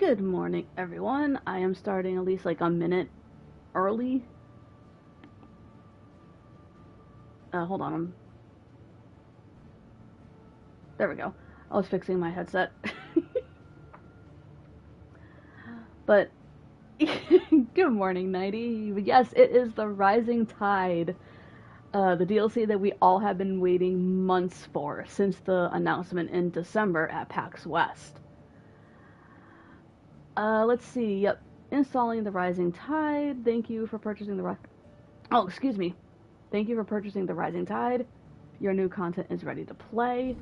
Good morning, everyone. I am starting at least like a minute early. Hold on. There we go. I was fixing my headset. But good morning, Nighty. Yes, it is the Rising Tide. The DLC that we all have been waiting months for since the announcement in December at PAX West. Let's see. Yep. Installing the Rising Tide. Thank you for purchasing the Oh, excuse me. Thank you for purchasing the Rising Tide. Your new content is ready to play.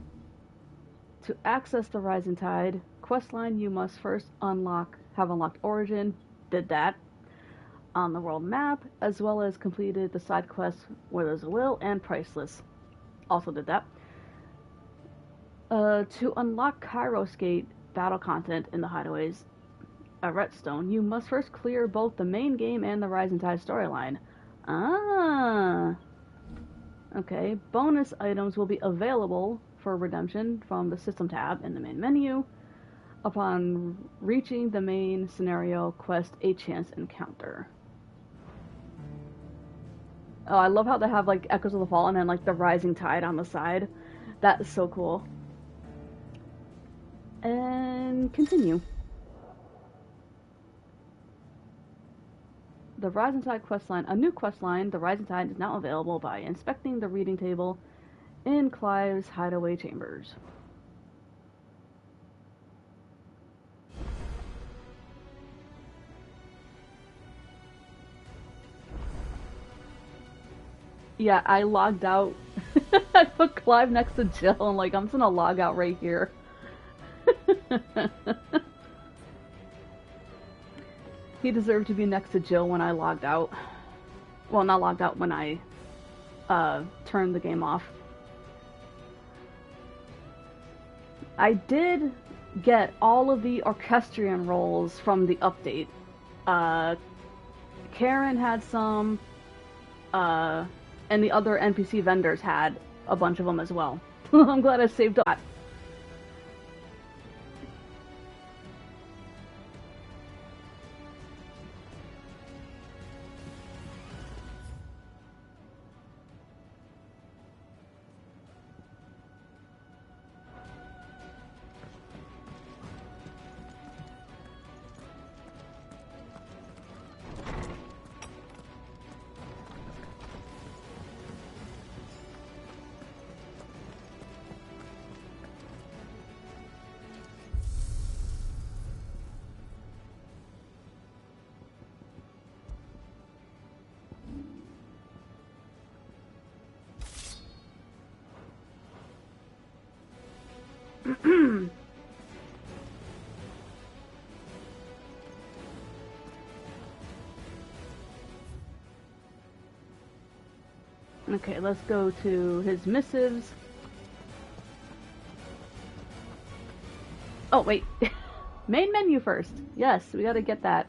To access the Rising Tide questline, you must first have unlocked Origin, did that, on the world map, as well as completed the side quests Where There's a Will and Priceless. Also did that. To unlock Kairos Gate battle content in the hideaways at Redstone, you must first clear both the main game and the Rising Tide storyline. Ah. Okay, bonus items will be available for redemption from the System tab in the main menu upon reaching the main scenario quest A Chance Encounter. Oh, I love how they have like Echoes of the Fallen and like the Rising Tide on the side. That is so cool. And continue. The Rising Tide questline. A new questline, The Rising Tide, is now available by inspecting the reading table in Clive's hideaway chambers. Yeah, I logged out. I put Clive next to Jill and like, I'm just gonna log out right here. He deserved to be next to Jill when I logged out. Well, not logged out, when I turned the game off. I did get all of the orchestrion roles from the update. Karen had some, and the other NPC vendors had a bunch of them as well. I'm glad I saved up. Okay, let's go to his missives. Oh, wait. Main menu first. Yes, we gotta get that.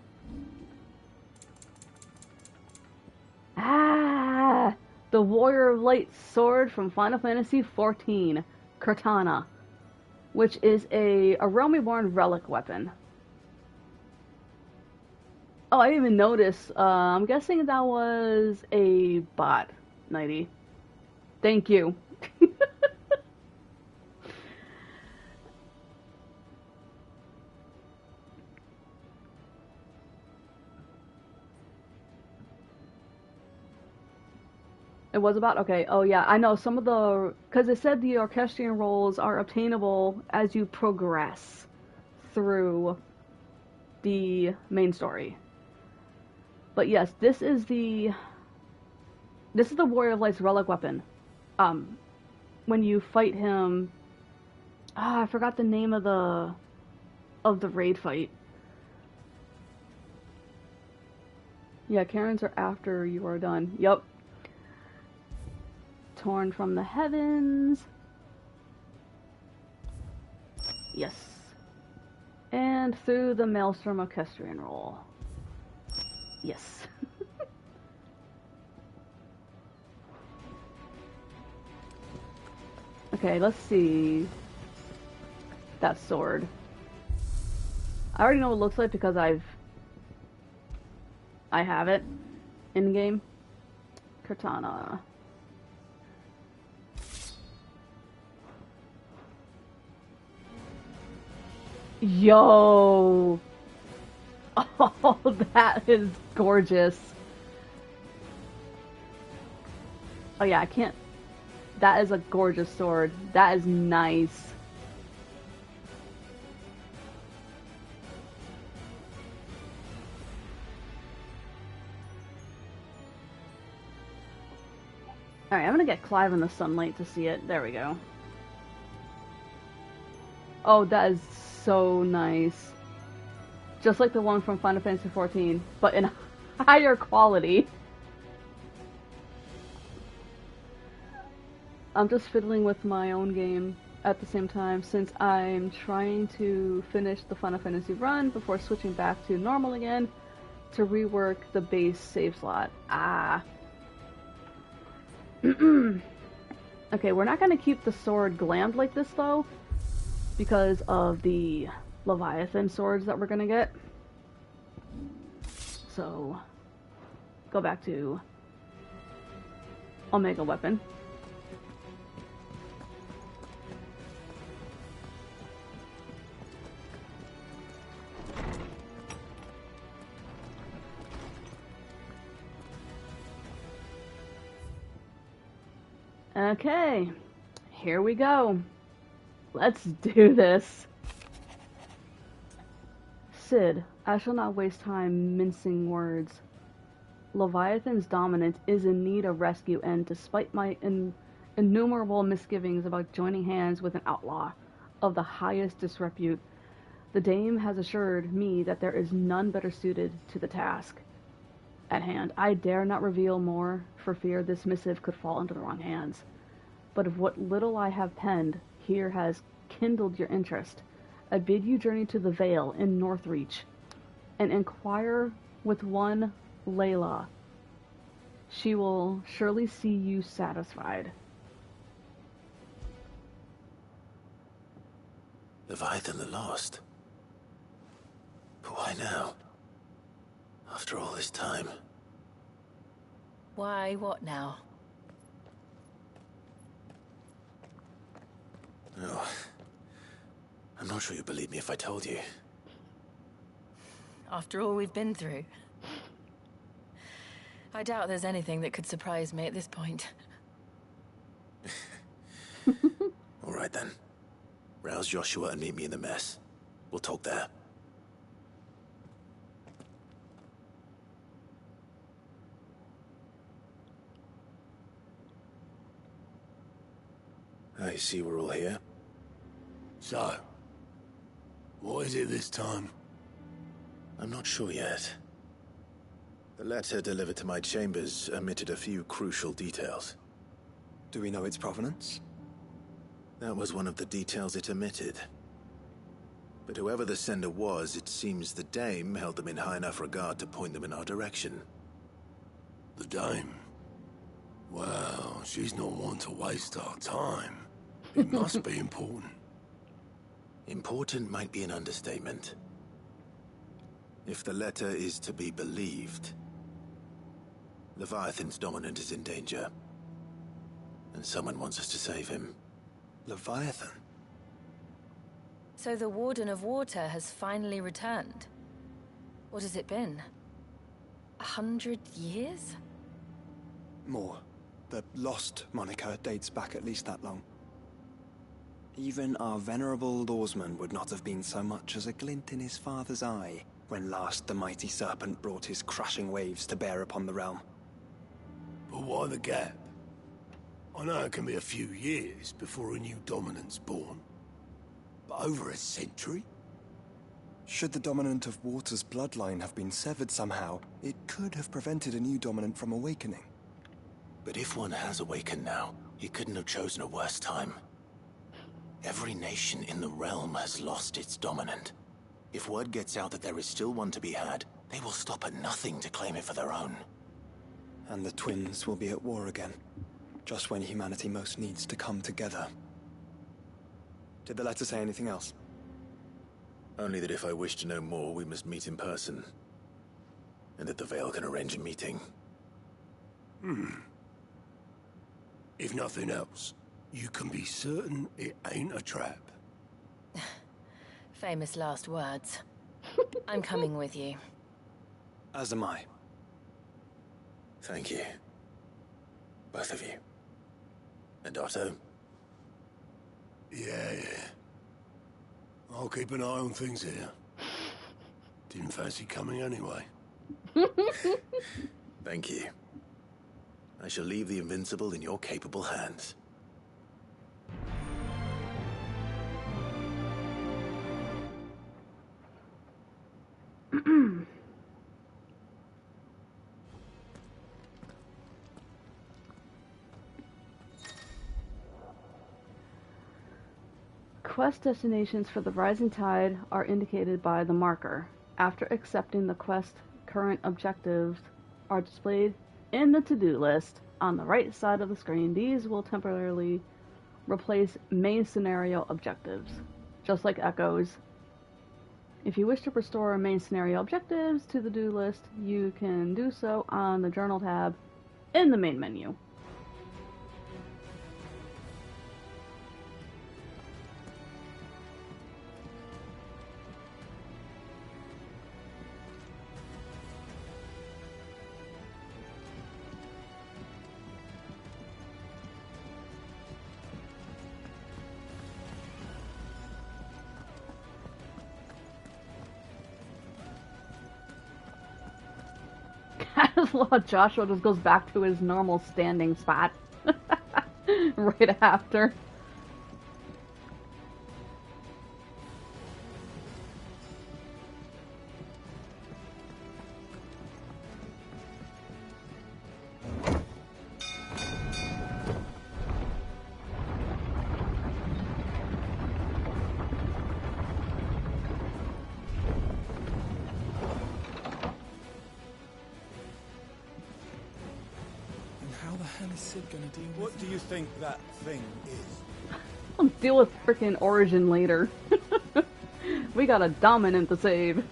Ah! The Warrior of Light sword from Final Fantasy XIV, Cortana, which is a Realm Reborn relic weapon. Oh, I didn't even notice. I'm guessing that was a bot, Nighty. Thank you. It was about? Okay. Oh, yeah. I know some of the... Because it said the orchestrion roles are obtainable as you progress through the main story. But yes, this is the Warrior of Light's relic weapon. When you fight him... Ah, I forgot the name of the raid fight. Yeah, Karens are after you are done. Yup. Torn from the heavens. Yes. And through the Maelstrom Orchestrion roll. Yes. Okay, let's see. That sword. I already know what it looks like because I have it in game. Katana. Yo! Oh, that is gorgeous. Oh yeah, I can't. That is a gorgeous sword. That is nice. Alright, I'm gonna get Clive in the sunlight to see it. There we go. Oh, that is so nice. Just like the one from Final Fantasy XIV, but in higher quality. I'm just fiddling with my own game at the same time since I'm trying to finish the Final Fantasy run before switching back to normal again to rework the base save slot. Okay, we're not going to keep the sword glammed like this though because of the Leviathan swords that we're going to get. So, go back to Omega Weapon. Okay, here we go. Let's do this. Cid, I shall not waste time mincing words. Leviathan's dominance is in need of rescue, and despite my innumerable misgivings about joining hands with an outlaw of the highest disrepute, the dame has assured me that there is none better suited to the task at hand. I dare not reveal more for fear this missive could fall into the wrong hands. But if what little I have penned here has kindled your interest, I bid you journey to the Vale in Northreach and inquire with one Layla. She will surely see you satisfied. Leviathan the Lost? But why now? After all this time? Why, what now? Oh, I'm not sure you'd believe me if I told you. After all we've been through. I doubt there's anything that could surprise me at this point. All right then. Rouse Joshua and meet me in the mess. We'll talk there. I see we're all here. So, what is it this time? I'm not sure yet. The letter delivered to my chambers omitted a few crucial details. Do we know its provenance? That was one of the details it omitted. But whoever the sender was, it seems the dame held them in high enough regard to point them in our direction. The dame? Well, she's not one to waste our time. It must be important. Important might be an understatement. If the letter is to be believed, Leviathan's dominant is in danger. And someone wants us to save him. Leviathan? So the Warden of Water has finally returned. What has it been? 100 years? More. The Lost moniker dates back at least that long. Even our venerable lawsman would not have been so much as a glint in his father's eye when last the mighty serpent brought his crushing waves to bear upon the realm. But why the gap? I know it can be a few years before a new dominant's born. But over a century? Should the dominant of Water's bloodline have been severed somehow, it could have prevented a new dominant from awakening. But if one has awakened now, he couldn't have chosen a worse time. Every nation in the realm has lost its dominant. If word gets out that there is still one to be had, they will stop at nothing to claim it for their own. And the twins will be at war again, just when humanity most needs to come together. Did the letter say anything else? Only that if I wish to know more, we must meet in person. And that the Vale can arrange a meeting. If nothing else, you can be certain it ain't a trap. Famous last words. I'm coming with you. As am I. Thank you. Both of you. And Otto? Yeah. I'll keep an eye on things here. Didn't fancy coming anyway. Thank you. I shall leave the Invincible in your capable hands. Quest destinations for the Rising Tide are indicated by the marker. After accepting the quest, current objectives are displayed in the to-do list on the right side of the screen. These will temporarily replace main scenario objectives, just like echoes. If you wish to restore main scenario objectives to the to-do list, you can do so on the Journal tab in the main menu. Joshua just goes back to his normal standing spot right after. What do you think that thing is? I'll deal with frickin' Origin later. We got a dominant to save.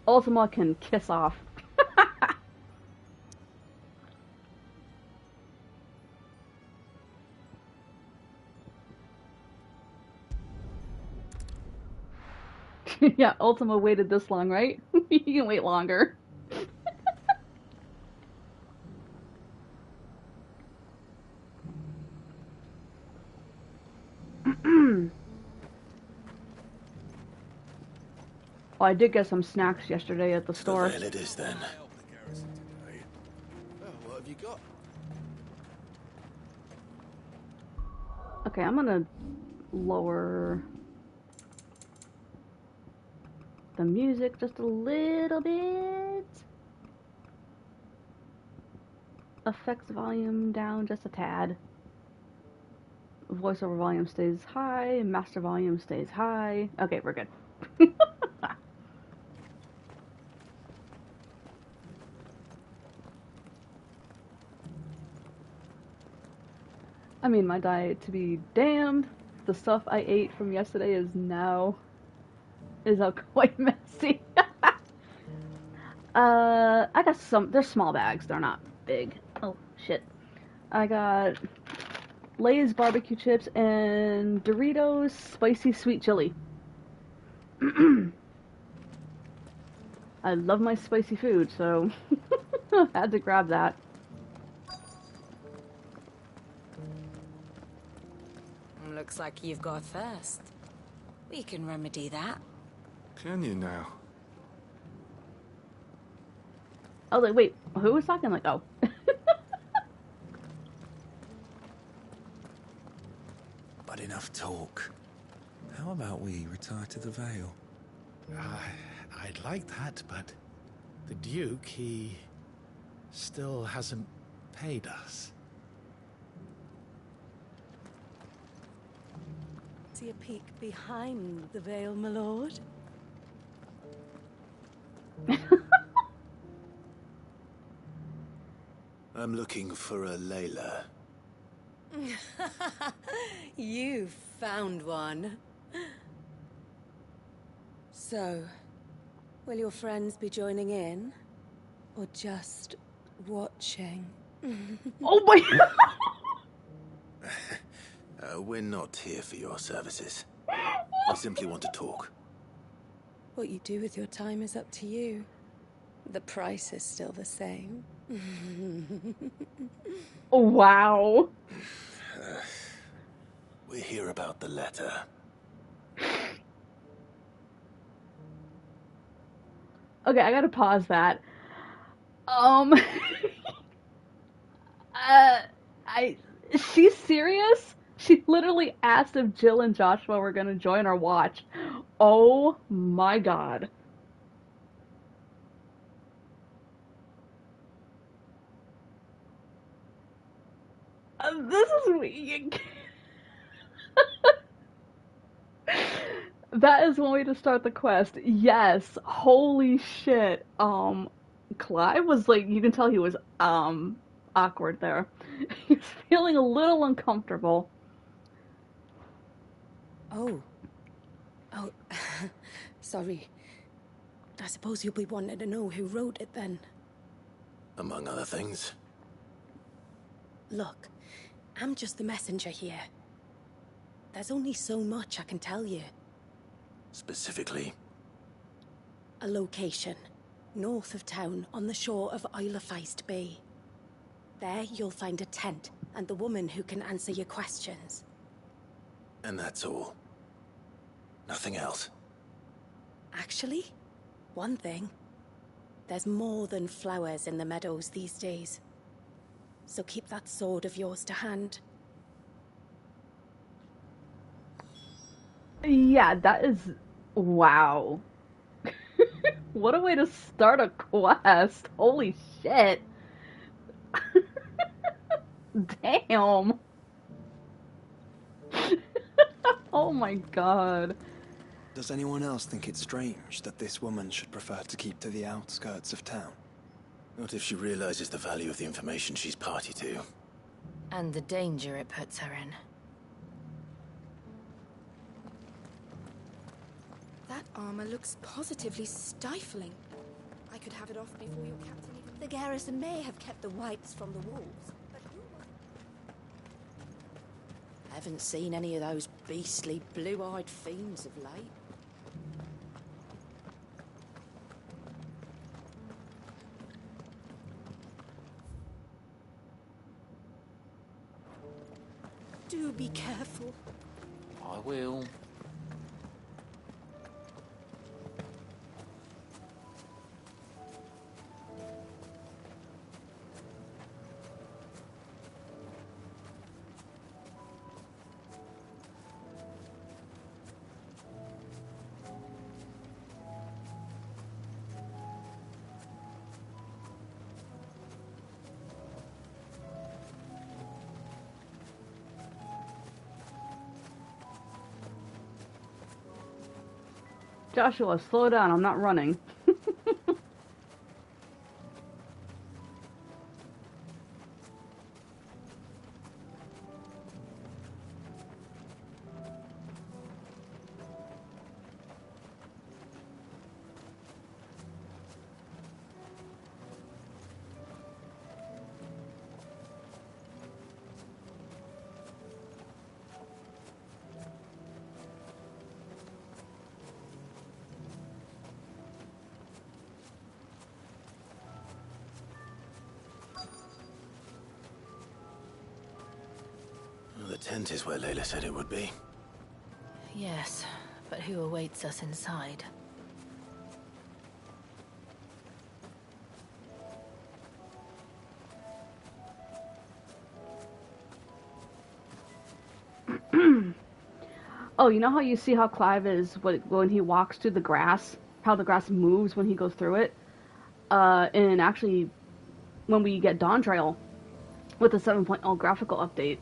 Ultima can kiss off. Yeah, Ultima waited this long, right? You can wait longer. Well, I did get some snacks yesterday at the store. The Vale it is then. What have you got? Okay, I'm gonna lower the music just a little bit. Effects volume down just a tad. Voiceover volume stays high. Master volume stays high. Okay, we're good. I mean, my diet to be damned. The stuff I ate from yesterday is now quite messy. I got some. They're small bags. They're not big. Oh shit. I got Lay's barbecue chips and Doritos spicy sweet chili. I love my spicy food, so had to grab that. Looks like you've got a thirst. We can remedy that. Can you now? I was like, wait, who was talking? Like, oh. But enough talk. How about we retire to the Vale? I'd like that, but the Duke, he still hasn't paid us. See a peek behind the veil, my lord? I'm looking for a Layla. You found one. So, will your friends be joining in? Or just watching? Oh my We're not here for your services. We simply want to talk. What you do with your time is up to you. The price is still the same. Wow. We're here about the letter. Okay, I gotta pause that. I, she's serious? She literally asked if Jill and Joshua were gonna join our watch. Oh my god. This is that is one way to start the quest. Yes. Holy shit. Clive was like, you can tell he was awkward there. He's feeling a little uncomfortable. Oh. Oh. Sorry. I suppose you'll be wanting to know who wrote it then. Among other things. Look, I'm just the messenger here. There's only so much I can tell you. Specifically? A location, north of town, on the shore of Isle of Feist Bay. There you'll find a tent, and the woman who can answer your questions. And that's all? Nothing else? Actually, one thing. There's more than flowers in the meadows these days. So keep that sword of yours to hand. Yeah, that is... Wow. What a way to start a quest. Holy shit. Damn. Oh my god. Does anyone else think it's strange that this woman should prefer to keep to the outskirts of town? Not if she realizes the value of the information she's party to. And the danger it puts her in. That armor looks positively stifling. I could have it off before your captain even... The garrison may have kept the whites from the wolves, but who... Haven't seen any of those beastly blue-eyed fiends of late. Do be careful. I will. Joshua, slow down. I'm not running. The tent is where Layla said it would be. Yes, but who awaits us inside? Oh, you know how you see how Clive is when he walks through the grass? How the grass moves when he goes through it? And actually, when we get Dawn Trail with the 7.0 graphical update,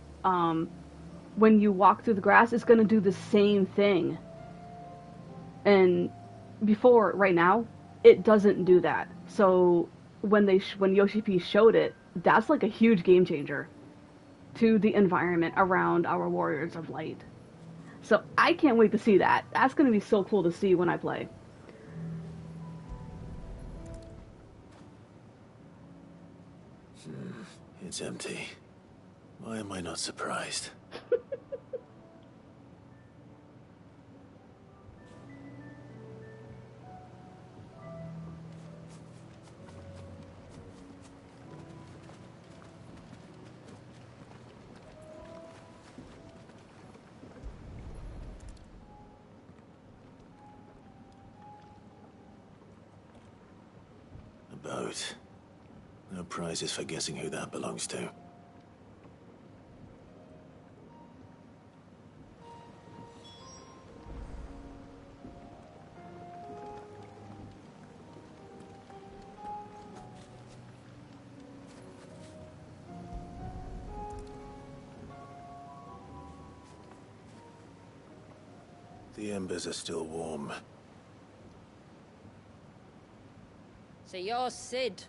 when you walk through the grass, it's going to do the same thing. And before, right now, it doesn't do that. So when Yoshi P showed it, that's like a huge game changer. to the environment around our Warriors of Light. So I can't wait to see that. That's going to be so cool to see when I play. It's empty. Why am I not surprised? A boat. No prizes for guessing who that belongs to. The embers are still warm. So you're Sid.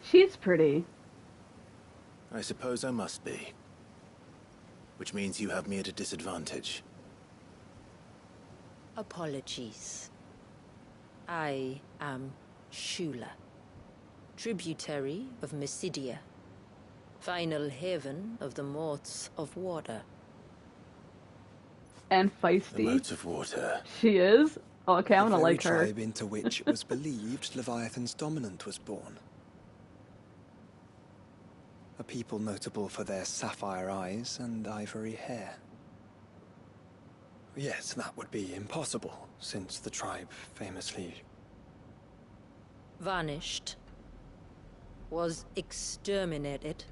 She's pretty. I suppose I must be. Which means you have me at a disadvantage. Apologies. I am Shula, tributary of Mysidia, final haven of the Moats of Water. And feisty. The Moats of Water. She is? Oh, okay, I'm gonna like her. The very tribe into which it was believed Leviathan's dominant was born. A people notable for their sapphire eyes and ivory hair. Yes, that would be impossible, since the tribe famously... vanished. Was exterminated.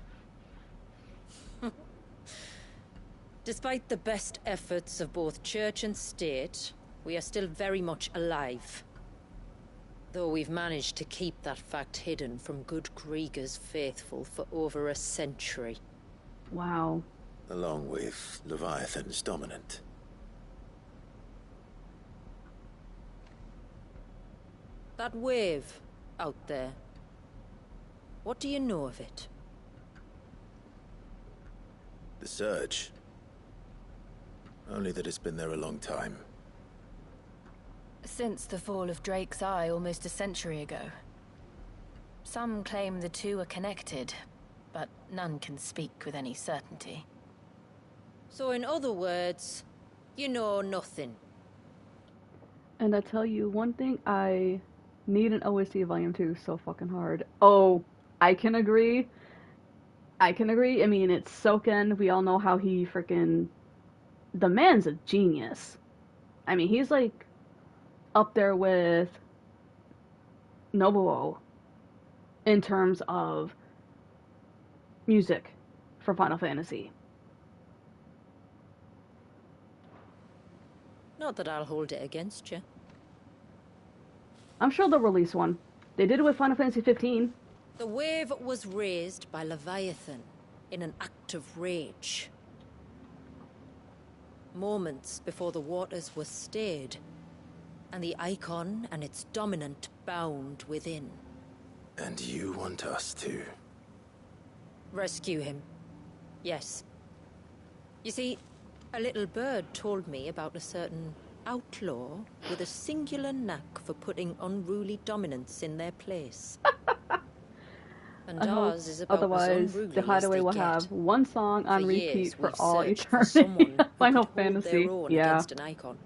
Despite the best efforts of both church and state, we are still very much alive. Though we've managed to keep that fact hidden from good Krieger's faithful for over a century. Wow. Along with Leviathan's dominant. That wave out there. What do you know of it? The Surge. Only that it's been there a long time. Since the fall of Drake's Eye almost a century ago. Some claim the two are connected, but none can speak with any certainty. So in other words, you know nothing. And I tell you one thing, I need an OST Volume 2 so fucking hard. Oh, I can agree. I mean, it's Soken. We all know how he freaking... The man's a genius. I mean, he's like up there with Nobuo in terms of music for Final Fantasy. Not that I'll hold it against you. I'm sure they'll release one. They did it with Final Fantasy 15. The wave was raised by Leviathan in an act of rage. Moments before the waters were stayed, and the icon and its dominant bound within. And you want us to... rescue him. Yes. You see, a little bird told me about a certain outlaw with a singular knack for putting unruly dominants in their place. And ours is about otherwise, as unruly the Hideaway will as they have get. one song on For repeat years, for we've all searched for eternity. someone who Final could hold Fantasy, their own yeah. against an icon.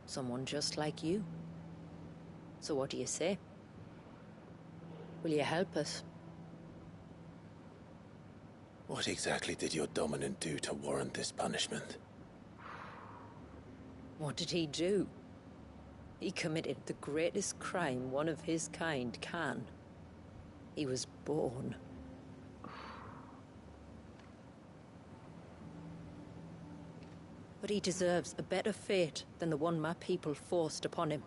Someone just like you. So what do you say? Will you help us? What exactly did your dominant do to warrant this punishment? What did he do? He committed the greatest crime one of his kind can. He was born. But he deserves a better fate than the one my people forced upon him.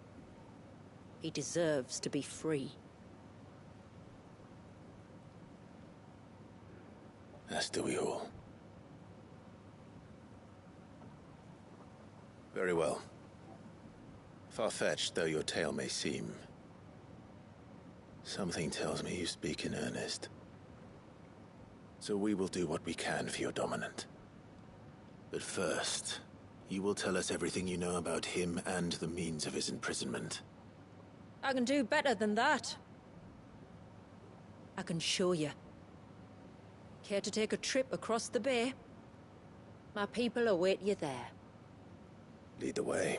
He deserves to be free. As do we all. Very well. Far-fetched though your tale may seem, something tells me you speak in earnest. So we will do what we can for your dominant. But first, you will tell us everything you know about him and the means of his imprisonment. I can do better than that. I can show you. Care to take a trip across the bay? My people await you there. Lead the way.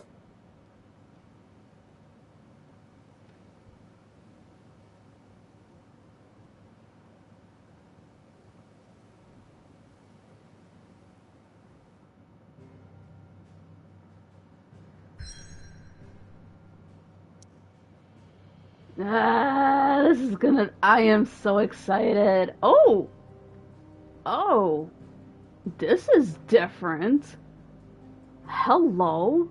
This is gonna... I am so excited. Oh! Oh! This is different. Hello?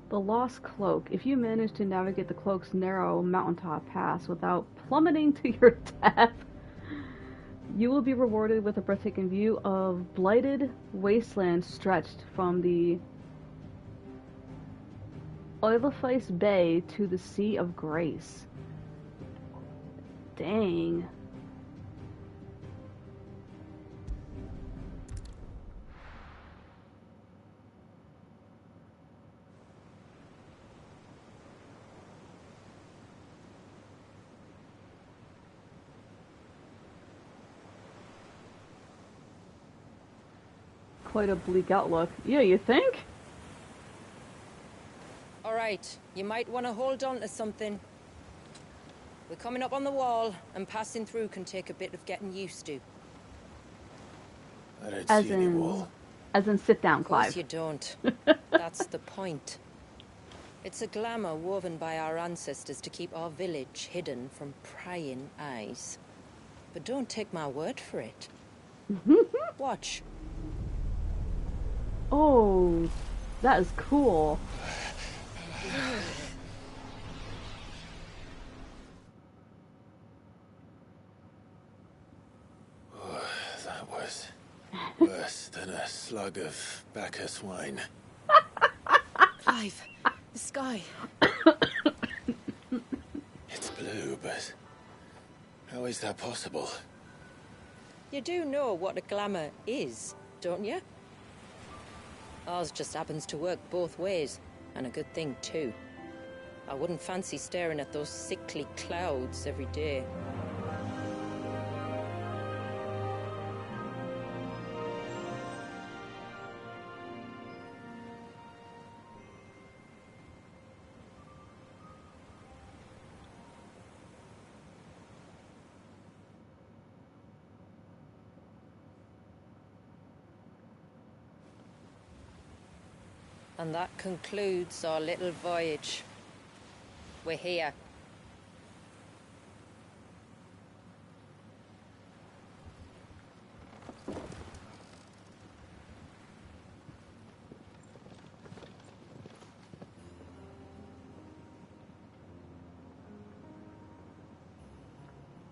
The Lost Cloak. If you manage to navigate the cloak's narrow mountaintop pass without plummeting to your death, you will be rewarded with a breathtaking view of blighted wasteland stretched from the Oilifice Bay to the Sea of Grace. Dang. Quite a bleak outlook. Yeah, you think? Alright, you might want to hold on to something. We're coming up on the wall, and passing through can take a bit of getting used to. I don't see any wall. As in sit down, Clive. Of course you don't. That's the point. It's a glamour woven by our ancestors to keep our village hidden from prying eyes. But don't take my word for it. Watch. Oh, that is cool. Oh, that was worse than a slug of Bacchus wine. Clive, the sky. It's blue, but how is that possible? You do know what a glamour is, don't you? Ours just happens to work both ways, and a good thing too. I wouldn't fancy staring at those sickly clouds every day. And that concludes our little voyage. We're here.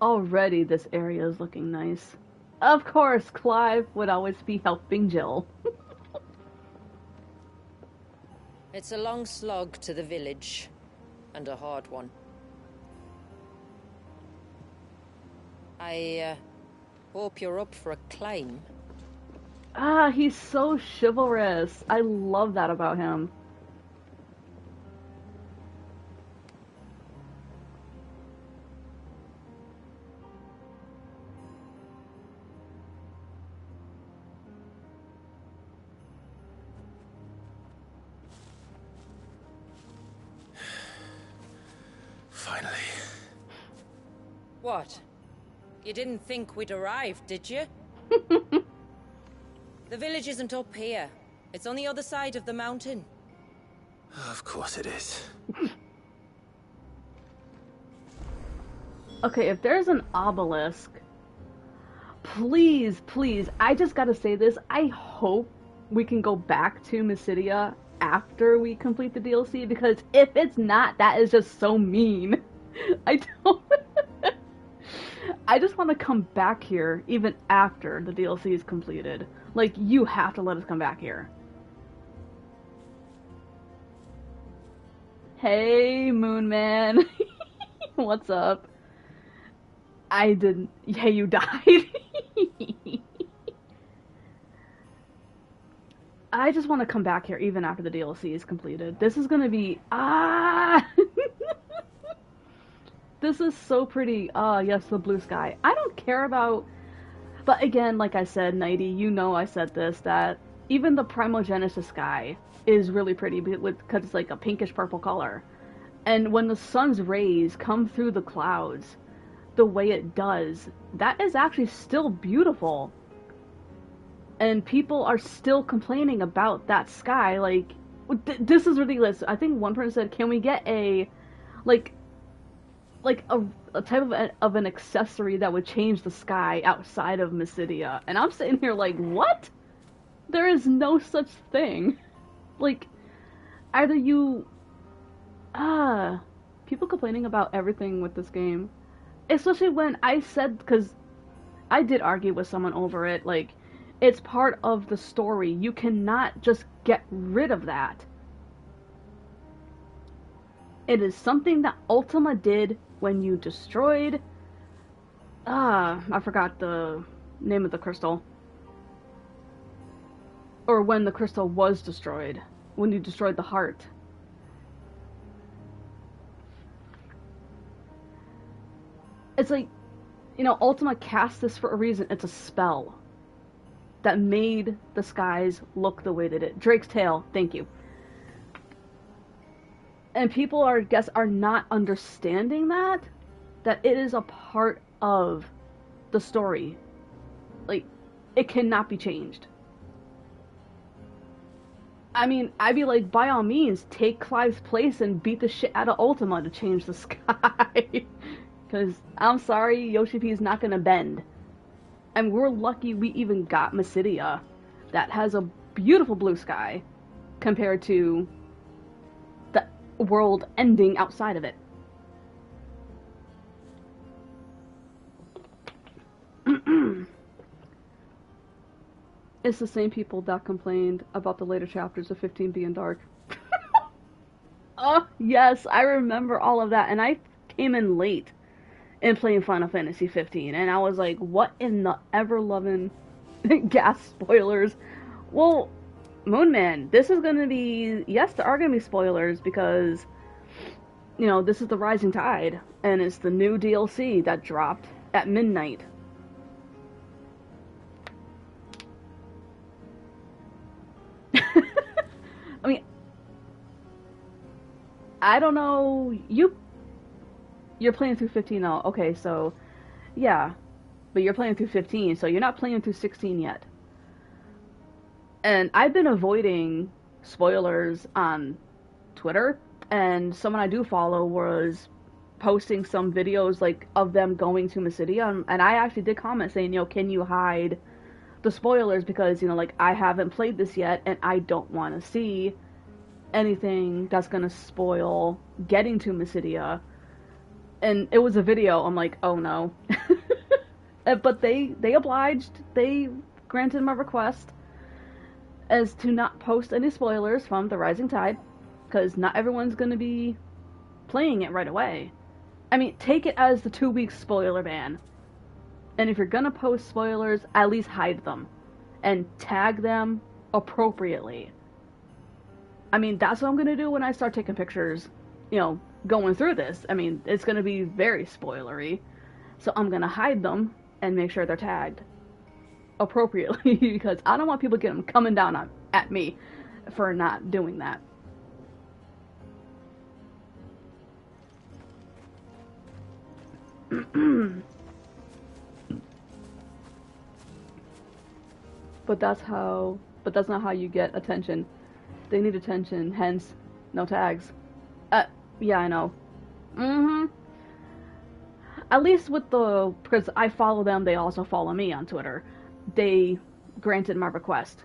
Already this area is looking nice. Of course, Clive would always be helping Jill. It's a long slog to the village, and a hard one. I hope you're up for a climb. Ah, he's so chivalrous. I love that about him. Finally. What? You didn't think we'd arrived, did you? The village isn't up here. It's on the other side of the mountain. Of course it is. Okay, if there's an obelisk, please, please, I just gotta say this, I hope we can go back to Mysidia after we complete the DLC, because if it's not, that is just so mean. I don't. I just want to come back here even after the DLC is completed. Like, you have to let us come back here. Hey, Moon Man. What's up? I didn't. Hey, you died. I just want to come back here even after the DLC is completed. This is gonna be This is so pretty. Yes, the blue sky. I don't care about. But again, like I said, Nighty, you know I said this, that even the Primogenesis sky is really pretty because it's like a pinkish purple color. And when the sun's rays come through the clouds, the way it does, that is actually still beautiful. And people are still complaining about that sky. Like, this is ridiculous. I think one person said, can we get a type of an accessory that would change the sky outside of Mysidia? And I'm sitting here like, what? There is no such thing. Like, either you... people complaining about everything with this game. Especially when I said, because I did argue with someone over it, like, it's part of the story. You cannot just get rid of that. It is something that Ultima did when you destroyed... I forgot the name of the crystal. Or when the crystal was destroyed. When you destroyed the heart. It's like, you know, Ultima cast this for a reason. It's a spell that made the skies look the way they did. Drake's Tail, thank you. And people are not understanding that it is a part of the story. Like, it cannot be changed. I mean, I'd be like, by all means, take Clive's place and beat the shit out of Ultima to change the sky. Because, I'm sorry, Yoshi P is not gonna bend. And we're lucky we even got Mysidia, that has a beautiful blue sky, compared to the world ending outside of it. It's the same people that complained about the later chapters of 15 being dark. Oh, yes, I remember all of that, and I came in late in playing Final Fantasy 15, and I was like, what in the ever-loving gas spoilers? Well, Moonman, this is gonna be, yes, there are gonna be spoilers, because, you know, this is the Rising Tide, and it's the new DLC that dropped at midnight. I mean, I don't know, you're playing through 15 now. Okay, so, yeah. But you're playing through 15, so you're not playing through 16 yet. And I've been avoiding spoilers on Twitter, and someone I do follow was posting some videos, like, of them going to Mysidia, and I actually did comment saying, you know, can you hide the spoilers, because, you know, like, I haven't played this yet, and I don't want to see anything that's gonna spoil getting to Mysidia. And it was a video. I'm like, oh no. But they obliged. They granted my request as to not post any spoilers from the Rising Tide, because not everyone's gonna be playing it right away. I mean, take it as the 2-week spoiler ban. And if you're gonna post spoilers, at least hide them. And tag them appropriately. I mean, that's what I'm gonna do when I start taking pictures, you know, going through this. I mean, it's gonna be very spoilery. So I'm gonna hide them and make sure they're tagged appropriately, because I don't want people coming down at me for not doing that. But that's not how you get attention. They need attention, hence no tags. Yeah, I know. At least with because I follow them, they also follow me on Twitter. They granted my request.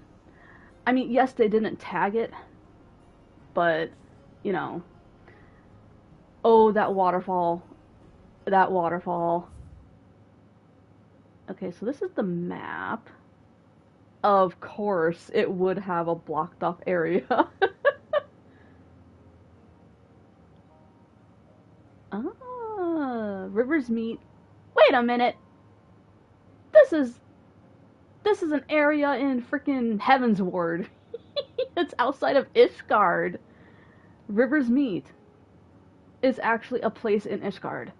I mean, yes, they didn't tag it, but, you know. Oh, that waterfall. That waterfall. Okay, so this is the map. Of course, it would have a blocked off area. Ah, rivers meet. Wait a minute. This is an area in freaking Heaven's Ward. It's outside of Ishgard. Rivers meet is actually a place in Ishgard.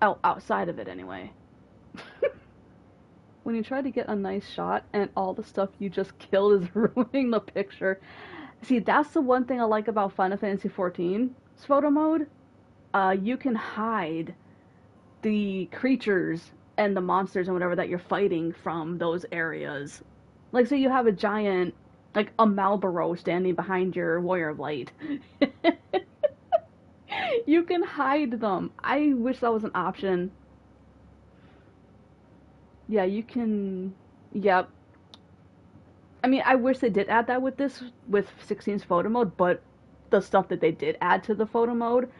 Outside of it anyway. When you try to get a nice shot and all the stuff you just killed is ruining the picture. See, that's the one thing I like about Final Fantasy XIV's photo mode. You can hide the creatures and the monsters and whatever that you're fighting from those areas. Like, say you have a giant, like a Malboro standing behind your Warrior of Light. You can hide them. I wish that was an option. Yeah, you can... Yep. I mean, I wish they did add that with 16's photo mode, but the stuff that they did add to the photo mode...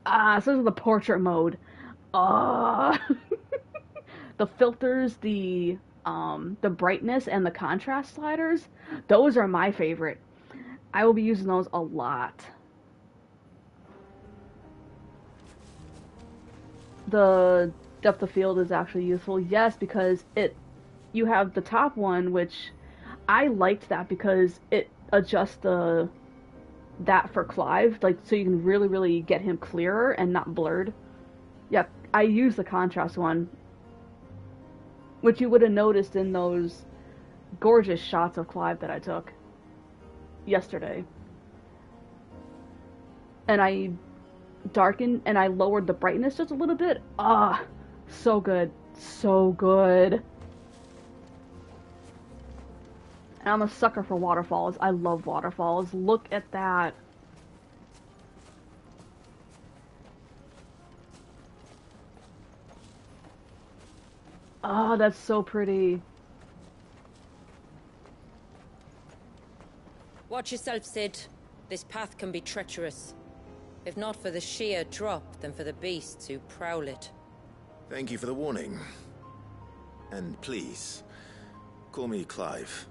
so this is the portrait mode. The filters, the brightness, and the contrast sliders, those are my favorite. I will be using those a lot. The depth of field is actually useful, yes, because you have the top one, which I liked that because it adjusts that for Clive, like, so you can really, really get him clearer and not blurred. Yep, I use the contrast one, which you would have noticed in those gorgeous shots of Clive that I took yesterday. And I darkened and I lowered the brightness just a little bit. So good. So good. And I'm a sucker for waterfalls. I love waterfalls. Look at that. Oh, that's so pretty. Watch yourself, Sid. This path can be treacherous. If not for the sheer drop, then for the beasts who prowl it. Thank you for the warning. And please, call me Clive.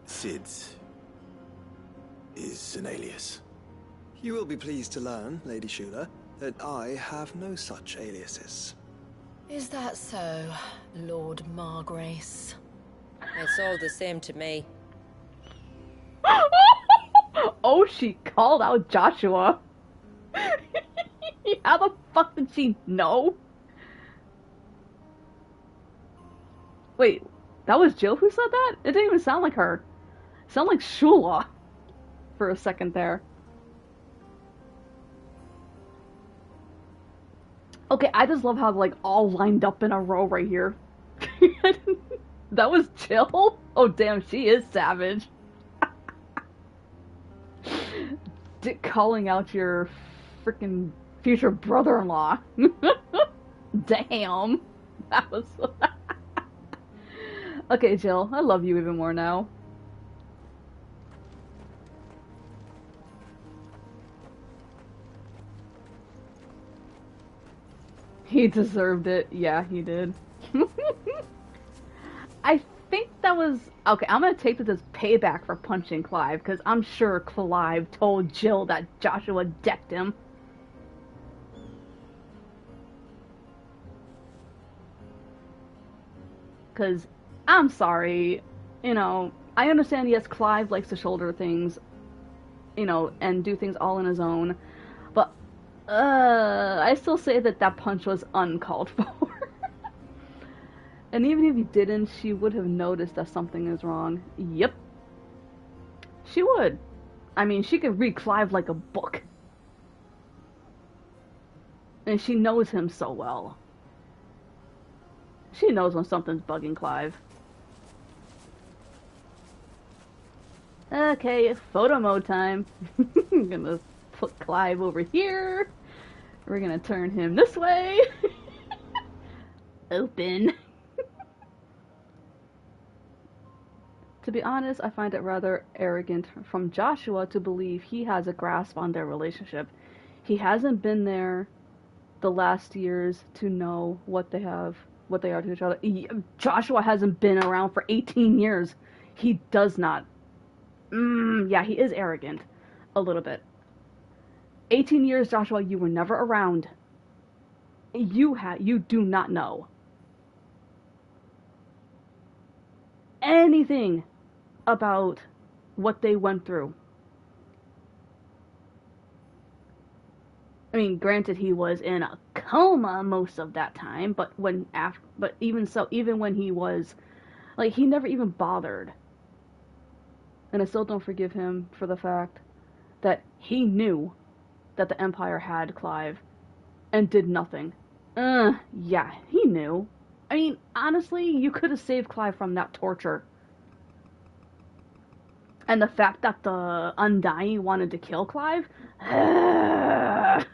Sid is an alias. You will be pleased to learn, Lady Shula, that I have no such aliases. Is that so, Lord Margrace? It's all the same to me. Oh, she called out Joshua. How the fuck did she know? Wait, that was Jill who said that? It didn't even sound like her. It sounded like Shula for a second there. Okay, I just love how like all lined up in a row right here. That was Jill? Oh damn, she is savage. Calling out your freaking future brother-in-law. Damn. That was... Okay, Jill, I love you even more now. He deserved it. Yeah, he did. I think that was... Okay, I'm gonna take this as payback for punching Clive, because I'm sure Clive told Jill that Joshua decked him. Because, I'm sorry, you know, I understand, yes, Clive likes to shoulder things, you know, and do things all on his own, but, I still say that that punch was uncalled for. And even if he didn't, she would have noticed that something is wrong. Yep. She would. I mean, she could read Clive like a book. And she knows him so well. She knows when something's bugging Clive. Okay, photo mode time. I'm gonna put Clive over here. We're gonna turn him this way. Open. To be honest, I find it rather arrogant from Joshua to believe he has a grasp on their relationship. He hasn't been there the last years to know what they are to each other. Joshua hasn't been around for 18 years. He does not. Yeah, he is arrogant. A little bit. 18 years, Joshua, you were never around. You do not know anything about what they went through. I mean, granted, he was in a coma most of that time, but even so, even when he was, like, he never even bothered. And I still don't forgive him for the fact that he knew that the Empire had Clive and did nothing. Yeah, he knew. I mean, honestly, you could have saved Clive from that torture. And the fact that the Undying wanted to kill Clive? I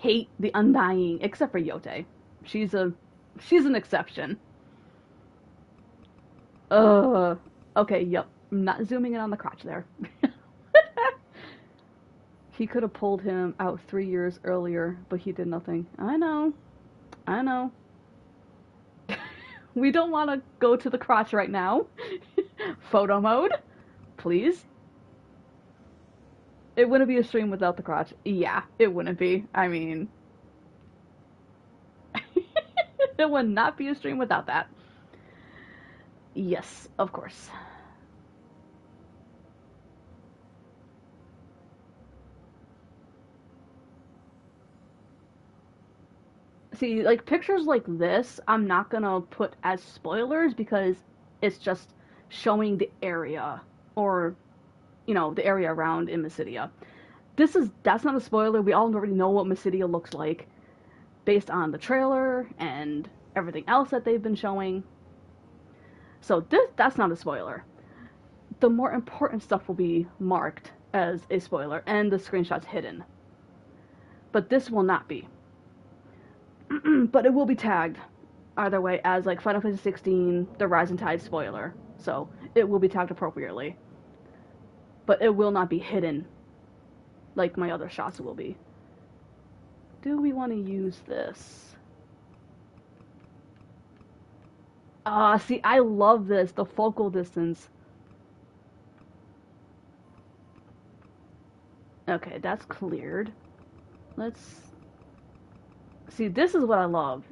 hate the Undying, except for Yote. She's an exception. Okay, yep. I'm not zooming in on the crotch there. He could have pulled him out 3 years earlier, but he did nothing. I know. We don't want to go to the crotch right now. Photo mode, please. It wouldn't be a stream without the crotch. Yeah, it wouldn't be. I mean, it would not be a stream without that. Yes, of course. See, like, pictures like this, I'm not gonna put as spoilers because it's just showing the area, or, you know, the area around in Mysidia. That's not a spoiler. We all already know what Mysidia looks like based on the trailer and everything else that they've been showing. So that's not a spoiler. The more important stuff will be marked as a spoiler and the screenshots hidden. But this will not be. But it will be tagged either way as like Final Fantasy 16, the Rise and Tide spoiler. So it will be tagged appropriately. But it will not be hidden like my other shots will be. Do we want to use this? See, I love this, the focal distance. Okay, that's cleared. Let's see, this is what I love.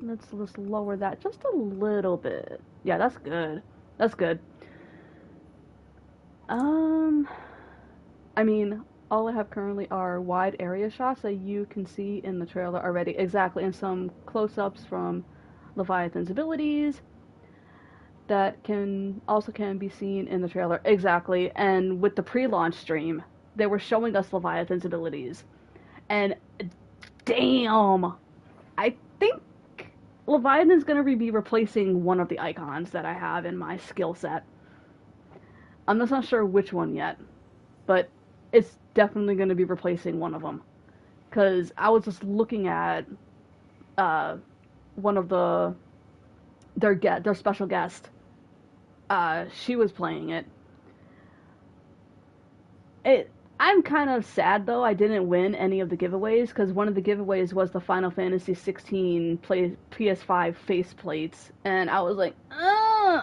Let's lower that just a little bit. Yeah, that's good. That's good. I mean, all I have currently are wide area shots that you can see in the trailer already. Exactly, and some close-ups from Leviathan's abilities that can be seen in the trailer. Exactly, and with the pre-launch stream, they were showing us Leviathan's abilities. And damn! I think Leviathan's gonna be replacing one of the icons that I have in my skill set. I'm just not sure which one yet, but it's definitely gonna be replacing one of them. Because I was just looking at one of their special guest. She was playing it. I'm kind of sad though I didn't win any of the giveaways, because one of the giveaways was the Final Fantasy 16 PS5 faceplates, and I was like,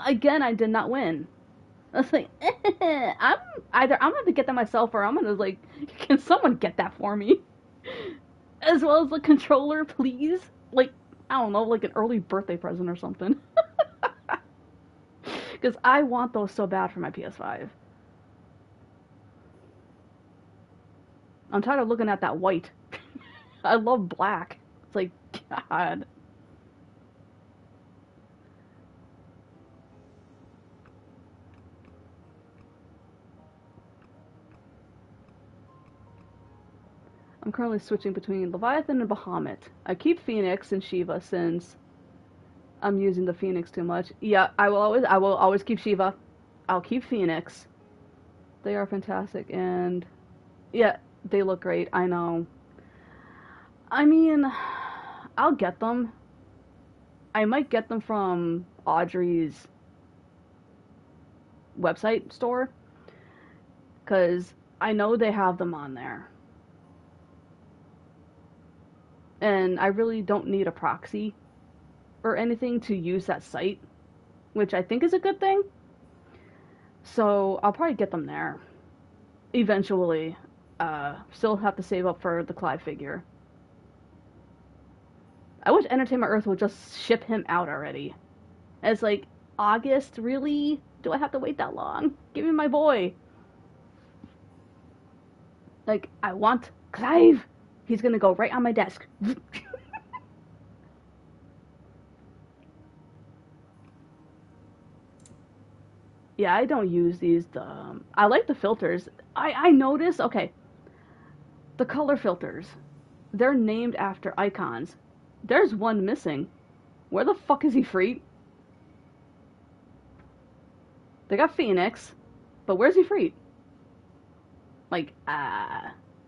again, I did not win. I was like, I'm gonna have to get that myself, or I'm gonna, like, can someone get that for me? As well as the controller, please? Like, I don't know, like an early birthday present or something. Because I want those so bad for my PS5. I'm tired of looking at that white. I love black. It's like, God. I'm currently switching between Leviathan and Bahamut. I keep Phoenix and Shiva since I'm using the Phoenix too much. Yeah, I will always keep Shiva. I'll keep Phoenix. They are fantastic, and yeah, they look great. I know. I mean, I'll get them. I might get them from Audrey's website store, because I know they have them on there. And I really don't need a proxy or anything to use that site, which I think is a good thing. So I'll probably get them there eventually. Still have to save up for the Clive figure. I wish Entertainment Earth would just ship him out already. It's like, August? Really? Do I have to wait that long? Give me my boy. Like, I want Clive. He's gonna go right on my desk. Yeah, I don't use these. I like the filters. I notice, okay, the color filters. They're named after icons. There's one missing. Where the fuck is he free? They got Phoenix, but where's he free? Like,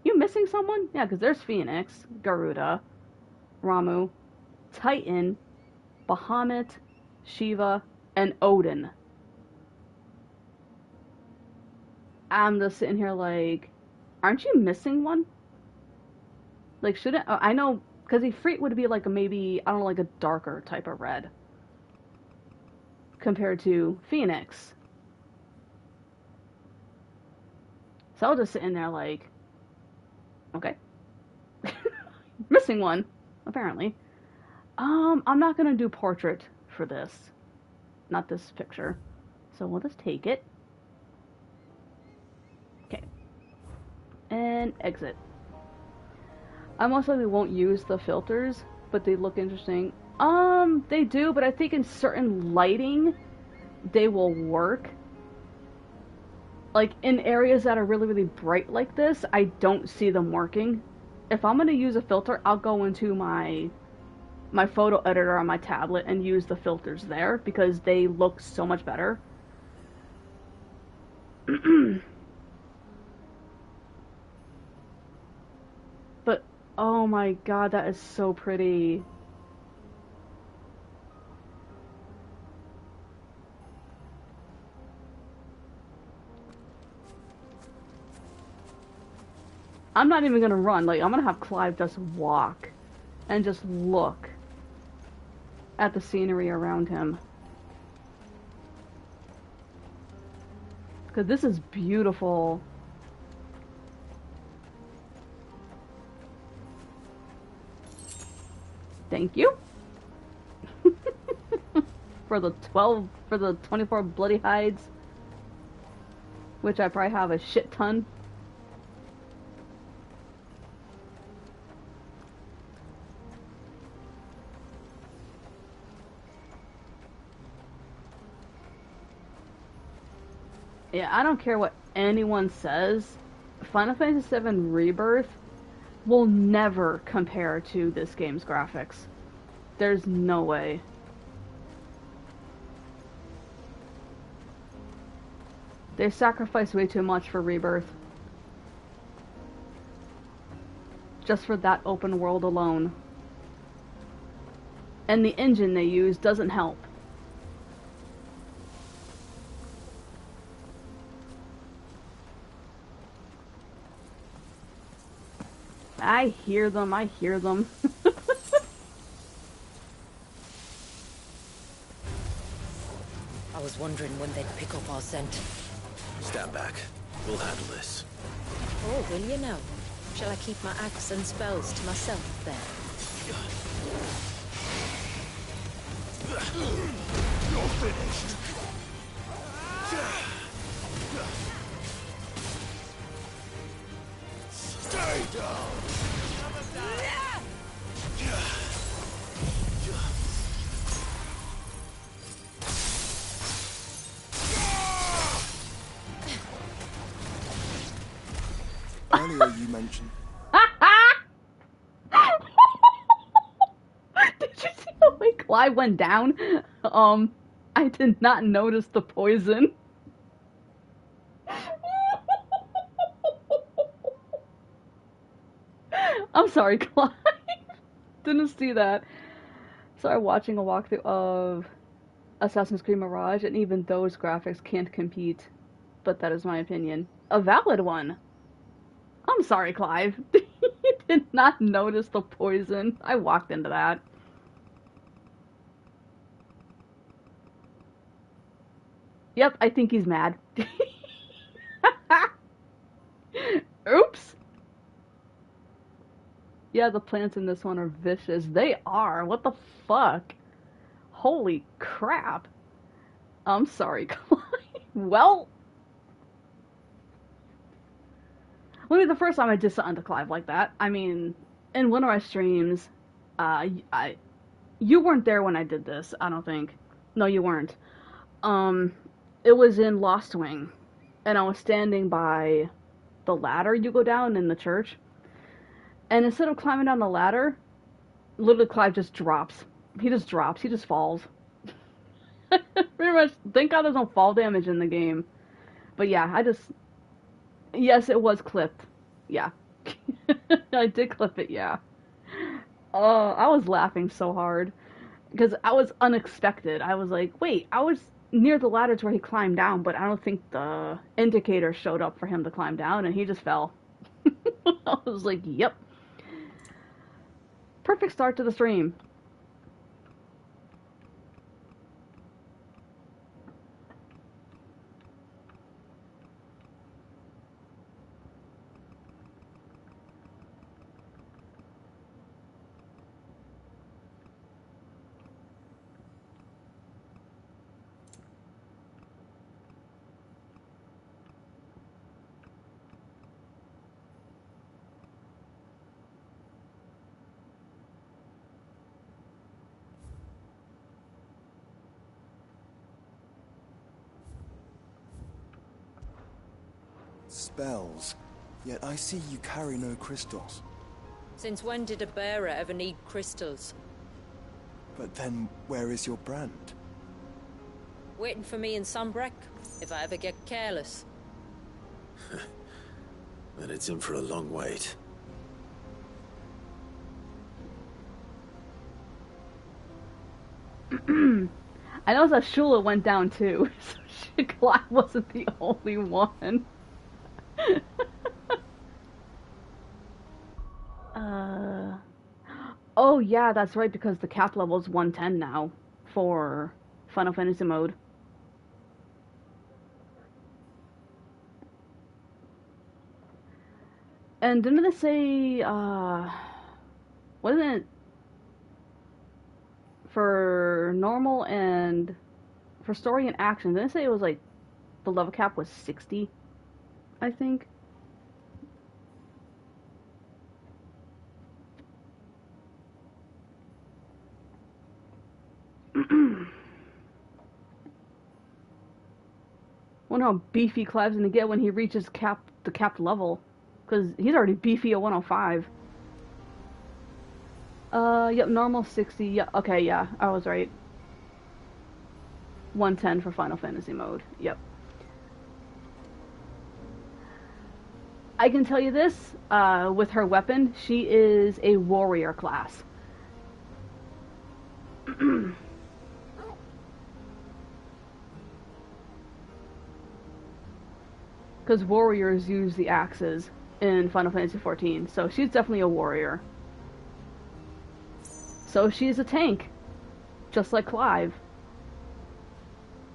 you missing someone? Yeah, because there's Phoenix, Garuda, Ramu, Titan, Bahamut, Shiva, and Odin. I'm just sitting here like, aren't you missing one? Like, shouldn't, I know, because Ifrit would be like a maybe, I don't know, like a darker type of red. Compared to Phoenix. So I was just sitting there like, okay. Missing one, apparently. I'm not gonna do portrait for this. Not this picture. So we'll just take it. Okay. And exit. I most likely won't use the filters, but they look interesting. They do, but I think in certain lighting, they will work. Like, in areas that are really, really bright like this, I don't see them working. If I'm gonna use a filter, I'll go into my photo editor on my tablet and use the filters there, because they look so much better. But, oh my god, that is so pretty. I'm not even gonna run. Like, I'm gonna have Clive just walk and just look at the scenery around him. Because this is beautiful. Thank you. For the 24 bloody hides. Which I probably have a shit ton. Yeah, I don't care what anyone says. Final Fantasy VII Rebirth will never compare to this game's graphics. There's no way. They sacrificed way too much for Rebirth. Just for that open world alone. And the engine they use doesn't help. I hear them, I hear them. I was wondering when they'd pick up our scent. Stand back. We'll handle this. Oh, will you now? Shall I keep my axe and spells to myself then? You're finished. Stay down. Earlier you mentioned... Did you see the way Clive went down? I did not notice the poison. I'm sorry, Clive. Didn't see that. Sorry, watching a walkthrough of Assassin's Creed Mirage, and even those graphics can't compete. But that is my opinion. A valid one. I'm sorry, Clive. You did not notice the poison. I walked into that. Yep, I think he's mad. Oops! Yeah, the plants in this one are vicious. They are. What the fuck? Holy crap. I'm sorry, Clive. Well, won't be the first time I did something to Clive like that. I mean, in one of my streams, you weren't there when I did this, I don't think. No, you weren't. It was in Lost Wing, and I was standing by the ladder you go down in the church, and instead of climbing down the ladder, literally Clive just drops. He just drops. He just falls. Pretty much, thank God there's no fall damage in the game. But yeah, yes, it was clipped. Yeah. I did clip it, yeah. Oh, I was laughing so hard. Because I was unexpected. I was like, wait, I was near the ladder to where he climbed down, but I don't think the indicator showed up for him to climb down, and he just fell. I was like, yep. Perfect start to the stream. Spells. Yet I see you carry no crystals. Since when did a bearer ever need crystals? But then, where is your brand? Waiting for me in Sunbreck, if I ever get careless. Then it's in for a long wait. I know that Shula went down too, so Clive wasn't the only one. Oh yeah, that's right, because the cap level is 110 now for Final Fantasy mode. And didn't they say, wasn't it for normal and for story and action, didn't they say it was like the level cap was 60, I think? Wonder how beefy Clive's gonna get when he reaches the capped level, because he's already beefy at 105. Yep, normal 60. Yeah, okay, yeah, I was right. 110 for Final Fantasy mode. Yep. I can tell you this, with her weapon, she is a warrior class. Because warriors use the axes in Final Fantasy XIV, so she's definitely a warrior. So she's a tank, just like Clive.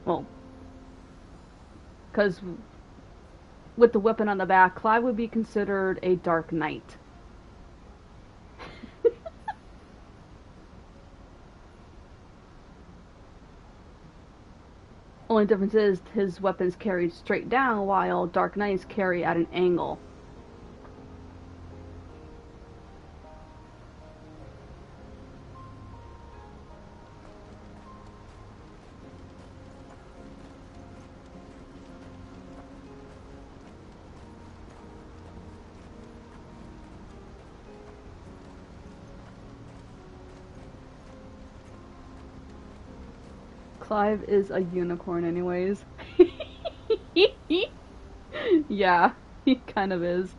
Well, because with the weapon on the back, Clive would be considered a Dark Knight. Only difference is his weapons carry straight down, while Dark Knights carry at an angle. Clive is a unicorn anyways. Yeah, he kind of is.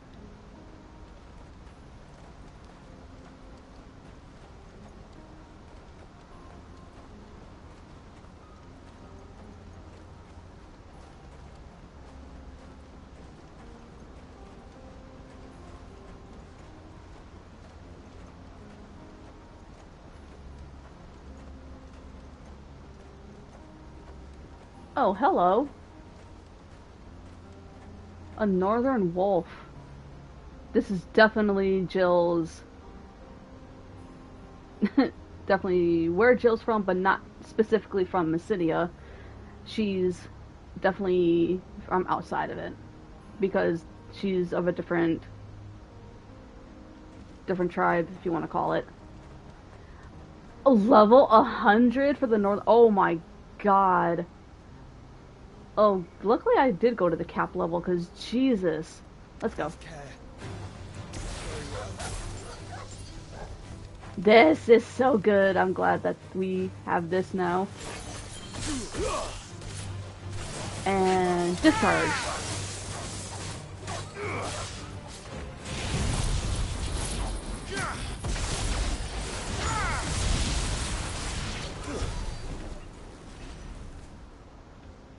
Oh, hello. A northern wolf. This is definitely Jill's... definitely where Jill's from, but not specifically from Mysidia. She's definitely from outside of it. Because she's of a different tribe, if you want to call it. A level 100 for the north. Oh my god. Oh, luckily I did go to the cap level, because Jesus. Let's go. This is so good. I'm glad that we have this now. And discharge.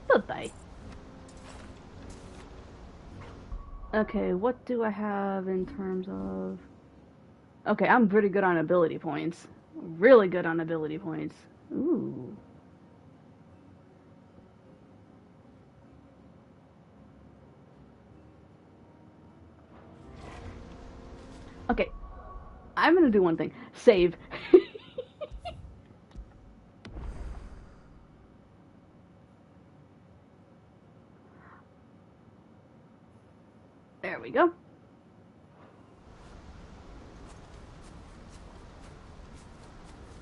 Goodbye. Okay, what do I have in terms of... Okay, I'm pretty good on ability points. Really good on ability points. Ooh. Okay. I'm gonna do one thing. Save. There we go.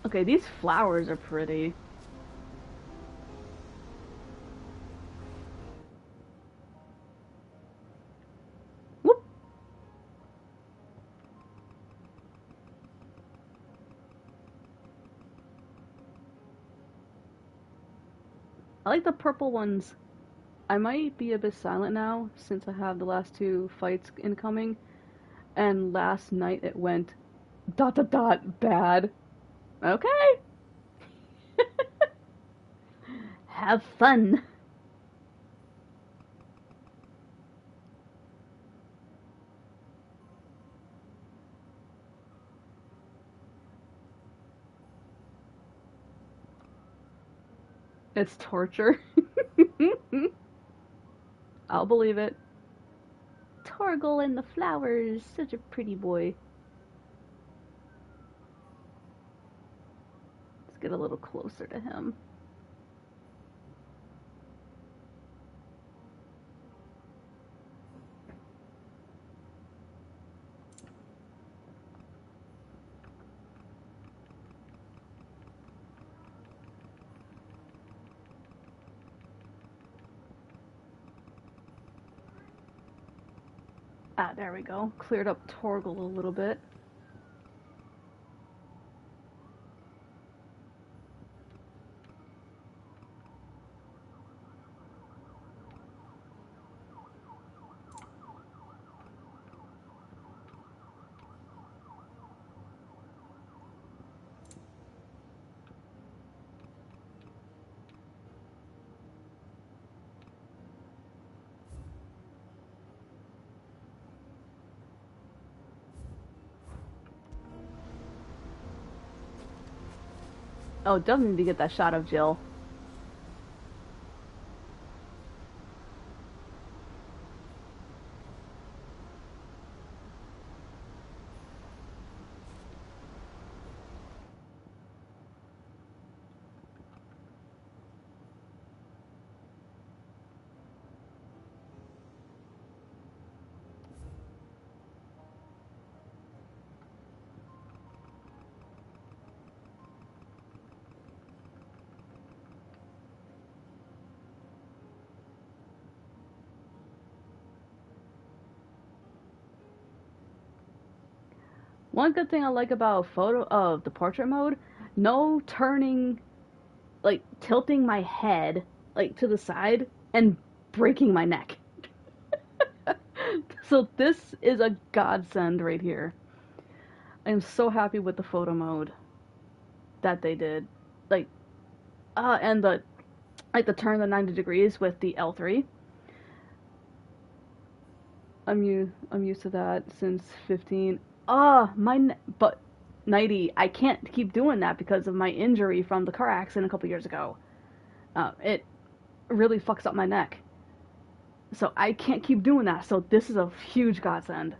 Okay, these flowers are pretty. Whoop. I like the purple ones. I might be a bit silent now since I have the last two fights incoming. And last night it went ... bad. Okay. Have fun. It's torture. I'll believe it. Torgal and the flowers. Such a pretty boy. Let's get a little closer to him. Ah, there we go. Cleared up Torgal a little bit. Oh, definitely need to get that shot of Jill. One good thing I like about photo of the portrait mode, no turning, like tilting my head like to the side and breaking my neck. So this is a godsend right here. I am so happy with the photo mode that they did. Like, and the turn the 90 degrees with the L3. I'm used to that since 15. But 90, I can't keep doing that because of my injury from the car accident a couple years ago. It really fucks up my neck. So I can't keep doing that. So this is a huge godsend.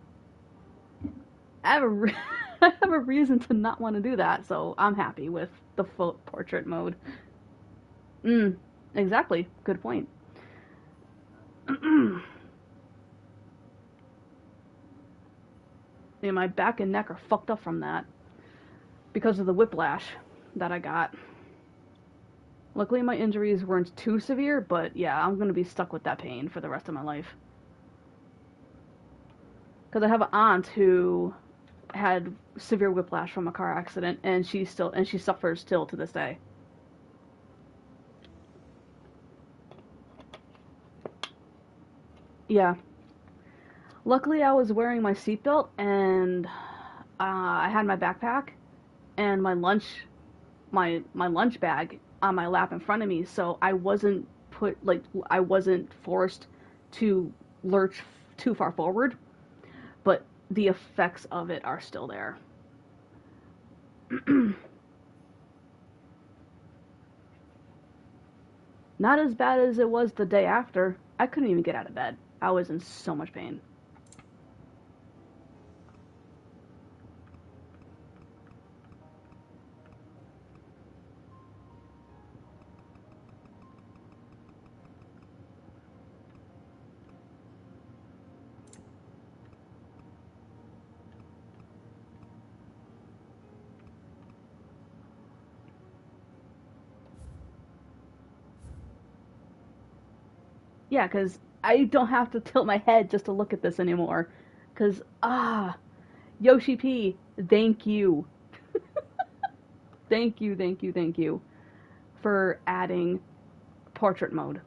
I have a I have a reason to not want to do that, so I'm happy with the full portrait mode. Exactly. Good point. Yeah, my back and neck are fucked up from that because of the whiplash that I got. Luckily, my injuries weren't too severe, but yeah, I'm gonna be stuck with that pain for the rest of my life. Because I have an aunt who had severe whiplash from a car accident, and she suffers still to this day. Yeah. Luckily, I was wearing my seatbelt, and I had my backpack and my lunch bag on my lap in front of me, so I wasn't forced to lurch too far forward, but the effects of it are still there. Not as bad as it was the day after. I couldn't even get out of bed. I was in so much pain. Yeah, because I don't have to tilt my head just to look at this anymore. Because, Yoshi P, thank you. Thank you for adding portrait mode.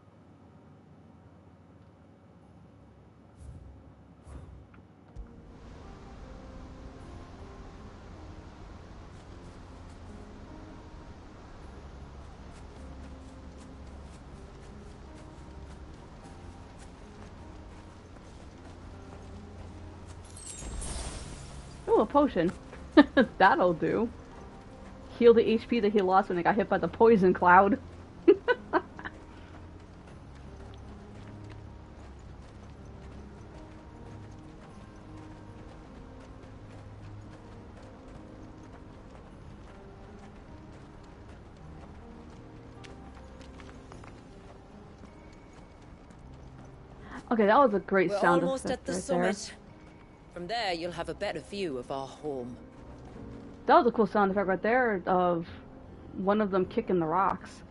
Oh, a potion. That'll do. Heal the HP that he lost when he got hit by the poison cloud. Okay, that was a great We're sound almost effect at the right summit. there. From there, you'll have a better view of our home. That was a cool sound effect right there of one of them kicking the rocks.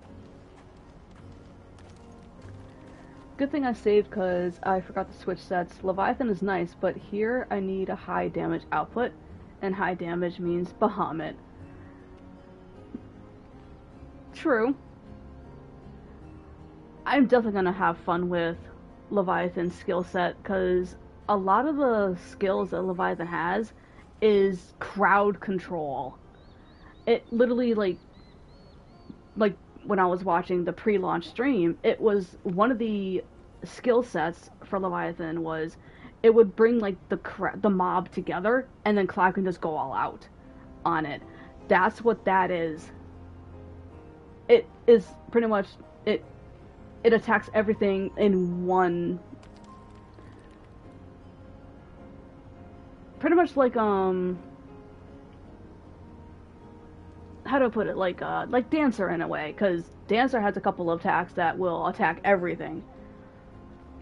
Good thing I saved because I forgot to switch sets. Leviathan is nice, but here I need a high damage output, and high damage means Bahamut. True. I'm definitely gonna have fun with Leviathan's skill set because a lot of the skills that Leviathan has is crowd control. It literally like when I was watching the pre-launch stream, it was one of the skill sets for Leviathan was it would bring like the mob together, and then Cloud can just go all out on it. That's what that is. It is pretty much it attacks everything in one. Pretty much like how do I put it, like Dancer in a way, because Dancer has a couple of attacks that will attack everything.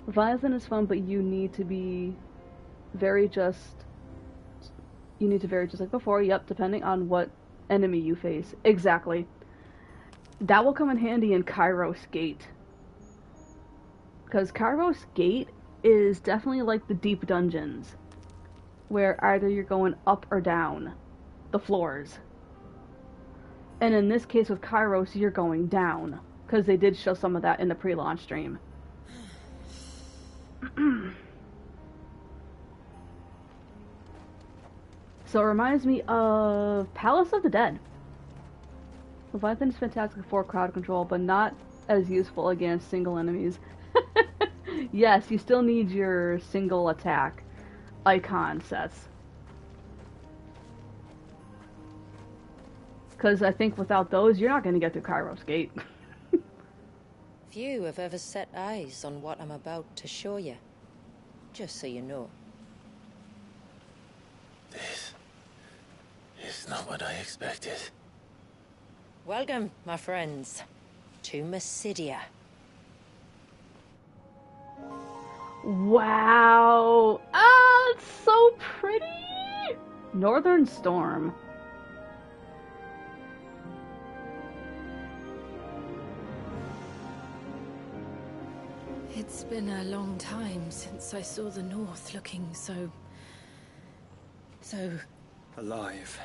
Leviathan is fun, but you need to vary just like before, yep, depending on what enemy you face. Exactly. That will come in handy in Kairos Gate. Because Kairos Gate is definitely like the deep dungeons, where either you're going up or down the floors. And in this case with Kairos, you're going down, because they did show some of that in the pre-launch stream. So it reminds me of Palace of the Dead. Leviathan is fantastic for crowd control, but not as useful against single enemies. Yes, you still need your single attack icon sets. Because I think without those, you're not going to get through Kairos Gate. Few have ever set eyes on what I'm about to show you. Just so you know. This is not what I expected. Welcome, my friends, to Mysidia. Wow! Ah, it's so pretty! Northern Storm. It's been a long time since I saw the North looking so... alive.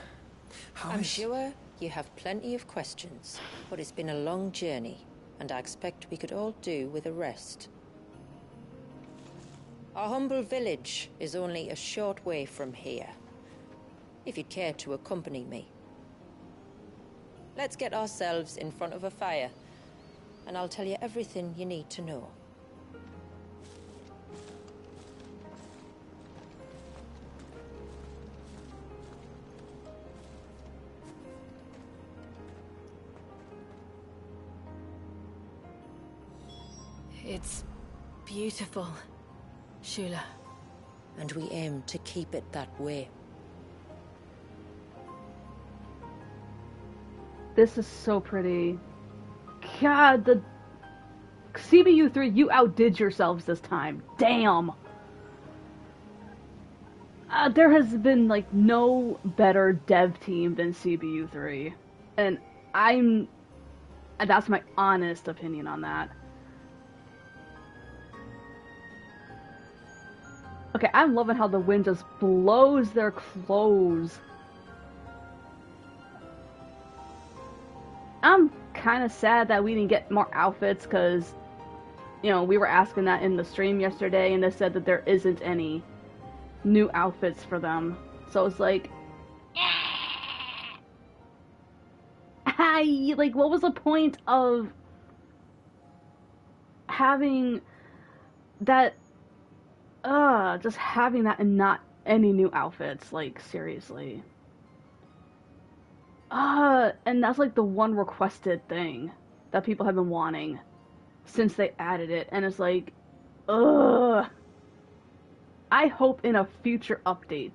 I'm sure you have plenty of questions, but it's been a long journey, and I expect we could all do with a rest. Our humble village is only a short way from here, if you'd care to accompany me. Let's get ourselves in front of a fire, and I'll tell you everything you need to know. It's beautiful, Shula. And we aim to keep it that way. This is so pretty. God, the CBU3, you outdid yourselves this time. Damn. There has been, like, no better dev team than CBU3. And that's my honest opinion on that. Okay, I'm loving how the wind just blows their clothes. I'm kind of sad that we didn't get more outfits, because, you know, we were asking that in the stream yesterday, and they said that there isn't any new outfits for them. So it's like, like, what was the point of having that, just having that and not any new outfits, like, seriously. And that's like the one requested thing that people have been wanting since they added it, and it's like, I hope in a future update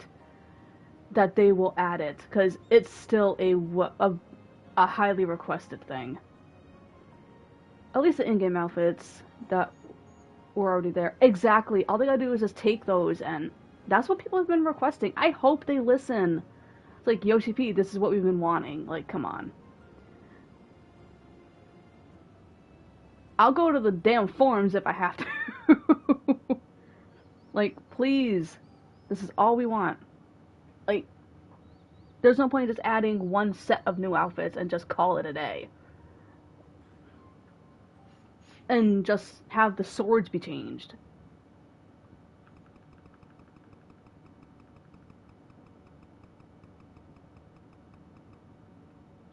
that they will add it, because it's still a highly requested thing. At least the in-game outfits that were already there. Exactly. All they gotta do is just take those, and that's what people have been requesting. I hope they listen. It's like, Yoshi P, this is what we've been wanting. Like, come on. I'll go to the damn forums if I have to. Like, please. This is all we want. Like, there's no point in just adding one set of new outfits and just call it a day. And just have the swords be changed.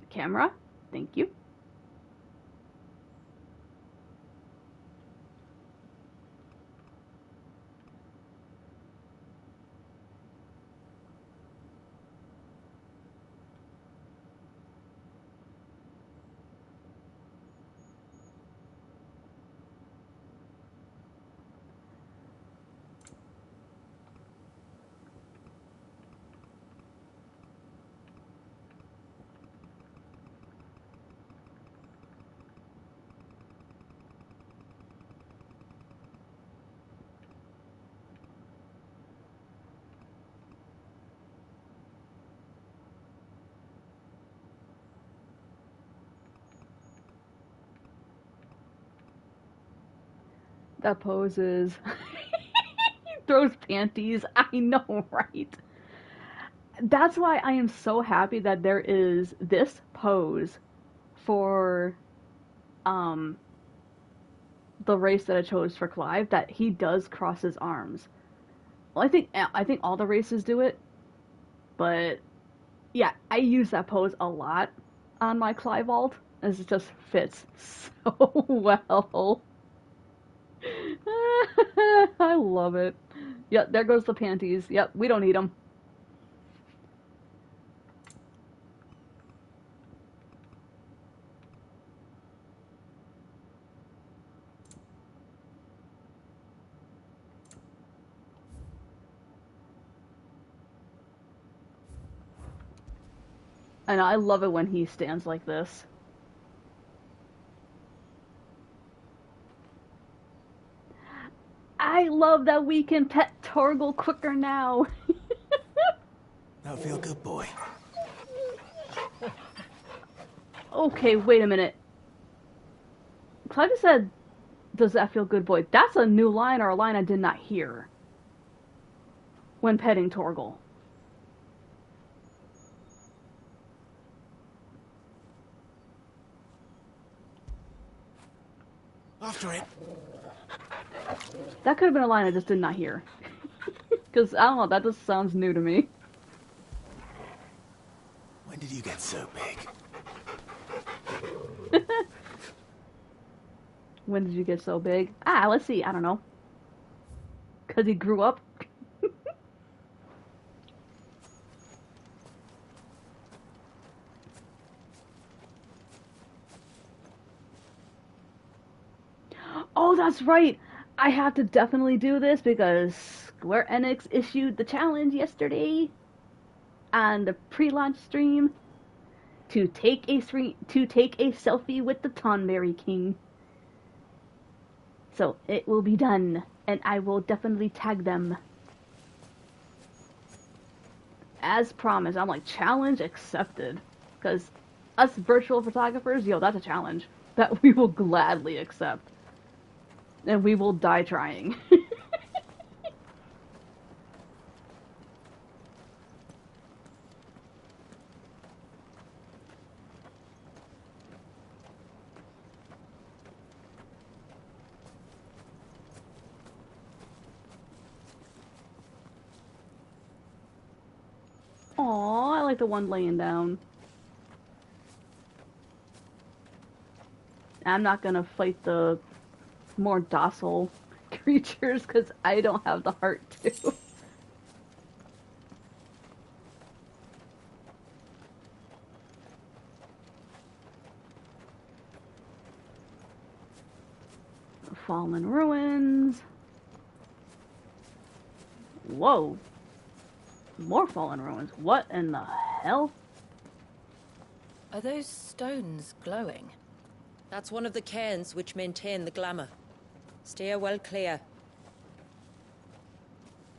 Camera, thank you. That pose is... He throws panties. I know, right? That's why I am so happy that there is this pose for the race that I chose for Clive, that he does cross his arms. Well, I think all the races do it, but yeah, I use that pose a lot on my Clive alt, as it just fits so well. I love it. Yep, there goes the panties. Yep, we don't need them. And I love it when he stands like this. I love that we can pet Torgal quicker now. Now feel good, boy. Okay, wait a minute. Clive just said, "Does that feel good, boy?" That's a new line, or a line I did not hear when petting Torgal. After it. That could have been a line I just did not hear. Because, I don't know, that just sounds new to me. When did you get so big? When did you get so big? Ah, let's see, I don't know. Because he grew up? Oh, that's right! I have to definitely do this because Square Enix issued the challenge yesterday on the pre-launch stream to take a selfie with the Tonberry King. So it will be done, and I will definitely tag them. As promised, I'm like, challenge accepted. Because us virtual photographers, yo, that's a challenge that we will gladly accept. And we will die trying. Aww, I like the one laying down. I'm not gonna fight the more docile creatures because I don't have the heart to. Fallen ruins. Whoa. More fallen ruins. What in the hell? Are those stones glowing? That's one of the cairns which maintain the glamour. Steer well clear.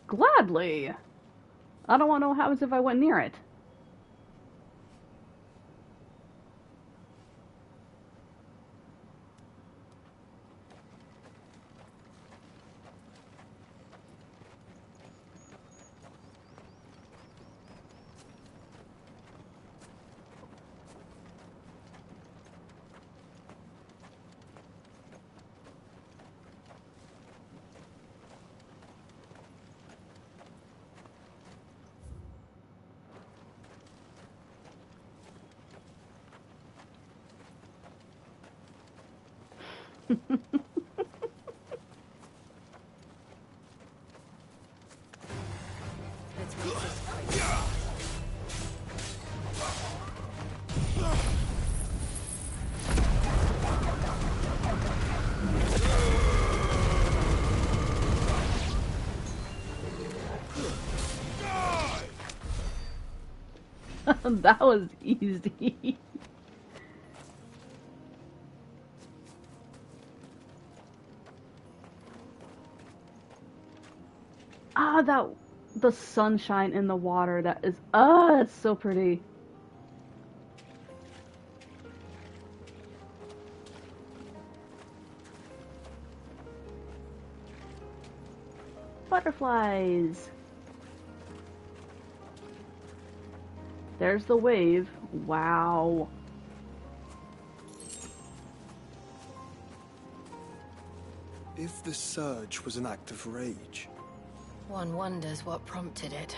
Gladly. I don't want to know what happens if I went near it. That was easy. Ah, the sunshine in the water, that is, it's so pretty. Butterflies. There's the wave. Wow. If the surge was an act of rage, One wonders what prompted it.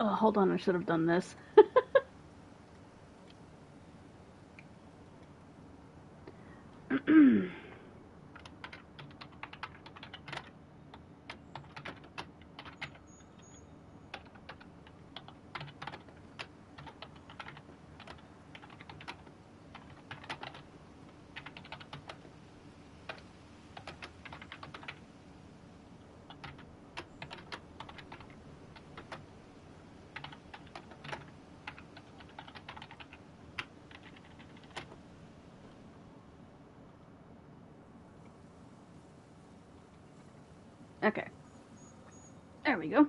Oh, hold on, I should have done this. Okay. There we go.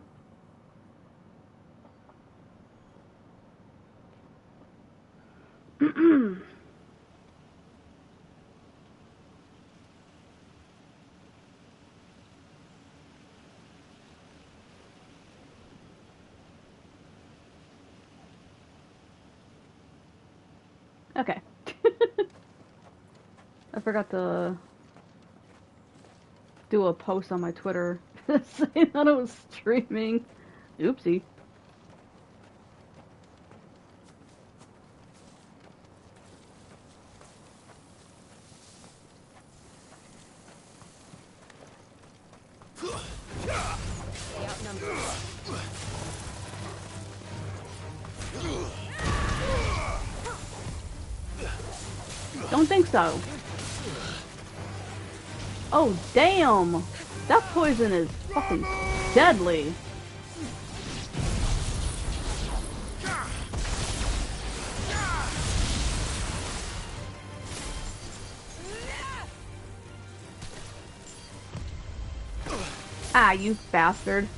Okay. I forgot to do a post on my Twitter saying that I was streaming. Oopsie. Don't think so. Oh, damn! That poison is fucking deadly. Ah, you bastard.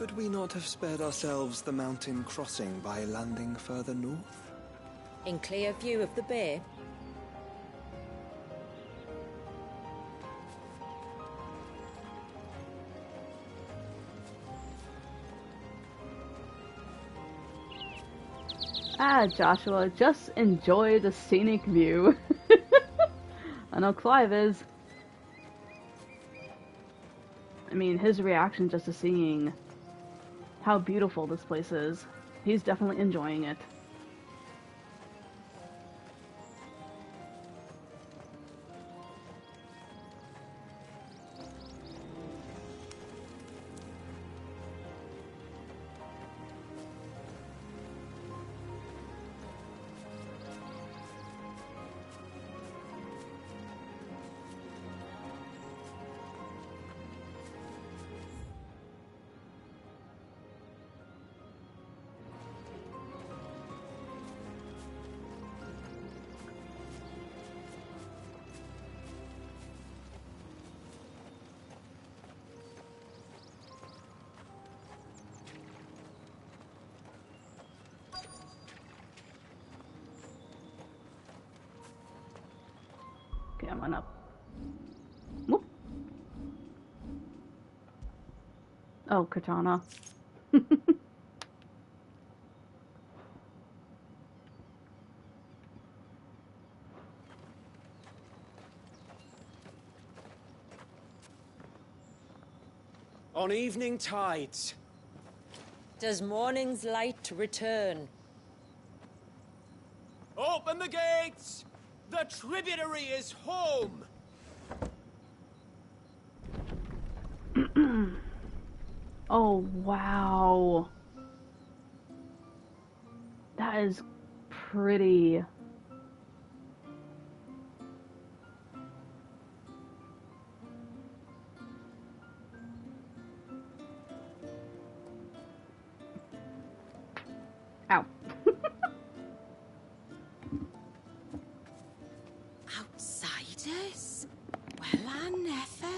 Could we not have spared ourselves the mountain crossing by landing further north? In clear view of the bay? Ah, Joshua, just enjoy the scenic view. I know Clive is. I mean, his reaction just to seeing how beautiful this place is. He's definitely enjoying it. Okay, I'm on up. Whoop. Oh, katana. On evening tides. Does morning's light return? Open the gates! The tributary is home! Oh, wow. That is pretty. Ow. Outsiders? Well, I never.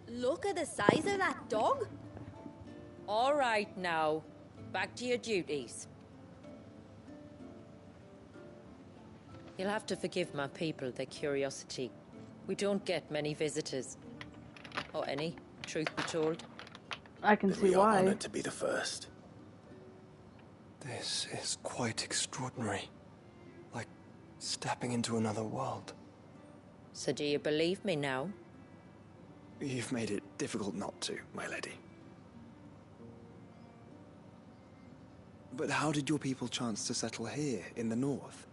Look at the size of that dog. All right now, back to your duties. You'll have to forgive my people their curiosity. We don't get many visitors. Or any, truth be told. I can see We are why. honored to be the first. This is quite extraordinary. Like stepping into another world. So do you believe me now? You've made it difficult not to, my lady. But how did your people chance to settle here, in the north?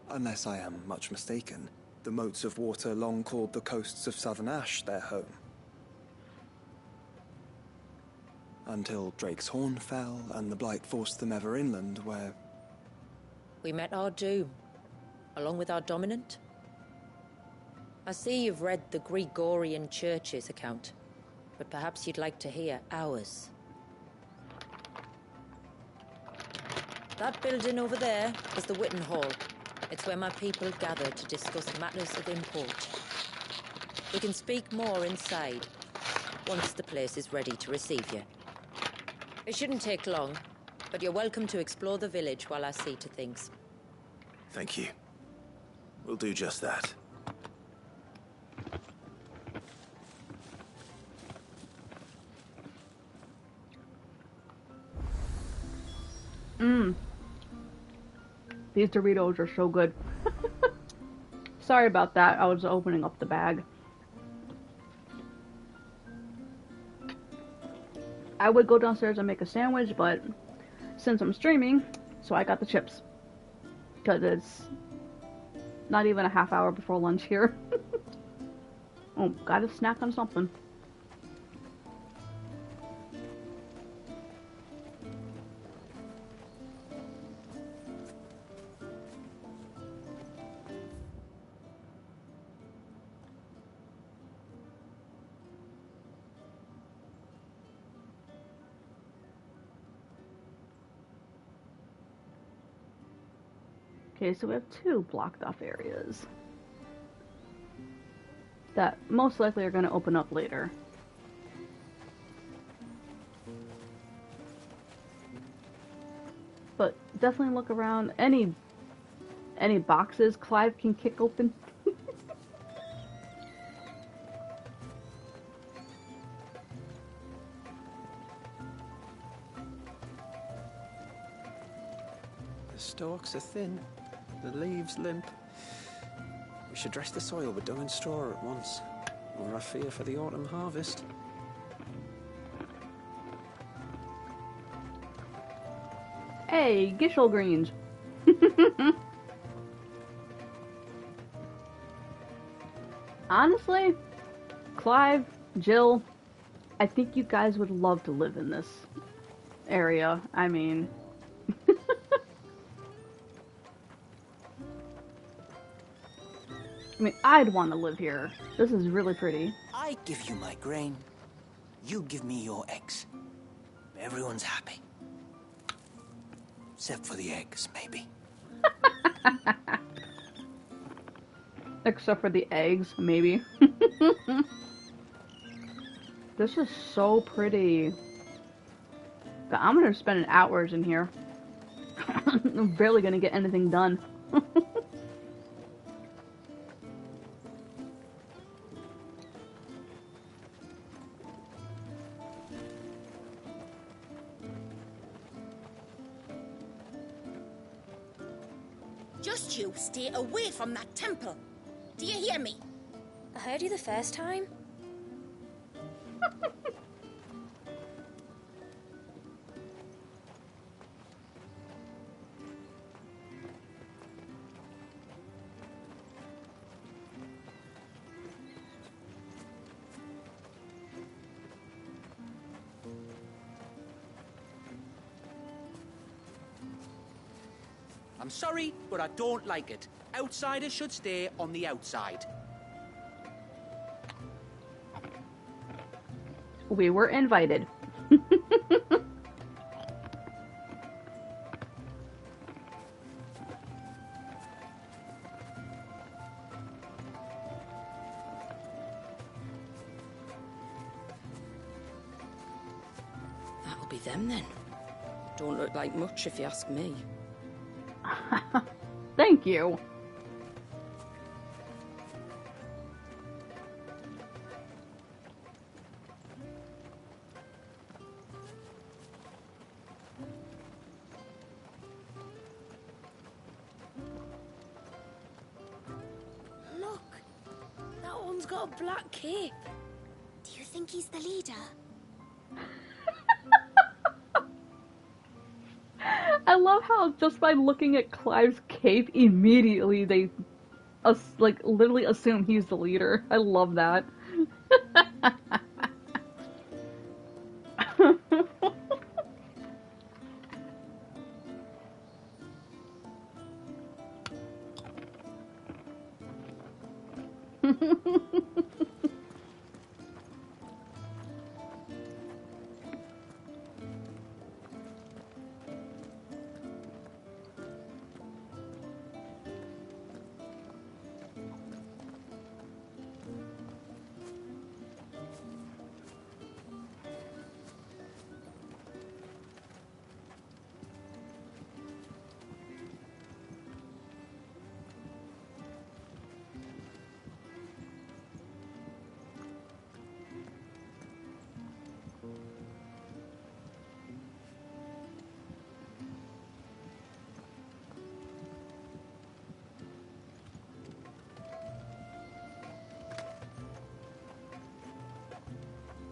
Unless I am much mistaken, the moats of water long called the coasts of Southern Ash their home. Until Drake's Horn fell, and the Blight forced them ever inland, where... We met our doom, along with our dominant. I see you've read the Gregorian Church's account, but perhaps you'd like to hear ours. That building over there is the Witten Hall. It's where my people gather to discuss matters of import. We can speak more inside, once the place is ready to receive you. It shouldn't take long, but you're welcome to explore the village while I see to things. Thank you. We'll do just that. These Doritos are so good. Sorry about that. I was opening up the bag. I would go downstairs and make a sandwich, but since I'm streaming, so I got the chips. Because it's not even a half hour before lunch here. Oh, gotta snack on something. Okay, so we have two blocked off areas that most likely are going to open up later. definitely look around. Any boxes Clive can kick open. The stalks are thin, the leaves limp. We should dress the soil with dung and straw at once, or I fear for the autumn harvest. Hey, Gishel greens. Honestly, Clive, Jill, I think you guys would love to live in this area. I mean... I'd want to live here. This is really pretty. I give you my grain. You give me your eggs. Everyone's happy. Except for the eggs, maybe. Except for the eggs, maybe. This is so pretty. But I'm gonna spend hours in here. I'm barely gonna get anything done. Just you stay away from that temple. Do you hear me? I heard you the first time. I'm sorry, but I don't like it. Outsiders should stay on the outside. We were invited. That'll be them then. Don't look like much if you ask me. Thank you. Look, that one's got a black cape. Do you think he's the leader? I love how just by looking at Clive's cape, immediately they, like, literally assume he's the leader. I love that.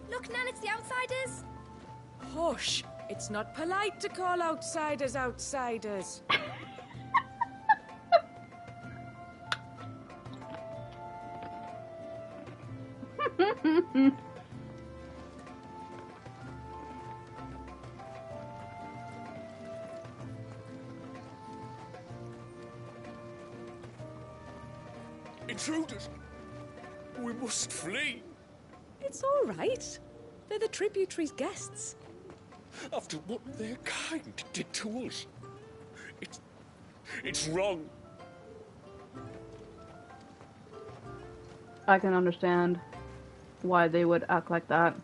Look, Nan, it's the outsiders. Hush! It's not polite to call outsiders outsiders. Intruders! We must flee! It's all right. They're the tributary's guests. After what their kind did to us. It's wrong. I can understand why they would act like that.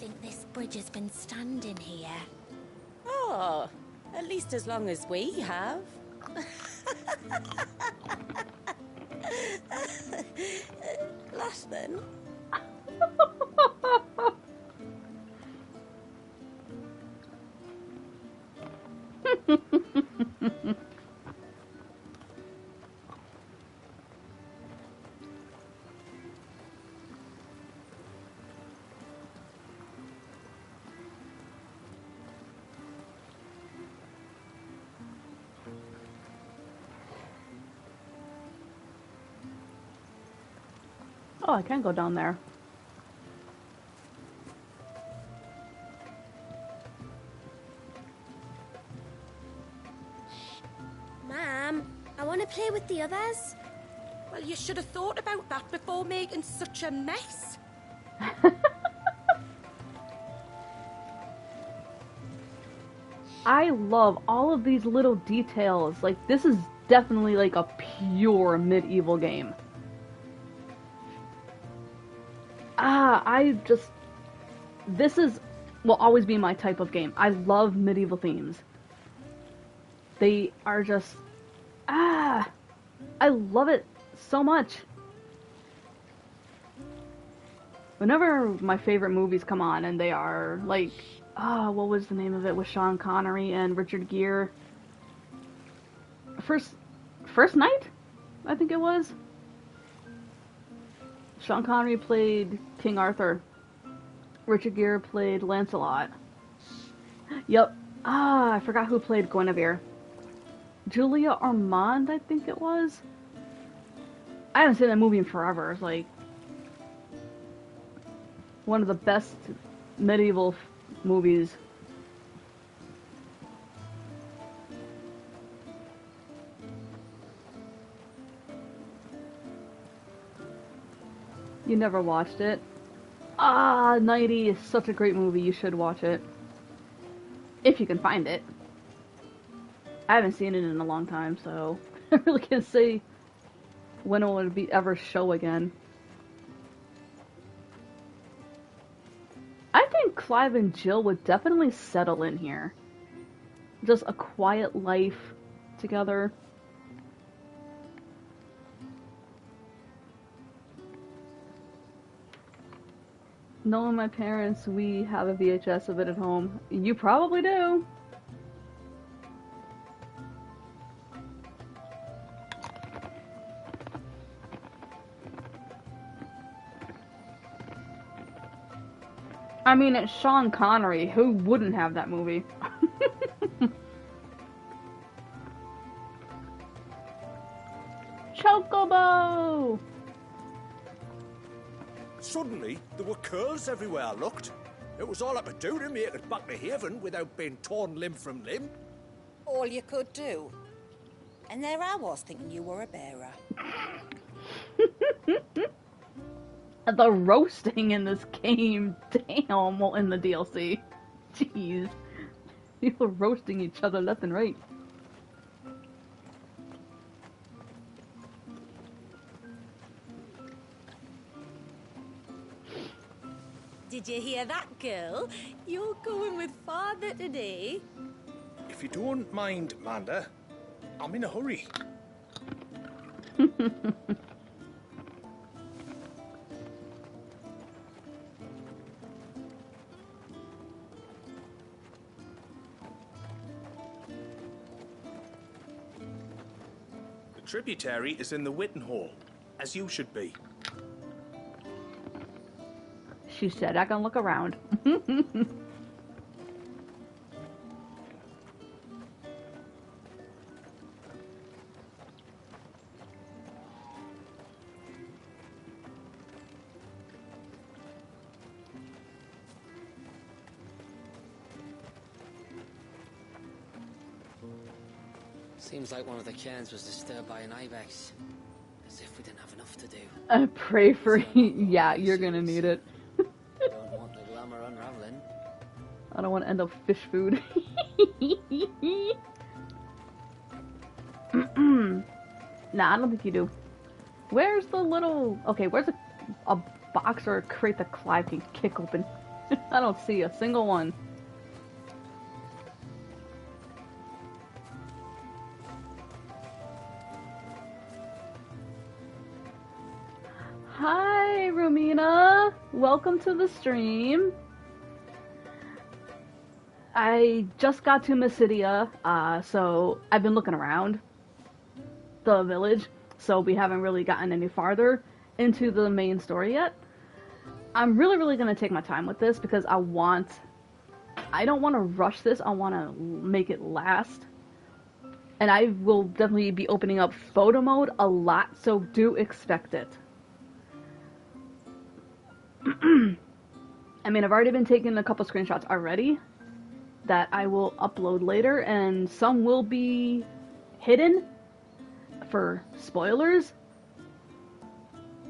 think this bridge has been standing here? Oh, at least as long as we have. Laugh then. Oh, I can go down there. Ma'am, I want to play with the others. Well, you should have thought about that before making such a mess. I love all of these little details. Like, this is definitely like a pure medieval game. This will always be my type of game. I love medieval themes. They are just, I love it so much. Whenever my favorite movies come on and they are like, what was the name of it with Sean Connery and Richard Gere? First Night? I think it was. Sean Connery played King Arthur. Richard Gere played Lancelot. Yep. I forgot who played Guinevere. Julia Ormond, I think it was. I haven't seen that movie in forever. It's like one of the best medieval movies. You never watched it? 90 is such a great movie. You should watch it. If you can find it. I haven't seen it in a long time, so I really can't say when it would be ever show again. I think Clive and Jill would definitely settle in here. Just a quiet life together. Knowing my parents, we have a VHS of it at home. You probably do. I mean, it's Sean Connery. Who wouldn't have that movie? Chocobo! Suddenly, there were curls everywhere I looked. It was all I could do to make it back to Haven without being torn limb from limb. All you could do. And there I was thinking you were a bearer. The roasting in this game, damn, well, in the DLC. Jeez. People roasting each other left and right. Did you hear that, girl? You're going with father today. If you don't mind, Manda, I'm in a hurry. The tributary is in the Witten Hall, as you should be. She said I can look around. Seems like one of the cairns was disturbed by an ibex. As if we didn't have enough to do. I pray for you. Yeah, you're gonna need it. Don't want the glamour unraveling. I don't want to end up fish food. Nah, I don't think you do. Where's the little... Okay, where's a box or a crate that Clive can kick open? I don't see a single one. Hi, Romina. Welcome to the stream. I just got to Mysidia, so I've been looking around the village, so we haven't really gotten any farther into the main story yet. I'm really gonna take my time with this because I don't want to rush this. I want to make it last. And I will definitely be opening up photo mode a lot, so do expect it. I mean, I've already been taking a couple screenshots already that I will upload later, and some will be hidden for spoilers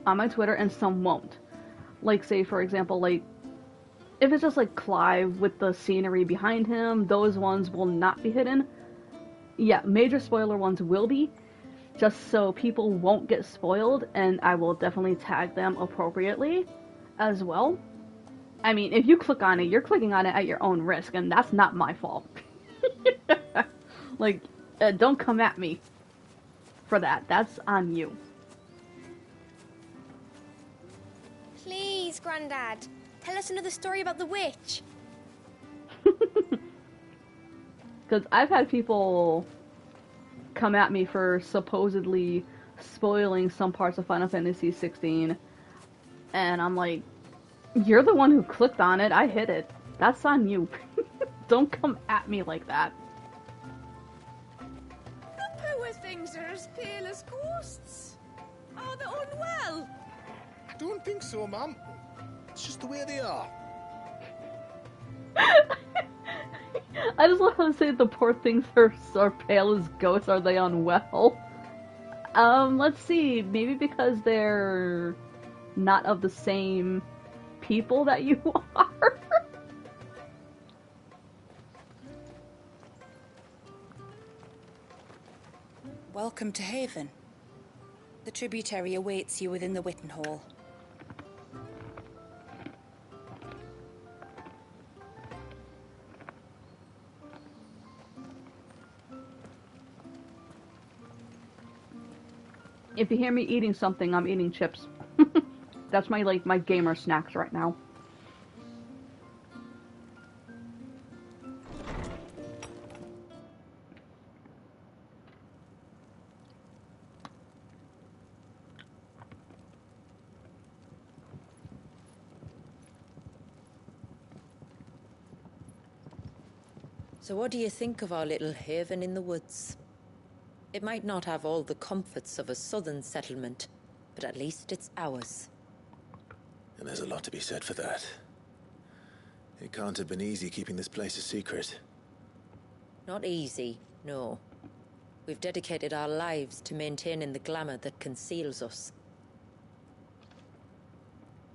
on my Twitter, and some won't. Like, say, for example, like, if it's just like Clive with the scenery behind him, those ones will not be hidden. Yeah, major spoiler ones will be, just so people won't get spoiled, and I will definitely tag them appropriately as well. I mean, if you click on it, you're clicking on it at your own risk, and that's not my fault. Like, don't come at me for that. That's on you. Please, Grandad, tell us another story about the witch. Because I've had people come at me for supposedly spoiling some parts of Final Fantasy XVI, and I'm like, you're the one who clicked on it, I hit it. That's on you. Don't come at me like that. The poor things are as pale as ghosts. Are they unwell? I don't think so, Mum. It's just the way they are. I just want to say the poor things are pale as ghosts. Are they unwell? Let's see. Maybe because they're not of the same people that you are. Welcome to Haven. The tributary awaits you within the Witten Hall. If you hear me eating something, I'm eating chips. That's my gamer snacks right now. So what do you think of our little haven in the woods? It might not have all the comforts of a southern settlement, but at least it's ours. And there's a lot to be said for that. It can't have been easy keeping this place a secret. Not easy, no. We've dedicated our lives to maintaining the glamour that conceals us.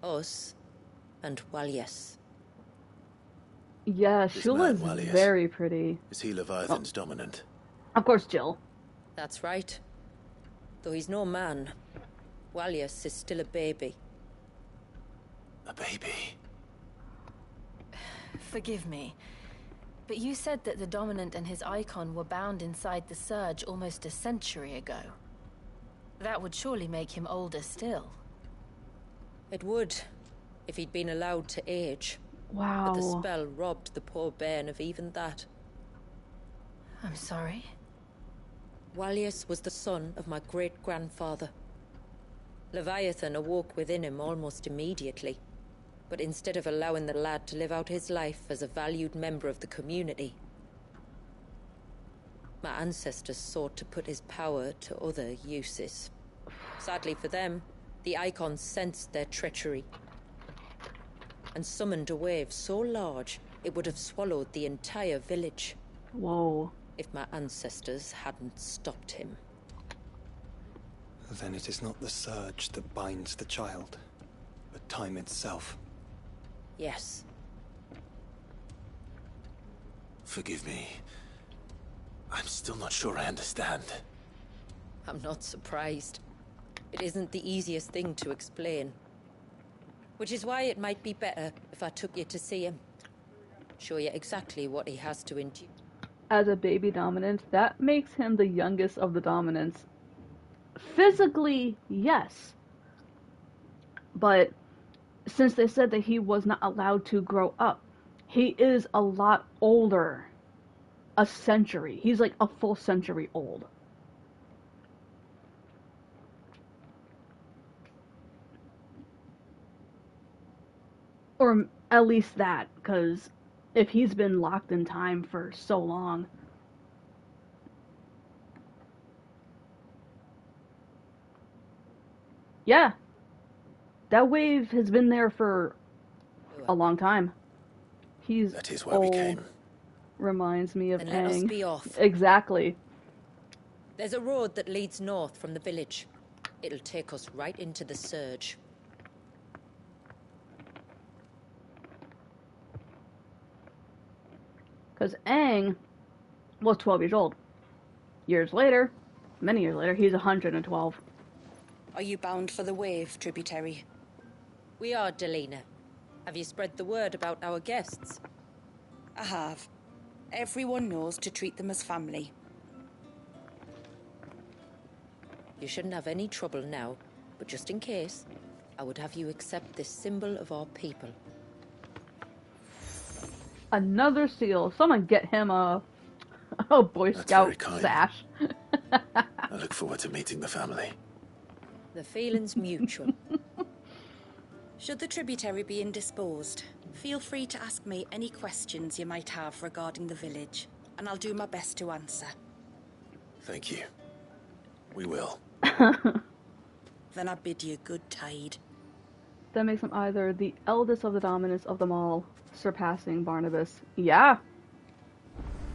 Us and Walyas. Yeah, This Shula's man, Walyas, very pretty. Is he Leviathan's dominant? Of course, Jill. That's right. Though he's no man, Walyas is still a baby. A baby? Forgive me, but you said that the Dominant and his icon were bound inside the Surge almost a century ago. That would surely make him older still. It would, if he'd been allowed to age. Wow. But the spell robbed the poor bairn of even that. I'm sorry. Walyas was the son of my great-grandfather. Leviathan awoke within him almost immediately. But instead of allowing the lad to live out his life as a valued member of the community, my ancestors sought to put his power to other uses. Sadly for them, the icons sensed their treachery and summoned a wave so large it would have swallowed the entire village. Whoa. If my ancestors hadn't stopped him. Then it is not the surge that binds the child, but time itself. Yes. Forgive me. I'm still not sure I understand. I'm not surprised. It isn't the easiest thing to explain. Which is why it might be better if I took you to see him. Show you exactly what he has to endure. As a baby dominant, that makes him the youngest of the dominants. Physically, yes. But since they said that he was not allowed to grow up, he is a lot older. A century. He's like a full century old. Or at least that, because if he's been locked in time for so long. Yeah. That wave has been there for a long time. He's That is where old. we came. Reminds me of Then let us Aang. be off. Exactly. There's a road that leads north from the village. It'll take us right into the surge. Because Aang was 12 years old. Years later, many years later, he's 112. Are you bound for the wave, tributary? We are, Delina. Have you spread the word about our guests? I have. Everyone knows to treat them as family. You shouldn't have any trouble now, but just in case, I would have you accept this symbol of our people. Another seal. Someone get him a Boy Scout sash. I look forward to meeting the family. The feeling's mutual. Should the tributary be indisposed, feel free to ask me any questions you might have regarding the village, and I'll do my best to answer. Thank you. We will. Then I bid you good tide. That makes him either the eldest of the dominants of them all, surpassing Barnabas. Yeah.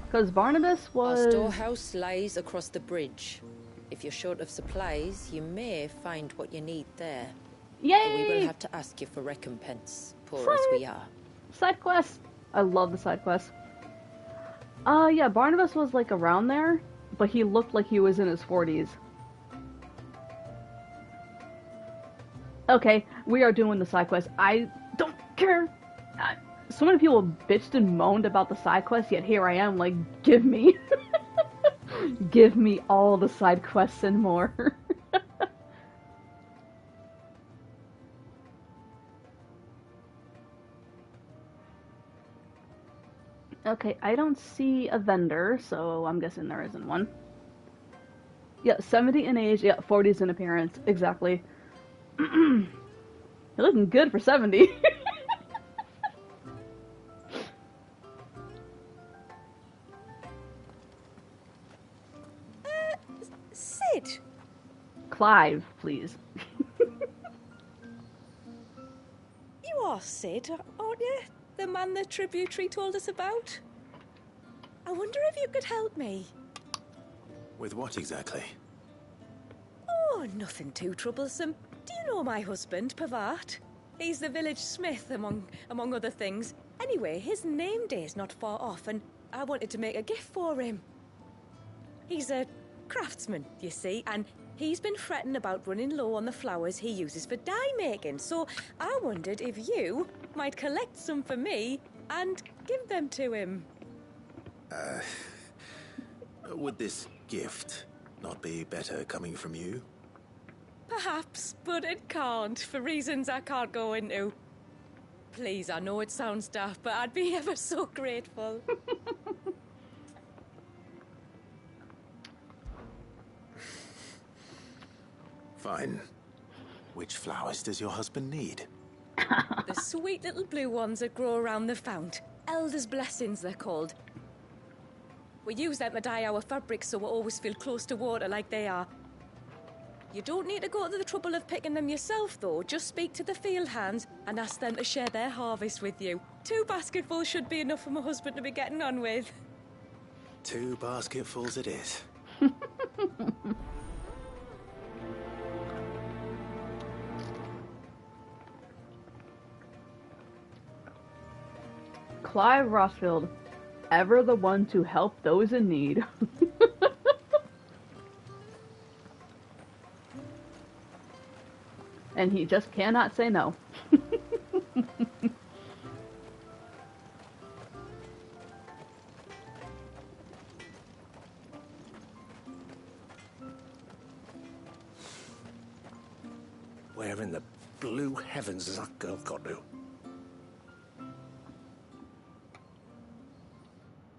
Because Barnabas was... Our storehouse lies across the bridge. If you're short of supplies, you may find what you need there. Yay! But we will have to ask you for recompense, poor as we are. Side quest. I love the side quest. Yeah, Barnabas was like around there, but he looked like he was in his 40s. Okay, we are doing the side quest. I don't care. So many people bitched and moaned about the side quest, yet here I am, like, give me. Give me all the side quests and more. Okay, I don't see a vendor, so I'm guessing there isn't one. Yeah, 70 in age, yeah, 40s in appearance, exactly. You're looking good for 70. Sid! Clive, please. You are Sid, aren't you? The man the tributary told us about? I wonder if you could help me. With what exactly? Oh, nothing too troublesome. Do you know my husband, Pavat? He's the village smith, among other things. Anyway, his name day's not far off, and I wanted to make a gift for him. He's a craftsman, you see, and he's been fretting about running low on the flowers he uses for dye making, so I wondered if you might collect some for me and give them to him. Would this gift not be better coming from you? Perhaps, but it can't, for reasons I can't go into. Please, I know it sounds daft, but I'd be ever so grateful. Fine. Which flowers does your husband need? The sweet little blue ones that grow around the fount. Elder's blessings, they're called. We use them to dye our fabrics so we always feel close to water like they are. You don't need to go to the trouble of picking them yourself, though. Just speak to the field hands and ask them to share their harvest with you. 2 basketfuls should be enough for my husband to be getting on with. 2 basketfuls it is. Clive Rossfield, ever the one to help those in need. And he just cannot say no. Where in the blue heavens has that girl got to?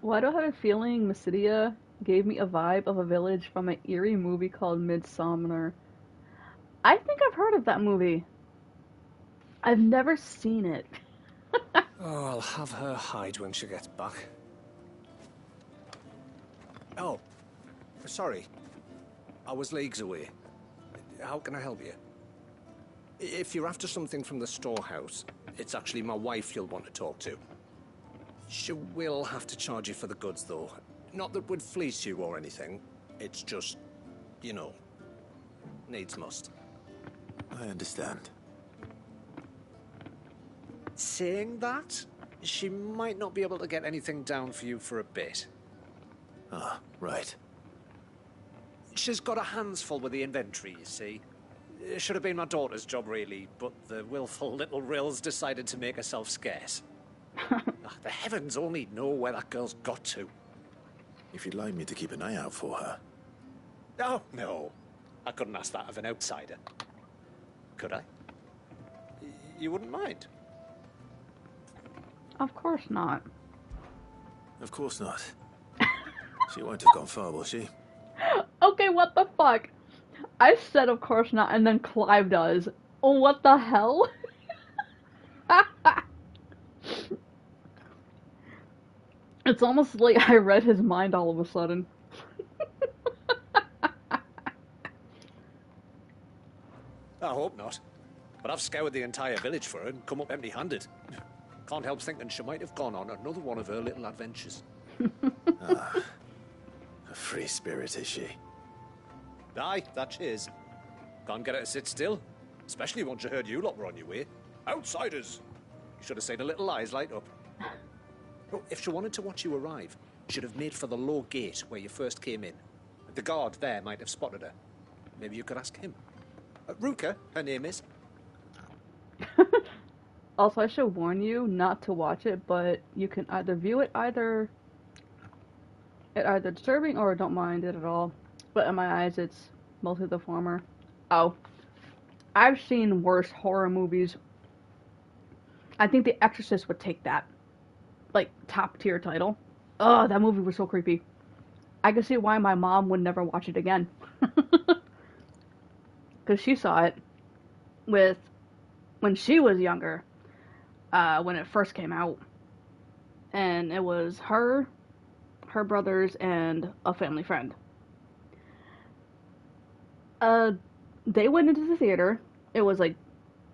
Why do I have a feeling Mysidia gave me a vibe of a village from an eerie movie called Midsommar? I think I've heard of that movie. I've never seen it. Oh, I'll have her hide when she gets back. Oh, sorry. I was leagues away. How can I help you? If you're after something from the storehouse, it's actually my wife you'll want to talk to. She will have to charge you for the goods, though. Not that we'd fleece you or anything. It's just, you know, needs must. I understand. Saying that, she might not be able to get anything down for you for a bit. Ah, right. She's got her hands full with the inventory, you see. It should have been my daughter's job, really, but the willful little Rills decided to make herself scarce. The heavens only know where that girl's got to. If you'd like me to keep an eye out for her. Oh, no. I couldn't ask that of an outsider. Could I? You wouldn't mind? Of course not. Of course not. She won't have gone far, will she? Okay, what the fuck? I said of course not, and then Clive does. Oh, what the hell? It's almost like I read his mind all of a sudden. I hope not. But I've scoured the entire village for her and come up empty-handed. Can't help thinking she might have gone on another one of her little adventures. Ah, a free spirit, is she? Aye, that she is. Can't get her to sit still. Especially once you heard you lot were on your way. Outsiders! You should have seen her little eyes light up. Oh, if she wanted to watch you arrive, she'd have made for the low gate where you first came in. The guard there might have spotted her. Maybe you could ask him. Ruka, her name is. Also, I should warn you not to watch it, but you can either view it either disturbing or don't mind it at all. But in my eyes, it's mostly the former. Oh, I've seen worse horror movies. I think The Exorcist would take that, like, top tier title. Oh, that movie was so creepy. I can see why my mom would never watch it again. Because she saw it when she was younger, when it first came out. And it was her brothers, and a family friend. They went into the theater. It was like,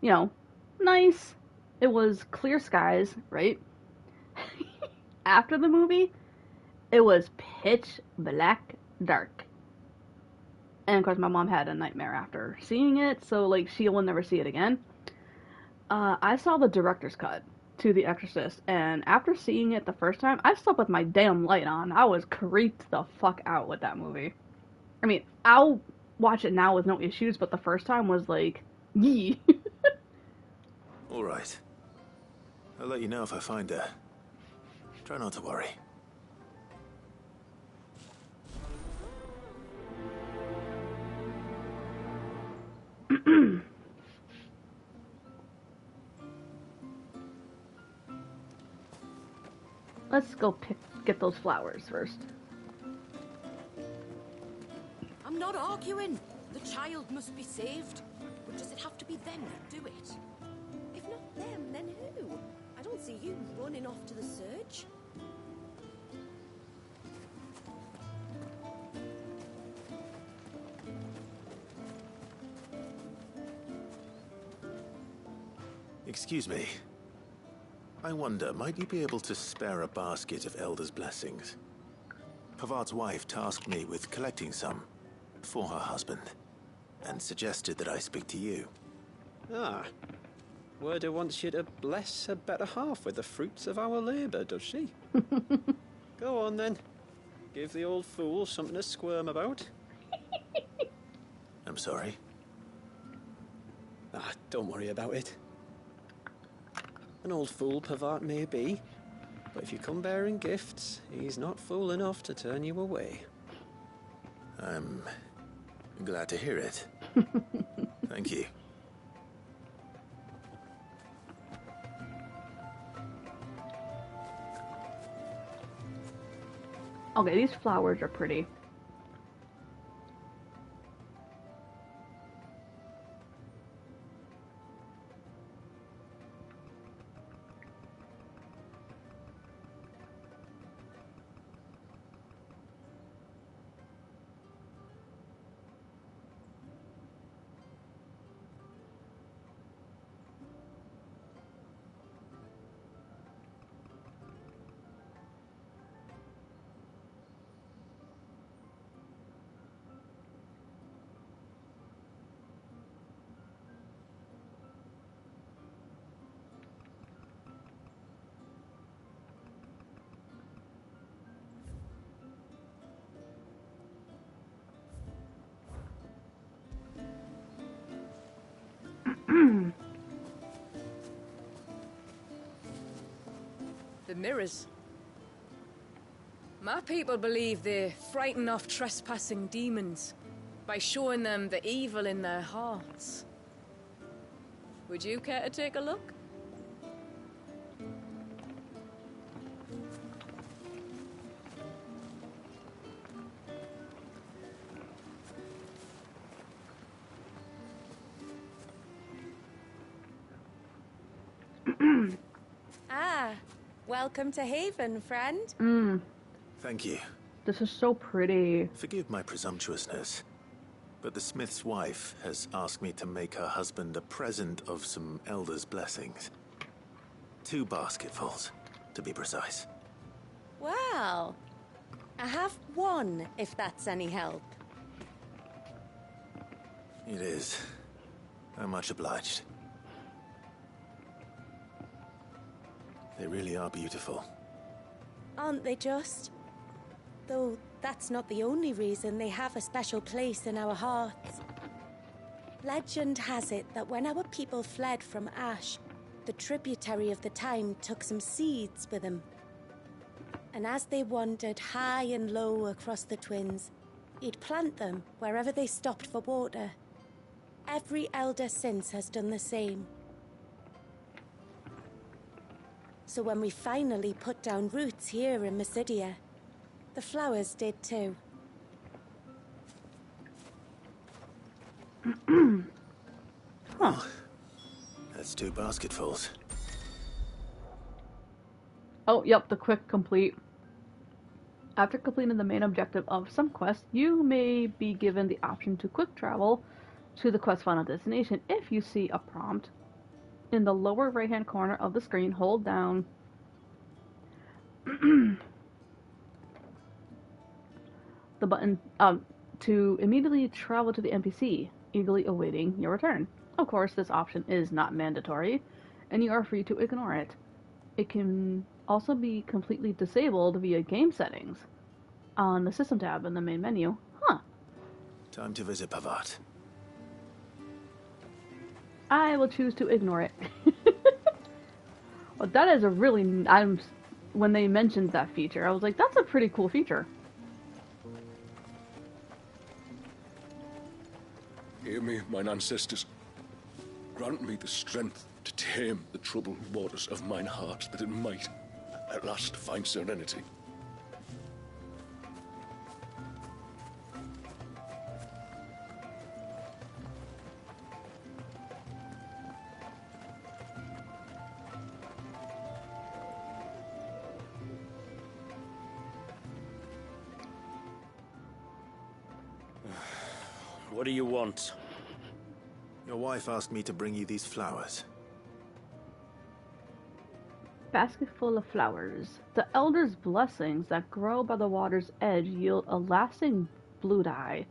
you know, nice. It was clear skies, right? After the movie, it was pitch black dark. And of course, my mom had a nightmare after seeing it, so like she will never see it again. I saw the director's cut to The Exorcist, and after seeing it the first time, I slept with my damn light on. I was creeped the fuck out with that movie. I mean, I'll watch it now with no issues, but the first time was like, yee. All right. I'll let you know if I find her. Try not to worry. Let's go get those flowers first. I'm not arguing. The child must be saved. But does it have to be them that do it? If not them, then who? I don't see you running off to the search. Excuse me. I wonder, might you be able to spare a basket of Elder's blessings? Pavard's wife tasked me with collecting some for her husband, and suggested that I speak to you. Ah. Werda wants you to bless her better half with the fruits of our labour, does she? Go on, then. Give the old fool something to squirm about. I'm sorry. Ah, don't worry about it. An old fool Pavard may be, but if you come bearing gifts, he's not fool enough to turn you away. I'm glad to hear it. Thank you. Okay, these flowers are pretty. The mirrors. My people believe they frighten off trespassing demons by showing them the evil in their hearts. Would you care to take a look? Ah, welcome to Haven, friend. Thank you. This is so pretty. Forgive my presumptuousness, but the smith's wife has asked me to make her husband a present of some elders' blessings. 2 basketfuls, to be precise. Well, I have one, if that's any help. It is. I'm much obliged. They really are beautiful. Aren't they just? Though that's not the only reason they have a special place in our hearts. Legend has it that when our people fled from Ash, the tributary of the time took some seeds with them. And as they wandered high and low across the Twins, he'd plant them wherever they stopped for water. Every elder since has done the same. So when we finally put down roots here in Mysidia, the flowers did too. Huh. That's 2 basketfuls. Oh, yep, the quick complete. After completing the main objective of some quest, you may be given the option to quick travel to the quest final destination. If you see a prompt in the lower right hand corner of the screen, hold down the button to immediately travel to the NPC, eagerly awaiting your return. Of course, this option is not mandatory, and you are free to ignore it. It can also be completely disabled via game settings on the system tab in the main menu. Huh. Time to visit Pavat. I will choose to ignore it. Well, that is a really... when they mentioned that feature, I was like, that's a pretty cool feature. Hear me, mine ancestors. Grant me the strength to tame the troubled waters of mine heart, that it might at last find serenity. What do you want? Your wife asked me to bring you these flowers. Basket full of flowers. The elder's blessings that grow by the water's edge yield a lasting blue dye,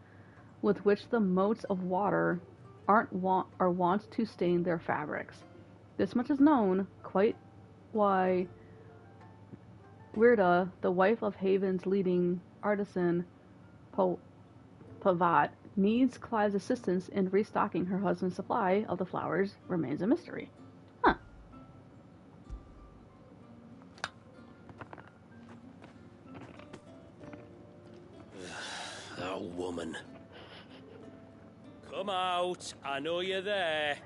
with which the motes of water are wont to stain their fabrics. This much is known, quite why Wirda, the wife of Haven's leading artisan, Pavat, needs Clive's assistance in restocking her husband's supply of the flowers remains a mystery. Huh. That woman. Come out. I know you're there.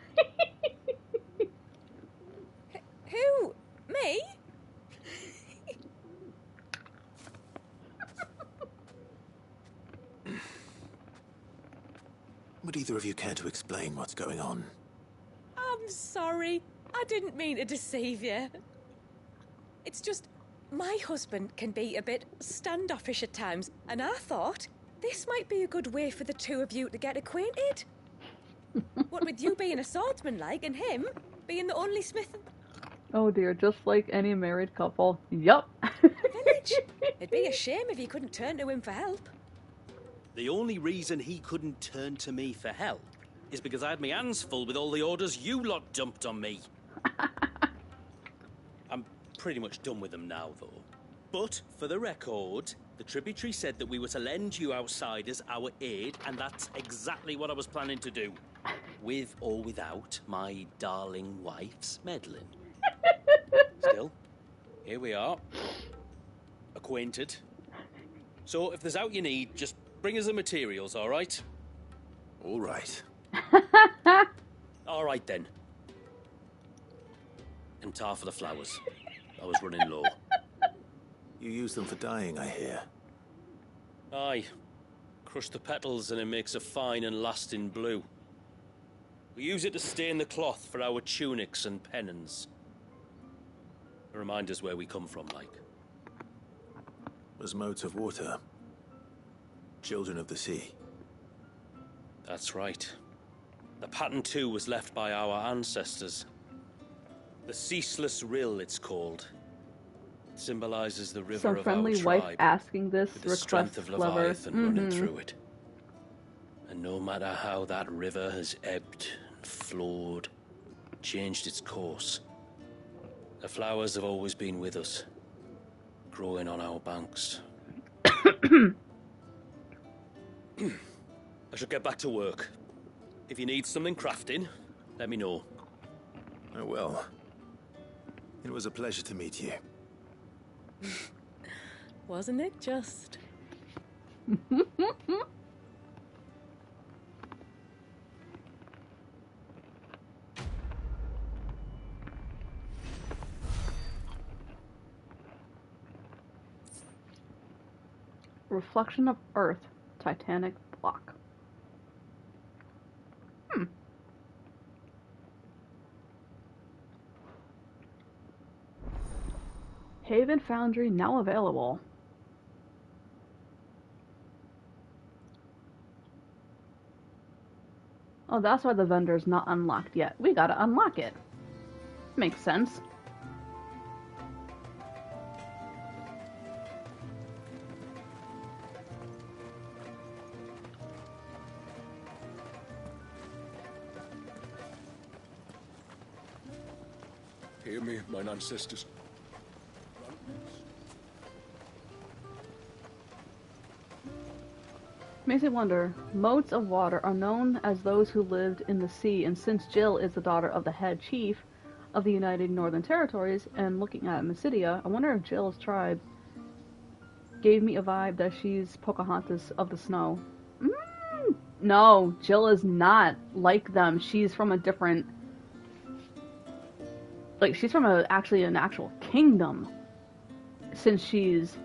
Who? Me? Would either of you care to explain what's going on? I'm sorry. I didn't mean to deceive you. It's just, my husband can be a bit standoffish at times, and I thought this might be a good way for the two of you to get acquainted. What with you being a swordsman like, and him being the only smith. Oh dear, just like any married couple. Yup. Village. It'd be a shame if you couldn't turn to him for help. The only reason he couldn't turn to me for help is because I had my hands full with all the orders you lot dumped on me. I'm pretty much done with them now, though. But, for the record, the tributary said that we were to lend you outsiders our aid, and that's exactly what I was planning to do. With or without my darling wife's meddling. Still, here we are. Acquainted. So, if there's out you need, just bring us the materials, all right? All right. All right, then. And tar for the flowers. I was running low. You use them for dyeing, I hear. Aye. Crush the petals and it makes a fine and lasting blue. We use it to stain the cloth for our tunics and pennons. Remind us where we come from, like. As modes of water. Children of the sea. That's right. The pattern, too, was left by our ancestors. The Ceaseless Rill, it's called. It symbolizes the river Some of friendly our wife tribe, asking this with the strength of request clever. Leviathan running through it. And no matter how that river has ebbed and flowed, changed its course, the flowers have always been with us, growing on our banks. I should get back to work. If you need something crafting, let me know. Oh well. It was a pleasure to meet you. Wasn't it just? Reflection of Earth, Titanic block. Haven Foundry now available. Oh, that's why the vendor's not unlocked yet. We gotta unlock it. Makes sense. Hear me, mine ancestors. Makes me wonder, modes of water are known as those who lived in the sea, and since Jill is the daughter of the head chief of the United Northern Territories, and looking at Mysidia, I wonder if Jill's tribe gave me a vibe that she's Pocahontas of the snow. No, Jill is not like them. She's from a different... Like, she's from actually an actual kingdom, since she's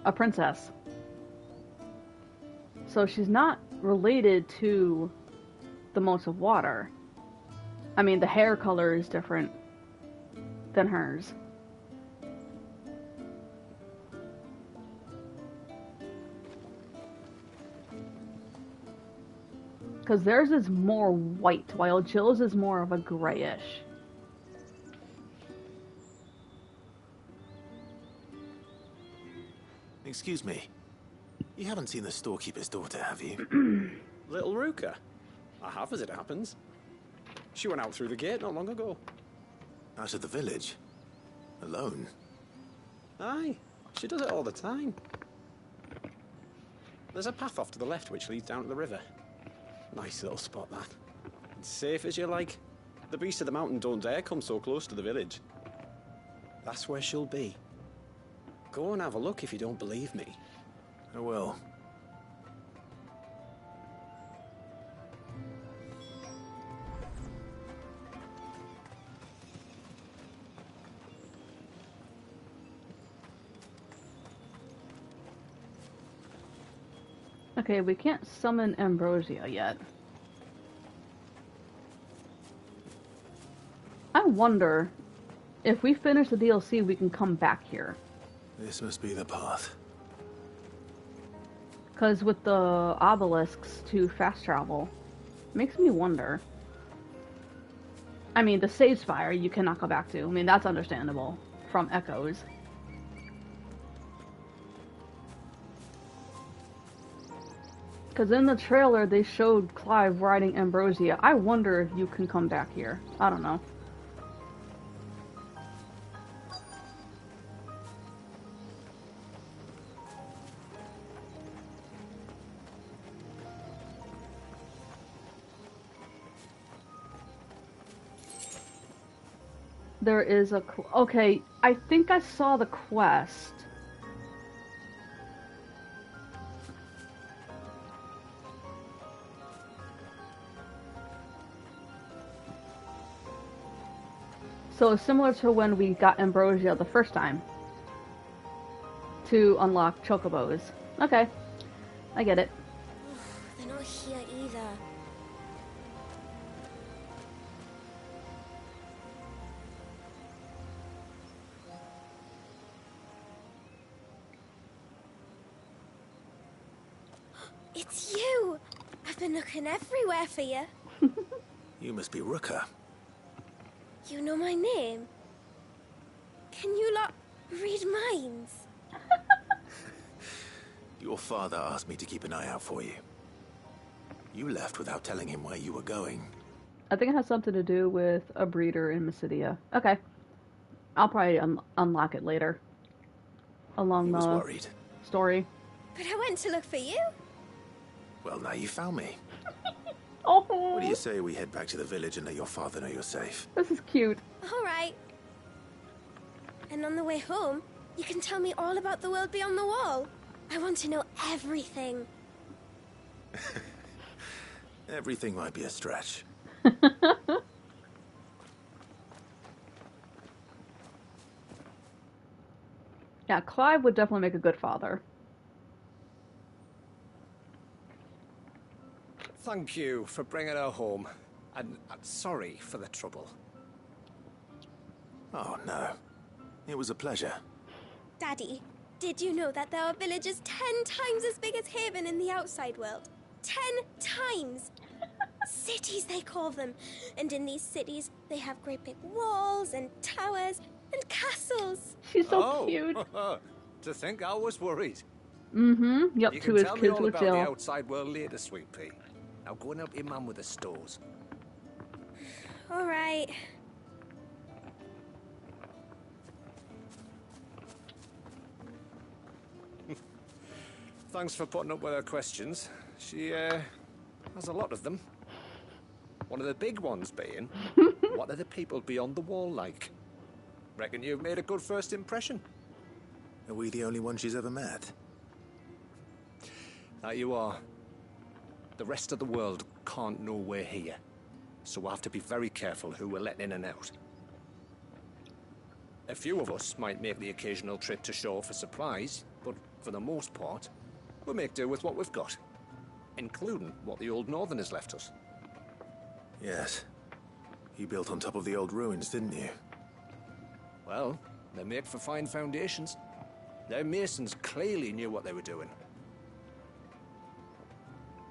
a princess. So she's not related to the motes of water. I mean, the hair color is different than hers. Because theirs is more white, while Jill's is more of a grayish. Excuse me. You haven't seen the storekeeper's daughter, have you? Little Ruka? I have, as it happens. She went out through the gate not long ago. Out of the village? Alone? Aye, she does it all the time. There's a path off to the left which leads down to the river. Nice little spot, that. It's safe as you like. The beasts of the mountain don't dare come so close to the village. That's where she'll be. Go and have a look if you don't believe me. I will. Okay, we can't summon Ambrosia yet. I wonder if we finish the DLC, we can come back here. This must be the path. Because with the obelisks to fast travel, makes me wonder. I mean, the save spire you cannot go back to. I mean, that's understandable from echoes. Because in the trailer, they showed Clive riding Ambrosia. I wonder if you can come back here. I don't know. There is a... Okay, I think I saw the quest. So it's similar to when we got Ambrosia the first time. To unlock Chocobos. Okay, I get it. They're not here either. It's you! I've been looking everywhere for you. You must be Ruka. You know my name? Can you lot read minds? Your father asked me to keep an eye out for you. You left without telling him where you were going. I think it has something to do with a breeder in Mysidia. Okay. I'll probably unlock it later. Along the worried. story. But I went to look for you. Well, now you found me. Oh. What do you say we head back to the village and let your father know you're safe? This is cute. All right. And on the way home, you can tell me all about the world beyond the wall. I want to know everything. Everything might be a stretch. Yeah, Clive would definitely make a good father. Thank you for bringing her home. And sorry for the trouble. Oh, no. It was a pleasure. Daddy, did you know that there are villages 10 times as big as Haven in the outside world? 10 times! Cities, they call them. And in these cities, they have great big walls and towers and castles. She's so cute. To think I was worried. Mm-hmm. Yep, You to can his tell me kids all with about the Jill. outside world later, Sweet Pea. Now go and help your mum with the stores. All right. Thanks for putting up with her questions. She, has a lot of them. One of the big ones being, what are the people beyond the wall like? Reckon you've made a good first impression. Are we the only ones she's ever met? That you are. The rest of the world can't know we're here. So we'll have to be very careful who we're letting in and out. A few of us might make the occasional trip to shore for supplies, but for the most part, we'll make do with what we've got. Including what the old Northerners left us. Yes. You built on top of the old ruins, didn't you? Well, they make for fine foundations. Their masons clearly knew what they were doing.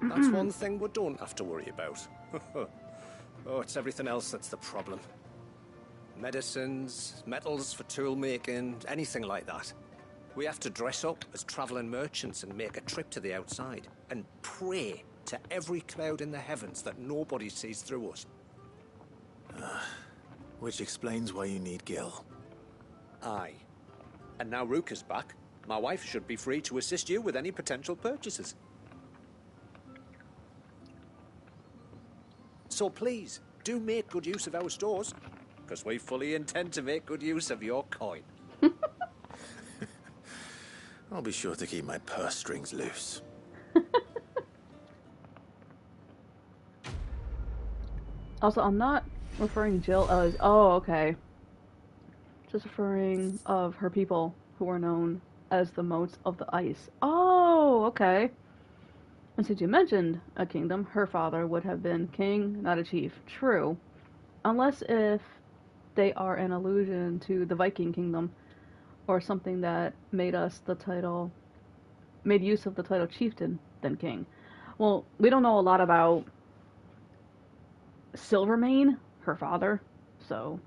That's one thing we don't have to worry about. Oh, it's everything else that's the problem. Medicines, metals for tool making, anything like that. We have to dress up as traveling merchants and make a trip to the outside and pray to every cloud in the heavens that nobody sees through us. Which explains why you need Gil. Aye. And now Ruka's back, my wife should be free to assist you with any potential purchases. So please, do make good use of our stores, because we fully intend to make good use of your coin. I'll be sure to keep my purse strings loose. Also, I'm not referring Jill as... Oh, okay. Just referring of her people who are known as the Moats of the Ice. Oh, okay. And since you mentioned a kingdom, her father would have been king, not a chief. True. Unless if they are an allusion to the Viking kingdom, or something that made use of the title chieftain than king. Well, we don't know a lot about Silvermane, her father, so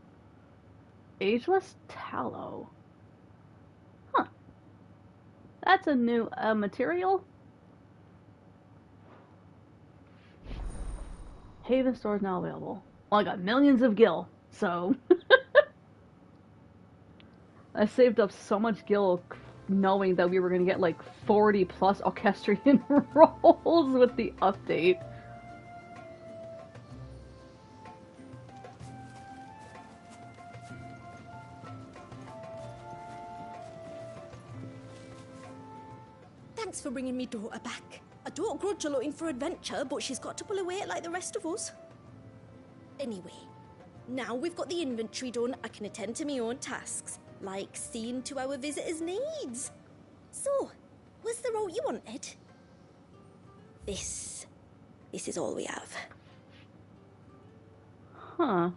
ageless tallow. Huh. That's a new material. Haven store is now available. Well, I got millions of gil, so I saved up so much gil knowing that we were going to get like 40 plus orchestrion rolls with the update. Thanks for bringing me daughter back. I don't grudge her looking for adventure, but she's got to pull her weight like the rest of us. Anyway, now we've got the inventory done, I can attend to my own tasks, like seeing to our visitors' needs. So, was the route you wanted? This is all we have. Huh.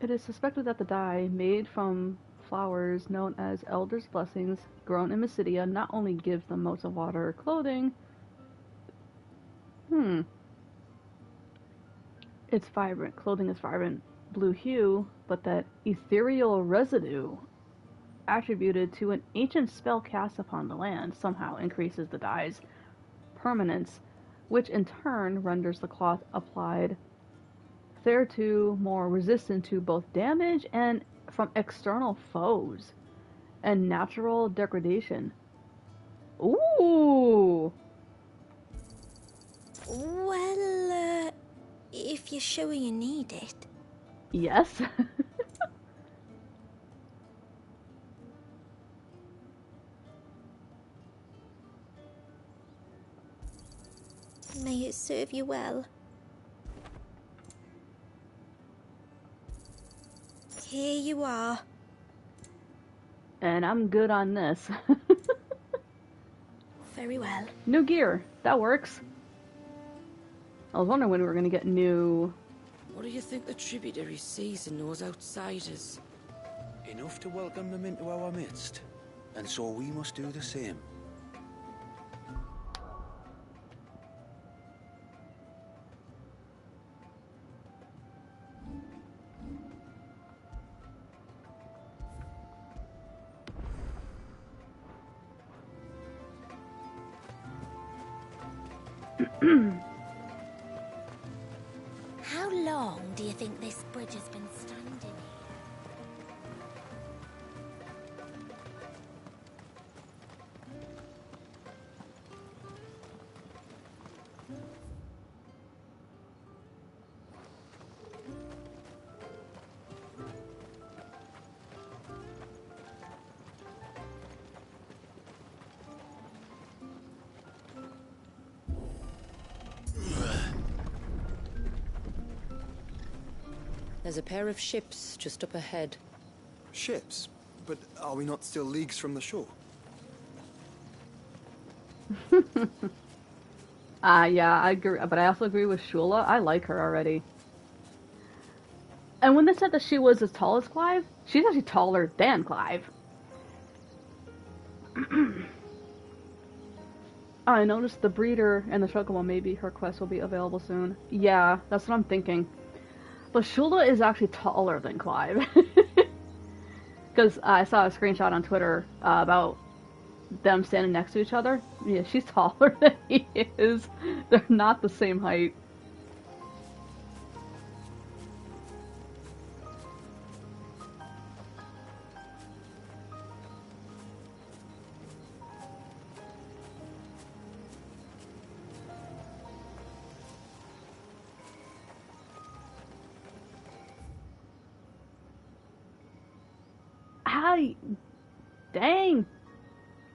It is suspected that the dye, made from flowers known as Elder's Blessings, grown in Mysidia, not only gives them motes of water or clothing. It's vibrant. Clothing is vibrant blue hue, but that ethereal residue attributed to an ancient spell cast upon the land somehow increases the dye's permanence, which in turn renders the cloth applied thereto more resistant to both damage and from external foes and natural degradation. Ooh! Well, if you're sure you need it. Yes. May it serve you well. Here you are. And I'm good on this. Very well. New gear. That works. I was wondering when we were going to get new... What do you think the tributary sees in those outsiders? Enough to welcome them into our midst. And so we must do the same. How long do you think this bridge has been standing here? There's a pair of ships just up ahead. Ships? But are we not still leagues from the shore? Yeah, I agree, but I also agree with Shula. I like her already. And when they said that she was as tall as Clive, she's actually taller than Clive. I noticed the breeder and the chocobo, maybe her quest will be available soon. Yeah, that's what I'm thinking. But Shula is actually taller than Clive. Because I saw a screenshot on Twitter about them standing next to each other. Yeah, she's taller than he is. They're not the same height. Dang!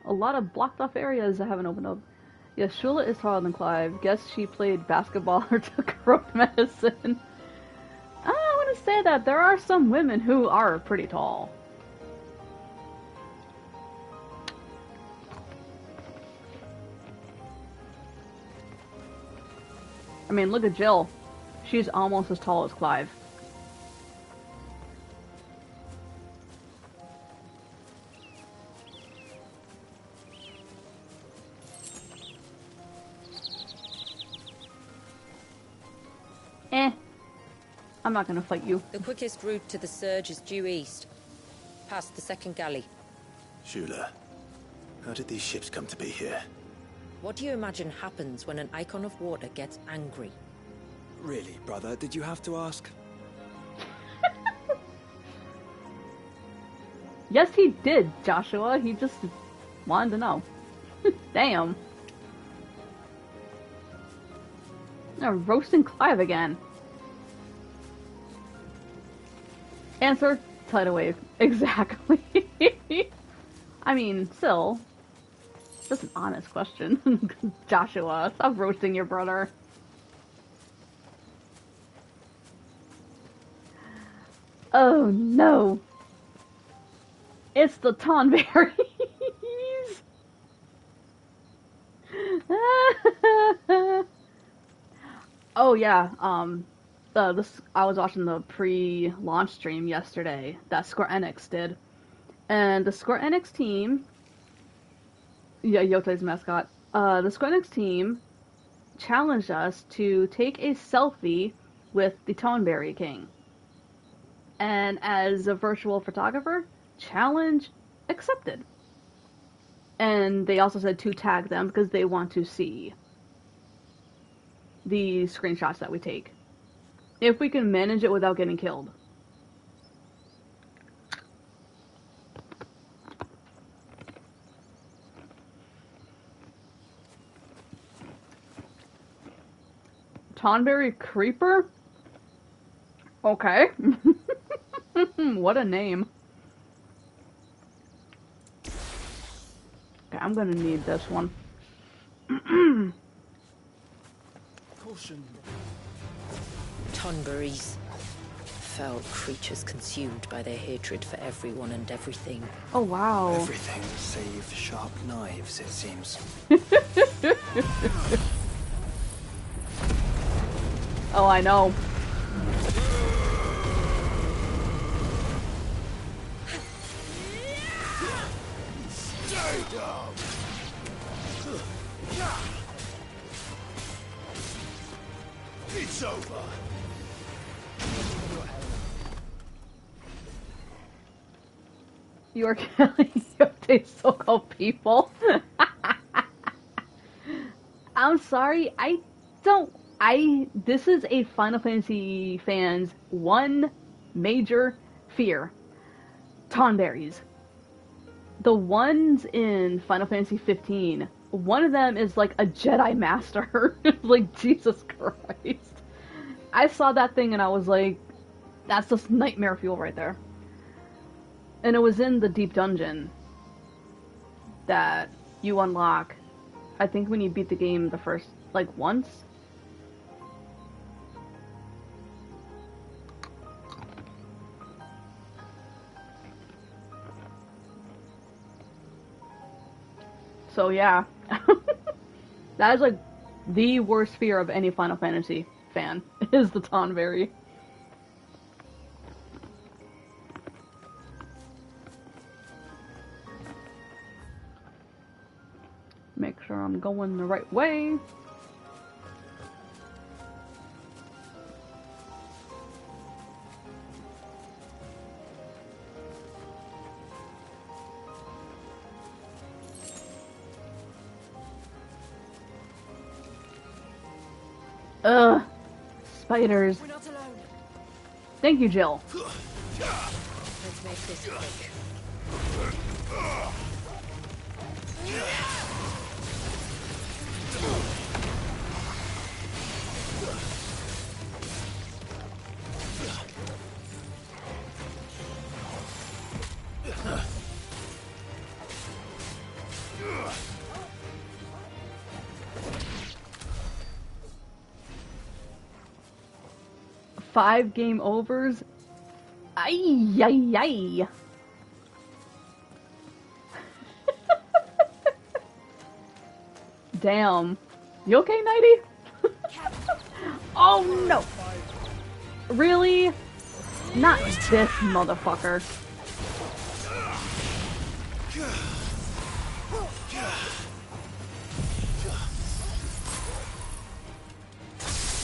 A lot of blocked off areas I haven't opened up. Yes, Shula is taller than Clive. Guess she played basketball or took road medicine. I want to say that there are some women who are pretty tall. I mean, look at Jill. She's almost as tall as Clive. I'm not gonna fight you. The quickest route to the surge is due east, past the second galley. Shula, how did these ships come to be here? What do you imagine happens when an icon of water gets angry? Really, brother, did you have to ask? Yes, he did, Joshua. He just wanted to know. Damn. They're roasting Clive again. Answer, tidal wave. Exactly. I mean, still, that's an honest question. Joshua, stop roasting your brother. Oh no. It's the Tonberries. Oh yeah, I was watching the pre-launch stream yesterday that Square Enix did, and the Square Enix team, yeah, Yotei's mascot, the Square Enix team challenged us to take a selfie with the Tonberry King, and as a virtual photographer, challenge accepted. And they also said to tag them because they want to see the screenshots that we take. If we can manage it without getting killed. Tonberry Creeper? Okay. What a name. Okay, I'm gonna need this one. Caution. Tonberries. Foul creatures consumed by their hatred for everyone and everything. Oh wow. Everything save sharp knives, it seems. Oh, I know. Stay down. It's over. You are killing Yotei's so-called people. I'm sorry, this is a Final Fantasy fan's one major fear. Tonberries. The ones in Final Fantasy 15, one of them is like a Jedi Master. Like, Jesus Christ. I saw that thing and I was like, that's just nightmare fuel right there. And it was in the deep dungeon that you unlock, I think when you beat the game the first, like, once. So yeah, that is like the worst fear of any Final Fantasy fan, is the Tonberry. Make sure I'm going the right way. Ugh. Spiders. We're not alone. Thank you, Jill. Let's make this quick. 5 game overs. Ay, ay, ay. Damn. You okay, Nighty? Oh no! Really? Not this motherfucker.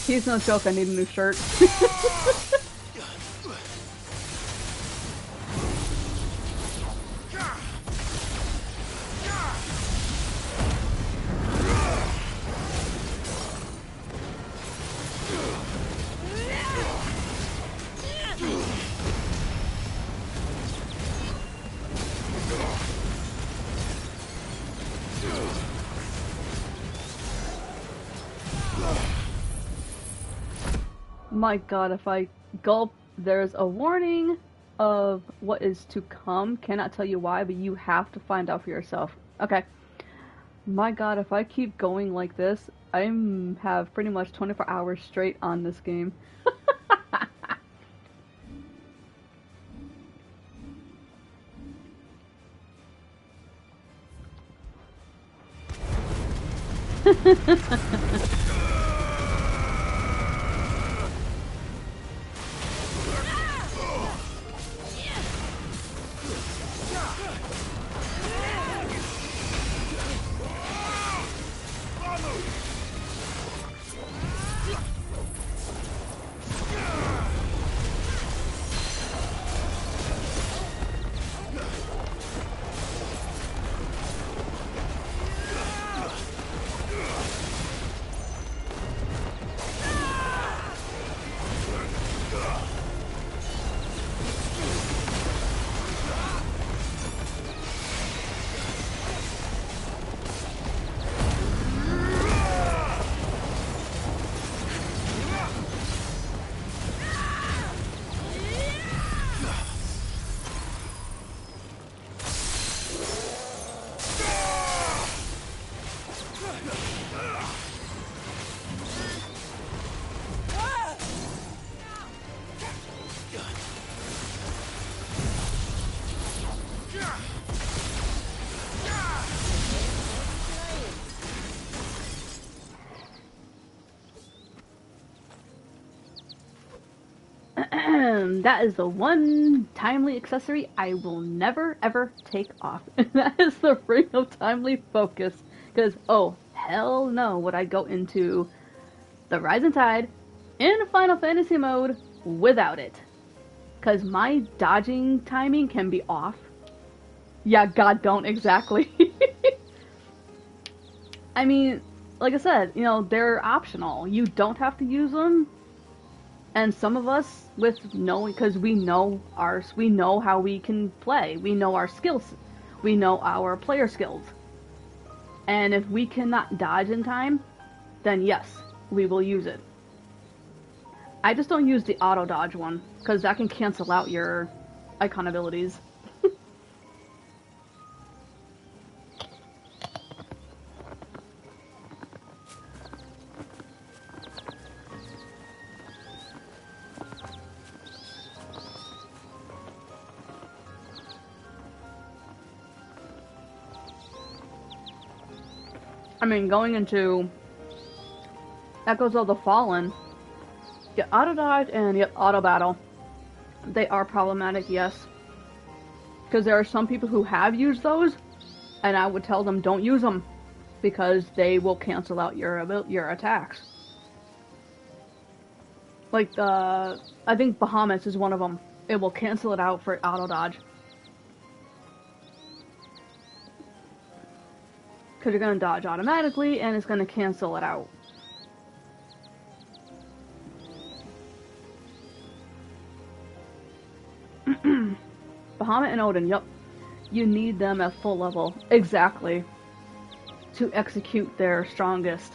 He's no joke, I need a new shirt. My god, if I gulp, there's a warning of what is to come. Cannot tell you why, but you have to find out for yourself. Okay. My god, if I keep going like this, I have pretty much 24 hours straight on this game. That is the one timely accessory I will never ever take off. And that is the Ring of Timely Focus. Because, oh, hell no would I go into the Rising Tide in Final Fantasy mode without it. Because my dodging timing can be off. Yeah, God don't, exactly. I mean, like I said, you know, they're optional. You don't have to use them. And some of us, with knowing, because we know how we can play. We know our skills. We know our player skills. And if we cannot dodge in time, then yes, we will use it. I just don't use the auto dodge one, because that can cancel out your icon abilities. I mean, going into Echoes of the Fallen, you auto dodge and you auto battle. They are problematic, yes. Because there are some people who have used those, and I would tell them don't use them, because they will cancel out your attacks. Like I think Bahamut's is one of them. It will cancel it out for auto dodge. Because you're going to dodge automatically, and it's going to cancel it out. Bahamut and Odin, yep. You need them at full level. Exactly. To execute their strongest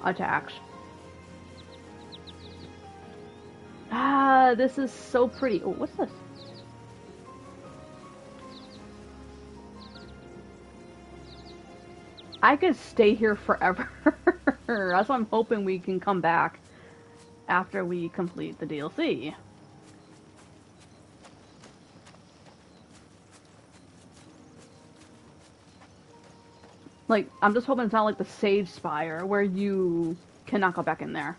attacks. Ah, this is so pretty. Oh, what's this? I could stay here forever. That's why I'm hoping we can come back after we complete the DLC. Like, I'm just hoping it's not like the Sage Spire, where you cannot go back in there.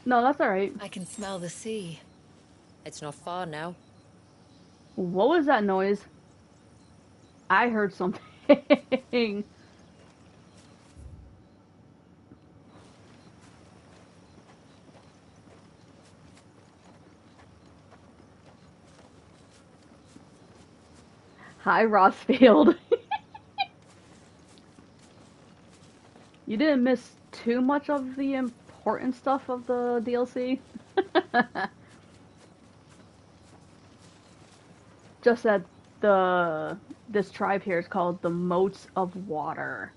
No, that's alright. I can smell the sea. It's not far now. What was that noise? I heard something. Hi, Rossfield. You didn't miss too much of the important stuff of the DLC. Just that this tribe here is called the Moats of Water.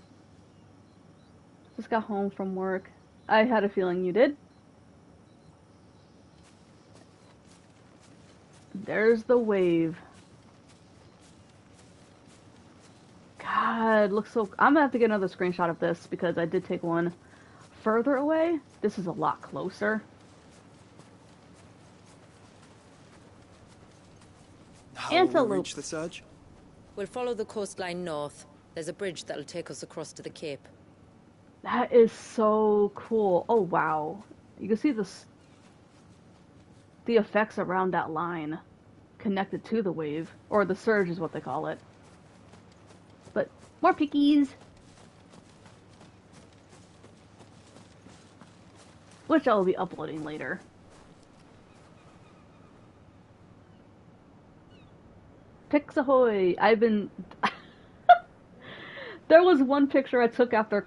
Just got home from work. I had a feeling you did. There's the wave. God, looks so... I'm gonna have to get another screenshot of this because I did take one further away. This is a lot closer. How will we reach the surge? We'll follow the coastline north. There's a bridge that'll take us across to the cape. That is so cool. Oh, wow. You can see the effects around that line connected to the wave. Or the surge is what they call it. But more pickies. Which I will be uploading later. Pics ahoy! I've been... There was one picture I took after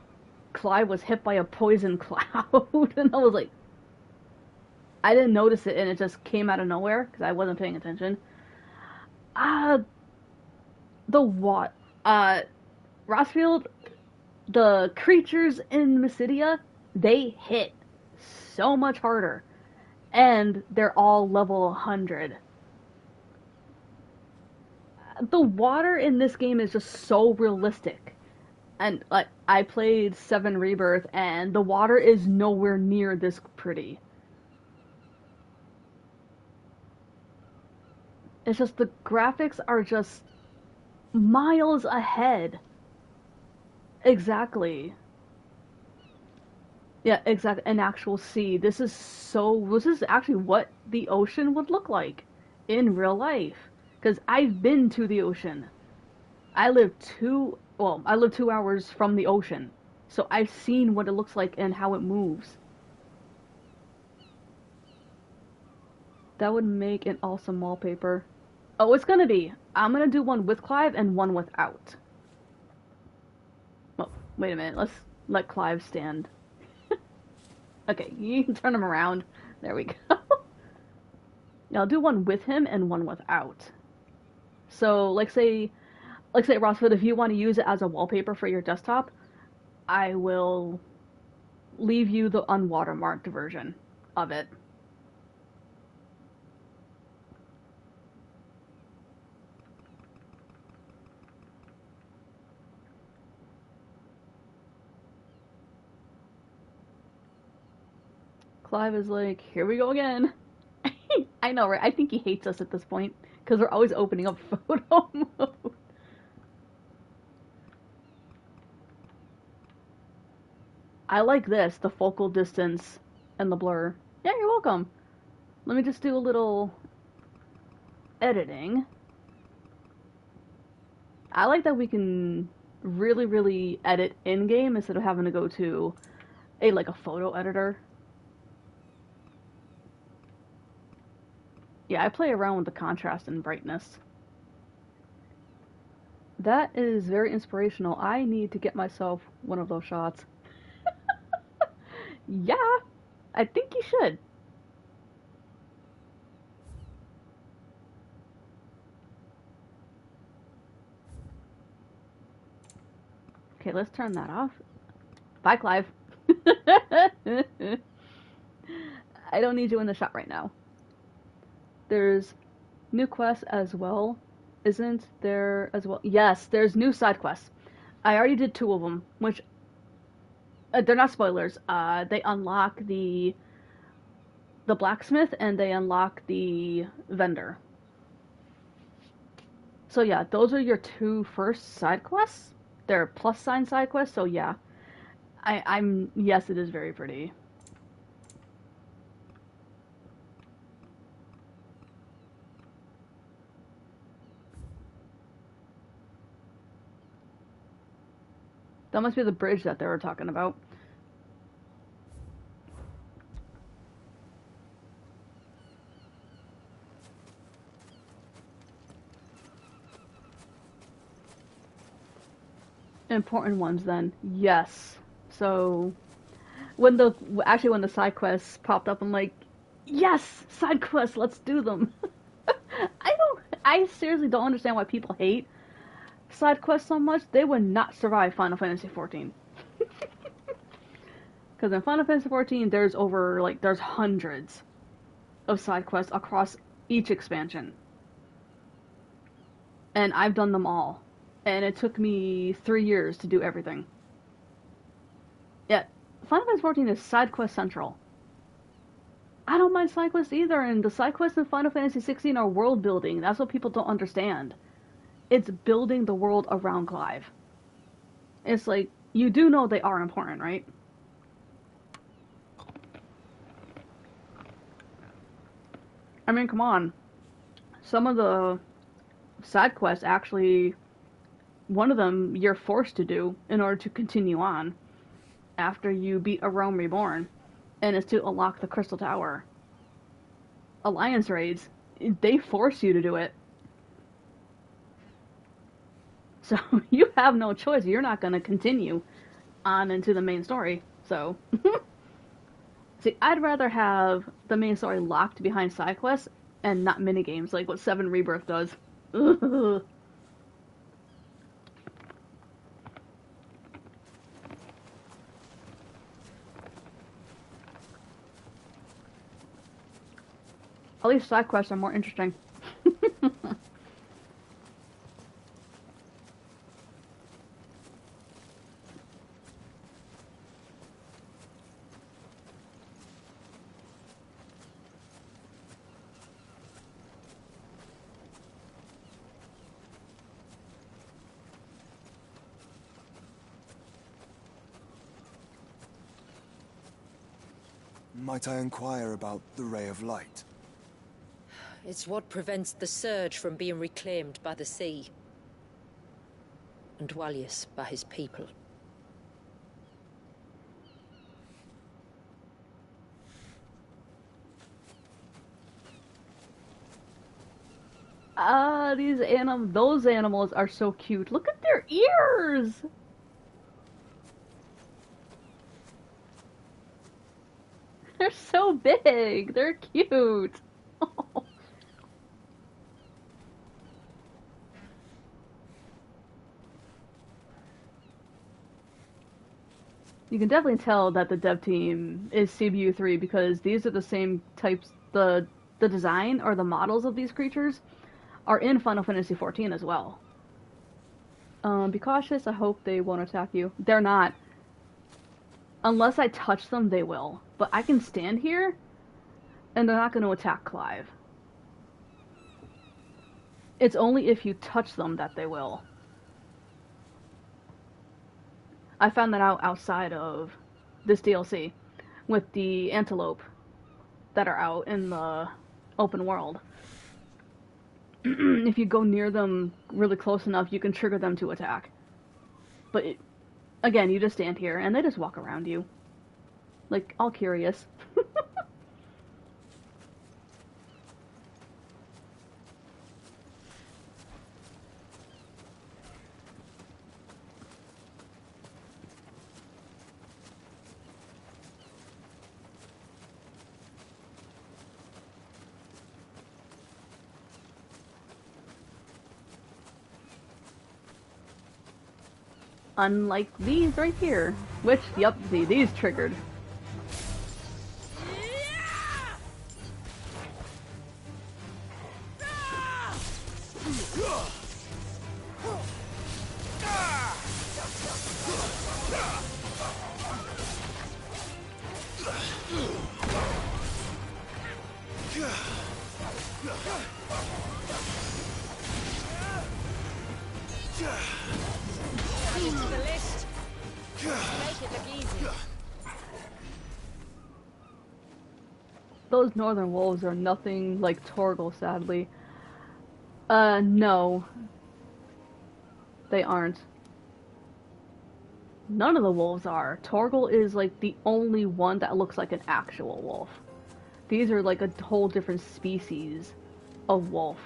Clive was hit by a poison cloud. And I was like... I didn't notice it and it just came out of nowhere because I wasn't paying attention. Rossfield, the creatures in Mysidia, they hit so much harder. And they're all level 100. The water in this game is just so realistic. And, like, I played 7 Rebirth, and the water is nowhere near this pretty. It's just, the graphics are just miles ahead. Exactly. Yeah, exactly. An actual sea. This is actually what the ocean would look like in real life. Because I've been to the ocean. I live 2 hours from the ocean. So I've seen what it looks like and how it moves. That would make an awesome wallpaper. Oh, it's gonna be. I'm gonna do one with Clive and one without. Oh, wait a minute. Let's let Clive stand. Okay, you can turn him around. There we go. Yeah, I'll do one with him and one without. So, like say Rossford, if you want to use it as a wallpaper for your desktop, I will leave you the unwatermarked version of it. Clive is like, here we go again. I know, right? I think he hates us at this point, because we're always opening up photo mode. I like this, the focal distance and the blur. Yeah, you're welcome. Let me just do a little editing. I like that we can really, really edit in-game instead of having to go to a photo editor. Yeah, I play around with the contrast and brightness. That is very inspirational. I need to get myself one of those shots. Yeah, I think you should. Okay, let's turn that off. Bye, Clive. I don't need you in the shot right now. There's new quests as well. Isn't there as well? Yes, there's new side quests. I already did 2 of them, which they're not spoilers. They unlock the the blacksmith and they unlock the vendor. So yeah, those are your two first side quests. They're plus sign side quests, so yeah. I'm yes, it is very pretty. That must be the bridge that they were talking about. Important ones then. Yes. So when the side quests popped up, I'm like, yes, side quests, let's do them. I seriously don't understand why people hate side quests so much. They would not survive Final Fantasy XIV. Because in Final Fantasy XIV, there's hundreds of side quests across each expansion. And I've done them all. And it took me 3 years to do everything. Yeah, Final Fantasy XIV is side quest central. I don't mind side quests either, and the side quests in Final Fantasy XVI are world building. That's what people don't understand. It's building the world around Clive. It's like, you do know they are important, right? I mean, come on. Some of the side quests actually, one of them you're forced to do in order to continue on after you beat A Realm Reborn, and it's to unlock the Crystal Tower. Alliance raids, they force you to do it. So you have no choice. You're not going to continue on into the main story. So, see, I'd rather have the main story locked behind side quests and not minigames like what 7 Rebirth does. Ugh. At least side quests are more interesting. Might I inquire about the Ray of Light? It's what prevents the surge from being reclaimed by the sea. And Dwalius by his people. Ah, those animals are so cute. Look at their ears! They're so big. They're cute. You can definitely tell that the dev team is CBU3 because these are the same types, the design or the models of these creatures are in Final Fantasy XIV as well. Be cautious, I hope they won't attack you. They're not. Unless I touch them, they will. But I can stand here, and they're not going to attack Clive. It's only if you touch them that they will. I found that out outside of this DLC with the antelope that are out in the open world. If you go near them really close enough, you can trigger them to attack. But again, you just stand here and they just walk around you. Like, all curious. Unlike these right here, which, yep, see, these triggered. those northern wolves are nothing like Torgal, sadly. No. They aren't. None of the wolves are. Torgal is like the only one that looks like an actual wolf. These are like a whole different species of wolf.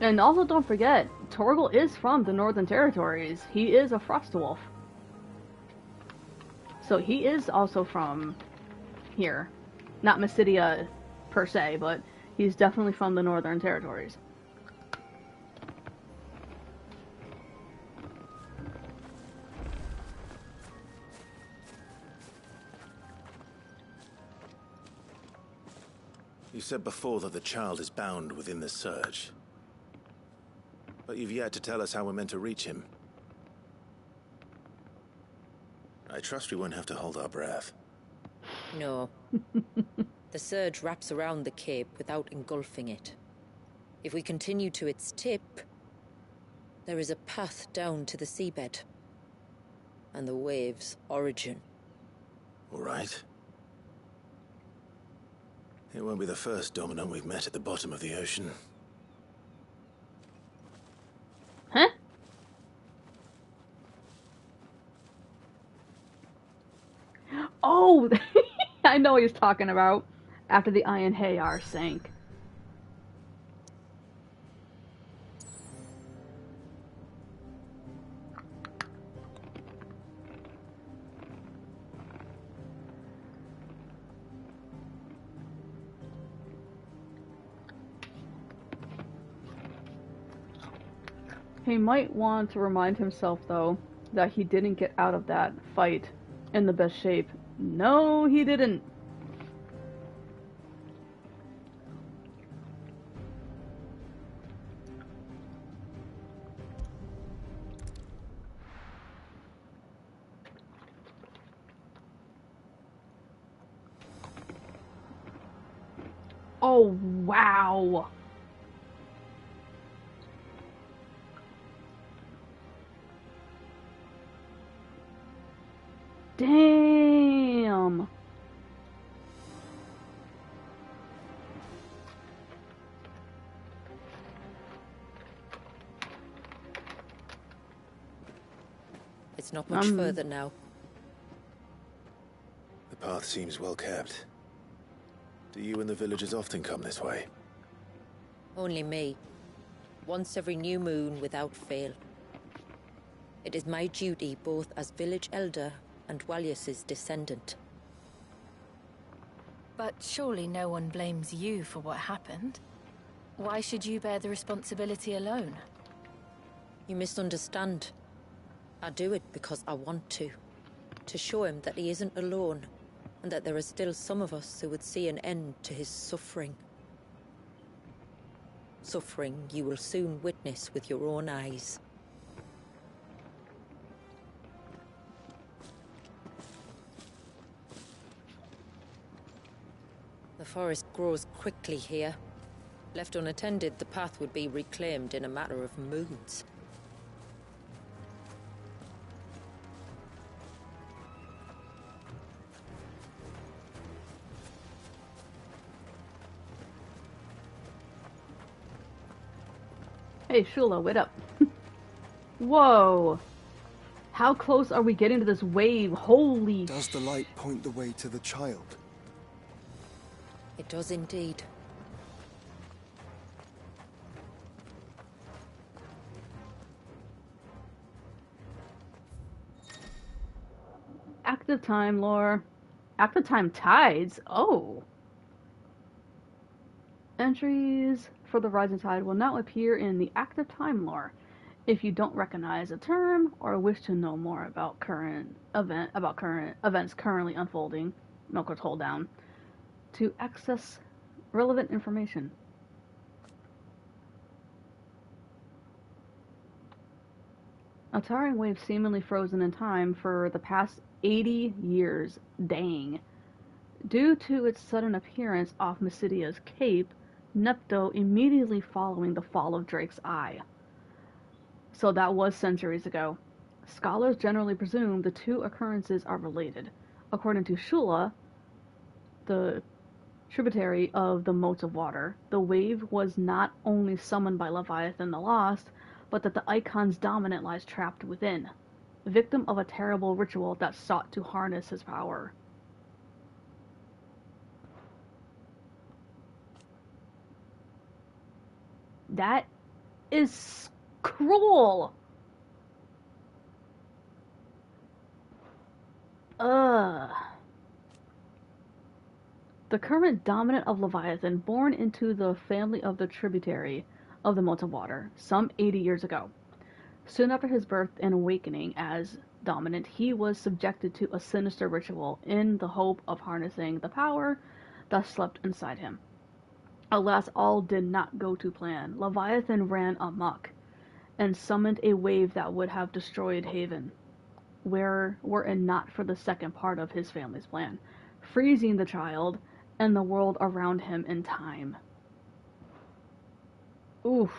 And also don't forget, Torgal is from the Northern Territories. He is a Frostwolf. So he is also from here. Not Mysidia per se, but he's definitely from the Northern Territories. You said before that the child is bound within the surge. But you've yet to tell us how we're meant to reach him. I trust we won't have to hold our breath. No. The surge wraps around the cape without engulfing it. If we continue to its tip, there is a path down to the seabed. And the wave's origin. All right. It won't be the first dominant we've met at the bottom of the ocean. Huh? Oh! I know what he's talking about. After the Iron Hayar sank. He might want to remind himself, though, that he didn't get out of that fight in the best shape. No, he didn't. Oh, wow. Damn. It's not much further now. The path seems well kept. Do you and the villagers often come this way? Only me. Once every new moon without fail. It is my duty both as village elder and Walius's descendant. But surely no one blames you for what happened. Why should you bear the responsibility alone? You misunderstand. I do it because I want to. To show him that he isn't alone, and that there are still some of us who would see an end to his suffering. Suffering you will soon witness with your own eyes. The forest grows quickly here. Left unattended, the path would be reclaimed in a matter of moons. Hey, Shula, wait up. Whoa. How close are we getting to this wave? Holy... Does the light point the way to the child? It does indeed. Active time lore. Active time tides? Oh. Entries for the rising tide will now appear in the active time lore. If you don't recognize a term or wish to know more about current events currently unfolding, Milkers hold down to access relevant information. A towering wave seemingly frozen in time for the past 80 years. Dang. Due to its sudden appearance off Mysidia's cape, Nepto immediately following the fall of Drake's eye. So that was centuries ago. Scholars generally presume the two occurrences are related. According to Shula, the tributary of the moats of water, the wave was not only summoned by Leviathan the Lost, but that the Icon's dominant lies trapped within, victim of a terrible ritual that sought to harness his power. That is cruel. Ugh. The current dominant of Leviathan, born into the family of the tributary of the moats of water, some 80 years ago. Soon after his birth and awakening as dominant, he was subjected to a sinister ritual in the hope of harnessing the power that slept inside him. Alas, all did not go to plan. Leviathan ran amok and summoned a wave that would have destroyed Haven, were it not for the second part of his family's plan, freezing the child and the world around him in time. Oof.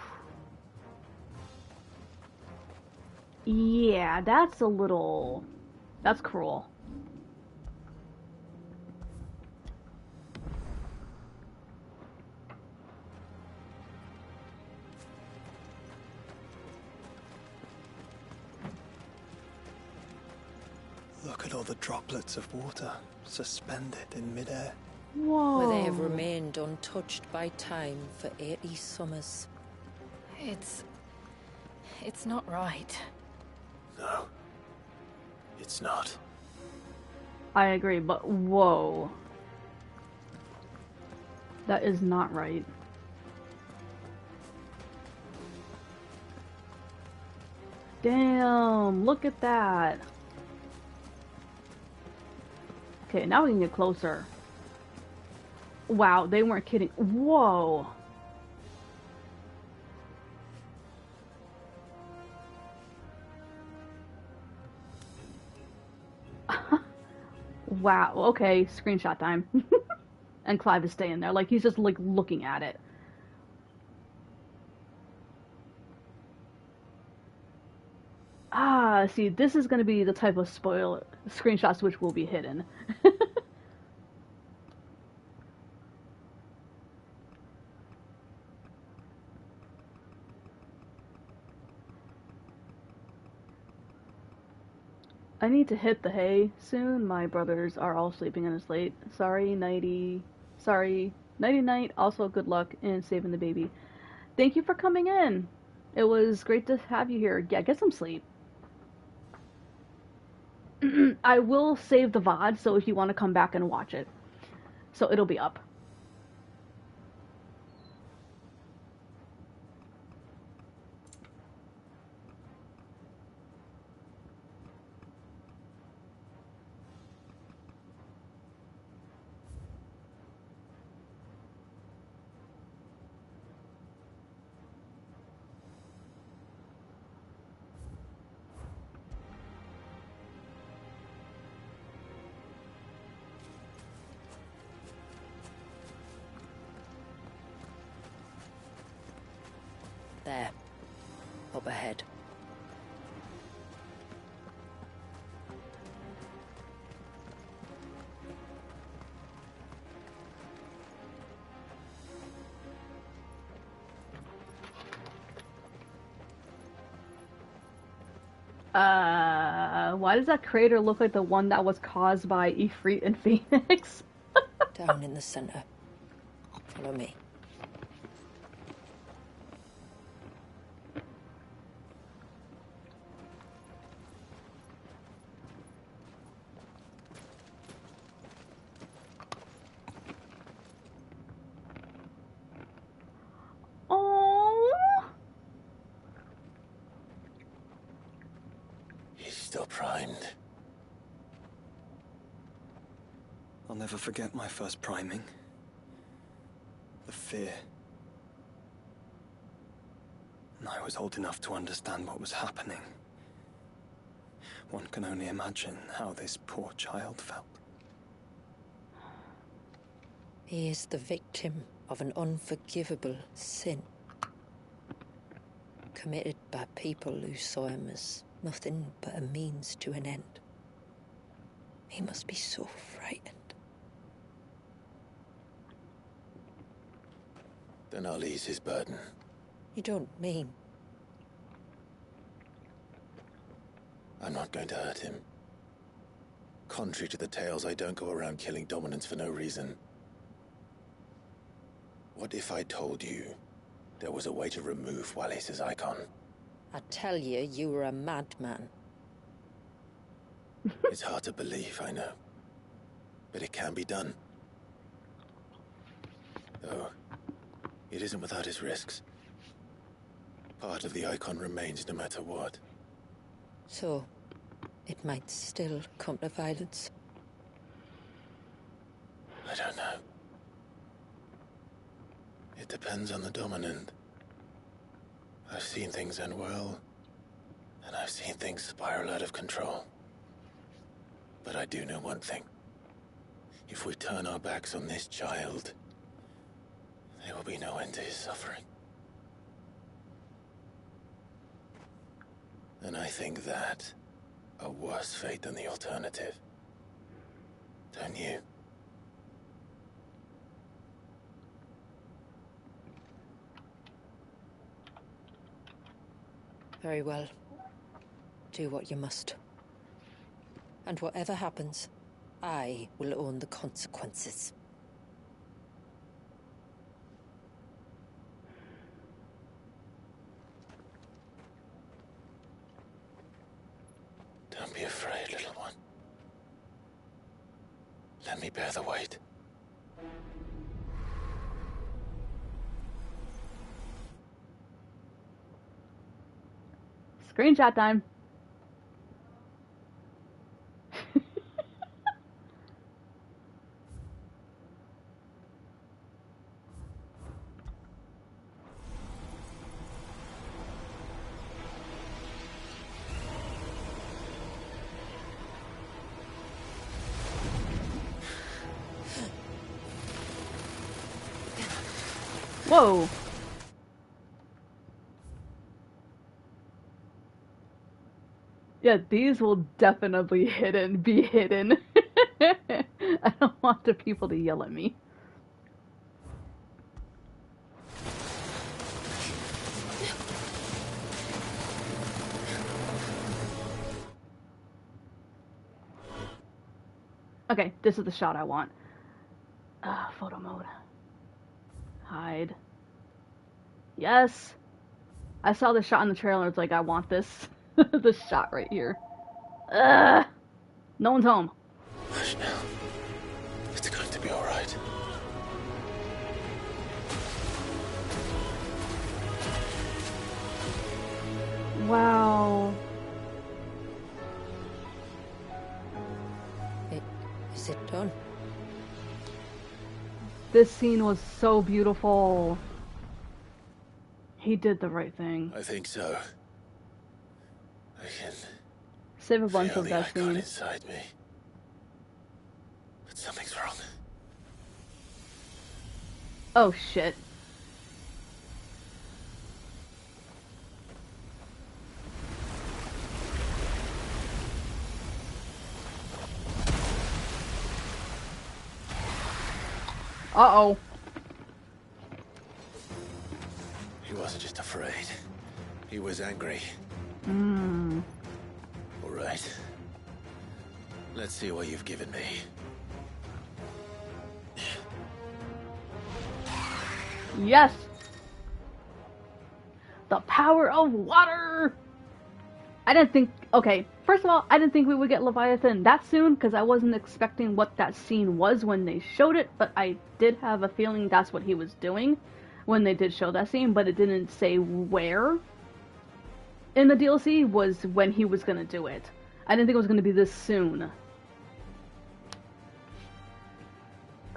Yeah, that's cruel. Look at all the droplets of water suspended in midair. Whoa. Where they have remained untouched by time for 80 summers. It's not right. No. It's not. I agree, but whoa. That is not right. Damn, look at that. Okay, now we can get closer. Wow, they weren't kidding. Whoa. Wow, okay, screenshot time. And Clive is staying there, like he's just like looking at it. Ah, see, this is gonna be the type of spoil screenshots which will be hidden. I need to hit the hay soon. My brothers are all sleeping and it's late. Sorry, nighty. Sorry, nighty night. Also, good luck in saving the baby. Thank you for coming in. It was great to have you here. Yeah, get some sleep. I will save the VOD, so if you want to come back and watch it. So it'll be up. There. Up ahead. Why does that crater look like the one that was caused by Ifrit and Phoenix? Down in the center. Follow me. Still primed. I'll never forget my first priming. The fear. And I was old enough to understand what was happening. One can only imagine how this poor child felt. He is the victim of an unforgivable sin, committed by people who saw him as nothing but a means to an end. He must be so frightened. Then I'll ease his burden. You don't mean? I'm not going to hurt him. Contrary to the tales, I don't go around killing dominants for no reason. What if I told you there was a way to remove Wallis's icon? I tell you, you were a madman. It's hard to believe, I know. But it can be done. Though, it isn't without its risks. Part of the icon remains no matter what. So, it might still come to violence. I don't know. It depends on the dominant. I've seen things end well, and I've seen things spiral out of control. But I do know one thing. If we turn our backs on this child, there will be no end to his suffering. And I think that a worse fate than the alternative. Don't you? Very well. Do what you must. And whatever happens, I will own the consequences. Don't be afraid, little one. Let me bear the weight. Screenshot time. Whoa. Yeah, these will definitely be hidden. I don't want the people to yell at me. Okay, this is the shot I want. Photo mode. Hide. Yes! I saw the shot in the trailer, it's like, I want this. This shot right here. No one's home. Hush now. It's going to be alright. Wow. Is it done? This scene was so beautiful. He did the right thing. I think so. I can Save a bunch feel of the that icon scene. inside me. But something's wrong. Oh shit. Uh-oh. He wasn't just afraid. He was angry. All right. Let's see what you've given me. Yes! The power of water! I didn't think... Okay, first of all, I didn't think we would get Leviathan that soon, because I wasn't expecting what that scene was when they showed it, but I did have a feeling that's what he was doing when they did show that scene, but it didn't say where in the DLC was when he was gonna do it. I didn't think it was gonna be this soon.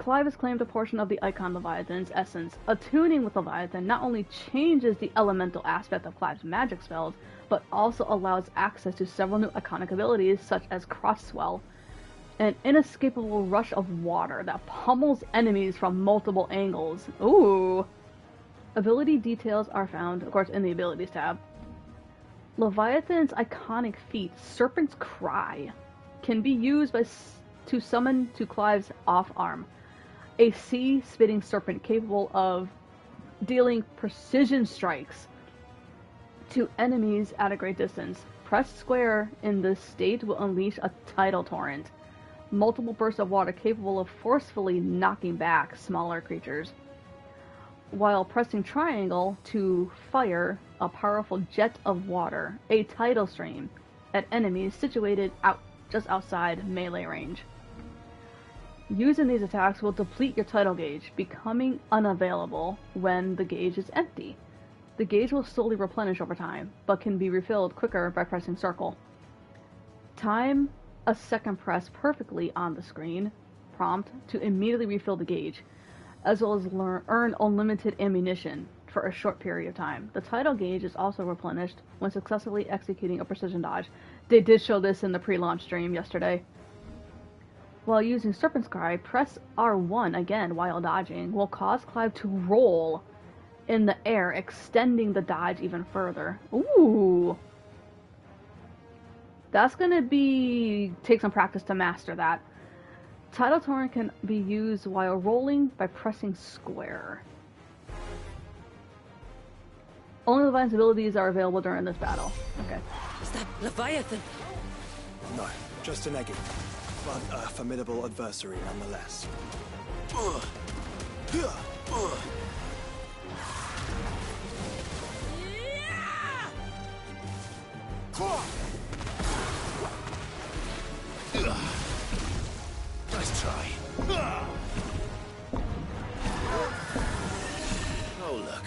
Clive has claimed a portion of the Icon Leviathan's essence. Attuning with Leviathan not only changes the elemental aspect of Clive's magic spells, but also allows access to several new iconic abilities such as Cross-Swell, an inescapable rush of water that pummels enemies from multiple angles. Ooh! Ability details are found, of course, in the Abilities tab. Leviathan's iconic feat, Serpent's Cry, can be used to summon to Clive's off arm. A sea-spitting serpent capable of dealing precision strikes to enemies at a great distance. Press square in this state will unleash a tidal torrent. Multiple bursts of water capable of forcefully knocking back smaller creatures. While pressing triangle to fire a powerful jet of water, a tidal stream, at enemies situated just outside melee range. Using these attacks will deplete your tidal gauge, becoming unavailable when the gauge is empty. The gauge will slowly replenish over time, but can be refilled quicker by pressing circle. Time a second press perfectly on the screen prompt to immediately refill the gauge, as well as earn unlimited ammunition for a short period of time. The tidal gauge is also replenished when successfully executing a precision dodge. They did show this in the pre-launch stream yesterday. While using Serpent's Cry, press R1 again while dodging will cause Clive to roll in the air, extending the dodge even further. Ooh! That's gonna take some practice to master that. Tidal Torrent can be used while rolling by pressing square. Only Leviathan's abilities are available during this battle. Okay. Is that Leviathan? No, just an eggy. But a formidable adversary nonetheless. Nice try. Oh, look.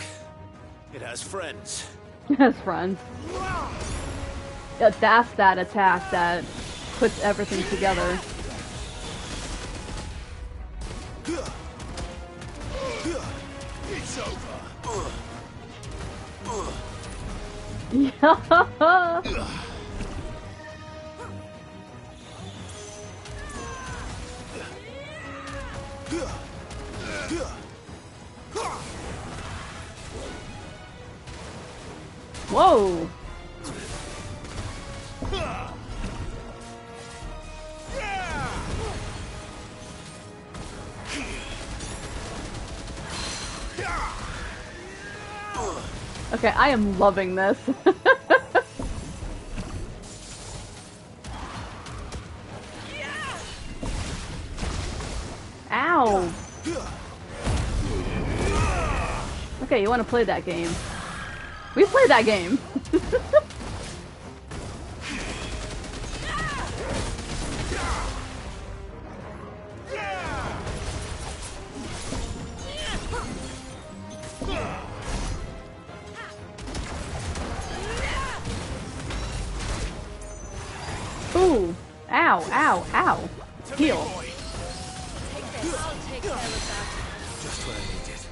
It has friends. It has friends. Yeah, that's that attack that puts everything together. It's over. Yeah. Whoa. Okay, I am loving this. Ow! Okay, you want to play that game. We played that game. Ooh! Ow! Ow! Ow! Heal. I'll take care of that. Just what I needed.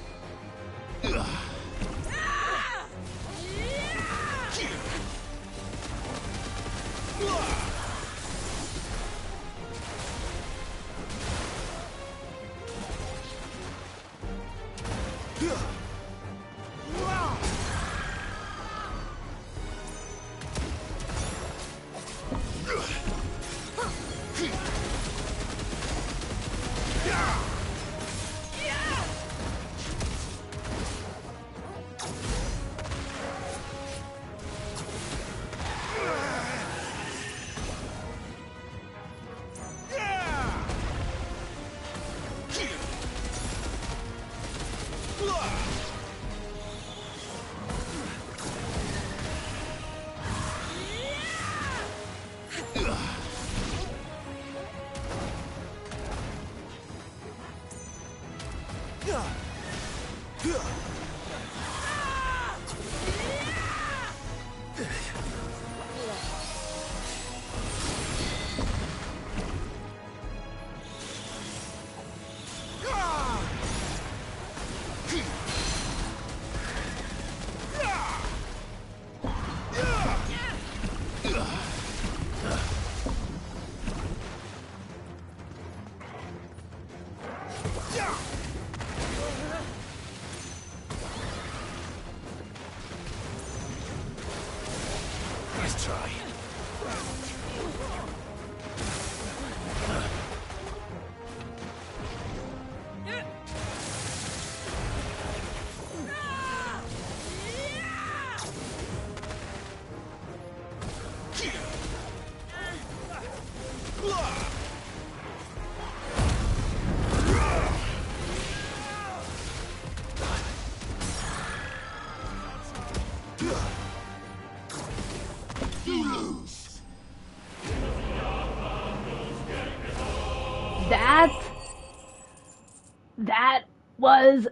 That was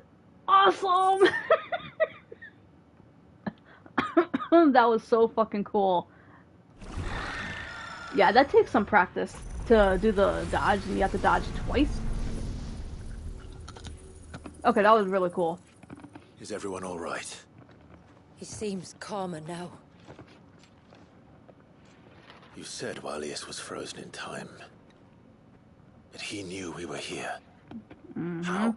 awesome. That was so fucking cool. Yeah, that takes some practice to do the dodge, and you have to dodge twice. Okay, that was really cool. Is everyone all right? He seems calmer now. You said Walius was frozen in time. But he knew we were here. How?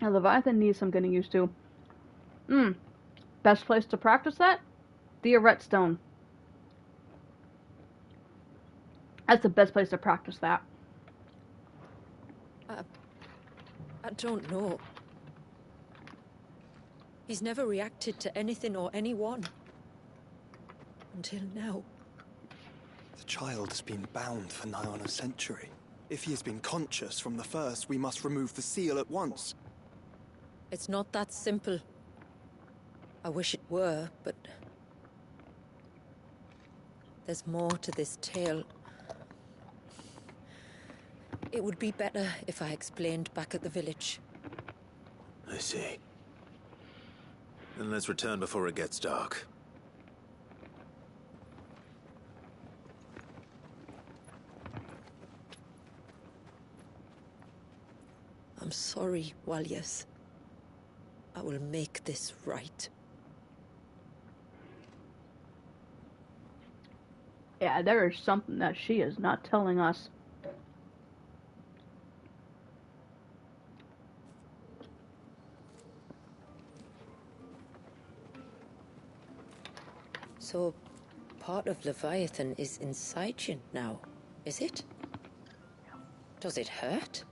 Now, Leviathan needs some getting used to. Best place to practice that? The Arretstone. That's the best place to practice that. I don't know. He's never reacted to anything or anyone. Until now. The child has been bound for nigh on a century. If he has been conscious from the first, we must remove the seal at once. It's not that simple. I wish it were, but... there's more to this tale. It would be better if I explained back at the village. I see. Then let's return before it gets dark. I'm sorry, Walius. I will make this right. Yeah, there is something that she is not telling us. So, part of Leviathan is inside you now, is it? Does it hurt?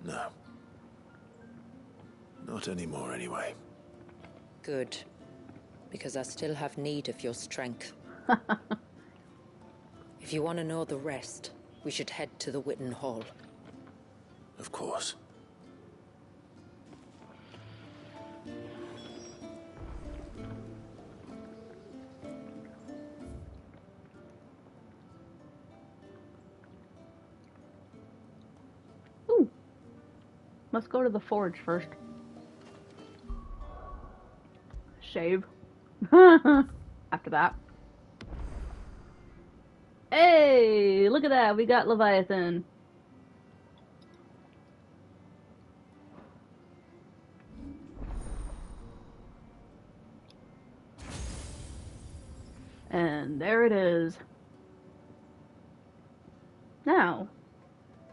No. Not anymore, anyway. Good. Because I still have need of your strength. If you want to know the rest, we should head to the Witten Hall. Of course. Ooh. Let's go to the forge first. Shave. After that. Hey, look at that. We got Leviathan. And there it is. Now,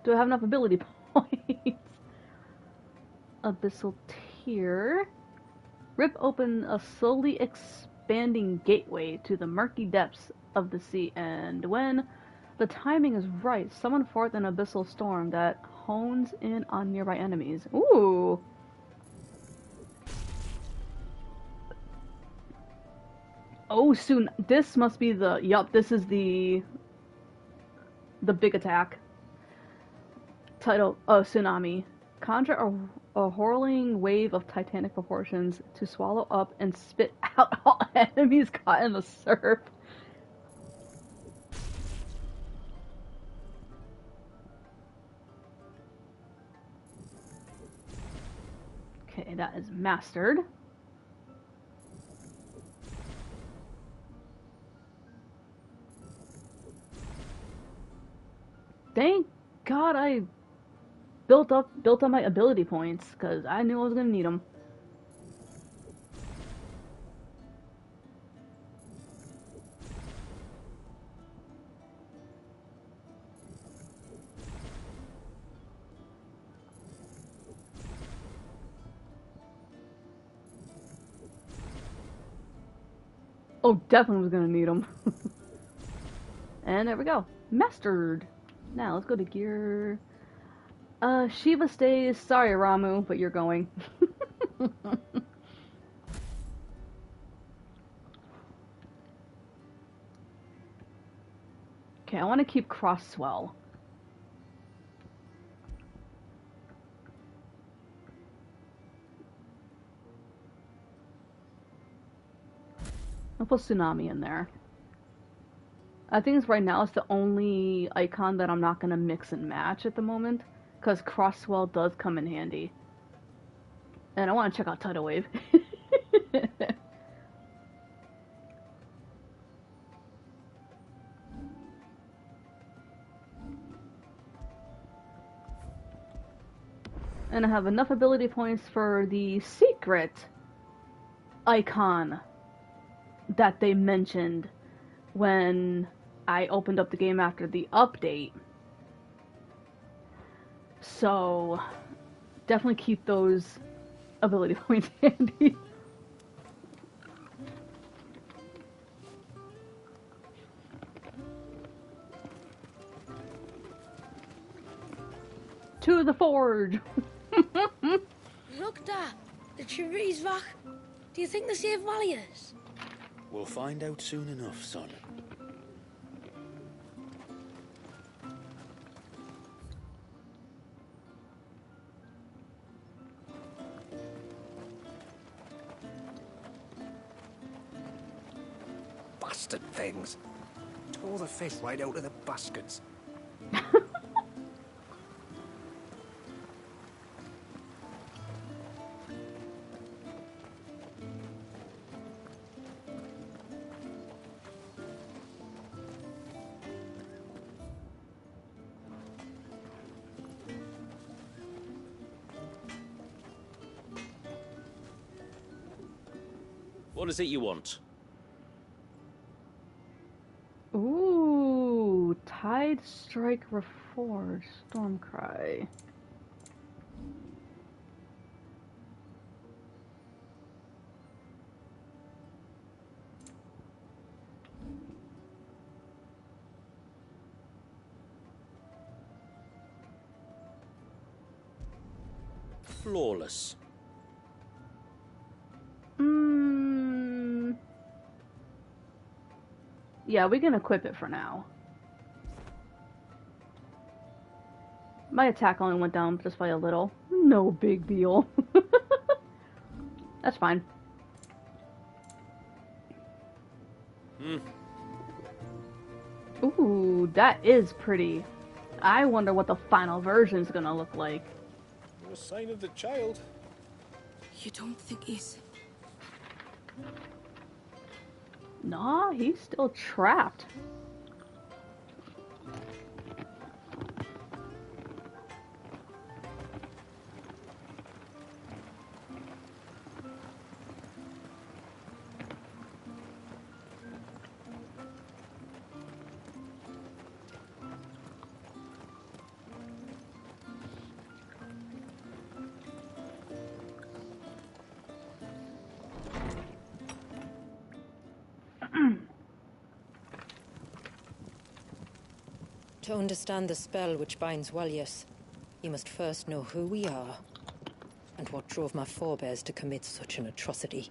do I have enough ability points? Abyssal Tear. Rip open a slowly expanding gateway to the murky depths of the sea, and when the timing is right, summon forth an abyssal storm that hones in on nearby enemies. Ooh! Oh, soon. This must be the... Yup, this is the big attack. Title, Tsunami. Conjure a whirling wave of titanic proportions to swallow up and spit out all enemies caught in the surf. Okay, that is mastered. Thank God I built up my ability points, because I knew I was gonna need them. Oh, definitely was gonna need them. And there we go. Mastered. Now, let's go to gear. Shiva stays. Sorry, Ramu, but you're going. Okay, I want to keep cross swell. I'll put Tsunami in there. I think right now it's the only icon that I'm not gonna mix and match at the moment, because Crosswell does come in handy. And I want to check out Tidal Wave. And I have enough ability points for the secret icon that they mentioned when I opened up the game after the update. So definitely keep those ability points handy. To the forge! Rugda, the Cherries back. Do you think they save Valius? We'll find out soon enough, son. Bastard things. Tore the fish right out of the baskets. What is it you want? Ooh, Tide Strike Reforged, Stormcry. Flawless. Yeah, we can equip it for now. My attack only went down just by a little. No big deal. That's fine. Ooh, that is pretty. I wonder what the final version's gonna look like. No sign of the child. You don't think he's... Nah, he's still trapped. To understand the spell which binds Walius, you must first know who we are, and what drove my forebears to commit such an atrocity.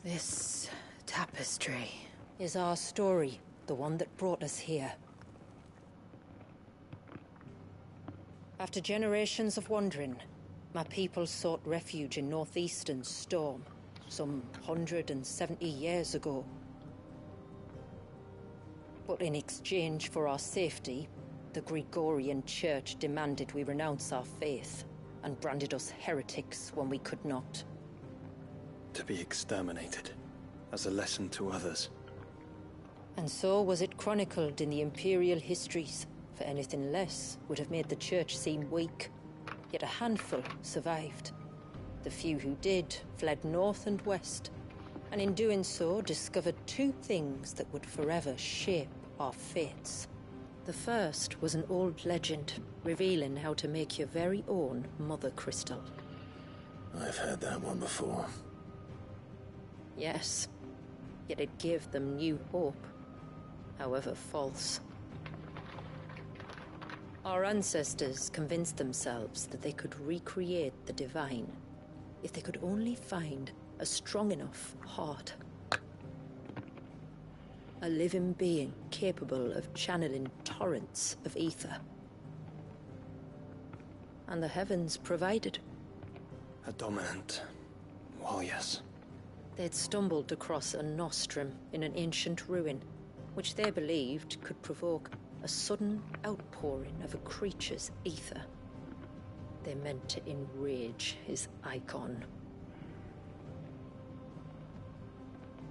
This tapestry is our story, the one that brought us here. After generations of wandering, my people sought refuge in northeastern Storm, some 170 years ago. But in exchange for our safety, the Gregorian Church demanded we renounce our faith, and branded us heretics when we could not. To be exterminated, as a lesson to others. And so was it chronicled in the Imperial histories, for anything less would have made the Church seem weak. Yet a handful survived. The few who did fled north and west, and in doing so discovered two things that would forever shape our fates. The first was an old legend, revealing how to make your very own Mother Crystal. I've heard that one before. Yes, yet it gave them new hope, however false. Our ancestors convinced themselves that they could recreate the divine if they could only find a strong enough heart. A living being capable of channeling torrents of ether. And the heavens provided. A dominant. Well, yes. They'd stumbled across a nostrum in an ancient ruin, which they believed could provoke a sudden outpouring of a creature's ether. They meant to enrage his icon.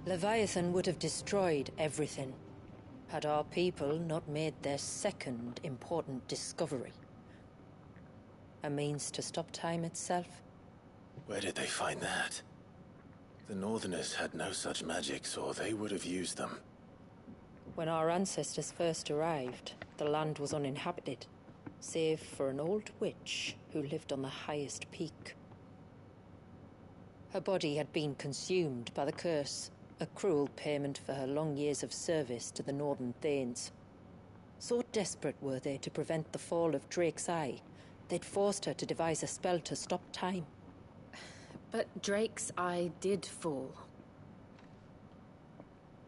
Leviathan would have destroyed everything, had our people not made their second important discovery. A means to stop time itself. Where did they find that? The Northerners had no such magics, or they would have used them. When our ancestors first arrived, the land was uninhabited, save for an old witch who lived on the highest peak. Her body had been consumed by the curse, a cruel payment for her long years of service to the Northern Thanes. So desperate were they to prevent the fall of Drake's Eye, they'd forced her to devise a spell to stop time. But Drake's Eye did fall.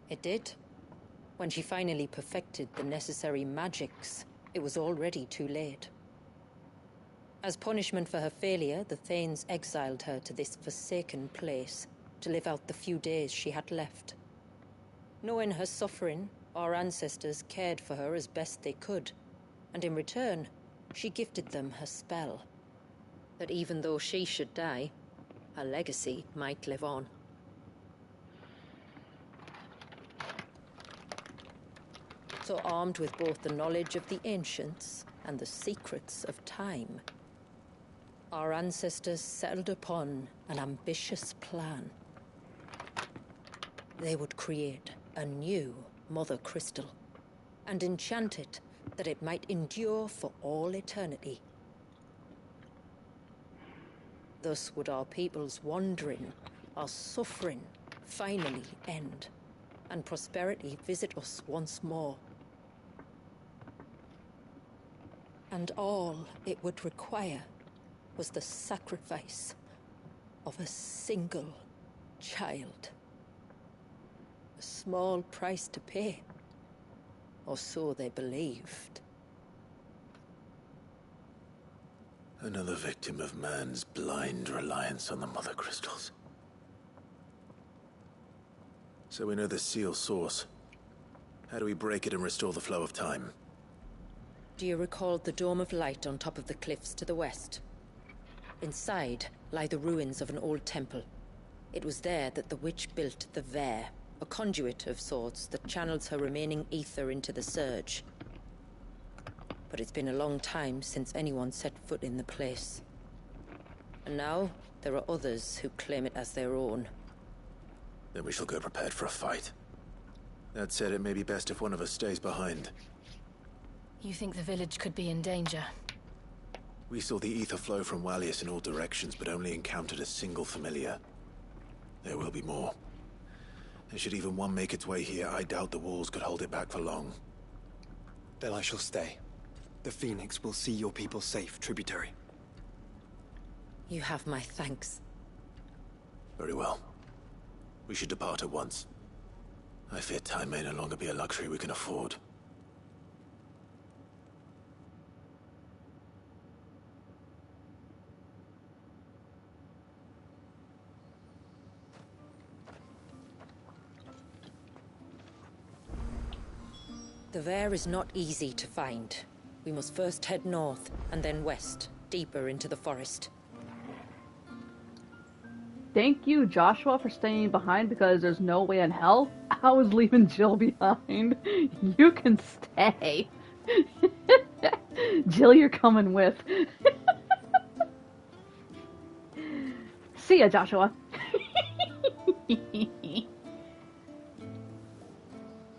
It did. When she finally perfected the necessary magics, it was already too late. As punishment for her failure, the Thanes exiled her to this forsaken place to live out the few days she had left. Knowing her suffering, our ancestors cared for her as best they could, and in return, she gifted them her spell. That even though she should die, her legacy might live on. So armed with both the knowledge of the ancients and the secrets of time, our ancestors settled upon an ambitious plan. They would create a new Mother Crystal and enchant it that it might endure for all eternity. Thus would our people's wandering, our suffering, finally end, and prosperity visit us once more. And all it would require was the sacrifice of a single child. A small price to pay, or so they believed. Another victim of man's blind reliance on the Mother Crystals. So we know the seal source. How do we break it and restore the flow of time? Do you recall the dome of light on top of the cliffs to the west? Inside lie the ruins of an old temple. It was there that the witch built the Vare, a conduit of sorts that channels her remaining ether into the surge. But it's been a long time since anyone set foot in the place. And now, there are others who claim it as their own. Then we shall go prepared for a fight. That said, it may be best if one of us stays behind. You think the village could be in danger? We saw the ether flow from Wallius in all directions, but only encountered a single familiar. There will be more. And should even one make its way here, I doubt the walls could hold it back for long. Then I shall stay. The Phoenix will see your people safe, tributary. You have my thanks. Very well. We should depart at once. I fear time may no longer be a luxury we can afford. The Vare is not easy to find. We must first head north, and then west, deeper into the forest. Thank you, Joshua, for staying behind, because there's no way in hell I was leaving Jill behind. You can stay. Jill, you're coming with. See ya, Joshua.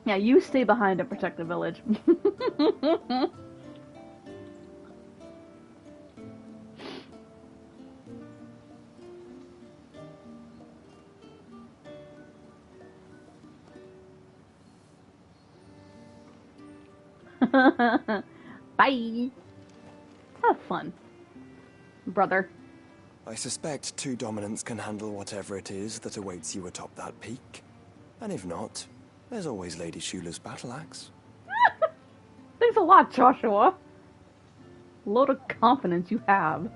Yeah, you stay behind and protect the village. Bye. Have fun, brother. I suspect two dominants can handle whatever it is that awaits you atop that peak. And if not, there's always Lady Shula's battle axe. Thanks a lot, Joshua. Load of confidence you have.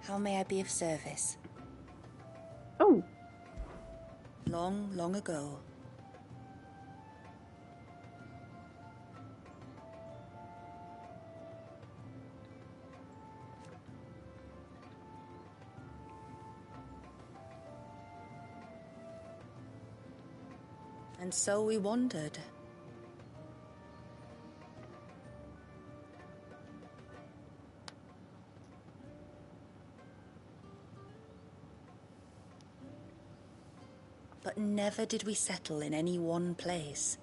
How may I be of service? Oh. Long, long ago. And so we wandered. But never did we settle in any one place.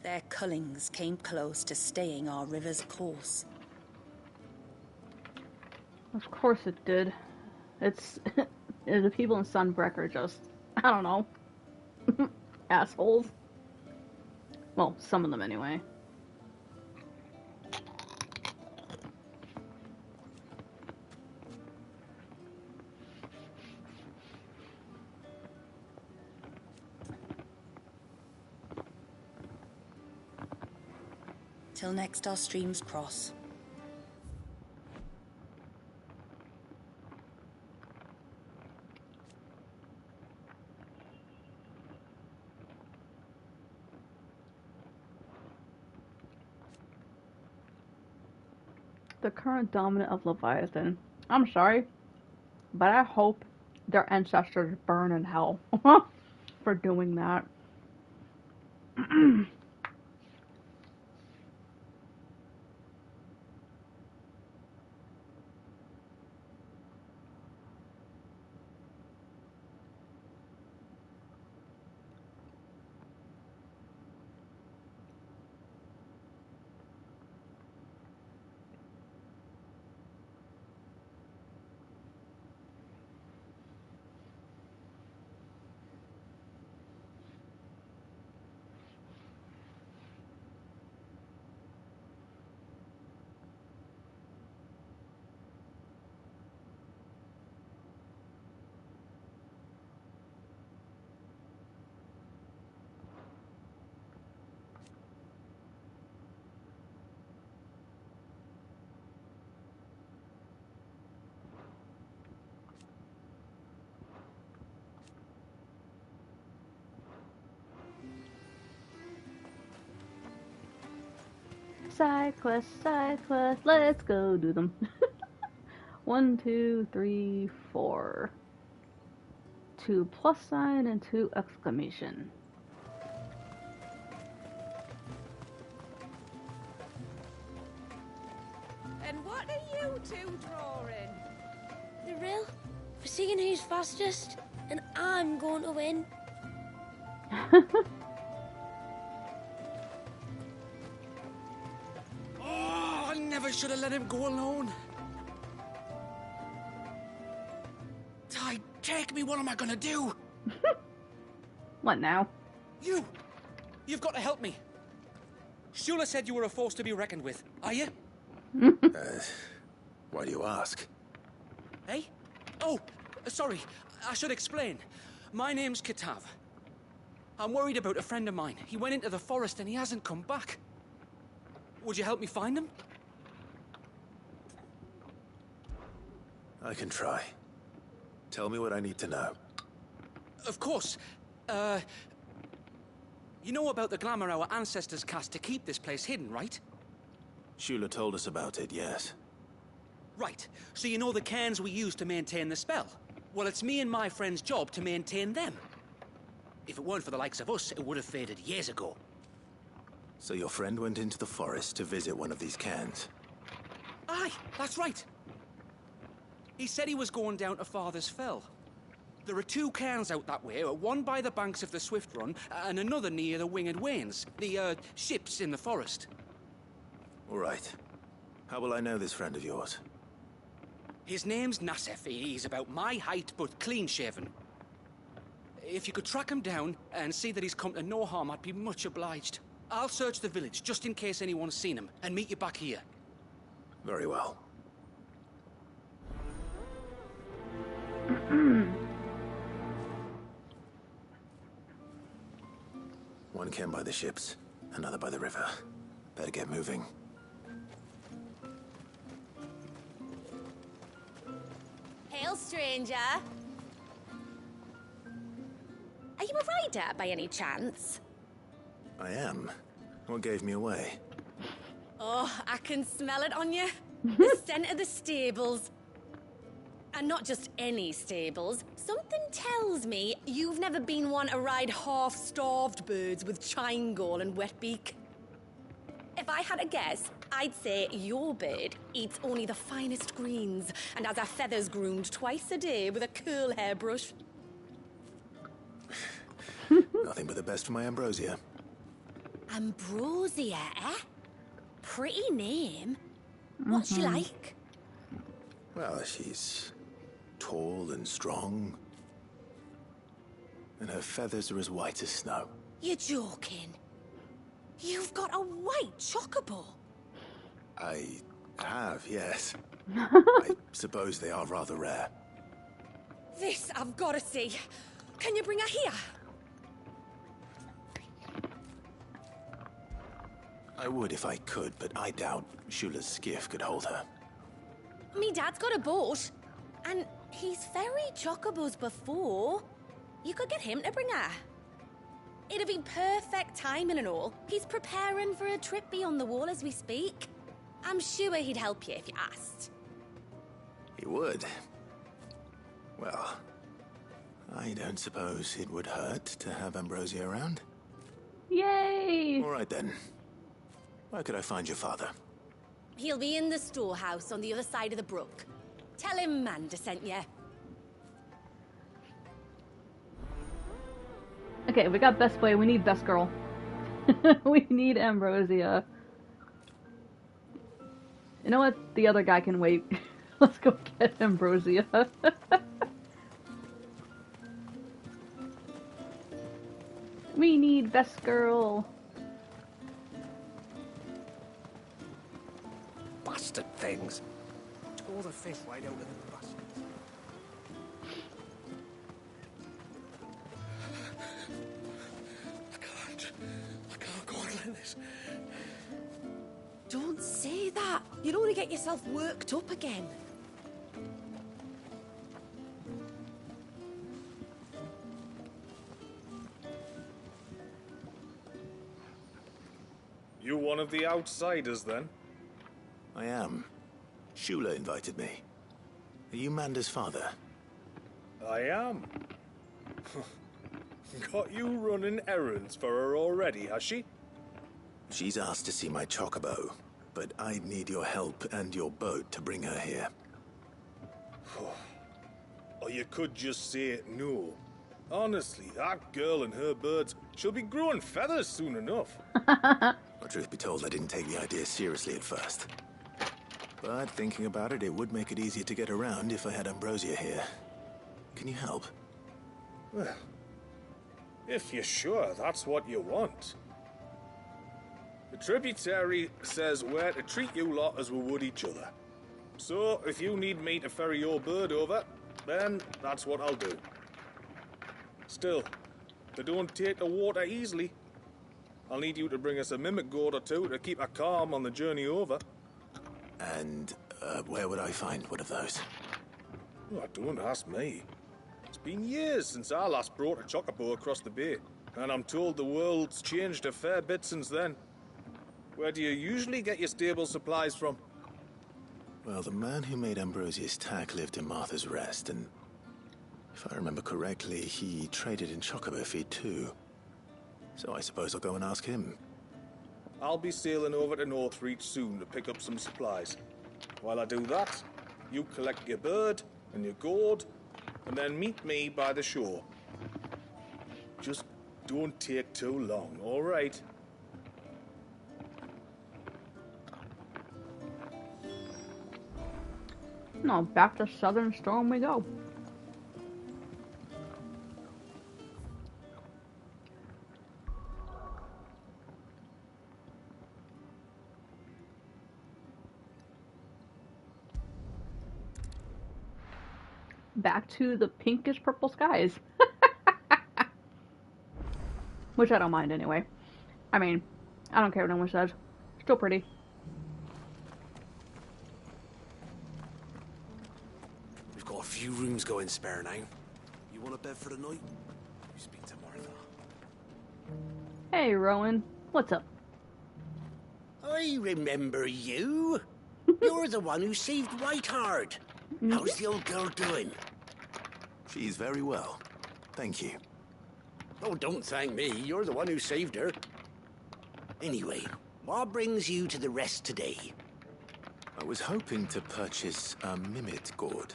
Their cullings came close to staying our river's course. Of course it did. It's the people in Sunbreck are just, I don't know, assholes. Well, some of them anyway. Till next our streams cross. The current dominant of Leviathan. I'm sorry, but I hope their ancestors burn in hell for doing that. Cyclists, let's go do them. 1, 2, 3, 4. 2 plus sign and 2 exclamation. And what are you two drawing? The rill for seeing who's fastest, and I'm going to win. Oh, I never should have let him go alone. Ty, take me. What am I gonna do? What now? You've got to help me. Shula said you were a force to be reckoned with. Are you? Why do you ask? Hey? Oh, sorry. I should explain. My name's Kitav. I'm worried about a friend of mine. He went into the forest and he hasn't come back. Would you help me find him? I can try. Tell me what I need to know. Of course. You know about the glamour our ancestors cast to keep this place hidden, right? Shula told us about it, yes. Right. So you know the cairns we use to maintain the spell? Well, it's me and my friend's job to maintain them. If it weren't for the likes of us, it would have faded years ago. So your friend went into the forest to visit one of these cairns? Aye, that's right. He said he was going down to Father's Fell. There are 2 cairns out that way, one by the banks of the Swift Run, and another near the Winged Wains, the ships in the forest. All right. How will I know this friend of yours? His name's Nassef. He's about my height, but clean-shaven. If you could track him down and see that he's come to no harm, I'd be much obliged. I'll search the village just in case anyone's seen him, and meet you back here. Very well. One came by the ships, another by the river. Better get moving. Hail, stranger. Are you a rider by any chance? I am. What gave me away? Oh, I can smell it on you. The scent of the stables. And not just any stables. Something tells me you've never been one to ride half-starved birds with chine-gall and wet beak. If I had a guess, I'd say your bird eats only the finest greens and has her feathers groomed twice a day with a curl hairbrush. Nothing but the best for my Ambrosia. Ambrosia, eh? Pretty name. What's she like? Well, she's tall and strong. And her feathers are as white as snow. You're joking. You've got a white chocobo. I have, yes. I suppose they are rather rare. This I've got to see. Can you bring her here? I would if I could, but I doubt Shula's skiff could hold her. Me dad's got a boat. And he's ferried chocobos before. You could get him to bring her. It'd be perfect timing and all. He's preparing for a trip beyond the wall as we speak. I'm sure he'd help you if you asked. He would. Well, I don't suppose it would hurt to have Ambrosia around. Yay! All right then. Where could I find your father? He'll be in the storehouse on the other side of the brook. Tell him Manda sent you. Okay, we got Best Boy, we need Best Girl. We need Ambrosia. You know what? The other guy can wait. Let's go get Ambrosia. We need Best Girl. Bastard things. Tore the fish right out of the basket. I can't go on like this. Don't say that. You don't want to get yourself worked up again. You one of the outsiders, then? I am. Shula invited me. Are you Manda's father? I am. Got you running errands for her already, has she? She's asked to see my chocobo, but I'd need your help and your boat to bring her here. Or you could just say no. Honestly, that girl and her birds, she'll be growing feathers soon enough. Well, truth be told, I didn't take the idea seriously at first. But thinking about it, it would make it easier to get around if I had Ambrosia here. Can you help? Well, if you're sure that's what you want. The tributary says we're to treat you lot as we would each other. So, if you need me to ferry your bird over, then that's what I'll do. Still, they don't take the water easily. I'll need you to bring us a mimic gourd or two to keep her calm on the journey over. And where would I find one of those? Oh, don't ask me. It's been years since I last brought a chocobo across the bay, and I'm told the world's changed a fair bit since then. Where do you usually get your stable supplies from? Well, the man who made Ambrosia's tack lived in Martha's Rest, and if I remember correctly, he traded in chocobo feed too. So I suppose I'll go and ask him. I'll be sailing over to Northreach soon to pick up some supplies. While I do that, you collect your bird and your gourd, and then meet me by the shore. Just don't take too long, all right? No, back to Southern Storm we go. back to the pinkish purple skies. Which I don't mind anyway. I mean, I don't care what anyone says. Still pretty. We've got a few rooms going spare now. You want a bed for the night? You speak to Martha. Hey, Rowan. What's up? I remember you. You're the one who saved Whiteheart. How's the old girl doing? She's very well. Thank you. Oh, don't thank me. You're the one who saved her. Anyway, what brings you to the rest today? I was hoping to purchase a Mimit gourd.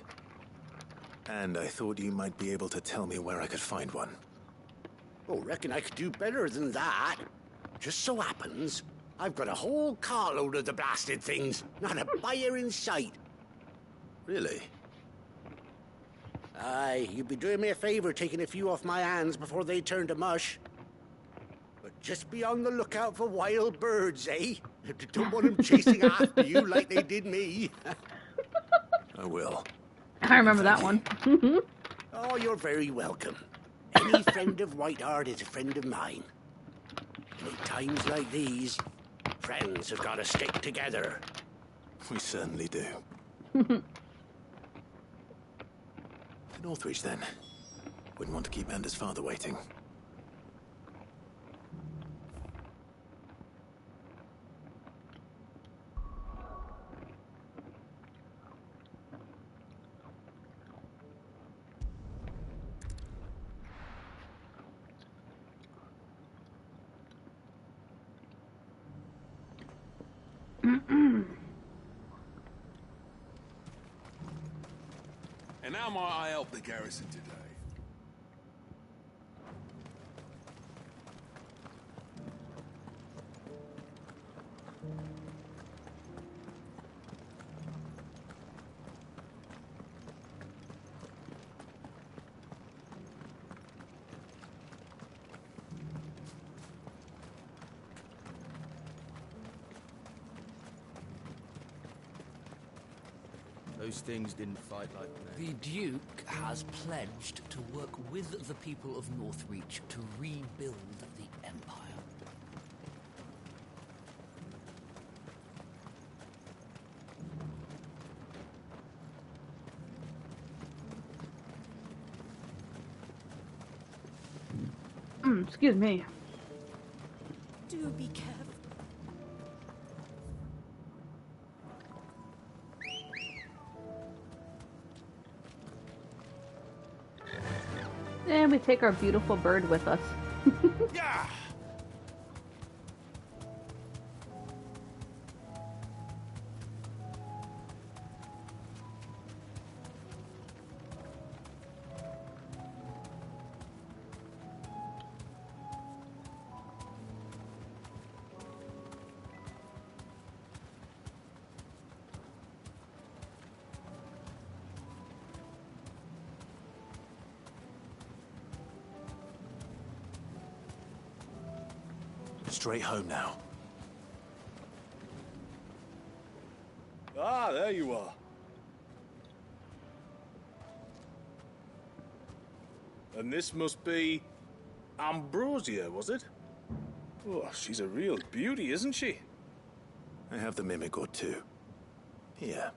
And I thought you might be able to tell me where I could find one. Oh, reckon I could do better than that. Just so happens, I've got a whole carload of the blasted things. Not a buyer in sight. Really? Aye, you'd be doing me a favor taking a few off my hands before they turn to mush. But just be on the lookout for wild birds, eh? Don't want them chasing after you like they did me. I will. I remember that one. Oh, you're very welcome. Any friend of Whiteheart is a friend of mine. And in times like these, friends have got to stick together. We certainly do. Northreach, then. Wouldn't want to keep Anders' father waiting. And how might I help the garrison today? Those things didn't fight like that. The Duke has pledged to work with the people of Northreach to rebuild the Empire. Excuse me. Do be careful. And we take our beautiful bird with us. Yeah. Straight home now. Ah, there you are. And this must be Ambrosia, was it? Oh, she's a real beauty, isn't she? I have the mimic or two. Here.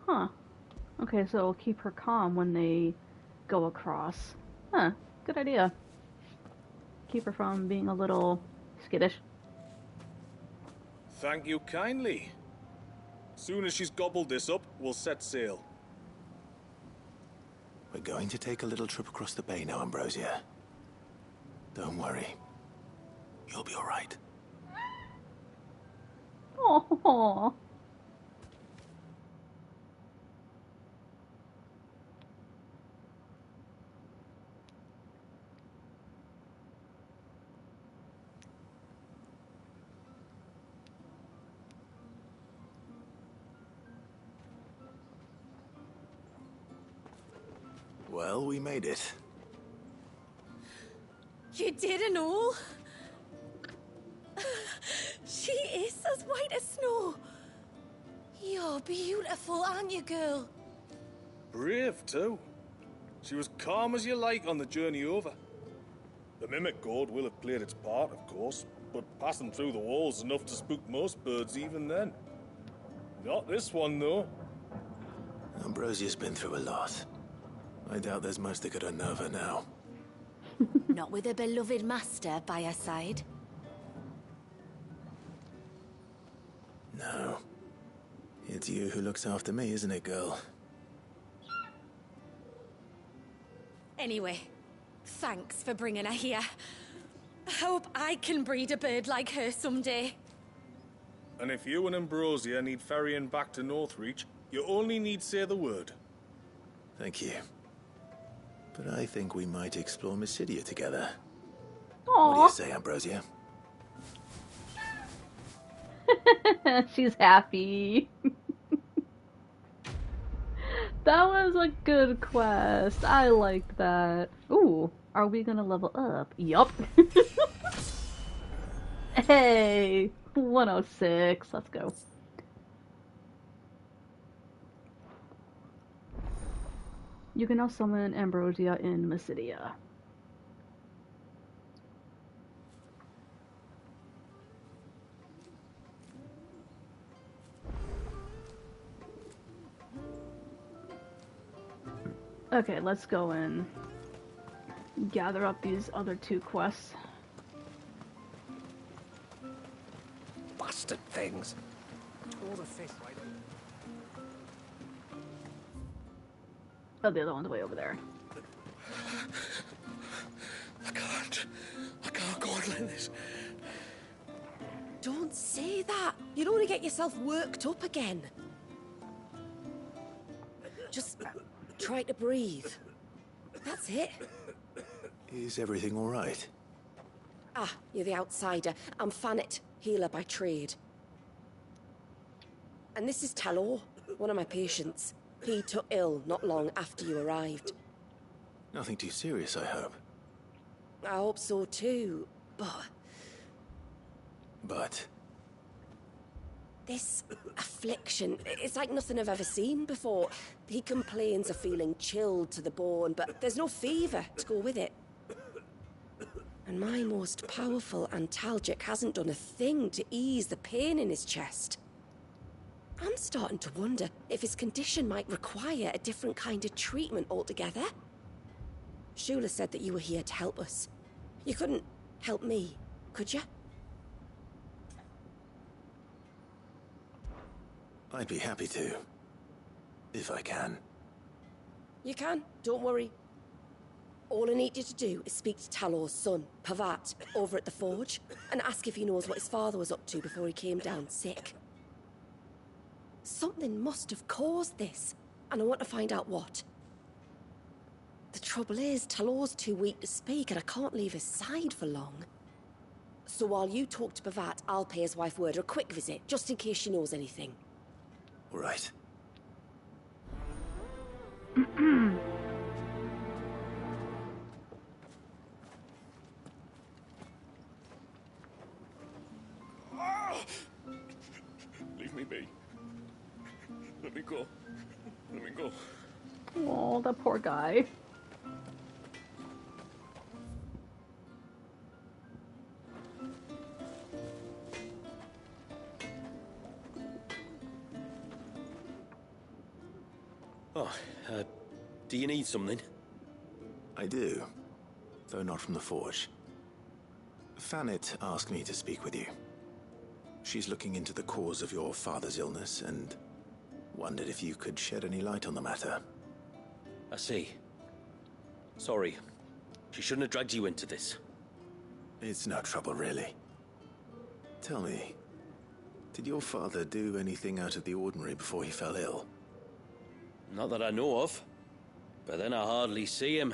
Huh. Okay, so we'll keep her calm when they go across. Huh. Good idea. Keep her from being a little skittish. Thank you kindly. Soon as she's gobbled this up, we'll set sail. We're going to take a little trip across the bay now, Ambrosia. Don't worry. You'll be all right. Oh. Well, we made it. You did and all? She is as white as snow. You're beautiful, aren't you, girl? Brave, too. She was calm as you like on the journey over. The mimic gourd will have played its part, of course, but passing through the walls enough to spook most birds even then. Not this one, though. Ambrosia's been through a lot. I doubt there's much that could unnerve her now. Not with a beloved master by her side. No. It's you who looks after me, isn't it, girl? Anyway, thanks for bringing her here. I hope I can breed a bird like her someday. And if you and Ambrosia need ferrying back to Northreach, you only need say the word. Thank you. But I think we might explore Mysidia together. Aww. What do you say, Ambrosia? She's happy. That was a good quest. I like that. Ooh, are we gonna level up? Yup. Hey, 106. Let's go. You can now summon Ambrosia in Mysidia. Okay, let's go and gather up these other two quests. Bastard things. All the fish right over. Oh, the other one's way over there. I can't go on like this. Don't say that. You don't want to get yourself worked up again. Just try to breathe. That's it. Is everything all right? Ah, you're the outsider. I'm Fannet, healer by trade. And this is Talor, one of my patients. He took ill not long after you arrived. Nothing too serious, I hope. I hope so too, But? This affliction, it's like nothing I've ever seen before. He complains of feeling chilled to the bone, but there's no fever to go with it. And my most powerful antalgic hasn't done a thing to ease the pain in his chest. I'm starting to wonder if his condition might require a different kind of treatment altogether. Shula said that you were here to help us. You couldn't help me, could you? I'd be happy to. If I can. You can, don't worry. All I need you to do is speak to Talor's son, Pavat, over at the forge, and ask if he knows what his father was up to before he came down sick. Something must have caused this, and I want to find out what. The trouble is, Talor's too weak to speak, and I can't leave his side for long. So while you talk to Pavat, I'll pay his wife word a quick visit, just in case she knows anything. All right. Leave me be. Let me go. Let me go. Oh, that poor guy. Oh, do you need something? I do, though not from the forge. Fannet asked me to speak with you. She's looking into the cause of your father's illness and wondered if you could shed any light on the matter. I see. Sorry. She shouldn't have dragged you into this. It's no trouble, really. Tell me, did your father do anything out of the ordinary before he fell ill? Not that I know of. But then I hardly see him.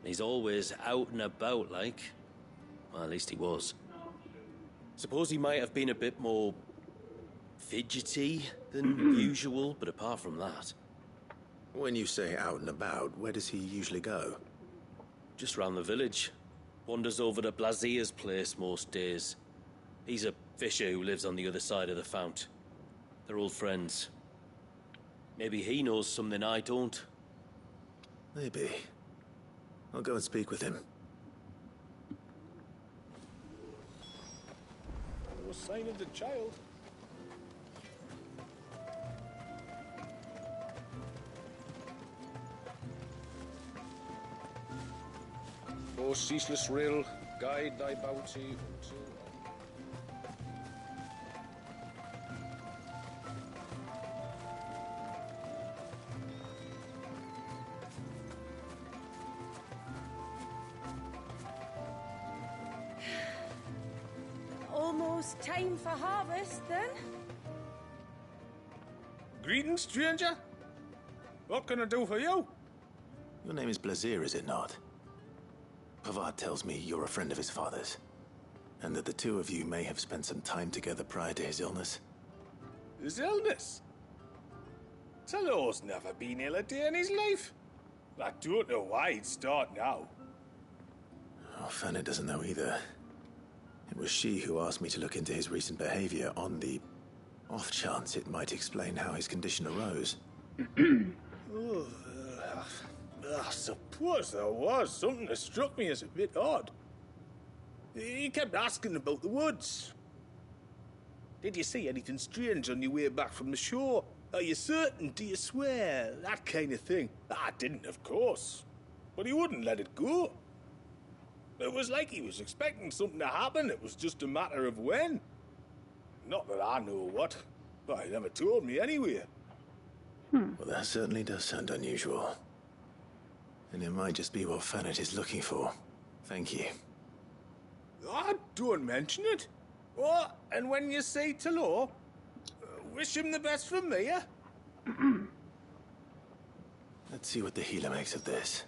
He's always out and about, like. Well, at least he was. Suppose he might have been a bit more fidgety than usual, but apart from that... When you say out and about, where does he usually go? Just round the village. Wanders over to Blazier's place most days. He's a fisher who lives on the other side of the fount. They're old friends. Maybe he knows something I don't. Maybe. I'll go and speak with him. No sign of the child. O ceaseless rill, guide thy bounty until Almost time for harvest, then? Greetings, stranger. What can I do for you? Your name is Blazier, is it not? Pavard tells me you're a friend of his father's, and that the two of you may have spent some time together prior to his illness. His illness? Talor's never been ill a day in his life. I don't know why he'd start now. Oh, Fanny doesn't know either. It was she who asked me to look into his recent behavior on the off chance it might explain how his condition arose. Oh, I suppose there was something that struck me as a bit odd. He kept asking about the woods. Did you see anything strange on your way back from the shore? Are you certain? Do you swear? That kind of thing. I didn't, of course. But he wouldn't let it go. It was like he was expecting something to happen. It was just a matter of when. Not that I know what, but he never told me anyway. Well, that certainly does sound unusual. And it might just be what Fanet is looking for. Thank you. Ah, don't mention it. Oh, and when you say Talor, wish him the best from me, yeah? Let's see what the healer makes of this.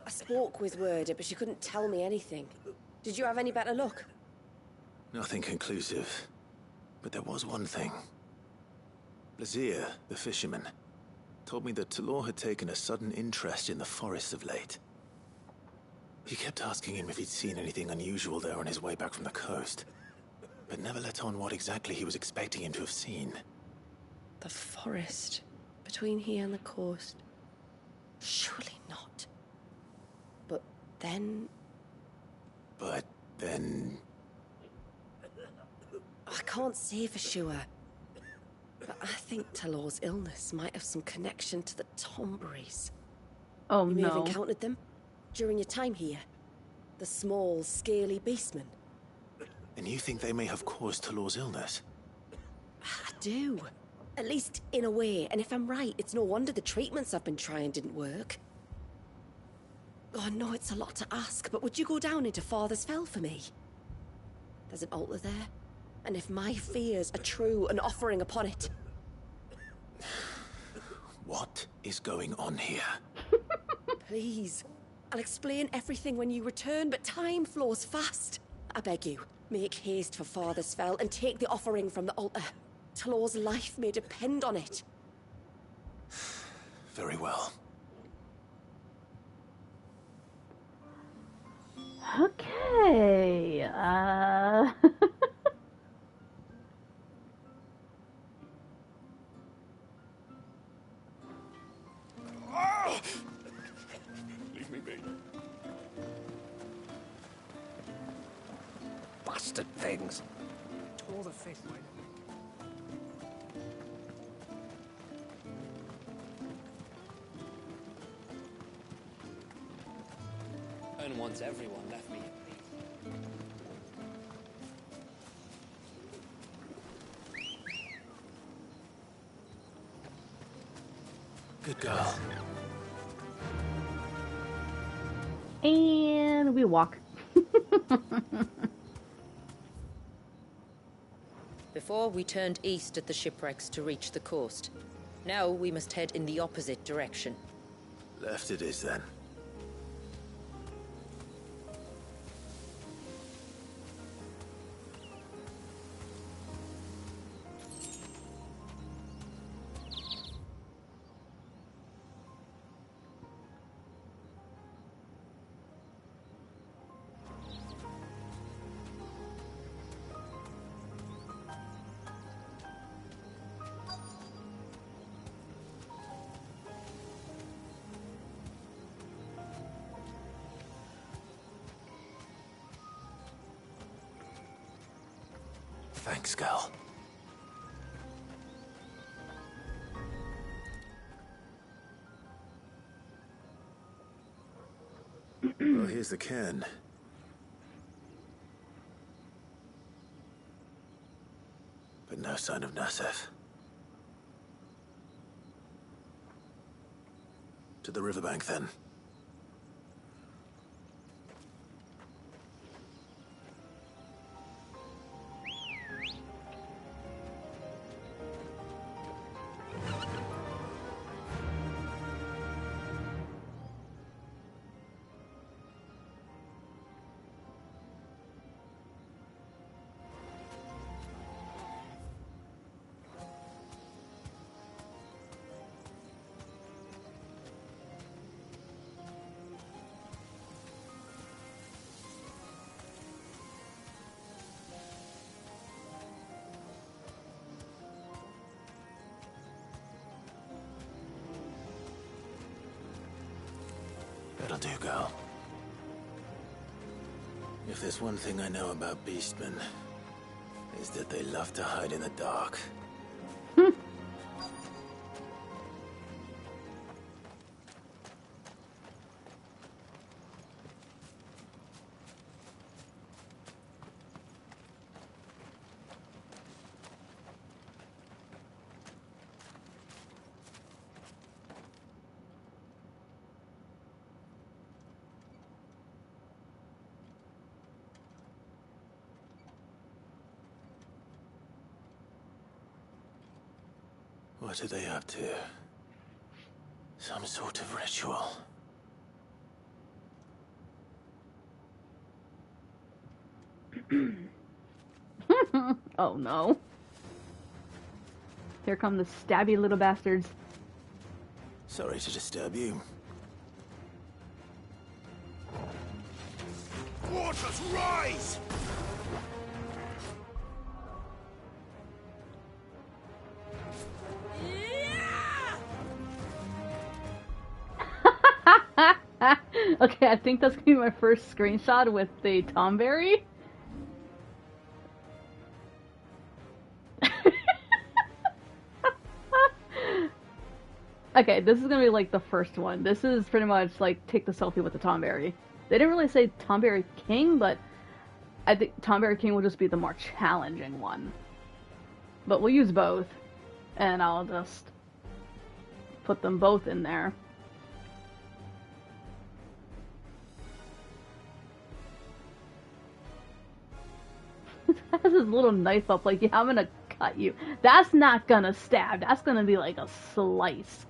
I spoke with Werder, but she couldn't tell me anything. Did you have any better luck? Nothing conclusive. But there was one thing. Blazier, the fisherman, told me that Talor had taken a sudden interest in the forest of late. He kept asking him if he'd seen anything unusual there on his way back from the coast, but never let on what exactly he was expecting him to have seen. The forest between here and the coast. Surely not. But then... I can't say for sure. But I think Talor's illness might have some connection to the Tomberries. Oh, you may no. have encountered them during your time here. The small, scaly beastmen. And you think they may have caused Talor's illness? I do. At least in a way. And if I'm right, it's no wonder the treatments I've been trying didn't work. Oh, I know it's a lot to ask, but would you go down into Father's Fell for me? There's an altar there. And if my fears are true, an offering upon it. What is going on here? Please. I'll explain everything when you return, but time flows fast. I beg you, make haste for Father's Fell and take the offering from the altar. Talor's life may depend on it. Very well. Okay, Leave me be. Bastard things. Tore the fish right. And once everyone left me in peace. Good girl. and we walk. Before, we turned east at the shipwrecks to reach the coast. Now we must head in the opposite direction. Left it is, then. Thanks, girl. Well, here's the can. But no sign of Nassef. To the riverbank, then. That'll do, girl. If there's one thing I know about beastmen, is that they love to hide in the dark. What are they up to? Some sort of ritual. Oh no. Here come the stabby little bastards. Sorry to disturb you. Waters rise! Okay, I think that's gonna be my first screenshot with the Tomberry. Okay, this is gonna be like the first one. This is pretty much like take the selfie with the Tomberry. They didn't really say Tomberry King, but I think Tomberry King will just be the more challenging one. But we'll use both, and I'll just put them both in there. Has his little knife up like, yeah, I'm gonna cut you. That's not gonna stab. That's gonna be like a slice.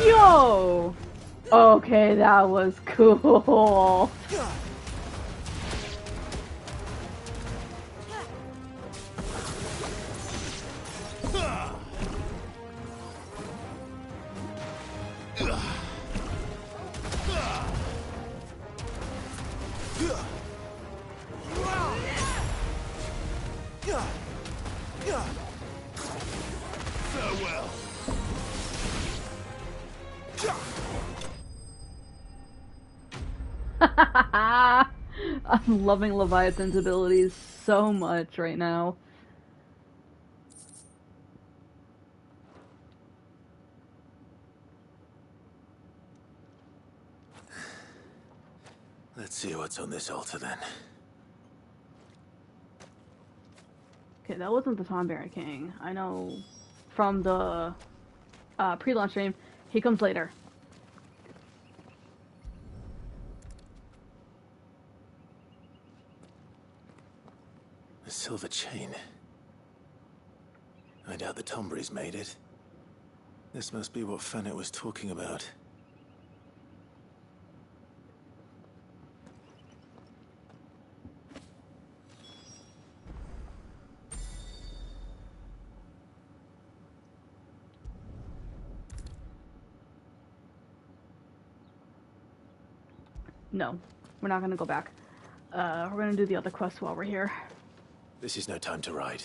Yo! Okay, that was cool. I'm loving Leviathan's abilities so much right now. Let's see what's on this altar then. Okay, that wasn't the Tonberry King. I know from the pre-launch stream. He comes later. A silver chain. I doubt the Tomberries made it. This must be what Fennec was talking about. No, we're not gonna go back. We're gonna do the other quest while we're here. This is no time to ride.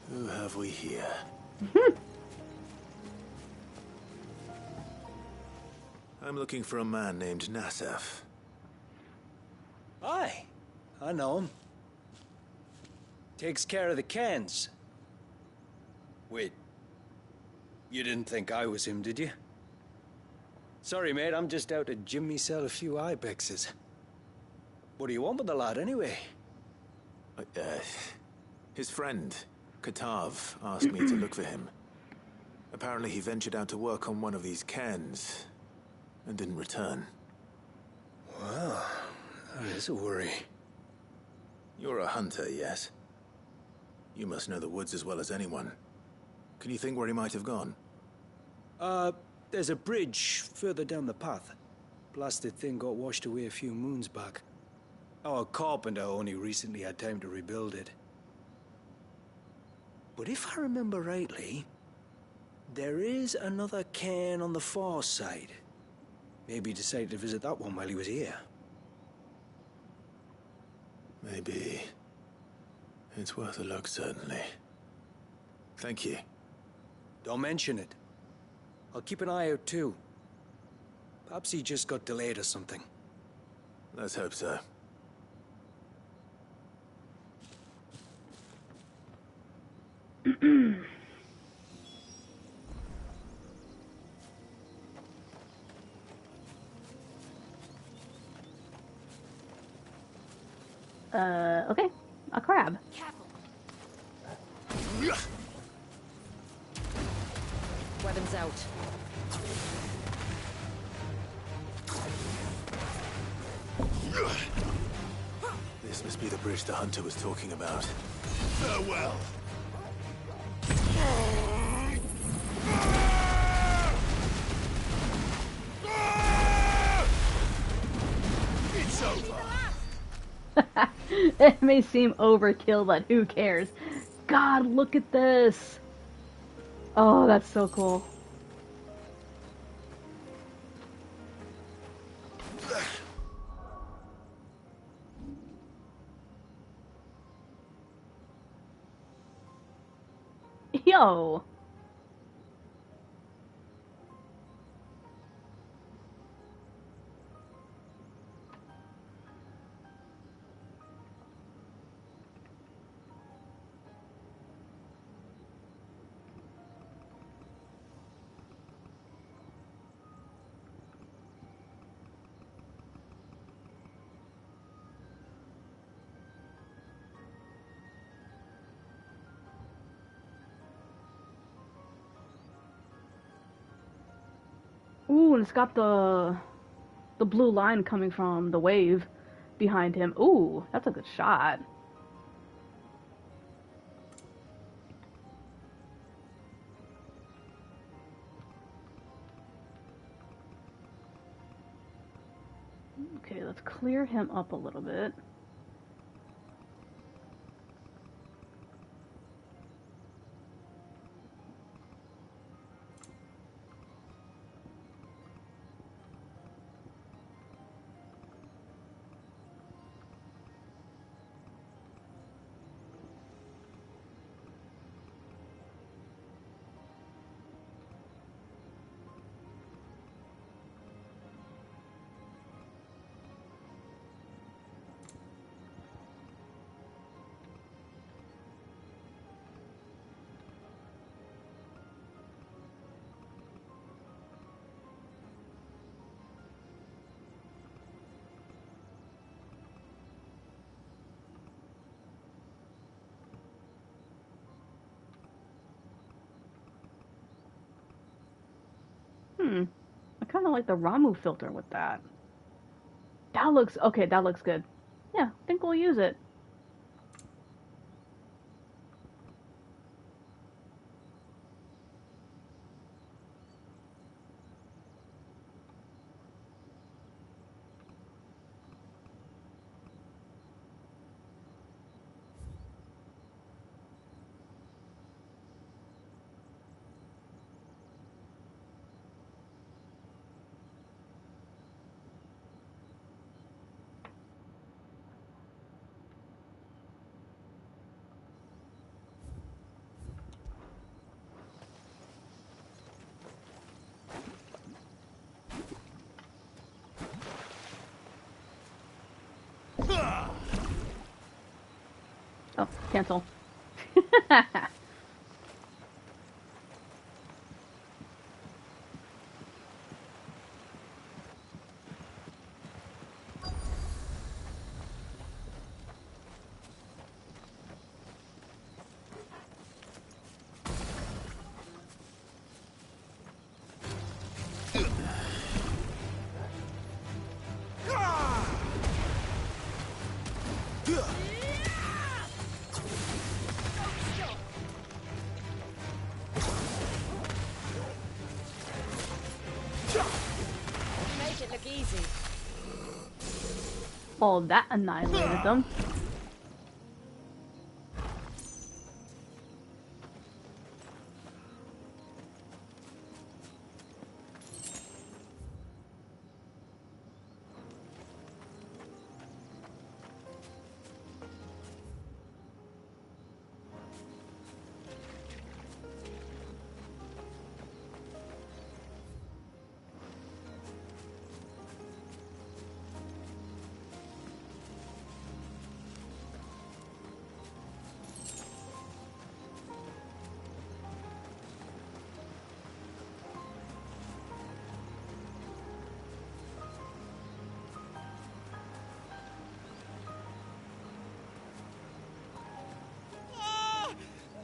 Who have we here? I'm looking for a man named Nassaf. Aye, I know him. Takes care of the cans. Wait, you didn't think I was him, did you? Sorry, mate, I'm just out to gym myself a few ibexes. What do you want with the lad, anyway? His friend, Katav, asked me to look for him. Apparently he ventured out to work on one of these cans and didn't return. Well, that is a worry. You're a hunter, yes? You must know the woods as well as anyone. Can you think where he might have gone? There's a bridge further down the path. Blasted thing got washed away a few moons back. Our carpenter only recently had time to rebuild it. But if I remember rightly, there is another cairn on the far side. Maybe he decided to visit that one while he was here. Maybe. It's worth a look, certainly. Thank you. Don't mention it. I'll keep an eye out too. Perhaps he just got delayed or something. Let's hope so. Okay. A crab. Weapons out. This must be the bridge the hunter was talking about. Farewell. It's over. It may seem overkill, but who cares? God, look at this! Oh, that's so cool. Yo! Ooh, and it's got the blue line coming from the wave behind him. Ooh, that's a good shot. Okay, let's clear him up a little bit. I kind of like the Ramu filter with that. That looks, okay, that looks good. Yeah, I think we'll use it. Oh, cancel. Make it look easy. Oh, that annihilated them.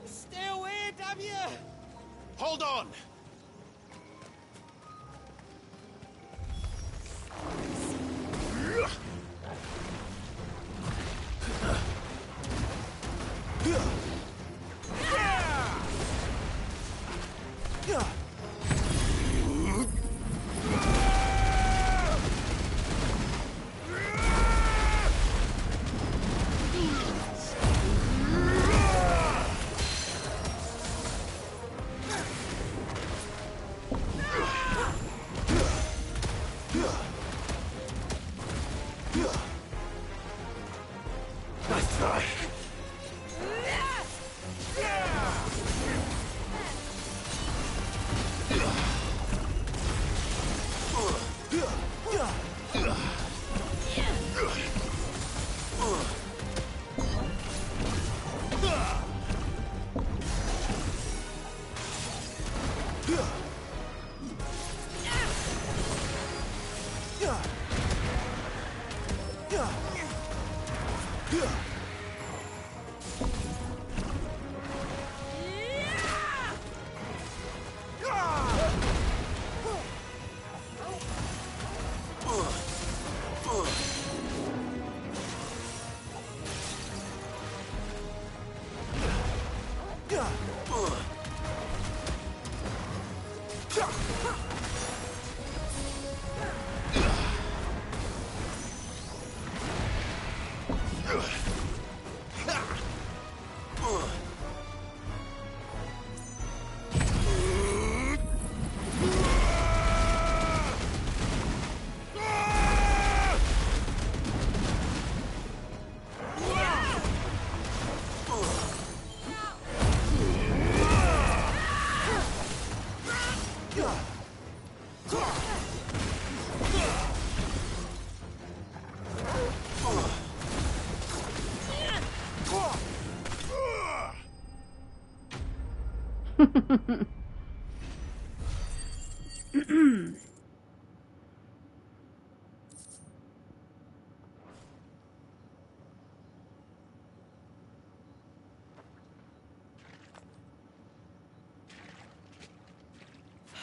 Stay away, damn you! Hold on! Nice try.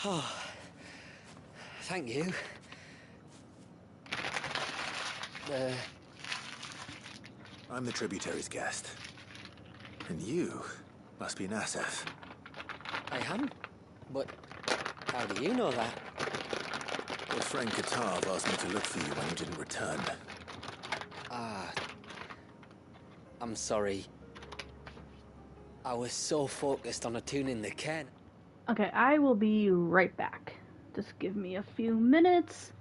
Oh, thank you. I'm the tributary's guest. And you must be Nassef. I am? But how do you know that? Your friend Katav asked me to look for you when you didn't return. Ah, I'm sorry. I was so focused on attuning the Ken. Okay, I will be right back. Just give me a few minutes.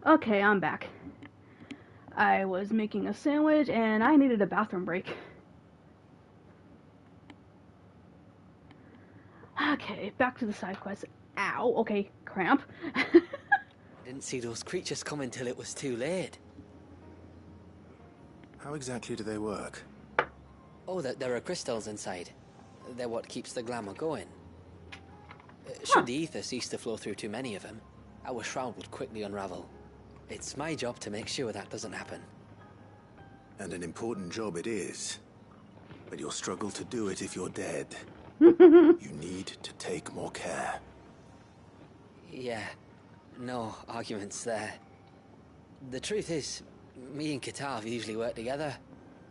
Okay, I'm back. I was making a sandwich and I needed a bathroom break. Okay, back to the side quest. Ow, okay, cramp. I didn't see those creatures coming till it was too late. How exactly do they work? Oh, there are crystals inside. They're what keeps the glamour going. Should the ether cease to flow through too many of them, our shroud would quickly unravel. It's my job to make sure that doesn't happen. And an important job it is. But you'll struggle to do it if you're dead. You need to take more care. Yeah, no arguments there. The truth is, me and Katav usually work together,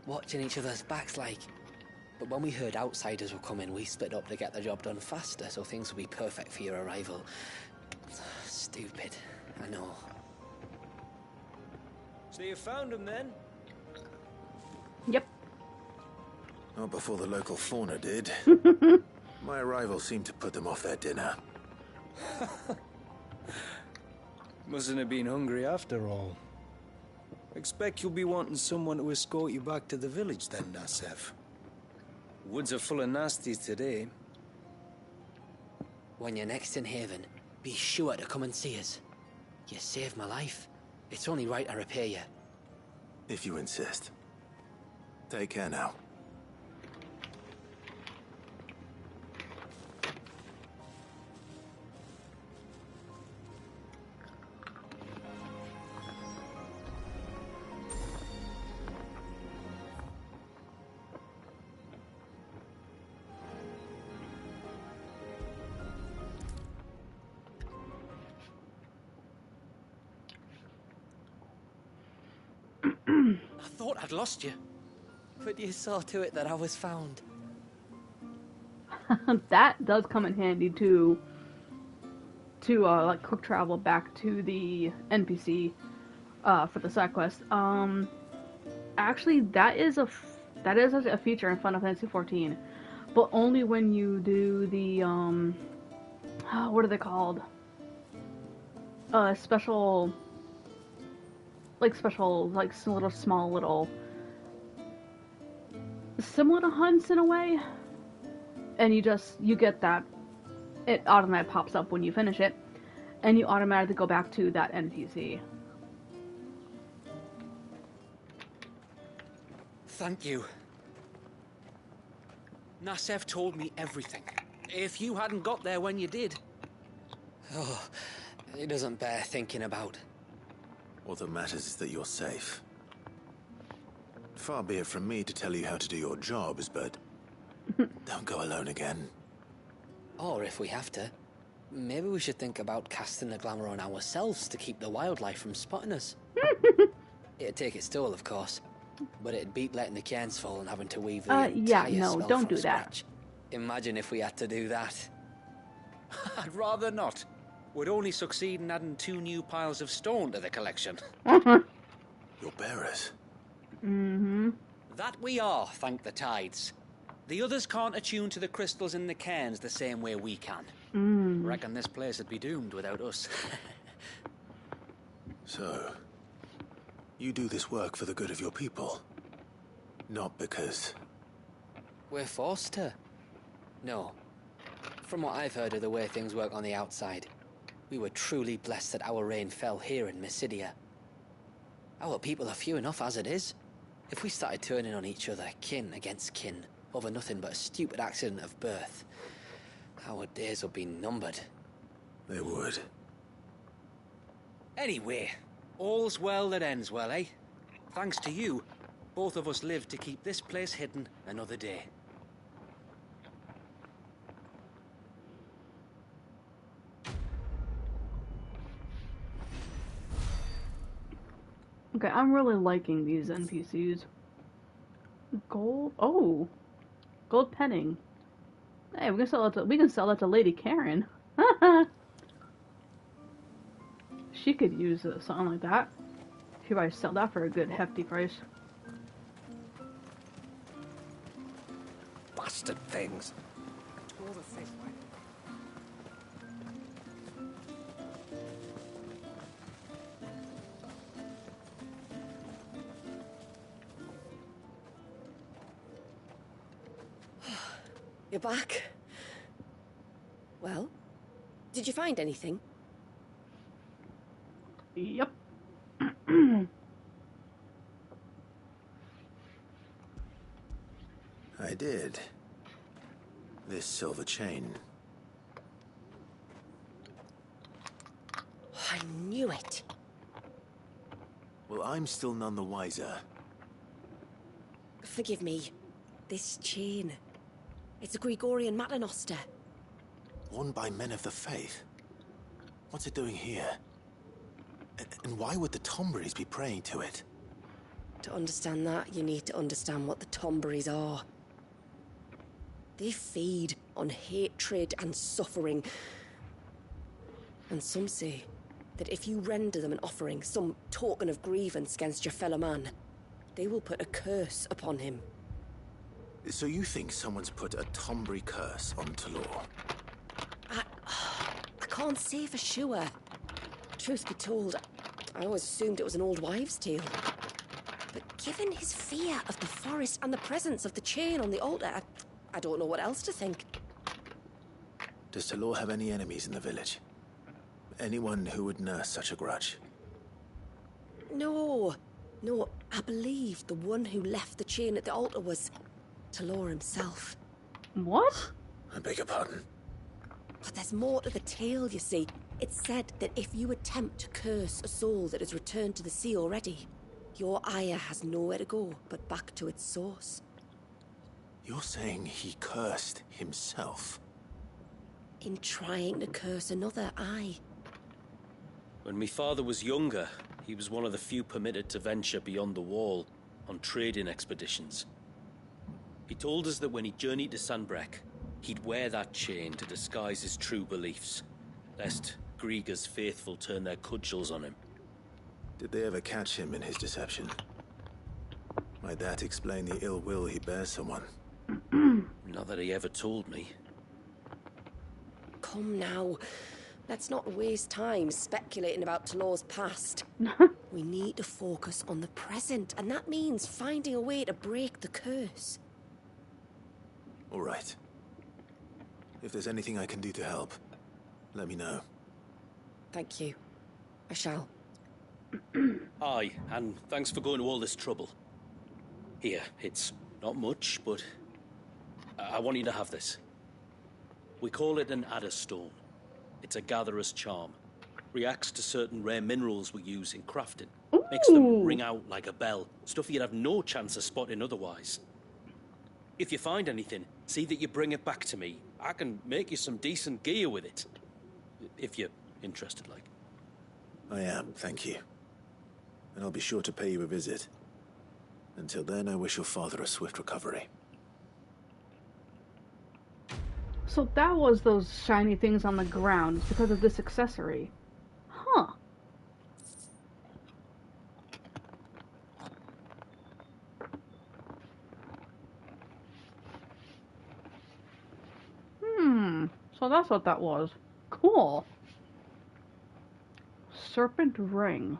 watching each other's backs like. But when we heard outsiders were coming, we split up to get the job done faster, so things would be perfect for your arrival. Stupid, I know. So you found him then? Yep. Not before the local fauna did. My arrival seemed to put them off their dinner. Mustn't have been hungry after all. Expect you'll be wanting someone to escort you back to the village then, Nasev. Woods are full of nasties today. When you're next in Haven, be sure to come and see us. You saved my life. It's only right I repay you. If you insist. Take care now. I thought I'd lost you. But you saw to it that I was found. That does come in handy to like quick travel back to the NPC for the side quest. Actually, that is a feature in Final Fantasy XIV, but only when you do the what are they called? Special little small little similar to hunts in a way, and you get that it automatically pops up when you finish it, and you automatically go back to that NPC. Thank you. Nasev told me everything. If you hadn't got there when you did. Oh, it doesn't bear thinking about. All that matters is that you're safe. Far be it from me to tell you how to do your jobs, but don't go alone again. Or if we have to, maybe we should think about casting the glamour on ourselves to keep the wildlife from spotting us. It'd take its toll, of course, but it'd beat letting the cairns fall and having to weave the entire spell don't from do scratch. Imagine if we had to do that. I'd rather not. We'd only succeed in adding 2 new piles of stone to the collection. Your bearers. Mm-hmm. That we are, thank the tides. The others can't attune to the crystals in the cairns the same way we can. Reckon this place would be doomed without us. So, you do this work for the good of your people? Not because... We're forced to. No. From what I've heard of the way things work on the outside, we were truly blessed that our rain fell here in Mysidia. Our people are few enough as it is. If we started turning on each other, kin against kin, over nothing but a stupid accident of birth, our days would be numbered. They would. Anyway, all's well that ends well, eh? Thanks to you, both of us lived to keep this place hidden another day. Okay, I'm really liking these NPCs. Gold. Oh, gold penning. Hey, we can sell that to Lady Karen. She could use something like that. She could probably sell that for a good hefty price. Bastard things. You're back. Well, did you find anything? Yep. I did. This silver chain. I knew it. Well, I'm still none the wiser. Forgive me. This chain. It's a Gregorian Maternoster. Worn by men of the faith. What's it doing here? And why would the Tomberries be praying to it? To understand that, you need to understand what the Tomberries are. They feed on hatred and suffering. And some say that if you render them an offering, some token of grievance against your fellow man, they will put a curse upon him. So you think someone's put a Tomberry curse on Talor? I can't say for sure. Truth be told, I always assumed it was an old wives' tale. But given his fear of the forest and the presence of the chain on the altar, I don't know what else to think. Does Talor have any enemies in the village? Anyone who would nurse such a grudge? No, I believe the one who left the chain at the altar was Talor himself. What? I beg your pardon. But there's more to the tale, you see. It's said that if you attempt to curse a soul that has returned to the sea already, your ire has nowhere to go but back to its source. You're saying he cursed himself? In trying to curse another, aye. When my father was younger, he was one of the few permitted to venture beyond the wall on trading expeditions. He told us that when he journeyed to Sanbreque, he'd wear that chain to disguise his true beliefs, lest Grieger's faithful turn their cudgels on him. Did they ever catch him in his deception? Might that explain the ill will he bears someone? Not that he ever told me. Come now. Let's not waste time speculating about Talor's past. We need to focus on the present, and that means finding a way to break the curse. All right. If there's anything I can do to help, let me know. Thank you. I shall. Aye, and thanks for going to all this trouble. Here, it's not much, but I want you to have this. We call it an adder stone. It's a gatherer's charm. Reacts to certain rare minerals we use in crafting. Makes them ring out like a bell. Stuff you'd have no chance of spotting otherwise. If you find anything, see that you bring it back to me. I can make you some decent gear with it. If you're interested, like. I am, thank you. And I'll be sure to pay you a visit. Until then, I wish your father a swift recovery. So that was those shiny things on the ground. It's because of this accessory. Huh. So that's what that was. Cool. Serpent ring.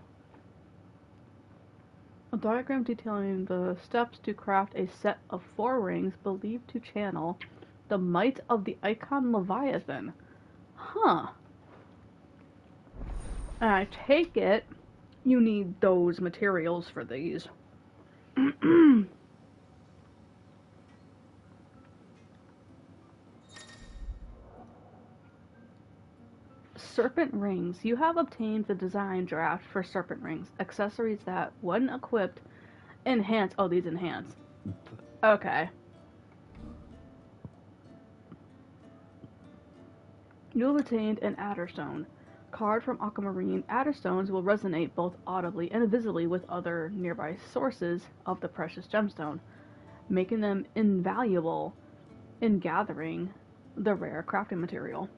A diagram detailing the steps to craft a set of 4 rings believed to channel the might of the icon Leviathan. Huh. And I take it you need those materials for these. Serpent rings. You have obtained the design draft for serpent rings. Accessories that, when equipped, enhance. Oh, these enhance. Okay. You have attained an Adderstone. Card from Aquamarine. Adderstones will resonate both audibly and visibly with other nearby sources of the precious gemstone, making them invaluable in gathering the rare crafting material.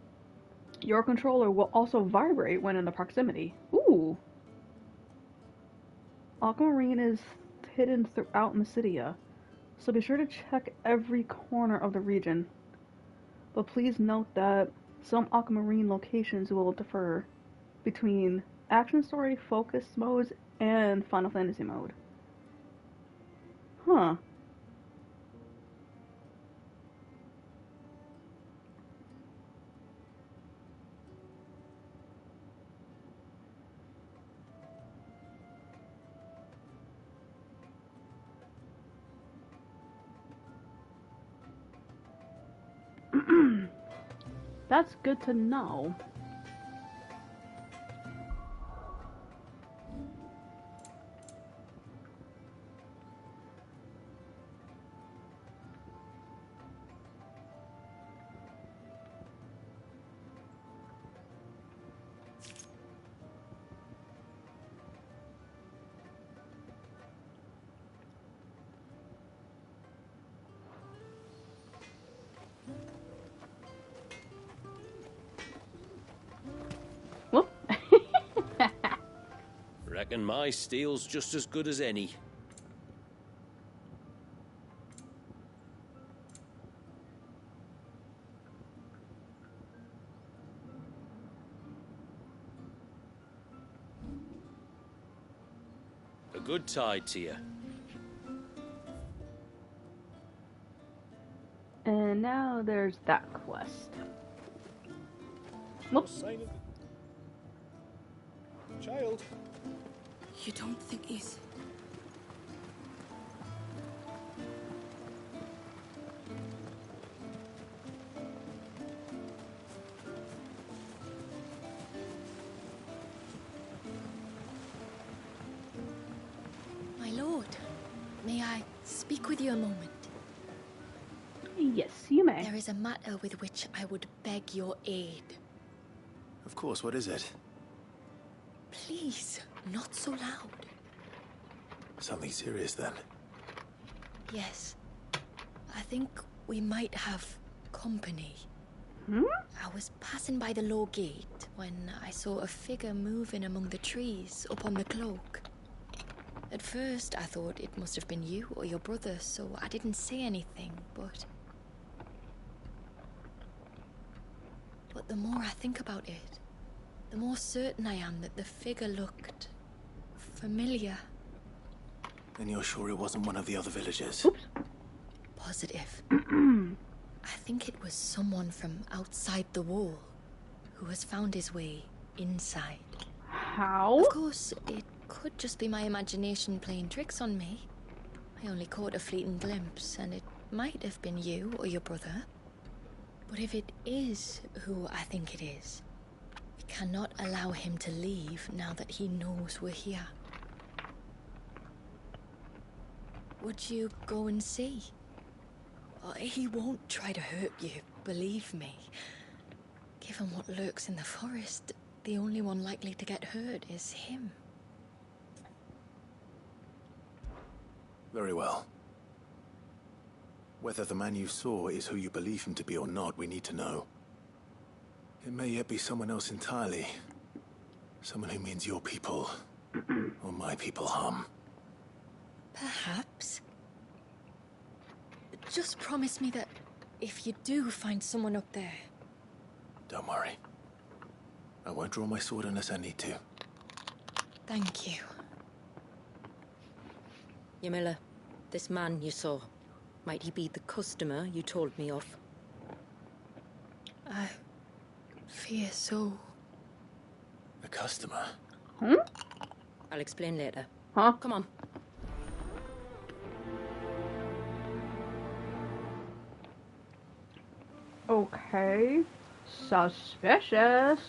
Your controller will also vibrate when in the proximity. Ooh! Aquamarine is hidden throughout Mysidia, so be sure to check every corner of the region. But please note that some Aquamarine locations will differ between action story focus modes and Final Fantasy mode. Huh. That's good to know. Reckon my steel's just as good as any. A good tide to you. And now there's that quest. Whoops. Sign of the child. You don't think he's... My lord, may I speak with you a moment? Yes, you may. There is a matter with which I would beg your aid. Of course, what is it? Please, not so loud. Something serious then? Yes. I think we might have company. I was passing by the low gate when I saw a figure moving among the trees up on the cloak. At first, I thought it must have been you or your brother, so I didn't say anything, but the more I think about it, the more certain I am that the figure looked familiar. And you're sure it wasn't one of the other villagers? Oops. Positive. I think it was someone from outside the wall who has found his way inside. How? Of course, it could just be my imagination playing tricks on me. I only caught a fleeting glimpse, and it might have been you or your brother. But if it is who I think it is, we cannot allow him to leave now that he knows we're here. Would you go and see? He won't try to hurt you, believe me. Given what lurks in the forest, the only one likely to get hurt is him. Very well. Whether the man you saw is who you believe him to be or not, we need to know. It may yet be someone else entirely. Someone who means your people, or my people, harm. Perhaps. Just promise me that if you do find someone up there... Don't worry. I won't draw my sword unless I need to. Thank you. Yamila, this man you saw, might he be the customer you told me of? I fear so. A customer? I'll explain later. Huh? Come on. Okay. Suspicious.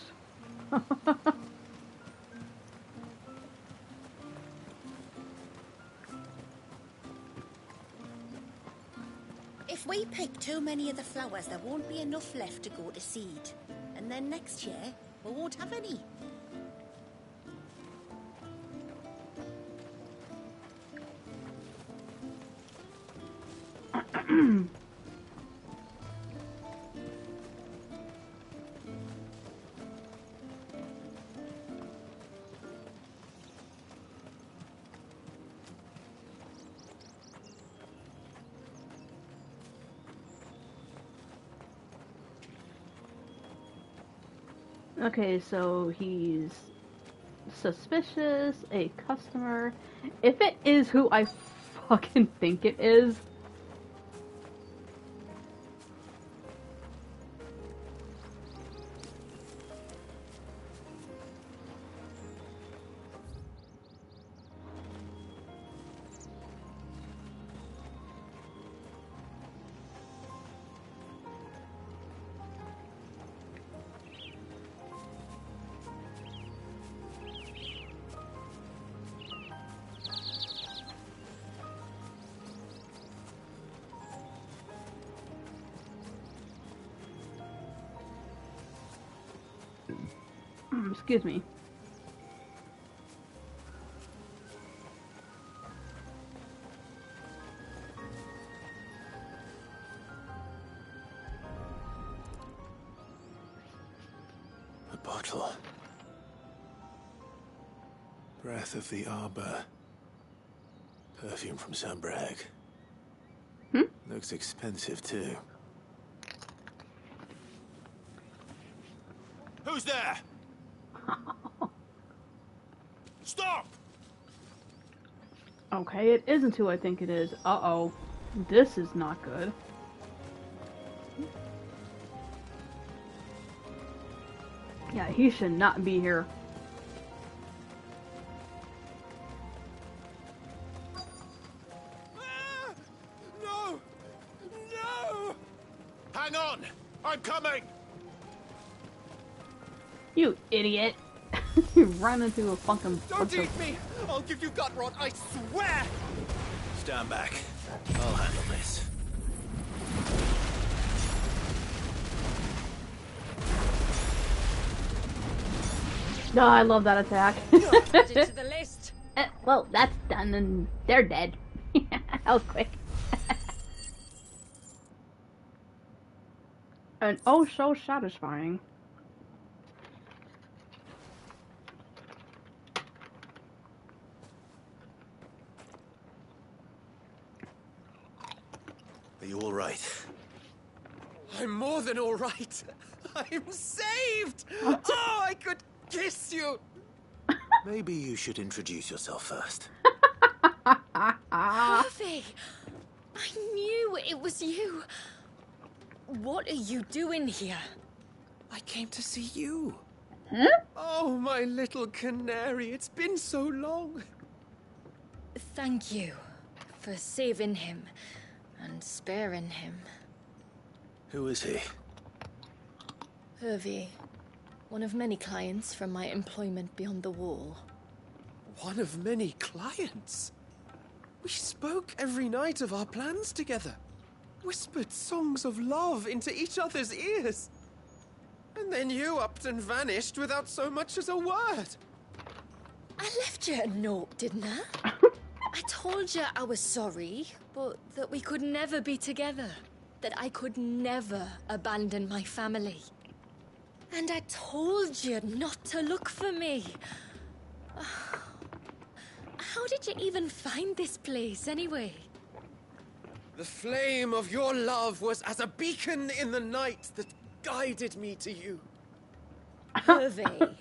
If we pick too many of the flowers, there won't be enough left to go to seed. And then next year, we won't have any. Okay, so he's suspicious, a customer. If it is who I fucking think it is, Excuse me. A bottle. Breath of the Arbor. Perfume from Saint-Brag. Looks expensive, too. Who's there? Stop! Okay, it isn't who I think it is. Uh-oh. This is not good. Yeah, he should not be here. No! No! Hang on! I'm coming! You idiot. You ran into a fucking... Don't eat me! I'll give you gut rot, I swear! Stand back. I'll handle this. No, I love that attack. Add it to the list. Well, that's done and they're dead. That was quick. And oh, so satisfying. Are you all right? I'm more than all right. I'm saved! Oh, I could kiss you! Maybe you should introduce yourself first. Harvey! I knew it was you. What are you doing here? I came to see you. Huh? Oh, my little canary, it's been so long. Thank you for saving him and sparing him. Who is he? Hervey, one of many clients from my employment beyond the wall. One of many clients? We spoke every night of our plans together. Whispered songs of love into each other's ears. And then you upped and vanished without so much as a word. I left you a note, didn't I? I told you I was sorry, but that we could never be together. That I could never abandon my family. And I told you not to look for me. How did you even find this place, anyway? The flame of your love was as a beacon in the night that guided me to you. Hervey.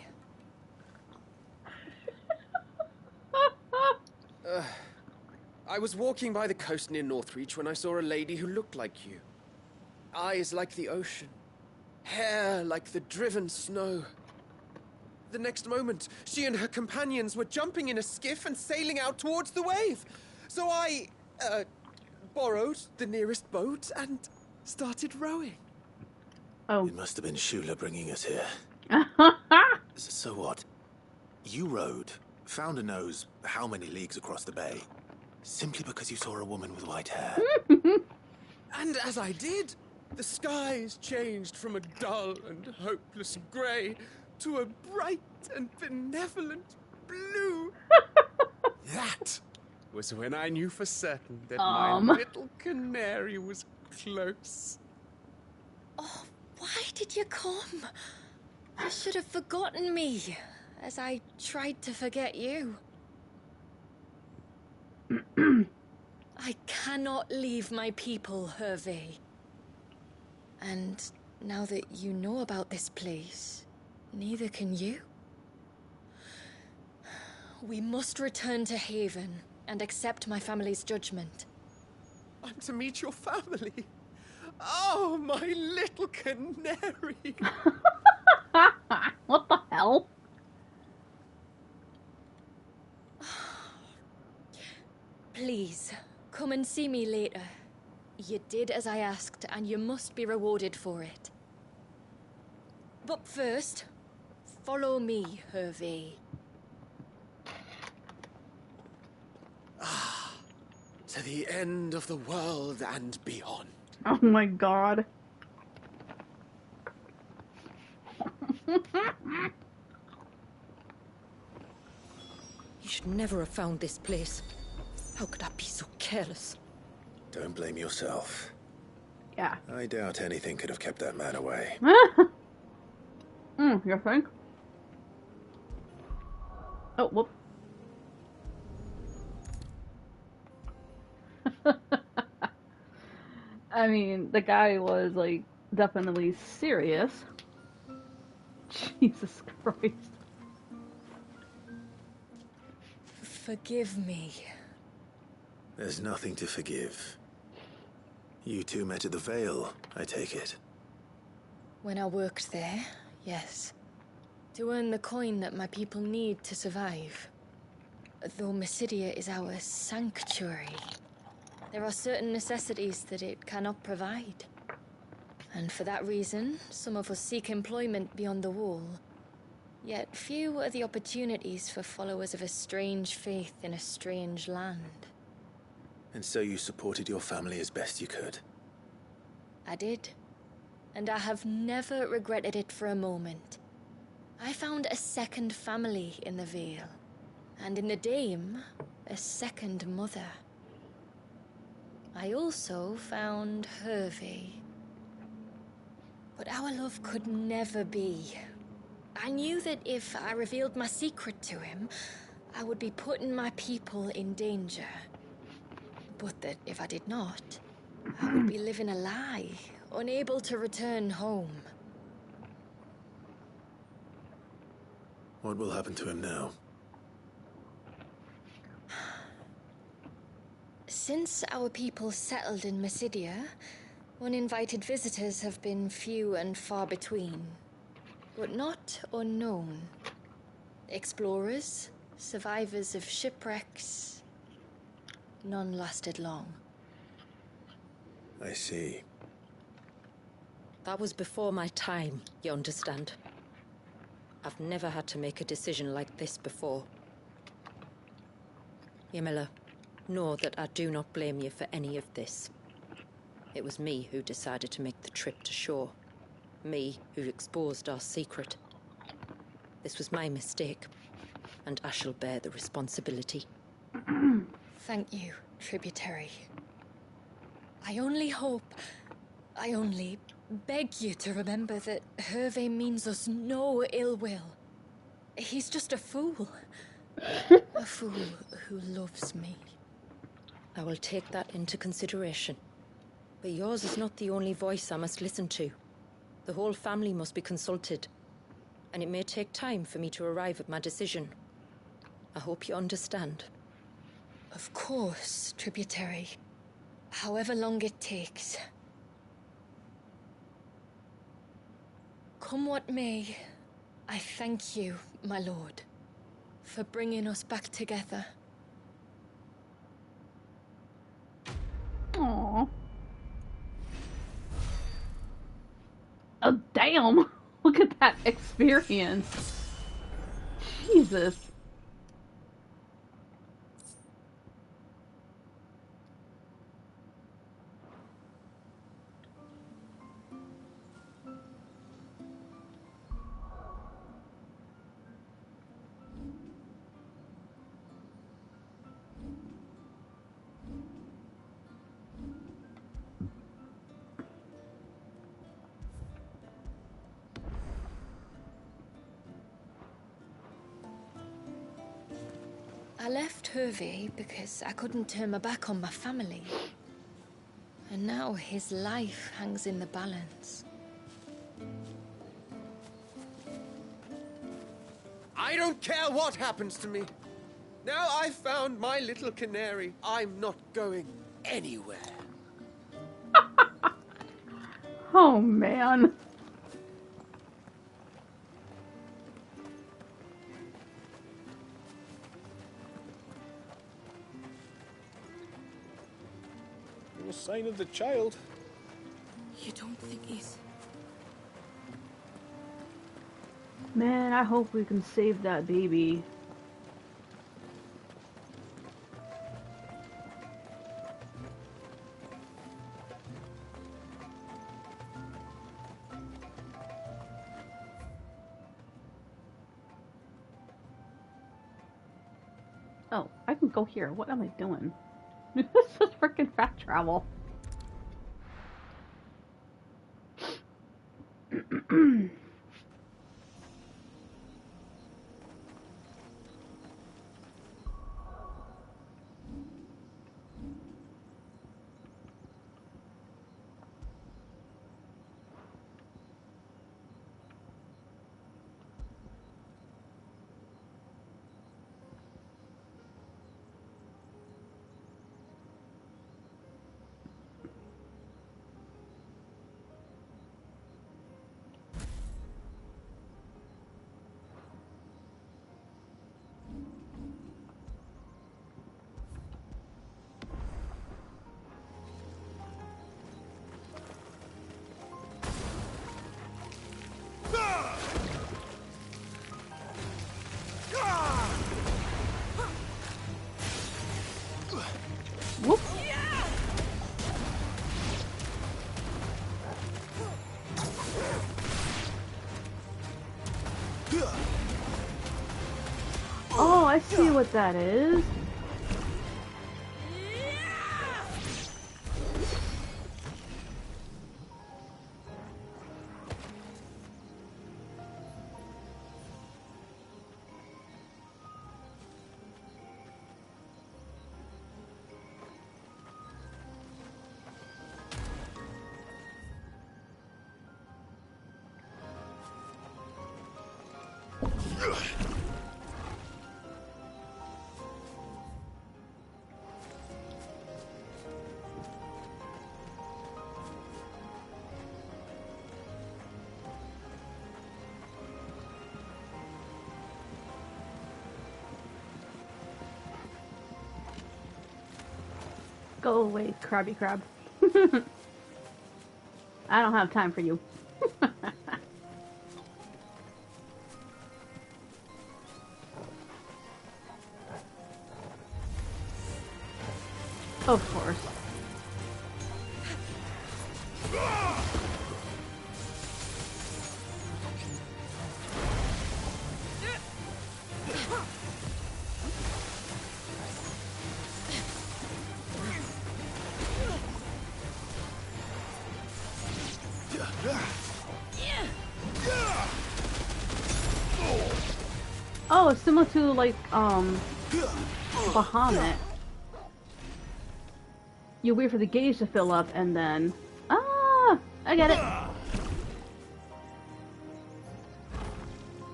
I was walking by the coast near Northreach when I saw a lady who looked like you. Eyes like the ocean. Hair like the driven snow. The next moment, she and her companions were jumping in a skiff and sailing out towards the wave. So I, borrowed the nearest boat and started rowing. Oh. It must have been Shula bringing us here. So what? You rowed, found a nose how many leagues across the bay, simply because you saw a woman with white hair. And as I did, the skies changed from a dull and hopeless grey to a bright and benevolent blue. That was when I knew for certain that my little canary was close. Oh, why did you come? You should have forgotten me, as I tried to forget you. I cannot leave my people, Hervey. And now that you know about this place, neither can you. We must return to Haven and accept my family's judgment. I'm to meet your family. Oh, my little canary. What the hell? Please, come and see me later. You did as I asked, and you must be rewarded for it. But first, follow me, Hervey. To the end of the world and beyond. Oh my god. should never have found this place. How could I be so careless? Don't blame yourself. Yeah. I doubt anything could have kept that man away. You think? Oh, whoop. I mean, the guy was, like, definitely serious. Jesus Christ. Forgive me. There's nothing to forgive. You two met at the Vale, I take it. When I worked there, yes. To earn the coin that my people need to survive. Though Mysidia is our sanctuary, there are certain necessities that it cannot provide. And for that reason, some of us seek employment beyond the wall. Yet few are the opportunities for followers of a strange faith in a strange land. And so you supported your family as best you could? I did. And I have never regretted it for a moment. I found a second family in the Vale. And in the Dame, a second mother. I also found Hervey. But our love could never be. I knew that if I revealed my secret to him, I would be putting my people in danger. But that if I did not, I would be living a lie, unable to return home. What will happen to him now? Since our people settled in Mysidia, uninvited visitors have been few and far between, but not unknown. Explorers, survivors of shipwrecks, none lasted long. I see. That was before my time, you understand? I've never had to make a decision like this before. Ymila, know that I do not blame you for any of this. It was me who decided to make the trip to shore. Me who exposed our secret. This was my mistake, and I shall bear the responsibility. Thank you, tributary. I only beg you to remember that Hervey means us no ill will. He's just a fool. A fool who loves me. I will take that into consideration. But yours is not the only voice I must listen to. The whole family must be consulted. And it may take time for me to arrive at my decision. I hope you understand. Of course, tributary. However long it takes. Come what may, I thank you, my lord, for bringing us back together. Aww. Oh, damn. Look at that experience. Jesus. I left Hervey because I couldn't turn my back on my family. And now his life hangs in the balance. I don't care what happens to me. Now I've found my little canary, I'm not going anywhere. Oh, man. No sign of the child. You don't think he's... Man, I hope we can save that baby. Oh, I can go here. What am I doing? This is freaking fast travel. Whoop. Oh, I see what that is. Go away, Krabby Crab. I don't have time for you. Of course. Oh, it's similar to like Bahamut. You wait for the gauge to fill up and then I get it.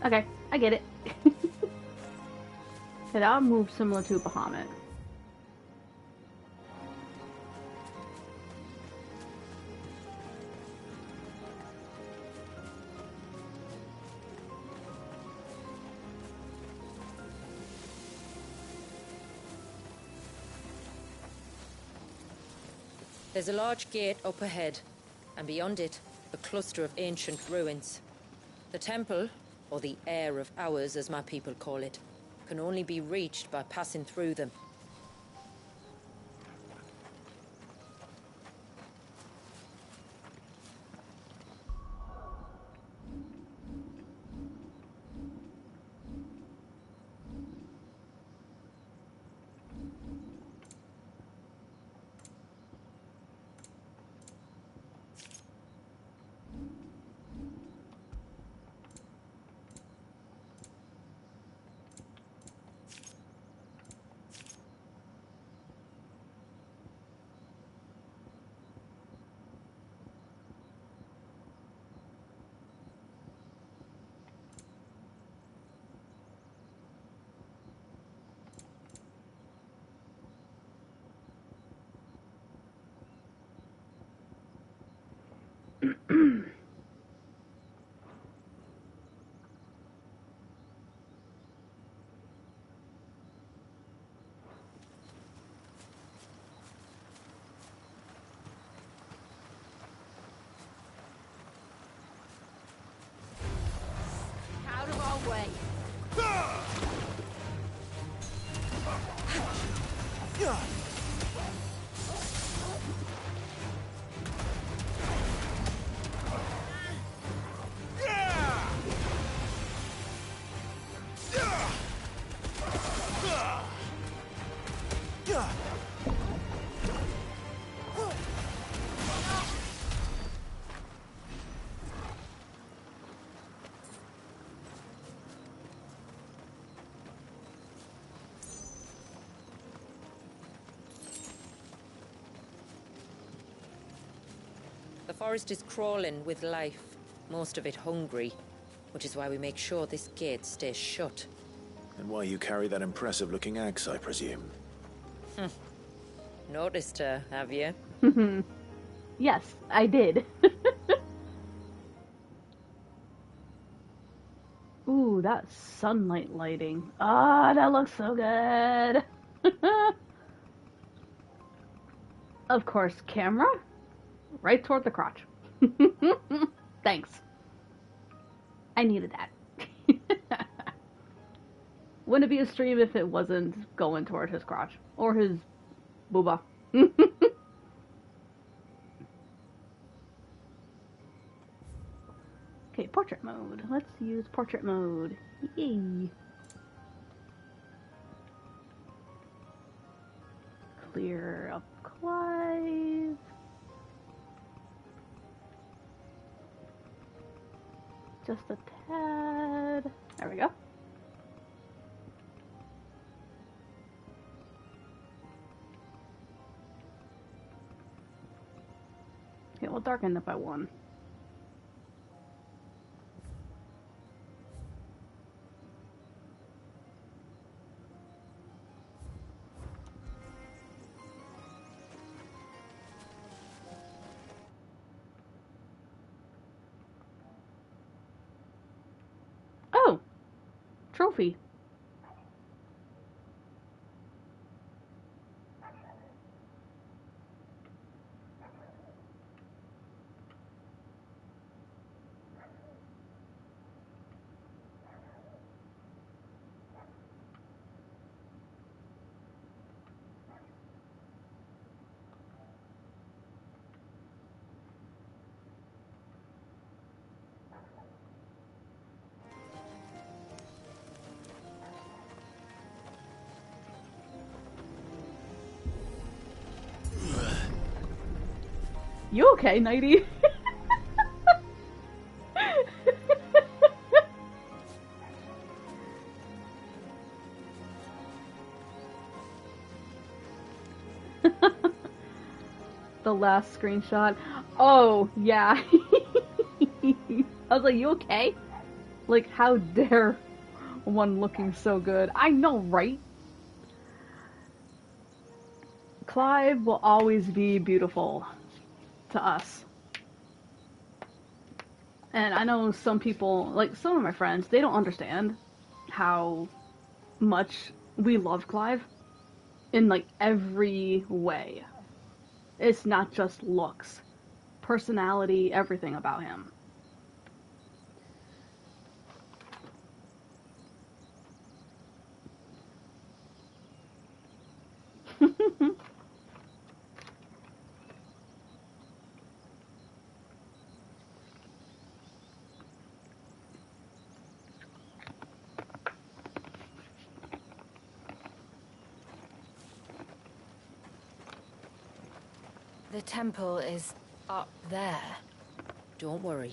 Okay, I get it. Okay, that'll move similar to Bahamut. There's a large gate up ahead, and beyond it, a cluster of ancient ruins. The temple, or the Heir of Hours as my people call it, can only be reached by passing through them. forest is crawling with life, most of it hungry, which is why we make sure this gate stays shut. And why you carry that impressive-looking axe, I presume. Noticed her, have you? Yes, I did. Ooh, that sunlight lighting. Ah, that looks so good. Of course, camera. Right toward the crotch. Thanks. I needed that. Wouldn't be a stream if it wasn't going toward his crotch. Or his booba. Okay, portrait mode. Let's use portrait mode. Yay. Clear up Clive. Just a tad. There we go. Okay, we'll darken it by 1. Oh! Trophy. You okay, Nighty? The last screenshot. Oh, yeah. I was like, you okay? Like, how dare one looking so good? I know, right? Clive will always be beautiful to us. And I know some people, like some of my friends, they don't understand how much we love Clive in like every way. It's not just looks, personality, everything about him. The temple is up there. Don't worry.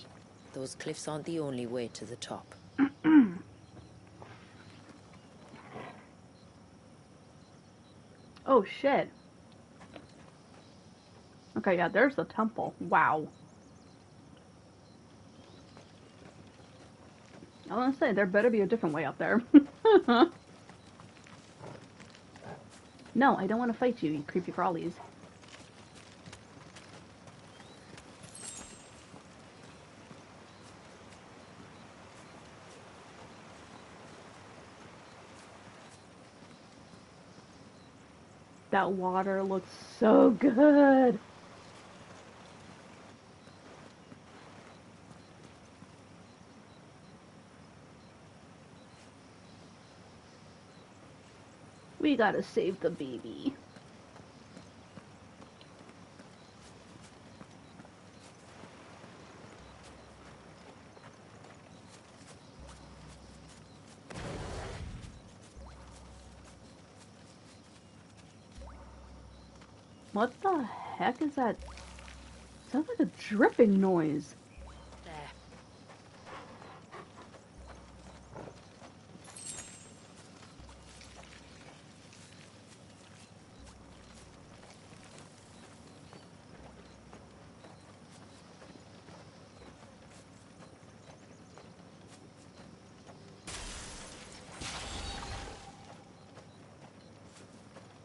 Those cliffs aren't the only way to the top. Oh shit. Okay, yeah, there's the temple. Wow. I was gonna say, there better be a different way up there. No, I don't want to fight you, you creepy crawlies. That water looks so good. We gotta save the baby. What the heck is that? Sounds like a dripping noise. There.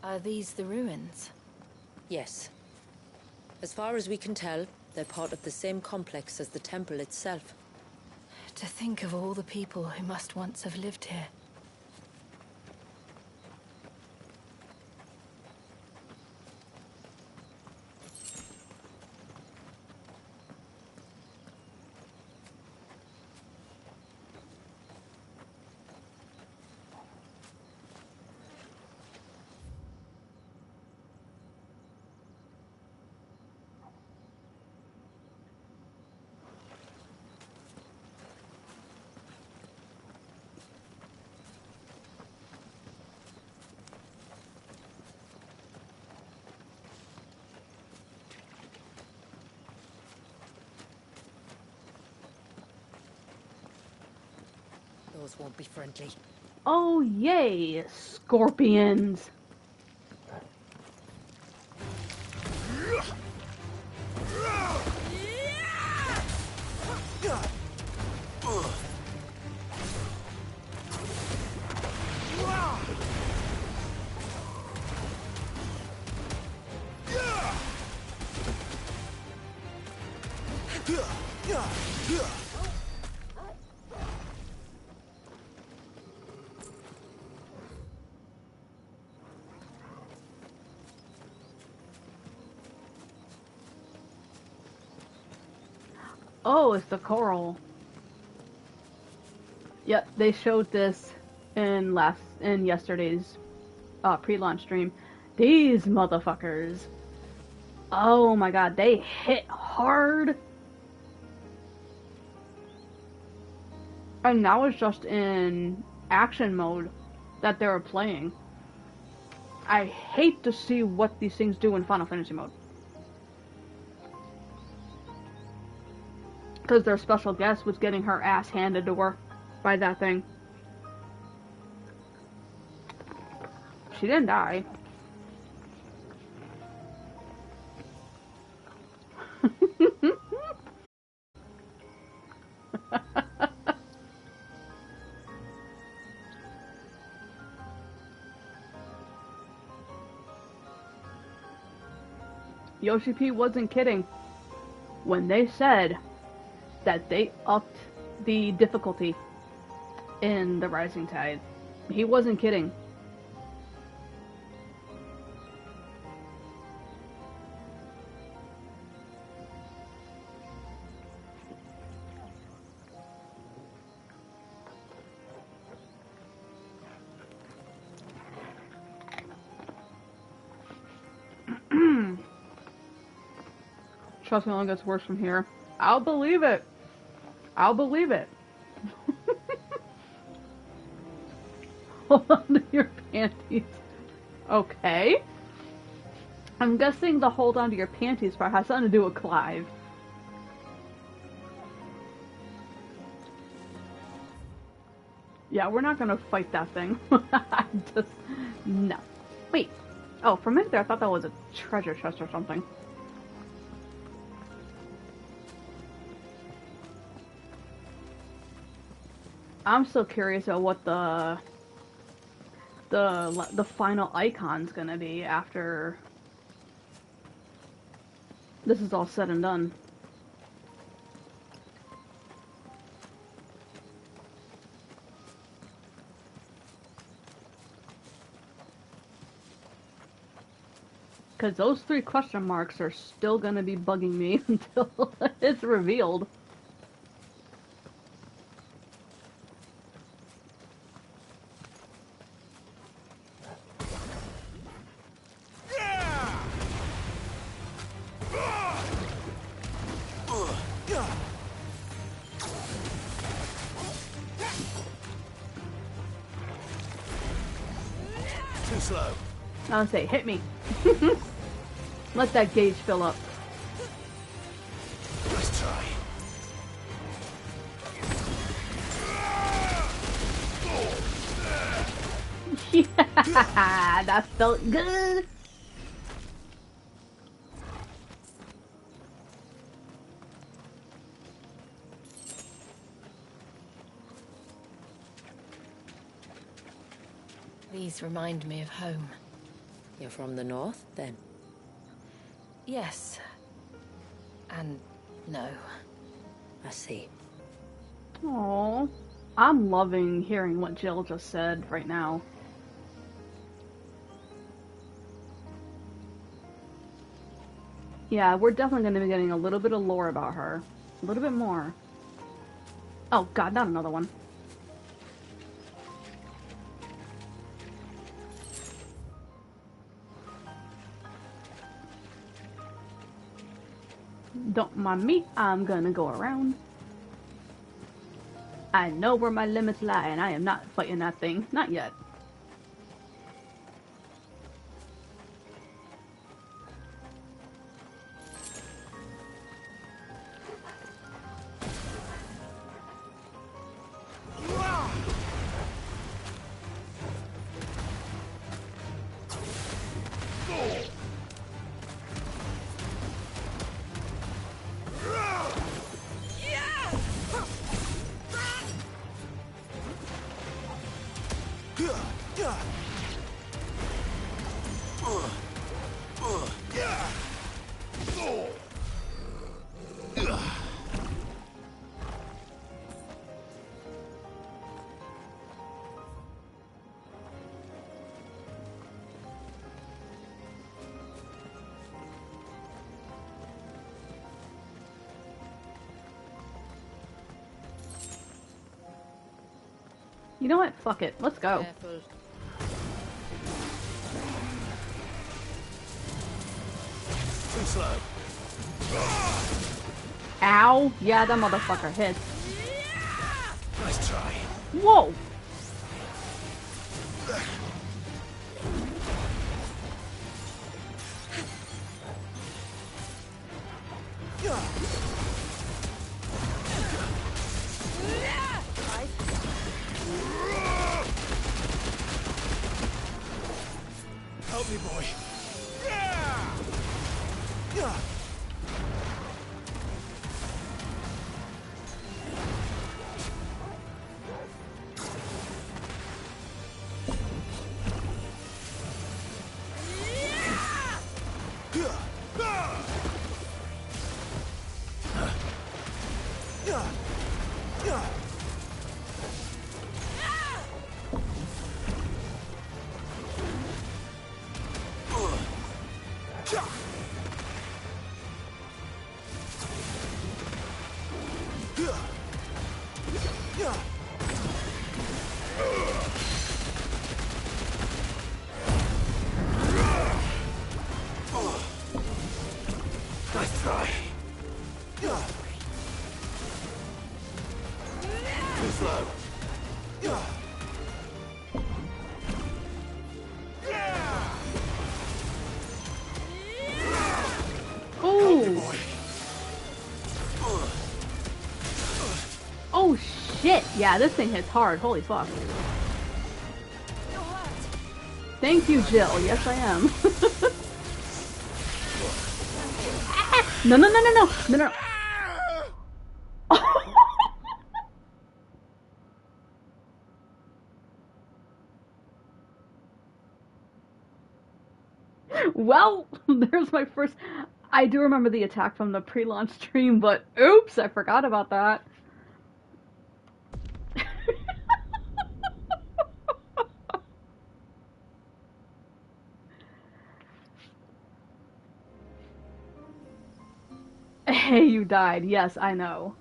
Are these the ruins? Yes. As far as we can tell, they're part of the same complex as the temple itself. To think of all the people who must once have lived here. Those won't be friendly. Oh, yay, scorpions. Oh, it's the coral. Yep, they showed this in yesterday's pre-launch stream. These motherfuckers. Oh my god, they hit hard. And now it's just in action mode that they were playing. I hate to see what these things do in Final Fantasy mode. Because their special guest was getting her ass handed to her by that thing. She didn't die. Yoshi P wasn't kidding when they said that they upped the difficulty in the Rising Tide. He wasn't kidding. Trust me, it only gets worse from here. I'll believe it. I'll believe it. Hold on to your panties. Okay. I'm guessing the hold on to your panties part has something to do with Clive. Yeah, we're not gonna fight that thing. Just, no. Wait. Oh, for a minute there I thought that was a treasure chest or something. I'm still curious about what the final icon's gonna be after this is all said and done. Because those 3 question marks are still gonna be bugging me until it's revealed. Too slow. I'll say, hit me. Let that gauge fill up. Let's try. Yeah, that felt good. These remind me of home. You're from the north, then? Yes. And no. I see. Aww. I'm loving hearing what Jill just said right now. Yeah, we're definitely going to be getting a little bit of lore about her. A little bit more. Oh god, not another one. Don't mind me, I'm gonna go around. I know where my limits lie, and I am not fighting that thing. Not yet. You know what? Fuck it. Let's go. Careful. Too slow. Ow! Yeah, that motherfucker hits. Nice try. Whoa! Help me, boy. Nice try. Too slow. Ooh! Oh shit! Yeah, this thing hits hard. Holy fuck. Thank you, Jill. Yes, I am. No, no, no, no, no, no, no. Well, there's my first. I do remember the attack from the pre-launch stream, but oops, I forgot about that. Hey, you died. Yes, I know.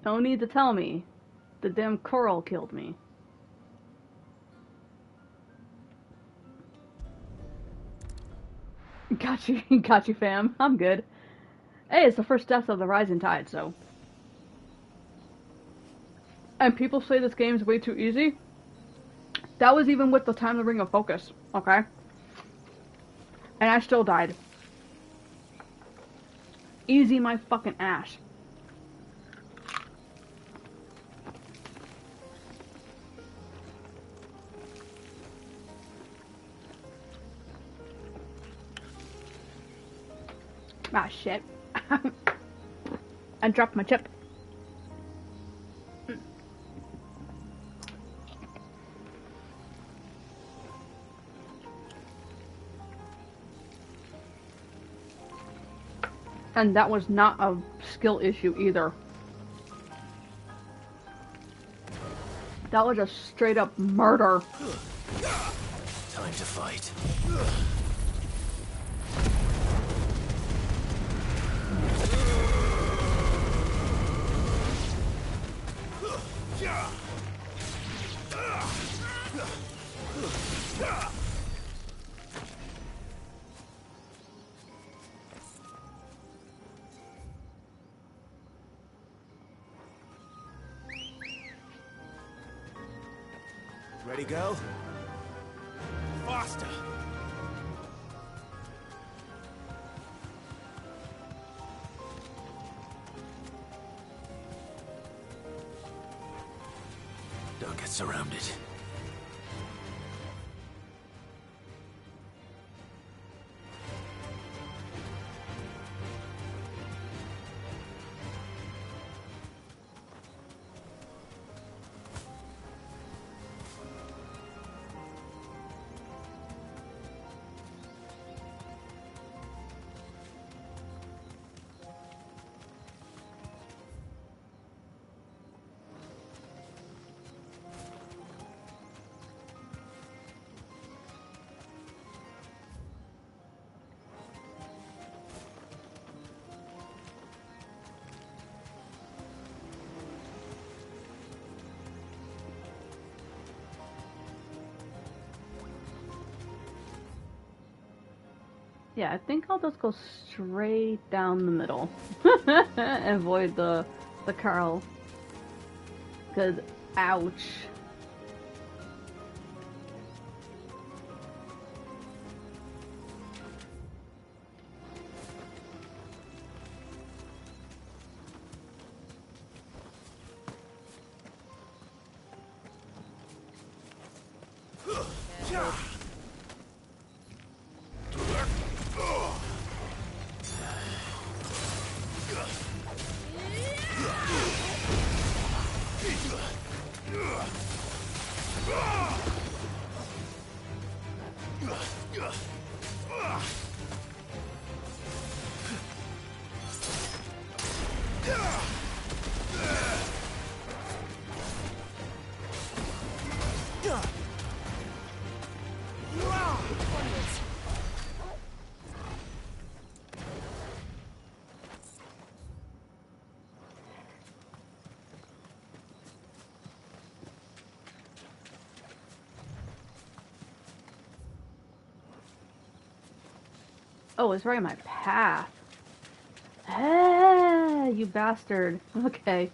No need to tell me. The damn coral killed me. Got you, got you, fam. I'm good. Hey, it's the first death of the rising tide, so. And people say this game's way too easy. That was even with the time to ring of focus, okay? And I still died. Easy my fucking ass. Ah, shit. I dropped my chip. And that was not a skill issue either. That was a straight up murder. Time to fight. Ready, go? Faster! Don't get surrounded. Yeah, I think I'll just go straight down the middle. Avoid the Carl. Because, ouch. Oh, it's right in my path. Ah, you bastard. Okay.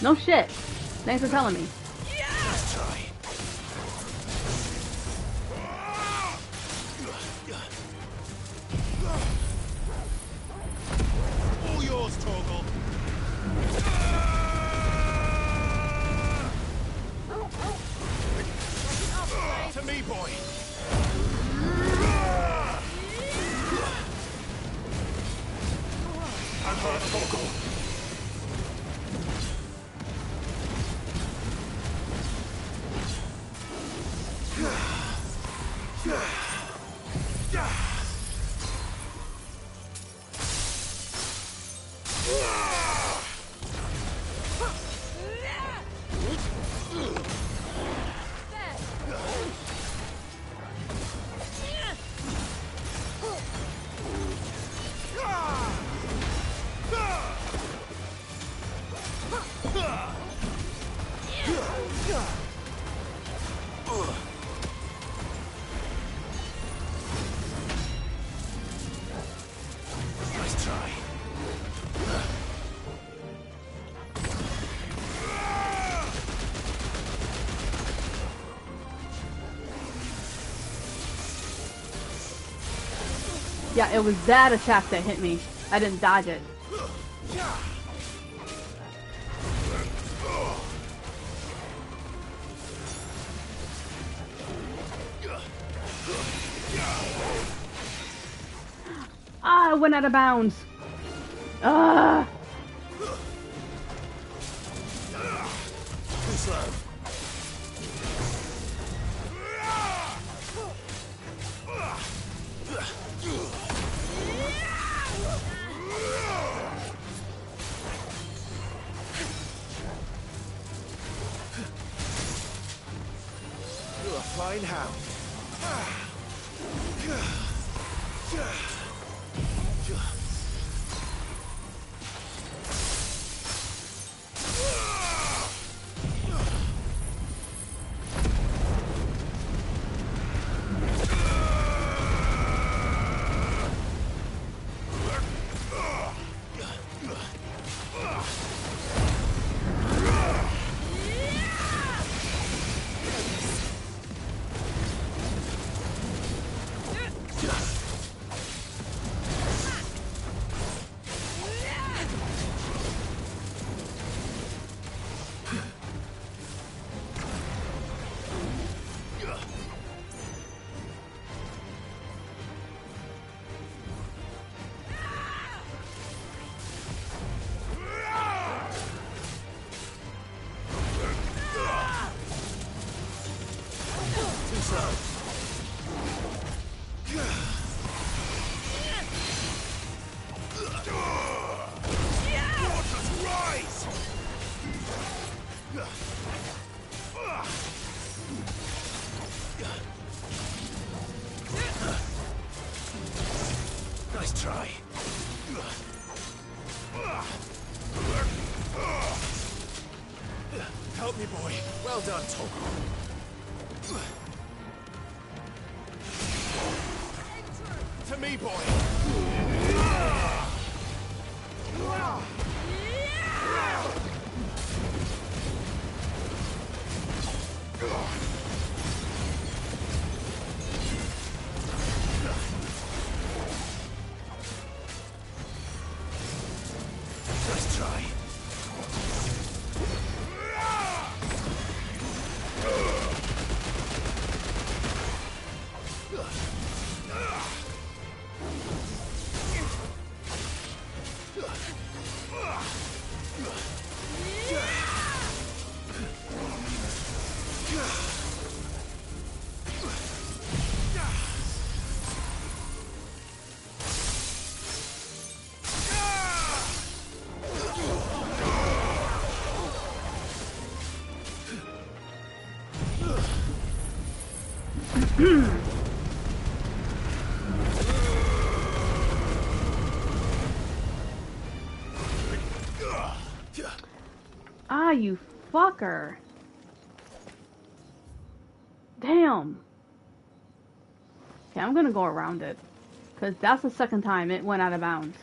No shit. Thanks for telling me. Let's try. All yours, Torgal. To me, boy. I'm hurt, Torgal. Nice try. Yeah, it was that attack that hit me. I didn't dodge it. Ah, I went out of bounds. Ah. Too slow. fine hound. Nice try. Help me, boy. Well done, Togo. To me, boy. Nice try. Ah, you fucker. Damn. Okay, I'm gonna go around it. Because that's the second time it went out of bounds.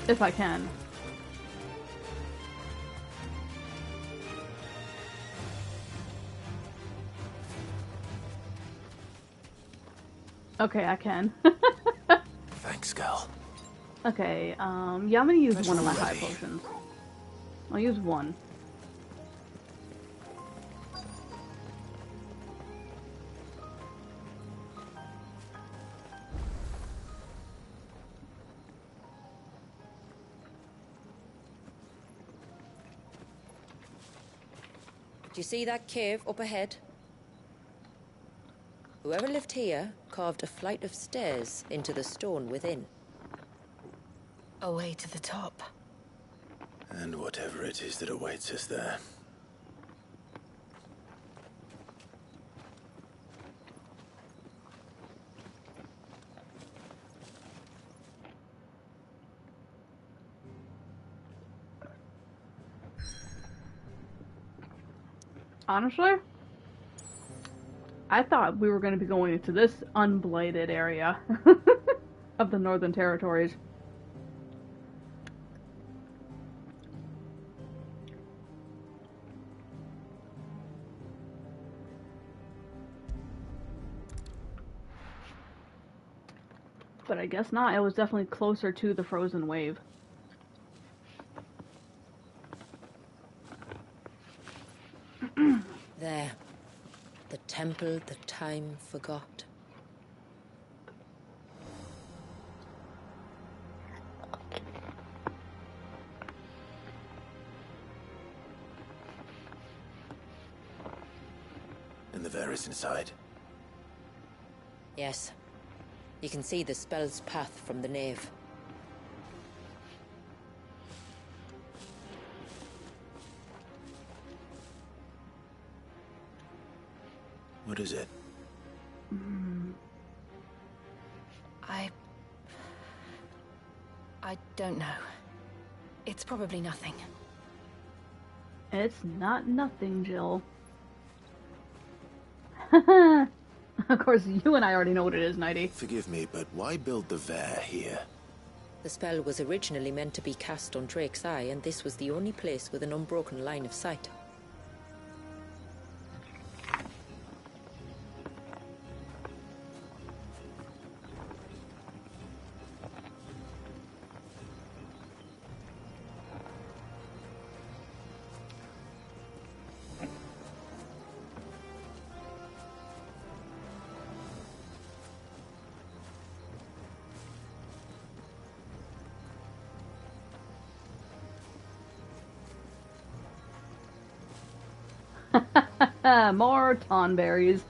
If I can. Okay, I can. Thanks, girl. Okay, yeah, I'm gonna use That's one of my ready. high potions. I'll use one. Do you see that cave up ahead? Whoever lived here carved a flight of stairs into the stone within. A way to the top. And whatever it is that awaits us there. Honestly, I thought we were going to be going into this unblighted area of the Northern Territories. But I guess not. It was definitely closer to the frozen wave. There. The temple that time forgot. the Varys inside? Yes. You can see the spell's path from the nave. What is it? I don't know. It's probably nothing. It's not nothing, Jill. Of course, you and I already know what it is, Nighty. Forgive me, but why build the Vare here? The spell was originally meant to be cast on Drake's Eye, and this was the only place with an unbroken line of sight. More tonberries.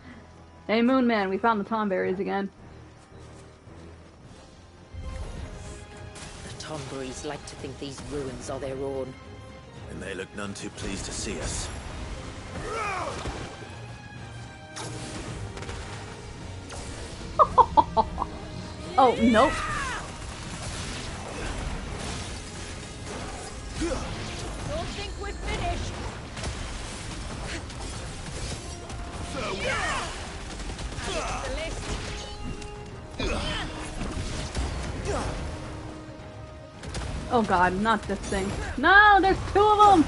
Hey, Moon Man, we found the tonberries again. The Tonberries like to think these ruins are their own. And they look none too pleased to see us. Oh, nope. Don't think we're finished. Oh god, not this thing. No, there's two of them!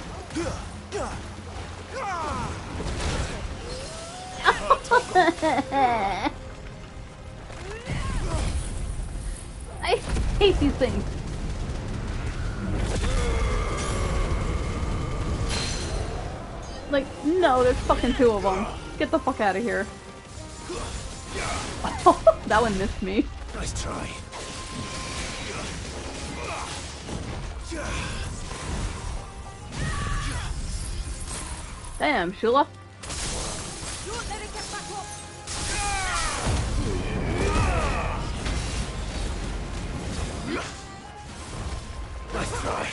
I hate these things. Like, no, there's fucking two of them. Get the fuck out of here. Oh, that one missed me. Nice try. Damn, Shula. Don't let it get back up. Nice try.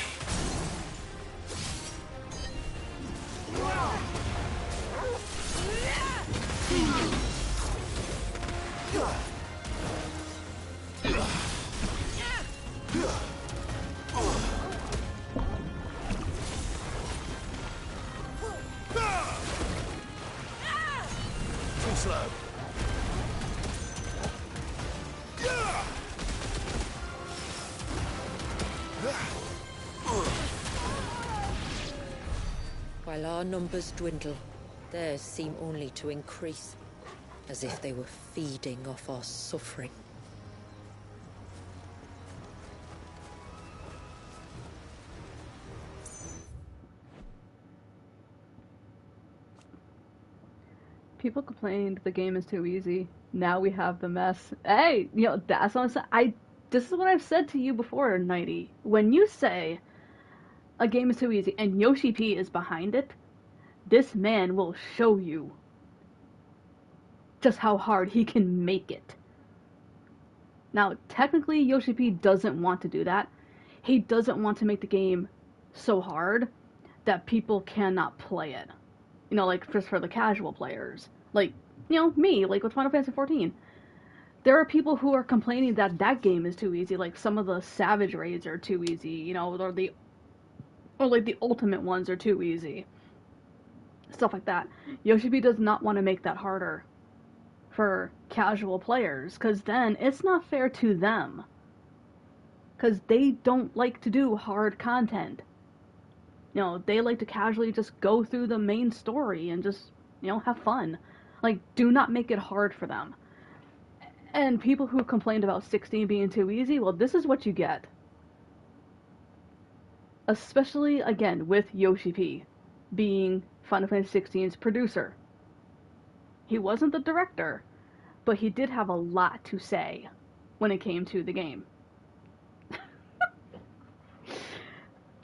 Too slow. While our numbers dwindle, theirs seem only to increase, as if they were feeding off our suffering. People complained the game is too easy. Now we have the mess. Hey, you know, that's what I'm saying. This is what I've said to you before, Nighty. When you say a game is too easy and Yoshi P is behind it, this man will show you just how hard he can make it. Now, technically, Yoshi P doesn't want to do that. He doesn't want to make the game so hard that people cannot play it. You know, like, just for the casual players. Like, you know, me, like with Final Fantasy XIV. There are people who are complaining that that game is too easy, like some of the Savage Raids are too easy, you know, or like the Ultimate ones are too easy. Stuff like that. Yoshi P does not want to make that harder for casual players, because then it's not fair to them. Because they don't like to do hard content. You know, they like to casually just go through the main story and just, you know, have fun. Like, do not make it hard for them. And people who complained about 16 being too easy, well, this is what you get. Especially, again, with Yoshi P being Final Fantasy XVI's producer. He wasn't the director, but he did have a lot to say when it came to the game.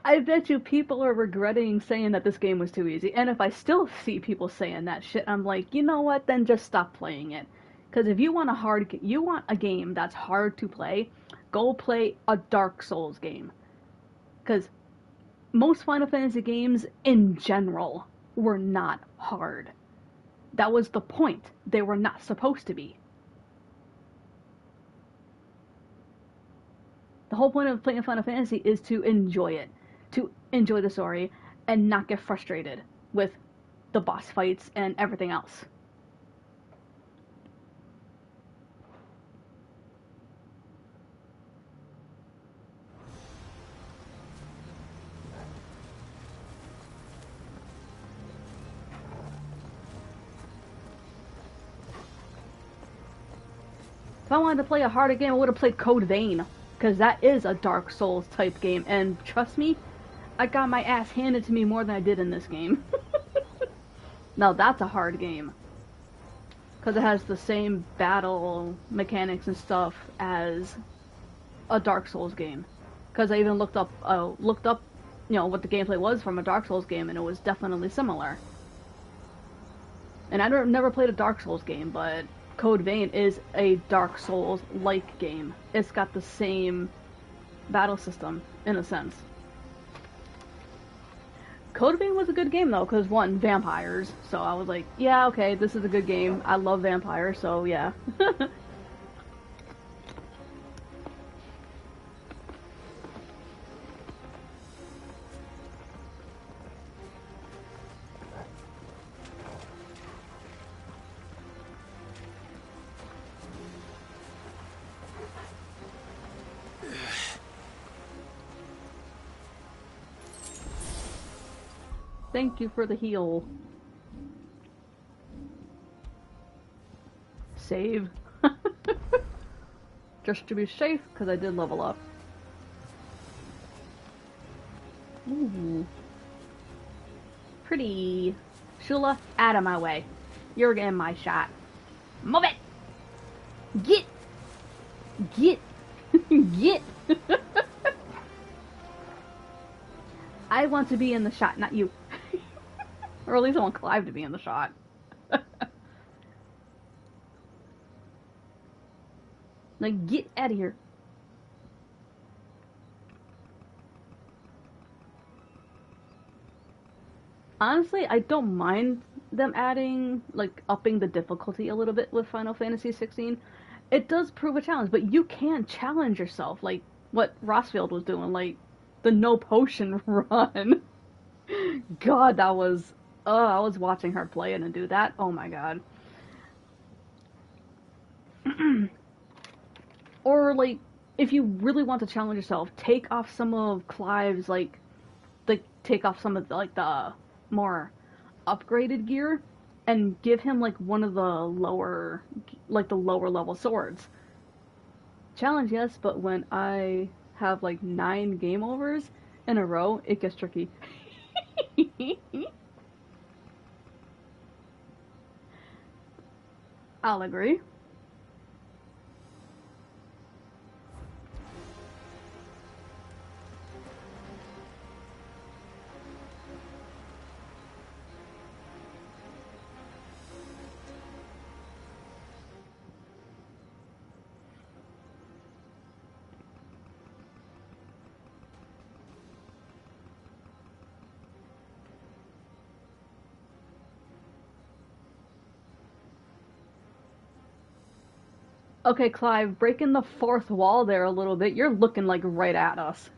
I bet you people are regretting saying that this game was too easy. And if I still see people saying that shit, I'm like, you know what? Then just stop playing it. Because if you want you want a game that's hard to play, go play a Dark Souls game. Because most Final Fantasy games in general were not hard. That was the point. They were not supposed to be. The whole point of playing Final Fantasy is to enjoy it, to enjoy the story, and not get frustrated with the boss fights and everything else. If I wanted to play a harder game, I would have played Code Vein, because that is a Dark Souls type game, and trust me, I got my ass handed to me more than I did in this game. Now that's a hard game, because it has the same battle mechanics and stuff as a Dark Souls game. Because I even looked up, you know, what the gameplay was from a Dark Souls game, and it was definitely similar. And I never played a Dark Souls game, but Code Vein is a Dark Souls-like game. It's got the same battle system, in a sense. Code Vein was a good game, though, because, one, vampires. So I was like, yeah, okay, this is a good game. I love vampires, so yeah. Thank you for the heal. Save. Just to be safe, because I did level up. Ooh. Pretty. Shula, out of my way. You're getting my shot. Move it! Get! Get! Get! I want to be in the shot, not you. Or at least I want Clive to be in the shot. Like, get out of here. Honestly, I don't mind them adding, like, upping the difficulty a little bit with Final Fantasy XVI. It does prove a challenge, but you can challenge yourself, like what Rossfield was doing, like the no potion run. God, that was... I was watching her play it and do that. Oh my god. Or, like, if you really want to challenge yourself, take off some of Clive's, like take off some of, like, the more upgraded gear, and give him, like, one of the lower level swords. Challenge, yes, but when I have, like, 9 game overs in a row, it gets tricky. I'll agree. Okay, Clive, breaking the fourth wall there a little bit. You're looking, like, right at us.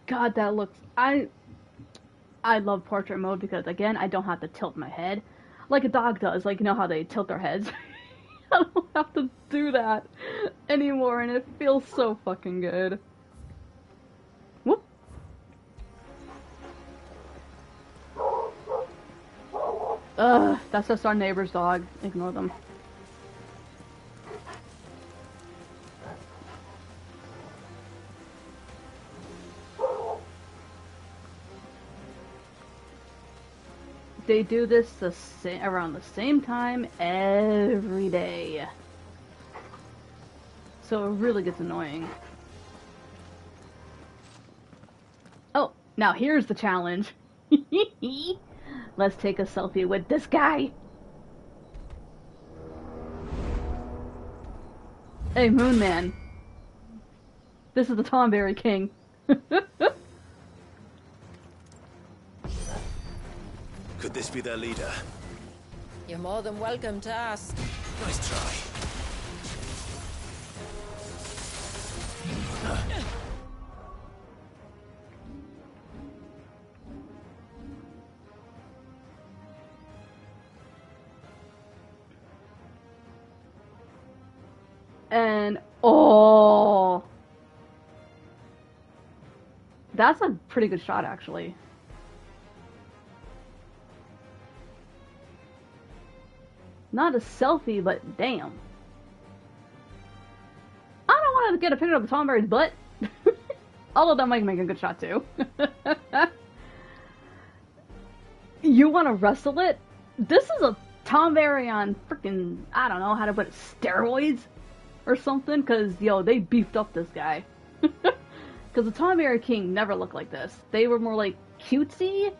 God, that looks... I love portrait mode because, again, I don't have to tilt my head like a dog does. Like, you know how they tilt their heads? I don't have to do that anymore, and it feels so fucking good. Whoop. Ugh, that's just our neighbor's dog. Ignore them. They do this around the same time every day. So it really gets annoying. Oh, now here's the challenge. Let's take a selfie with this guy. Hey, Moon Man. This is the Tomberry King. Could this be their leader? You're more than welcome to ask. Nice try. And oh, that's a pretty good shot, actually. Not a selfie, but damn. I don't want to get a picture of the Tomberry's butt. Although that might make a good shot too. You want to wrestle it? This is a Tomberry on freaking, I don't know how to put it, steroids or something, because, yo, they beefed up this guy. Because the Tomberry King never looked like this. They were more like cutesy,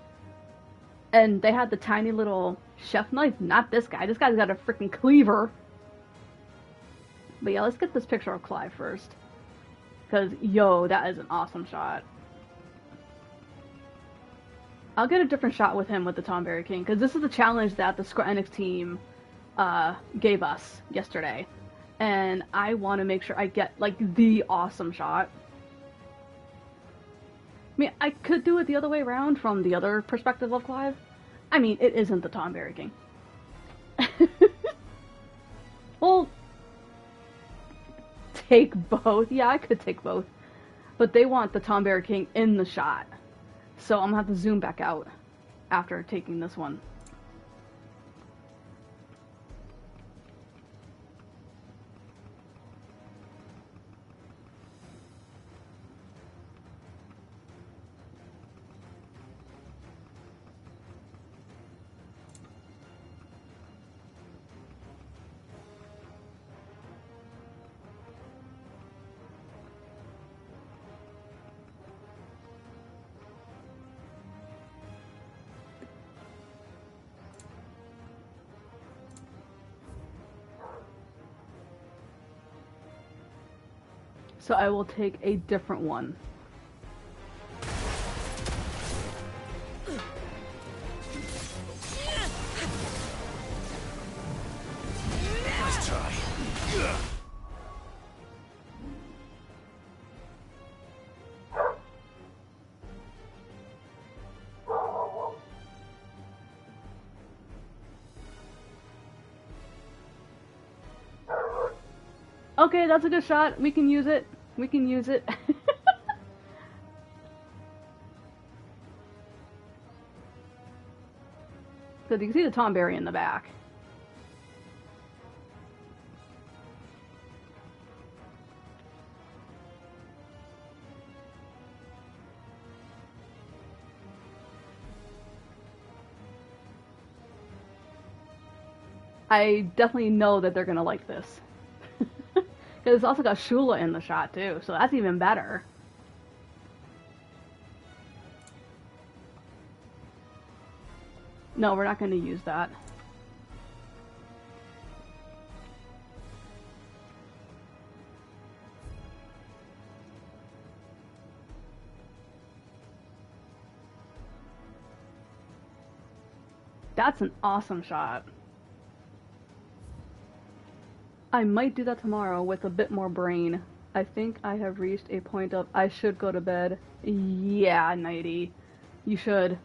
and they had the tiny little chef knife. Not this guy. This guy's got a freaking cleaver. But yeah, let's get this picture of Clive first. Because, yo, that is an awesome shot. I'll get a different shot with him with the Tomberry King, because this is the challenge that the Square Enix team gave us yesterday. And I want to make sure I get, like, the awesome shot. I mean, I could do it the other way around from the other perspective of Clive. I mean, it isn't the Tomberry King. Well, take both. Yeah, I could take both. But they want the Tomberry King in the shot. So I'm gonna have to zoom back out after taking this one. So I will take a different one. Nice try. Okay, that's a good shot. We can use it. We can use it. So you can see the Tomberry in the back. I definitely know that they're gonna like this. Because it's also got Shula in the shot too, so that's even better. No, we're not going to use that. That's an awesome shot. I might do that tomorrow with a bit more brain I think I have reached a point of I should go to bed. Yeah, Nighty. You should.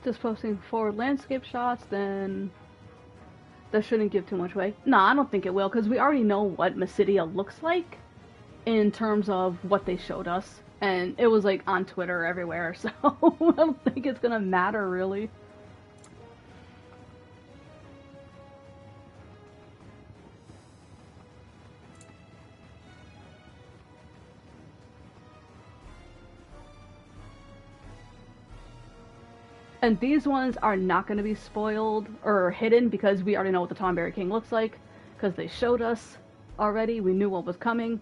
Just posting forward landscape shots, then that shouldn't give too much away. Nah, I don't think it will, because we already know what Mysidia looks like in terms of what they showed us. And it was like on Twitter everywhere, so I don't think it's gonna matter really. And these ones are not going to be spoiled or hidden because we already know what the Tonberry King looks like. Because they showed us already. We knew what was coming.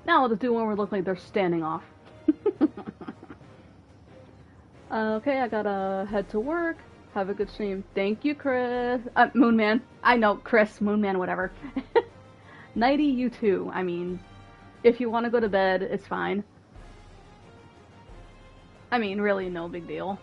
Now we'll just do one where it looks like they're standing off. Okay, I gotta head to work. Have a good stream. Thank you, Chris. Moonman. I know, Chris. Moonman, whatever. Nighty, you too. I mean, if you want to go to bed, it's fine. I mean, really, no big deal.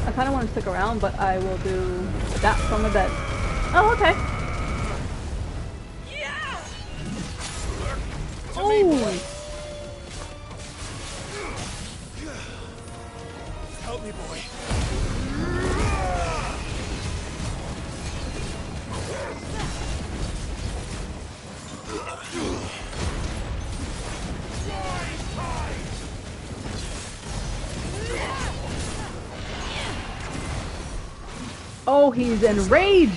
I kind of want to stick around, but I will do that from the bed. Oh, okay. Yeah! Oh! Help me, boy. Oh, he's enraged!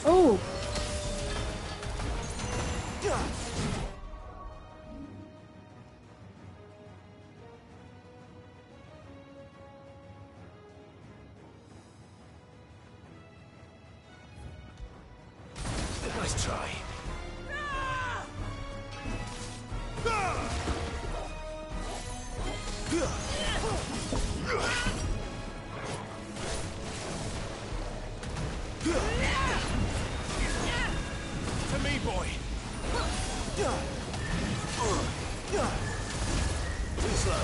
Oh! Nice try. To me, boy. Too slow.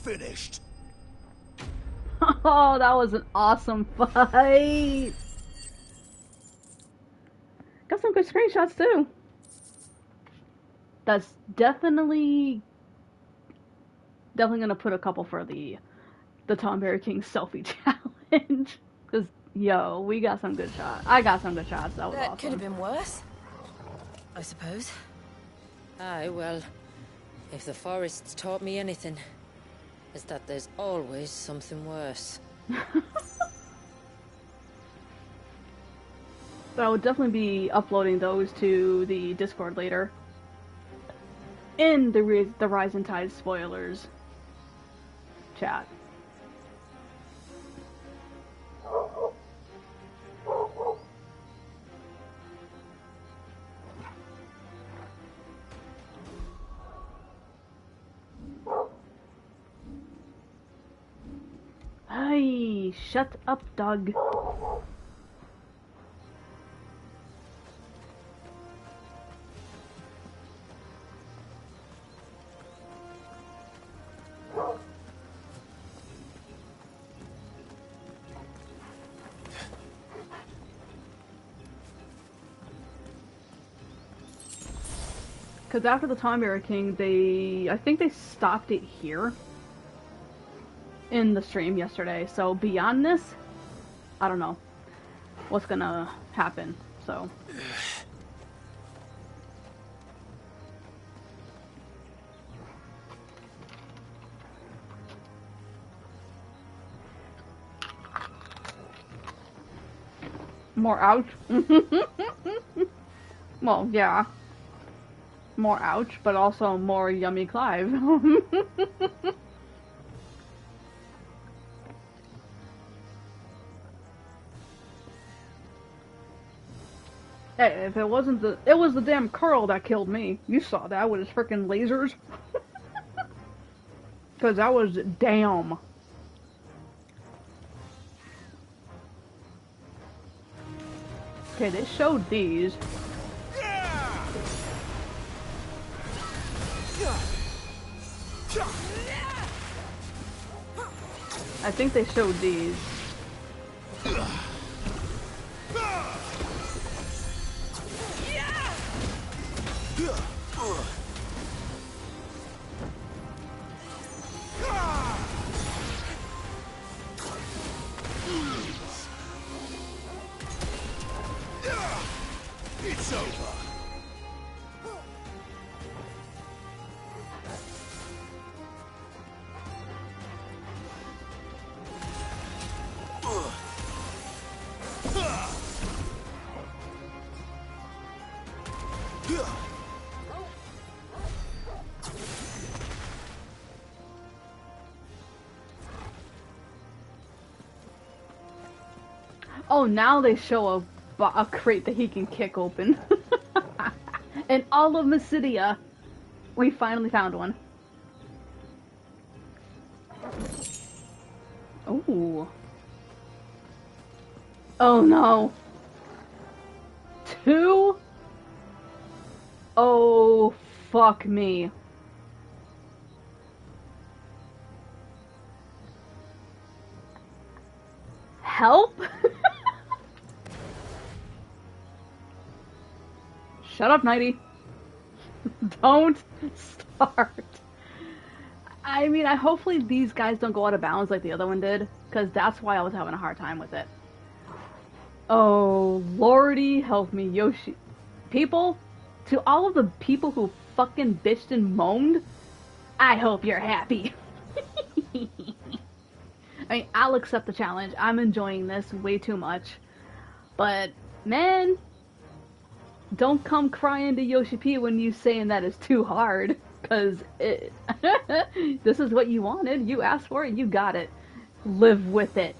Finished. Oh, that was an awesome fight. Got some good screenshots too. That's definitely gonna put a couple for the Tomberry King selfie challenge. Cause yo, we got some good shots. I got some good shots. That was That awesome. could have been worse, I suppose. Aye, well, if the forest's taught me anything, is that there's always something worse. But I would definitely be uploading those to the Discord later. In the Rise and Tide spoilers chat. Hey, shut up, dog. Because after the Tomberry King, I think they stopped it here. in the stream yesterday. So beyond this, I don't know what's gonna happen. So. More ouch. Well, yeah. More ouch, but also more yummy Clive. Hey, if it wasn't it was the damn Carl that killed me. You saw that with his freaking lasers. Cause that was damn. Okay, they showed these. I think they showed these. It's over. Oh, now they show a crate that he can kick open. In all of Mysidia, we finally found one. Ooh. Oh no. 2? Oh, fuck me. Help? Shut up, Nighty. Don't start. I mean, hopefully these guys don't go out of bounds like the other one did, because that's why I was having a hard time with it. Oh, lordy, help me, Yoshi. People, to all of the people who fucking bitched and moaned, I hope you're happy. I mean, I'll accept the challenge. I'm enjoying this way too much. But, man, don't come crying to Yoshi P when you saying that it's too hard. Because this is what you wanted. You asked for it. You got it. Live with it.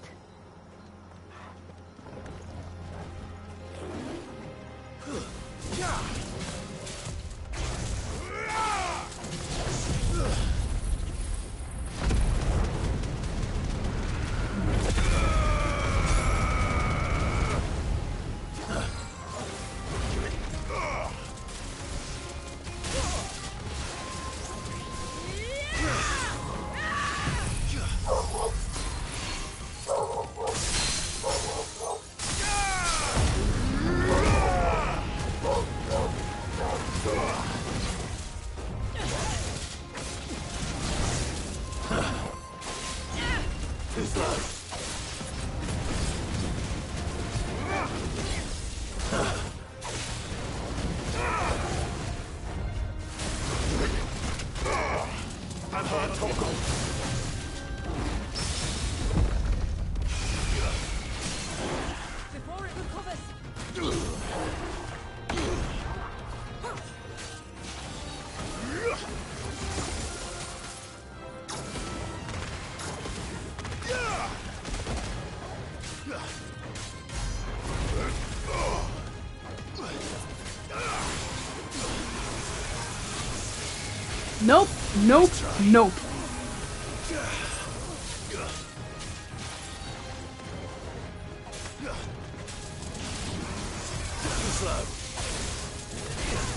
Nope, nope, nope.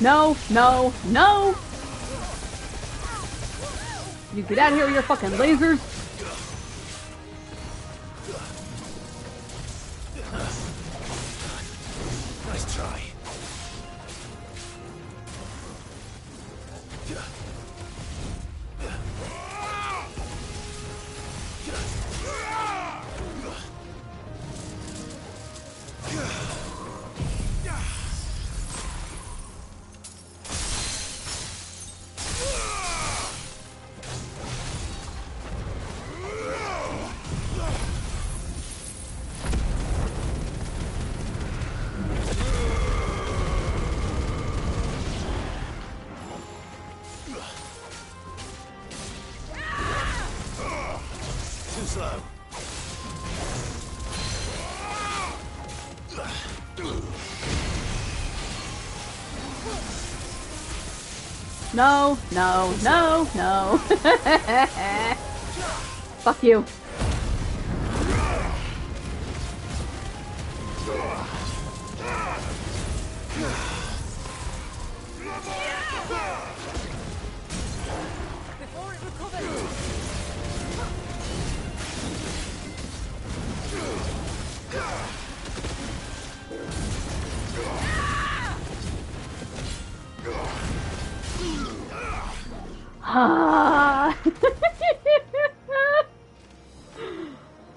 No, no, no! You get out of here with your fucking lasers! Nice try. slow. No, no, no, no. Fuck you. Before it recovers.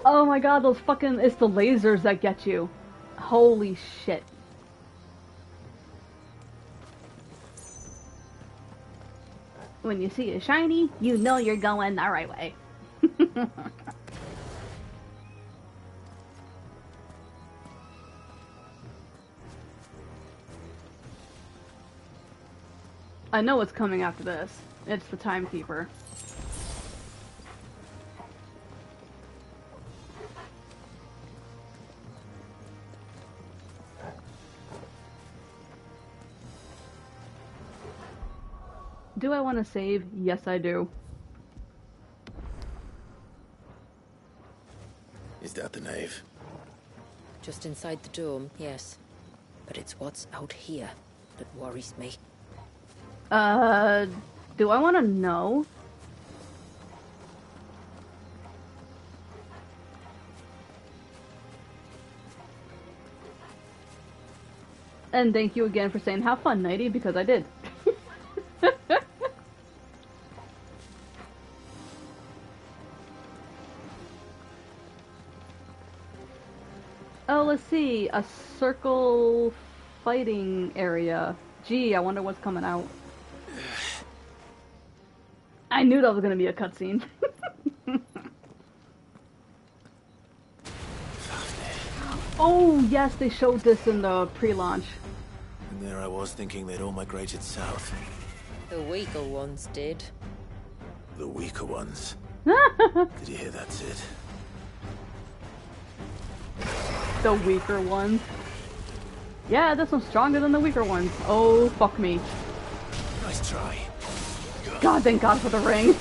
Oh my god, those fucking, it's the lasers that get you. Holy shit. When you see a shiny, you know you're going the right way. I know what's coming after this. It's the timekeeper. Do I want to save? Yes, I do. Is that the nave? Just inside the dome, yes. But it's what's out here that worries me. Do I want to know? And thank you again for saying have fun, Nighty, because I did. Oh, let's see. A circle fighting area. Gee, I wonder what's coming out. I knew that was going to be a cutscene. Oh, yes, they showed this in the pre-launch. And there I was thinking they'd all migrated south. The weaker ones did. The weaker ones. Did you hear that, Sid? The weaker ones. Yeah, this one's stronger than the weaker ones. Oh, fuck me. Nice try. God, thank God for the ring.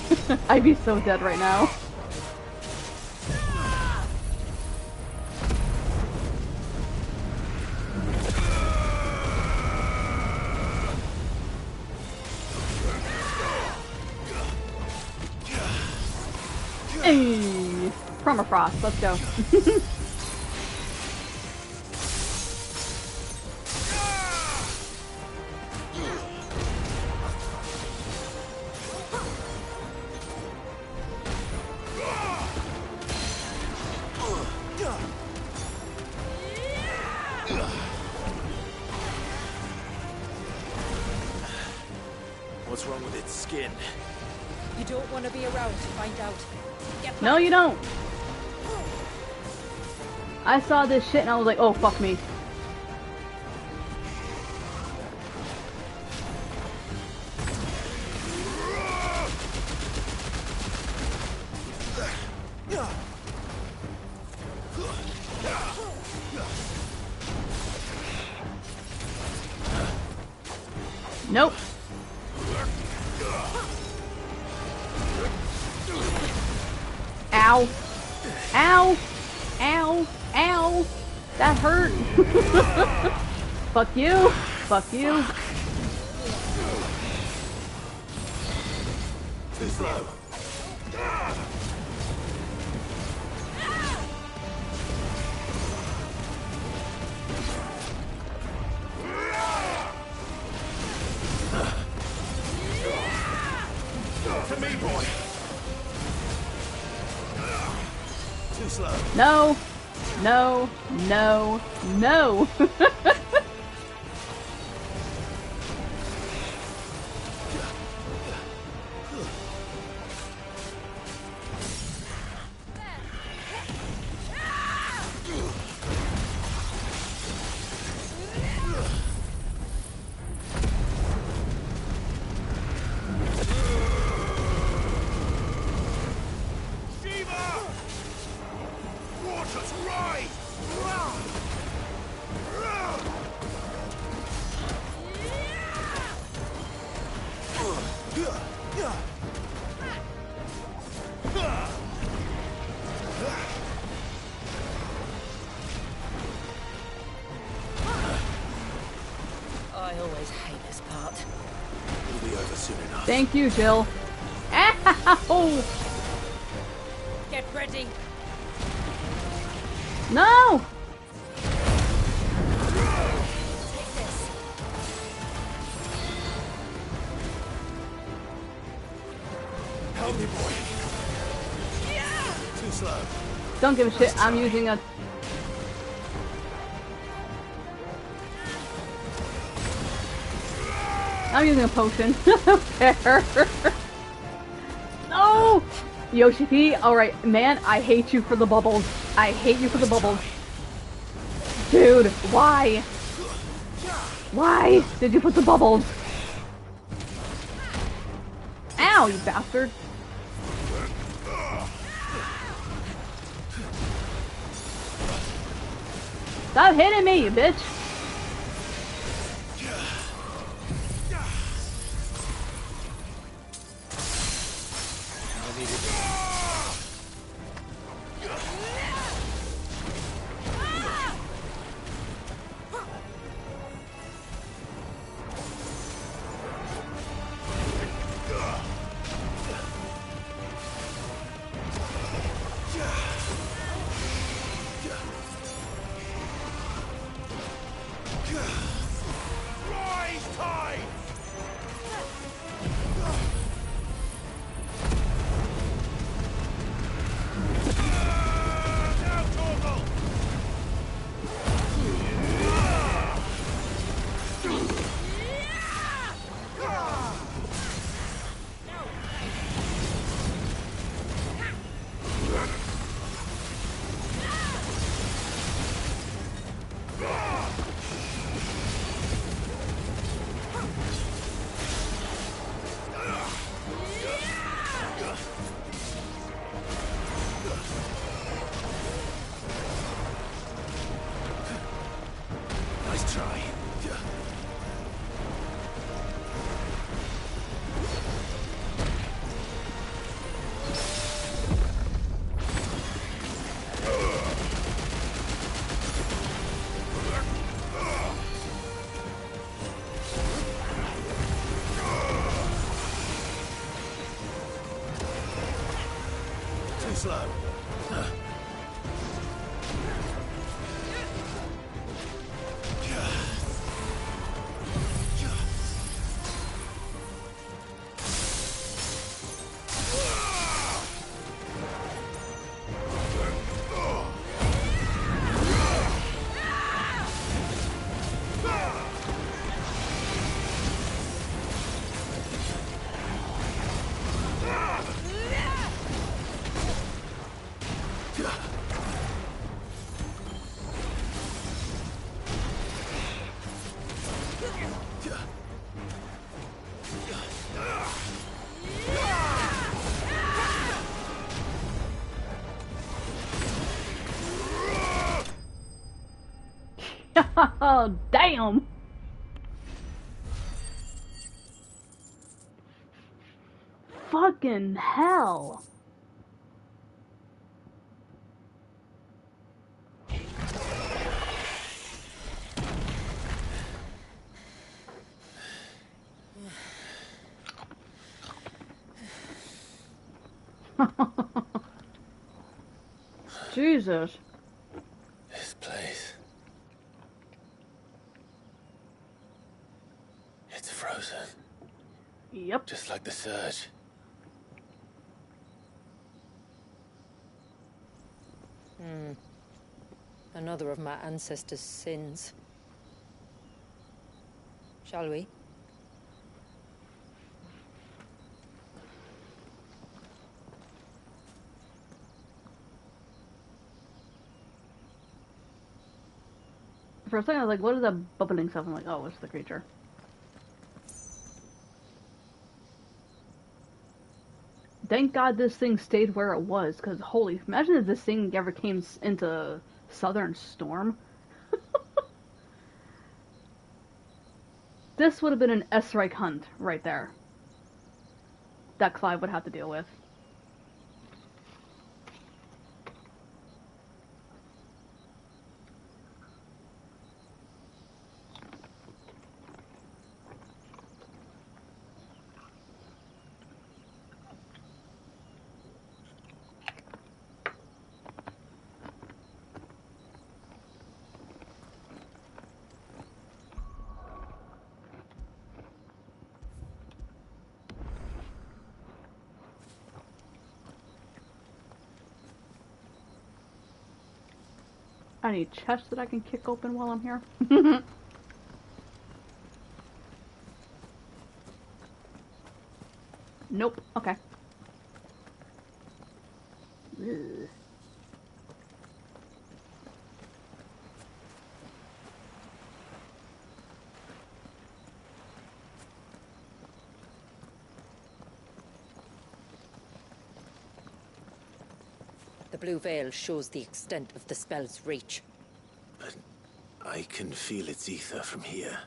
I'd be so dead right now. Hey, Permafrost, let's go. What's wrong with its skin? You don't want to be around to find out. Get back. No, you don't. I saw this shit and I was like, oh, fuck me. Nope. Ow. Ow. Ow. Ow. That hurt. Fuck you. Fuck you. Too slow. To me, boy. Too slow. No. No. No. No. I always hate this part. It'll be over soon enough. Thank you, Jill. Ow! Get ready. No! Take this. Help me, boy. Too slow. Don't give a shit. I'm using a... I'm using a potion. I don't care. No! Yoshi P, alright, man, I hate you for the bubbles. I hate you for the bubbles. Dude, why? Why did you put the bubbles? Ow, you bastard. Stop hitting me, you bitch. Nice try. Too slow. Oh, damn! Fucking hell! Jesus. This place. It's frozen. Yep. Just like the surge. Another of my ancestors' sins. Shall we? For a second, I was like, what is that bubbling stuff? I'm like, oh, it's the creature. Thank God this thing stayed where it was, because holy, imagine if this thing ever came into Southern Storm. This would have been an S-Reich hunt right there that Clive would have to deal with. Any chests that I can kick open while I'm here? Nope. Okay. Ugh. The blue veil shows the extent of the spell's reach. But I can feel its ether from here.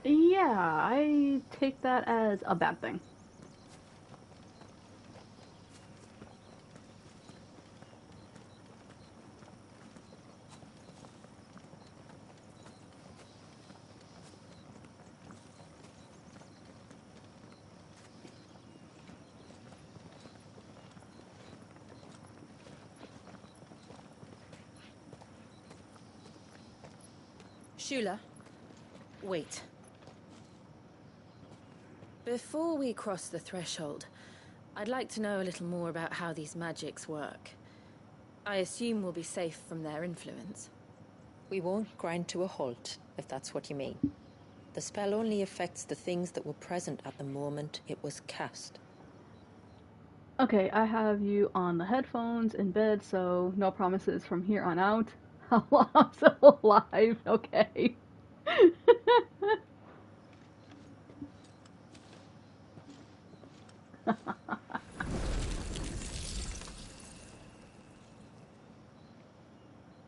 Yeah, I take that as a bad thing. Shula, wait. Before we cross the threshold, I'd like to know a little more about how these magics work. I assume we'll be safe from their influence. We won't grind to a halt, if that's what you mean. The spell only affects the things that were present at the moment it was cast. Okay, I have you on the headphones in bed, so no promises from here on out. How long I'm still alive, okay.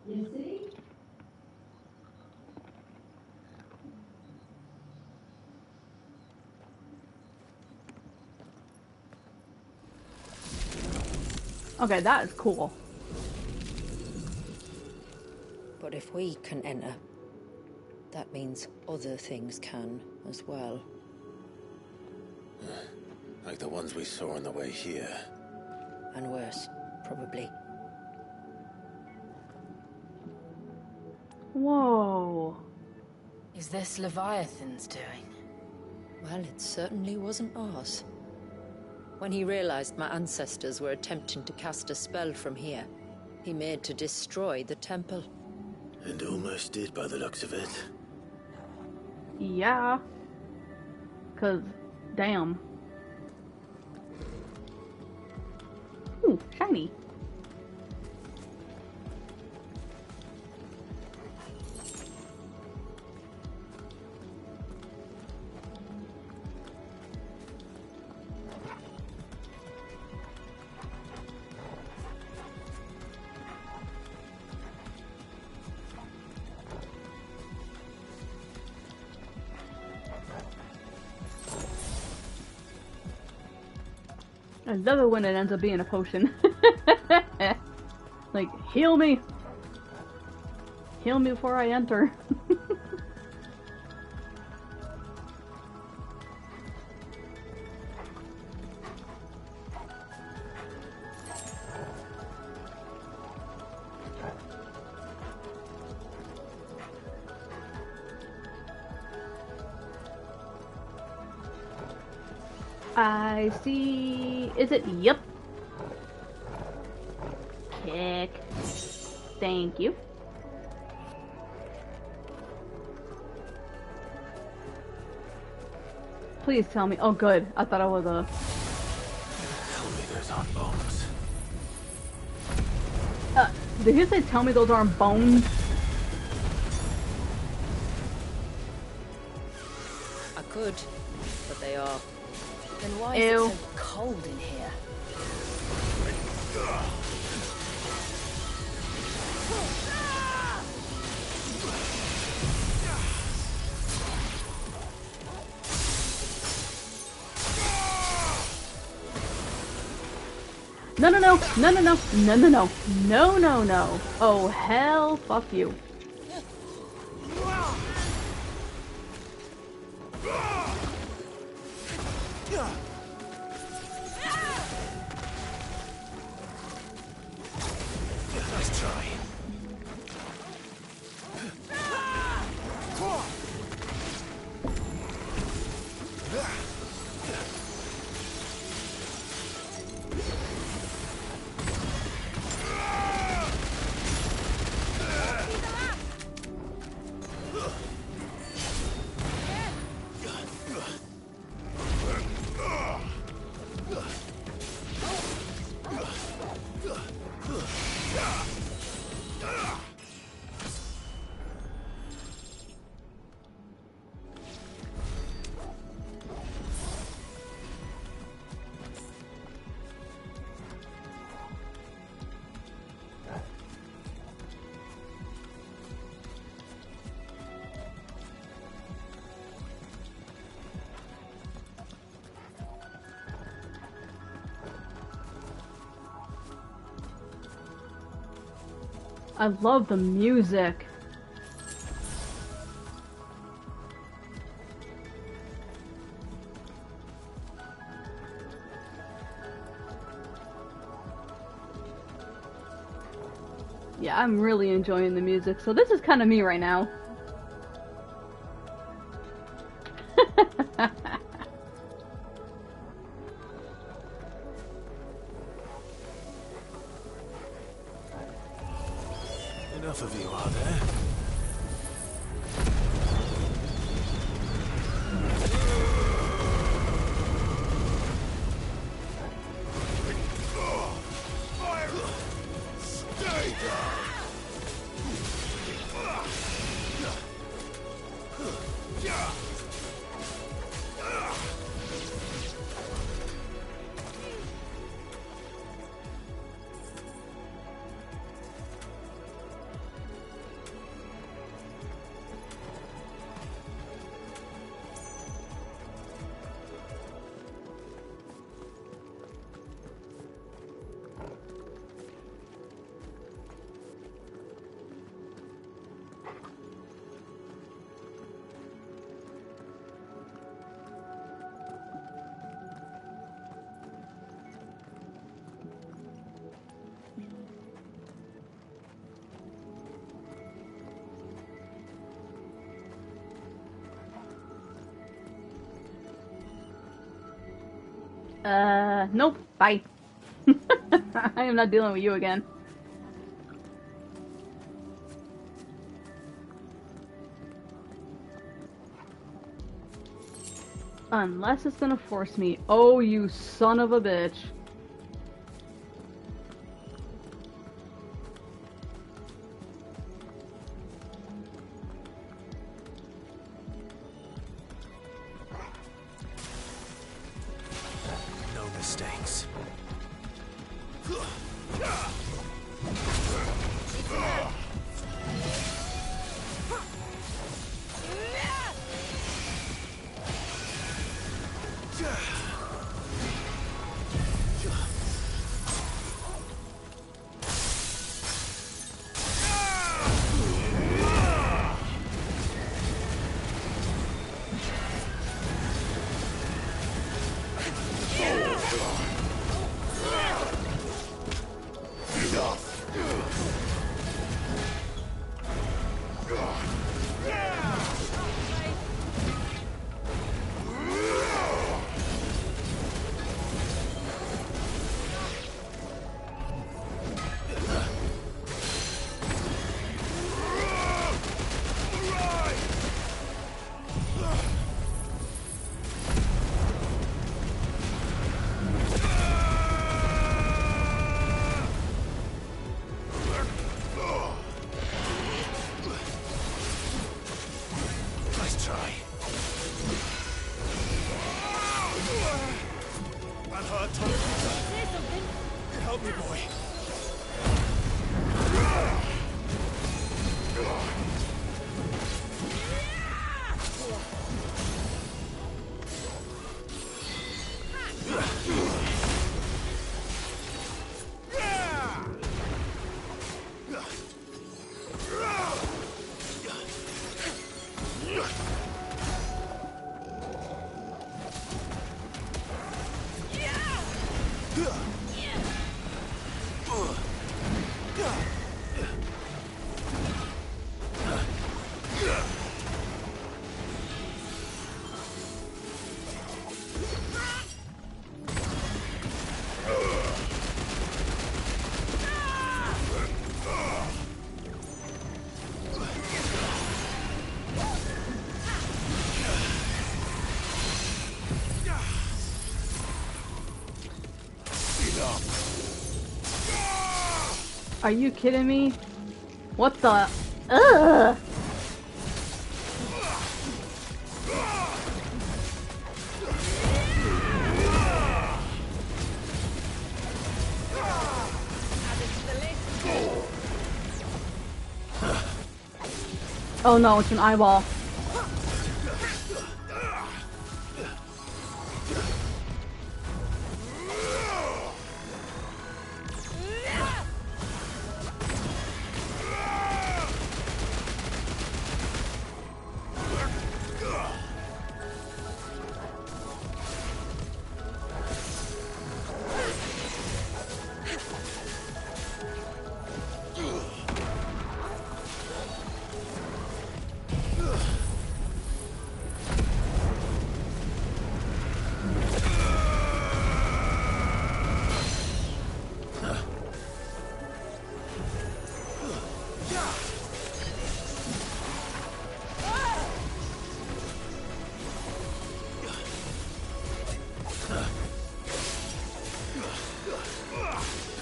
You see? Okay, that is cool. But if we can enter, that means other things can as well. Like the ones we saw on the way here. And worse, probably. Whoa. Is this Leviathan's doing? Well, it certainly wasn't ours. When he realized my ancestors were attempting to cast a spell from here, he made to destroy the temple. And almost did by the looks of it. Yeah. 'Cause, damn. Ooh, shiny. I love it when it ends up being a potion. Like, heal me! Heal me before I enter. I see... Is it? Yep. Kick. Thank you. Please tell me. Oh, good. I thought I was a... Tell me those aren't bombs. Did you say tell me those aren't bones? I could, but they are. Then why Ew. is it so cold in here? No, no, no, no, no, no, no, no, no, no, no, no. Oh, hell, fuck you. Nice try. I love the music. Yeah, I'm really enjoying the music, so this is kind of me right now. Enough of you, are there? Stay down! Nope. Bye. I am not dealing with you again. Unless it's gonna force me. Oh, you son of a bitch. No mistakes. Help me, boy. Are you kidding me? What the? Ugh! Oh no, it's an eyeball.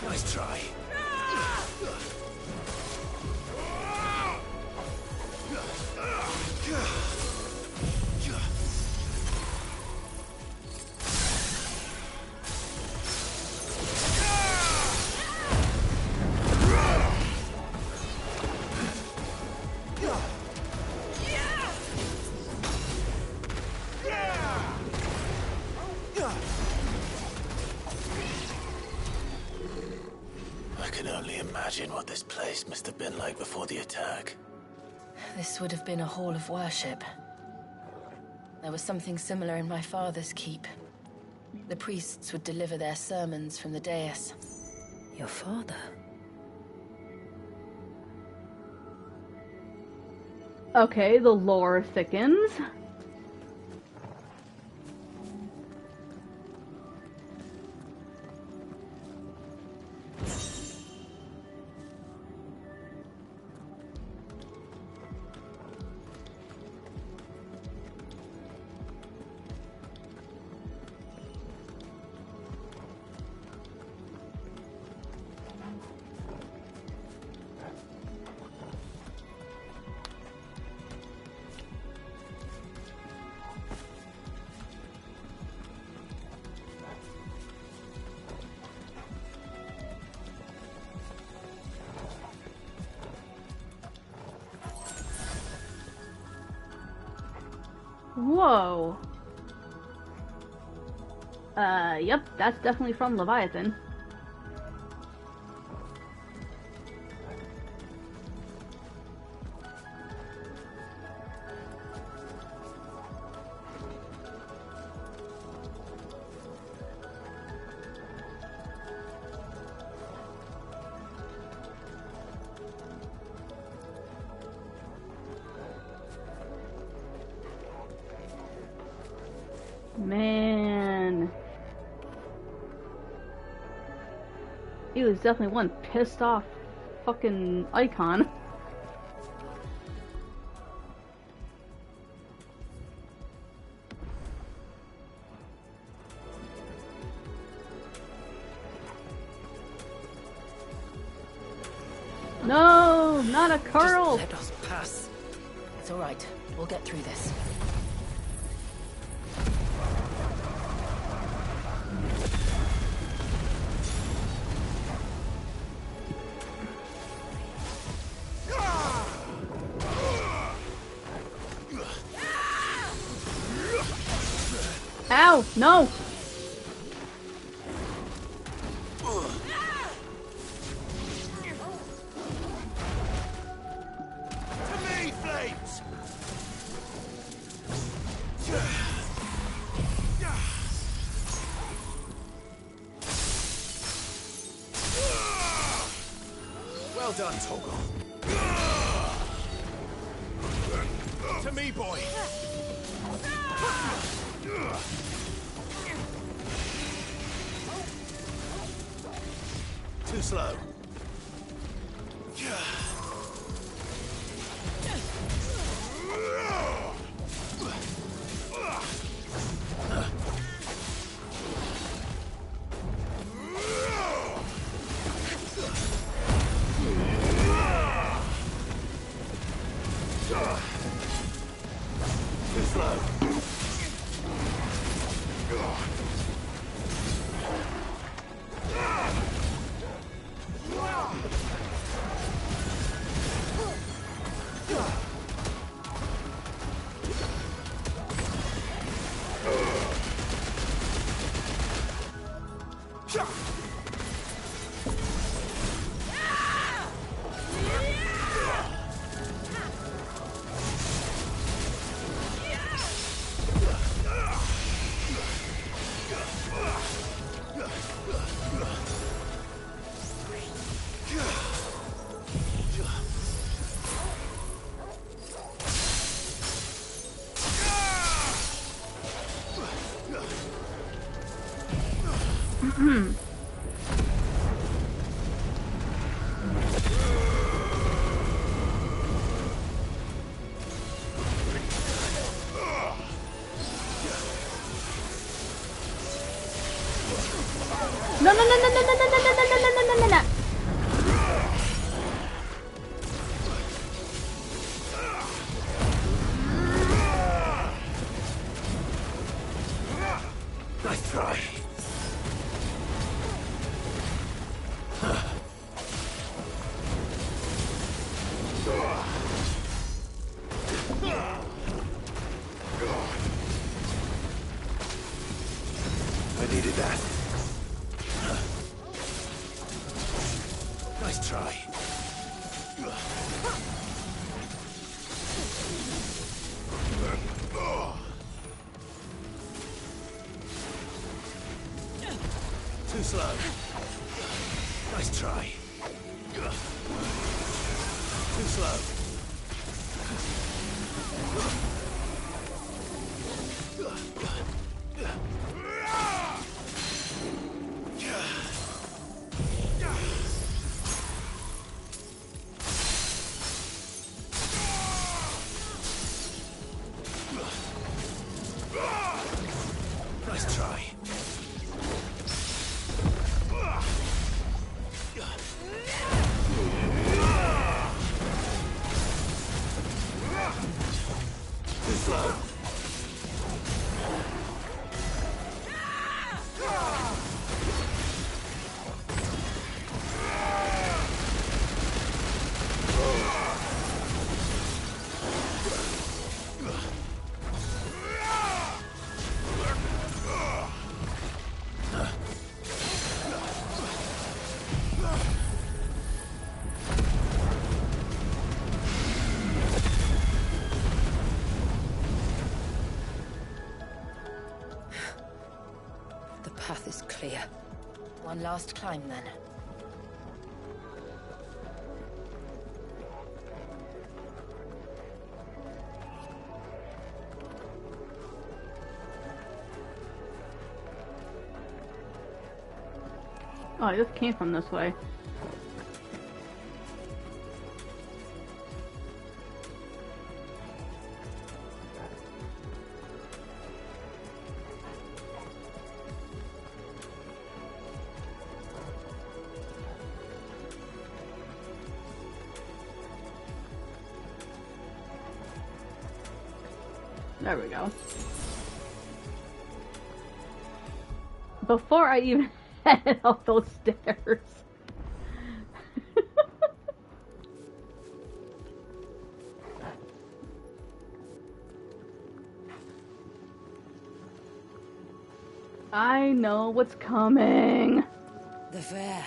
Nice try. I can only imagine what this place must have been like before the attack. This would have been a hall of worship. There was something similar in my father's keep. The priests would deliver their sermons from the dais. Your father? Okay, the lore thickens. Whoa. Yep, that's definitely from Leviathan. Man. He was definitely one pissed off fucking icon. No, not a curl. Just let us pass. It's all right. We'll get through this. Ow! No! To me, Flames! Well done, Toggle. To me, boy. Too slow. Too slow. No, no, no, no, no, no, no, no, no, no, no, no, no, no, no. Nice try. I needed that. Nice try. Too slow. Nice try. Too slow. Nice try. Too slow. The path is clear. One last climb, then. Oh, I just came from this way. There we go. Before I even head up those stairs. I know what's coming. The fair.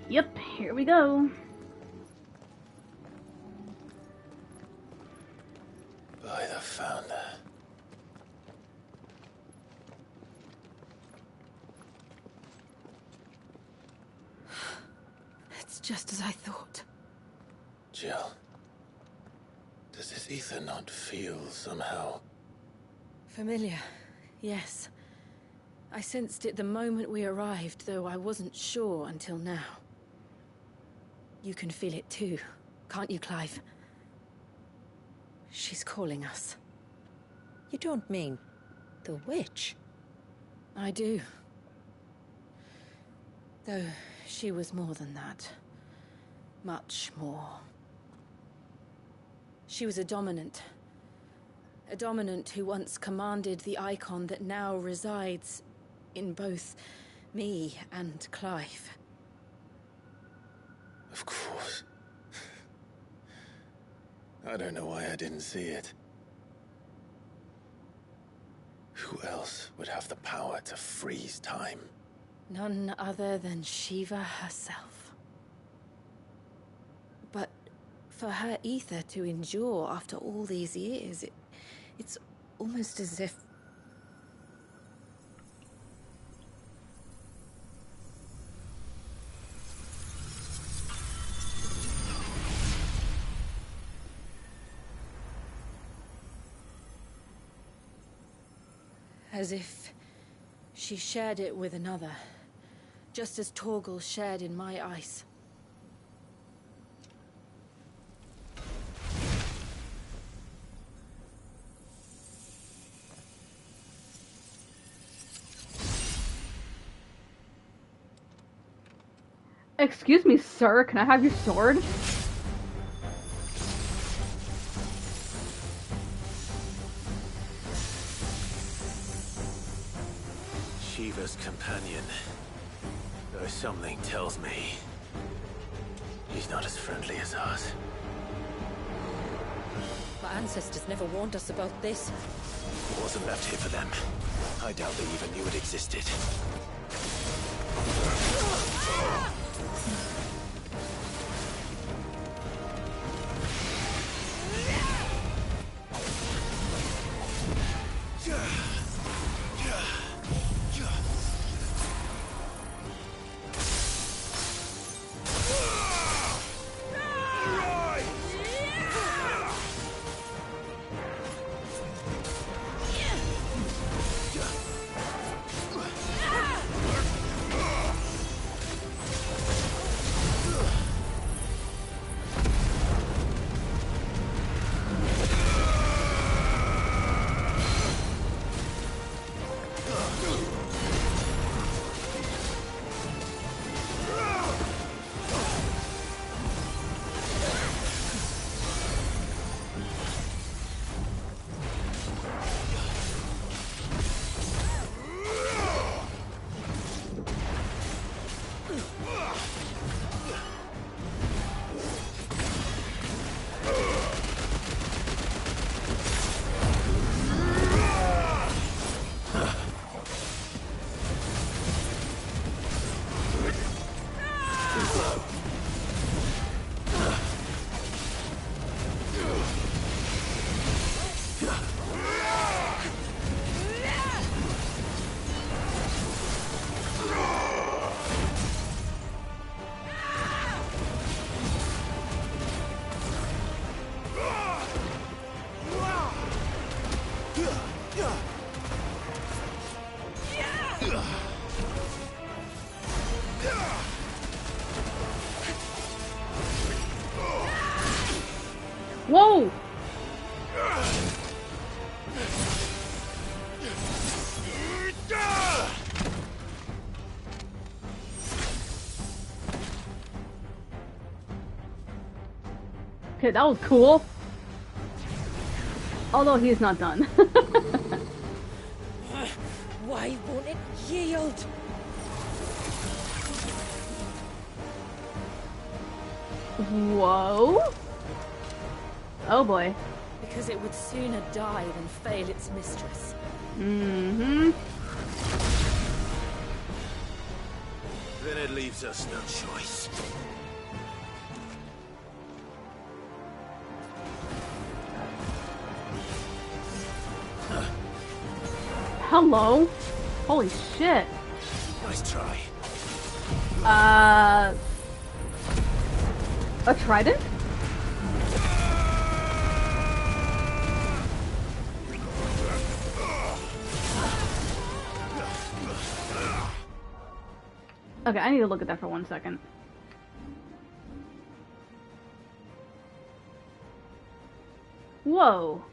Yep, here we go. By the founder. It's just as I thought. Jill, does this ether not feel somehow? Familiar, yes. I sensed it the moment we arrived, though I wasn't sure until now. You can feel it too, can't you, Clive? She's calling us. You don't mean the witch? I do. Though she was more than that. Much more. She was a dominant. A dominant who once commanded the icon that now resides in both me and Clive. Of course. I don't know why I didn't see it. Who else would have the power to freeze time? None other than Shiva herself. But for her ether to endure after all these years, it's almost as if... as if she shared it with another, just as Torgal shared in my ice. Excuse me, sir, can I have your sword? Shiva's companion. Though something tells me he's not as friendly as us. My ancestors never warned us about this. It wasn't left here for them. I doubt they even knew it existed. Whoa! Okay, that was cool. Although he's not done. What Why won't it yield? Whoa. Oh boy. Because it would sooner die than fail its mistress. Mm-hmm. Then it leaves us no choice. Hello. Holy shit. Nice try. A trident? Okay, I need to look at that for 1 second. Whoa.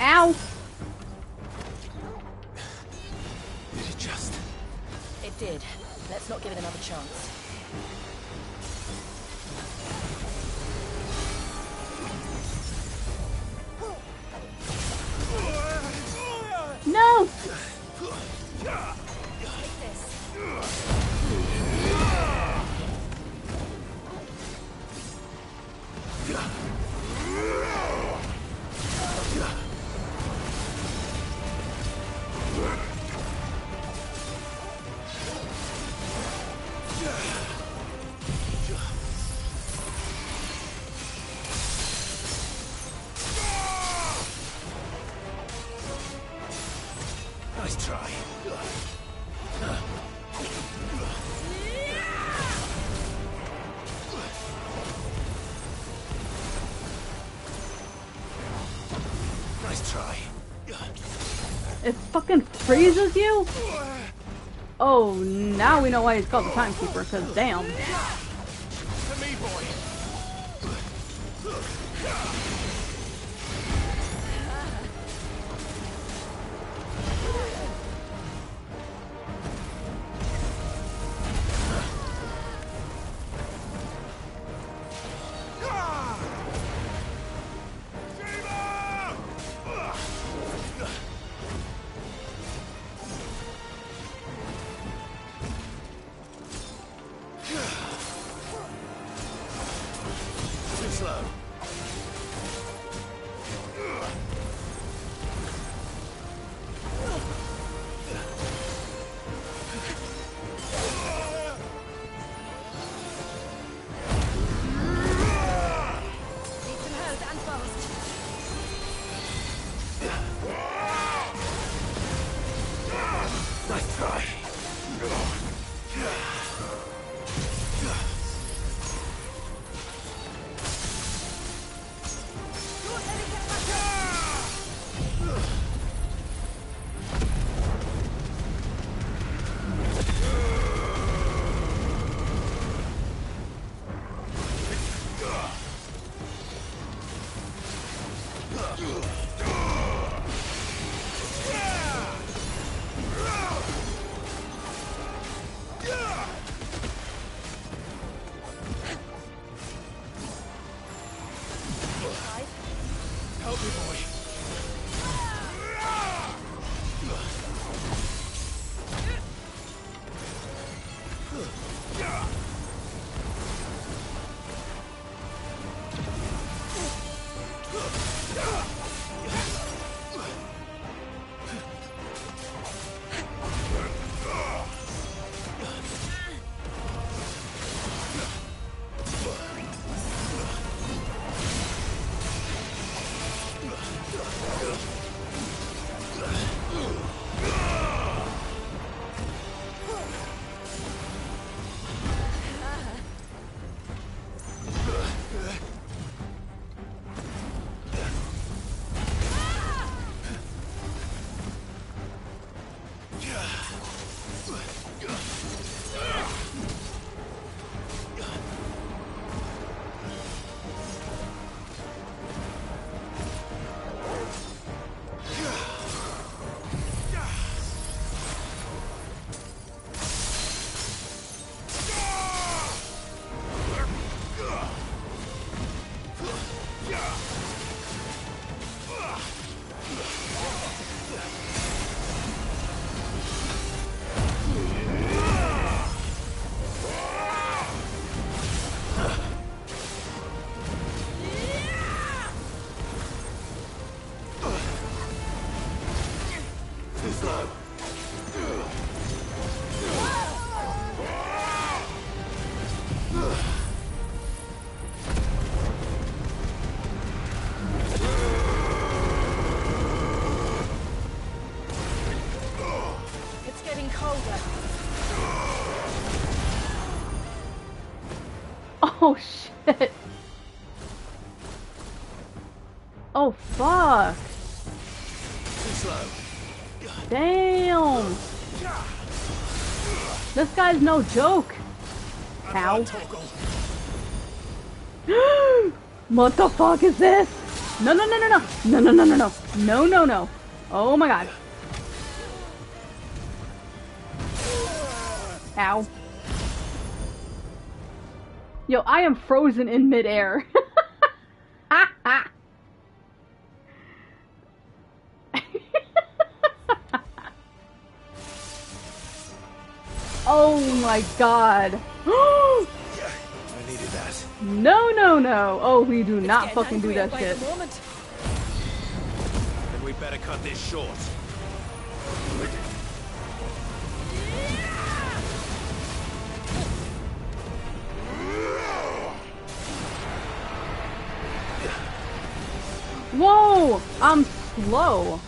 Ow. Did it just? It did. Let's not give it another chance. No. Nice try. Nice try. It fucking freezes you? Oh, now we know why he's called the Timekeeper, because damn. To me, boy. Too slow. Nice try. Help me, boy. Oh shit. Oh fuck. Too slow. Damn. This guy's no joke. Ow. What the fuck is this? No, no, no, no, no. No, no, no, no, no. No, no, no. Oh my god. Ow. Yo, I am frozen in midair. Oh my god. I needed that. No, no, no. Oh, we do not fucking do that shit. Then we better cut this short. Whoa! I'm slow.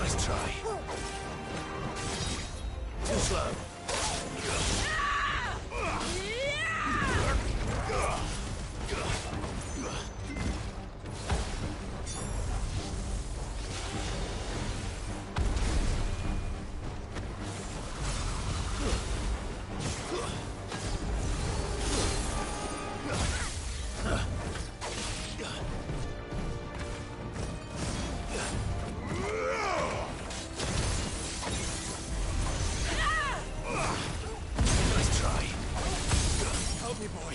Nice try. Too slow. Nice try. Help me, boy.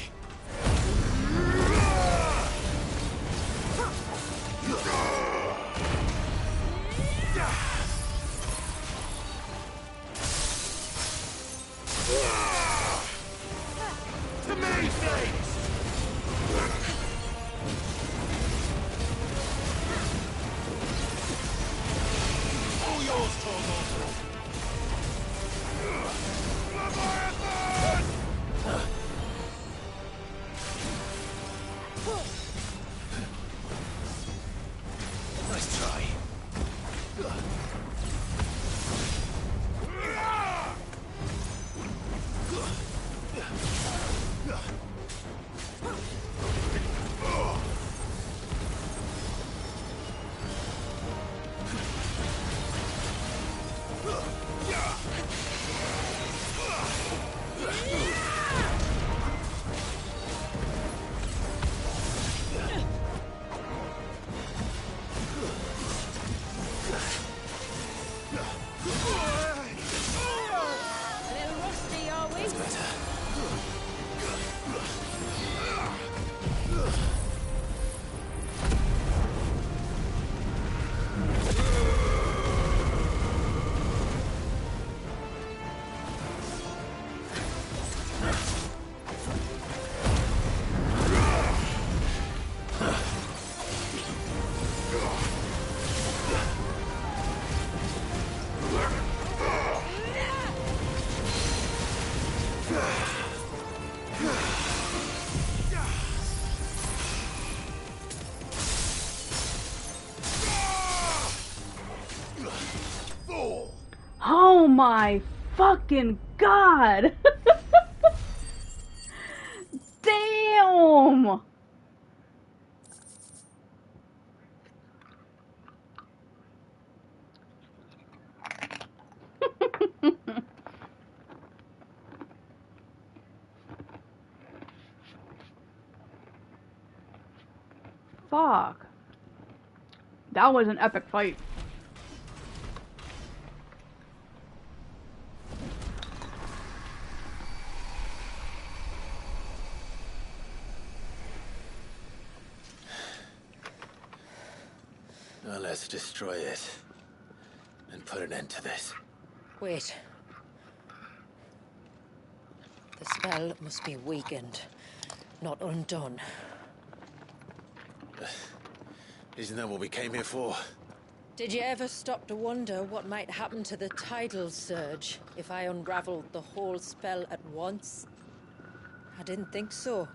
To me, things! All yours, Torgal. Nice try. A little rusty, are we? That's better. Oh my fucking god! Damn! Fuck. That was an epic fight. Now let's destroy it. And put an end to this. Wait. The spell must be weakened, not undone. Isn't that what we came here for? Did you ever stop to wonder what might happen to the tidal surge if I unraveled the whole spell at once? I didn't think so.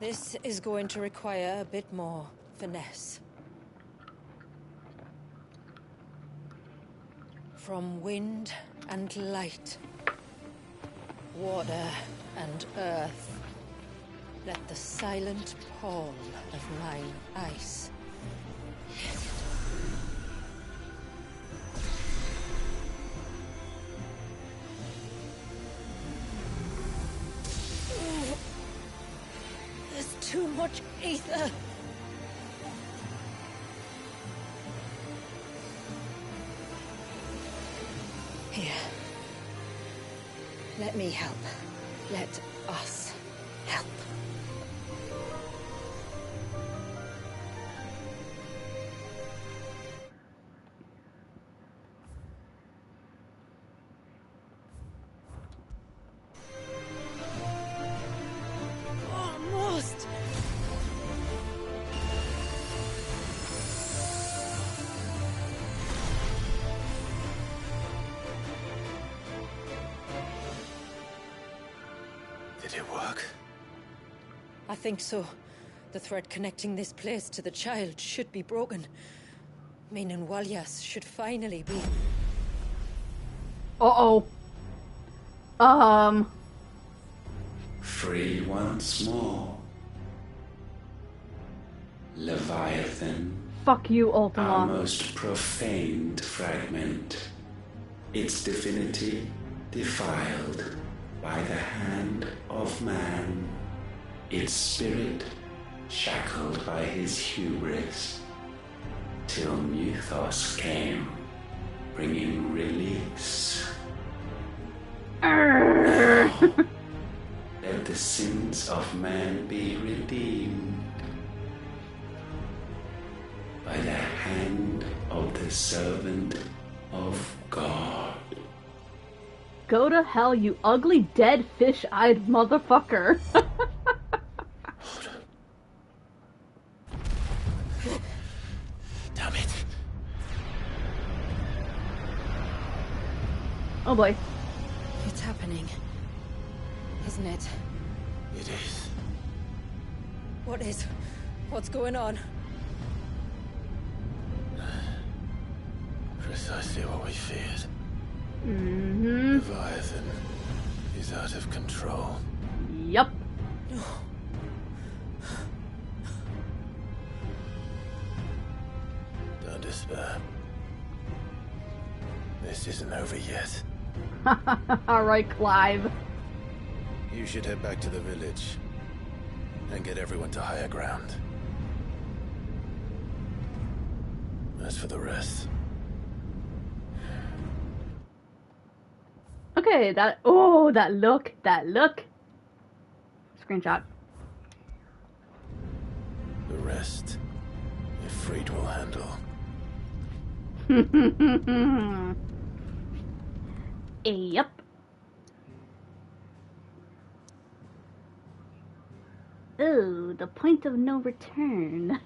This is going to require a bit more finesse. From wind and light, water and earth, let the silent pall of mine ice. There's too much ether. Here. Let me help. Let us help. Almost. Did it work? I think so. The thread connecting this place to the child should be broken. Meaning Walyas should finally be... Uh-oh. Free once more. Leviathan. Fuck you, Ultima. Our most profaned fragment. Its divinity defiled by the hand of man. Its spirit shackled by his hubris. Till Mythos came, bringing release. Let the sins of man be redeemed by the hand of the servant of God. Go to hell, you ugly, dead, fish-eyed motherfucker. Damn it. Oh boy. It's happening. Isn't it? It is. What is? What's going on? Precisely what we feared. Mm-hmm. Leviathan is out of control. Yup. No. Don't despair. This isn't over yet. Alright, Clive. You should head back to the village and get everyone to higher ground. As for the rest... Okay, that look. Screenshot. The rest, Ifrit will handle. Yep. Ooh, the point of no return.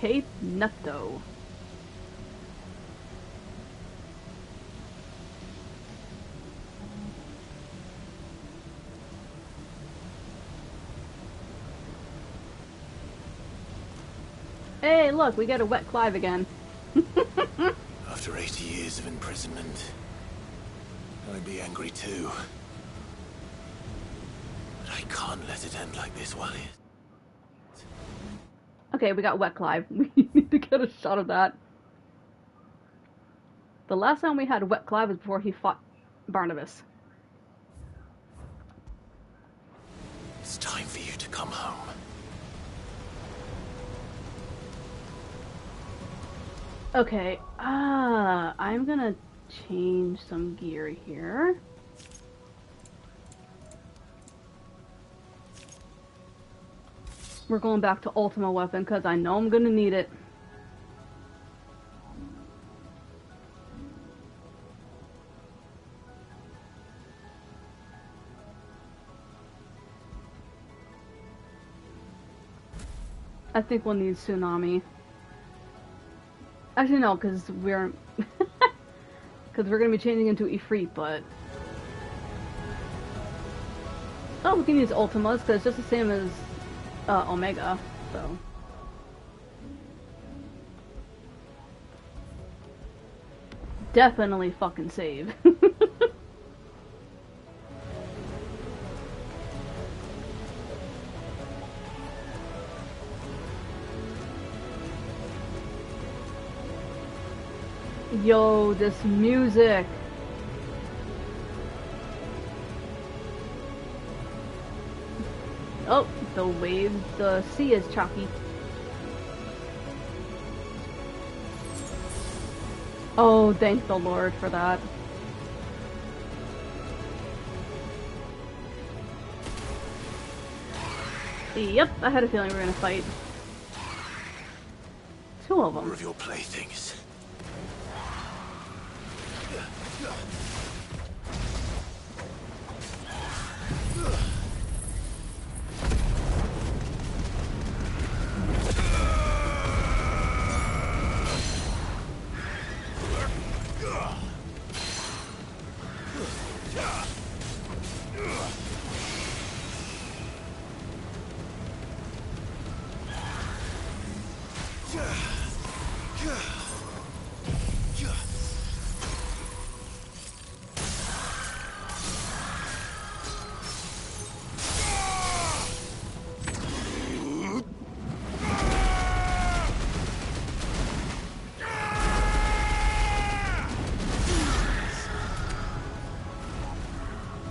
Cape Nutto. Hey, look, we get a wet Clive again. After 80 years of imprisonment, I'd be angry too. But I can't let it end like this, Wally. Okay, we got Wet Clive. We need to get a shot of that. The last time we had Wet Clive was before he fought Barnabas. It's time for you to come home. Okay, I'm gonna change some gear here. We're going back to Ultima Weapon because I know I'm gonna need it. I think we'll need Tsunami. Actually, no, because we're because we're gonna be changing into Ifrit, but oh, we can use Ultimas because it's just the same as Omega, so. Definitely fucking save. Yo, this music. Oh, the waves, the sea is choppy. Oh, thank the Lord for that. Yep, I had a feeling we were gonna fight. Two of them. More of your playthings.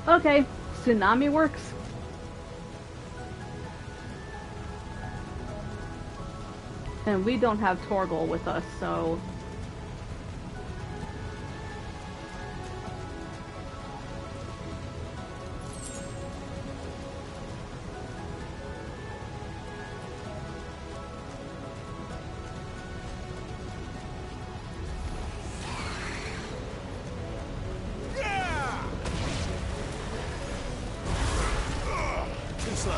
Okay, Tsunami works. And we don't have Torgal with us, so... Too slow.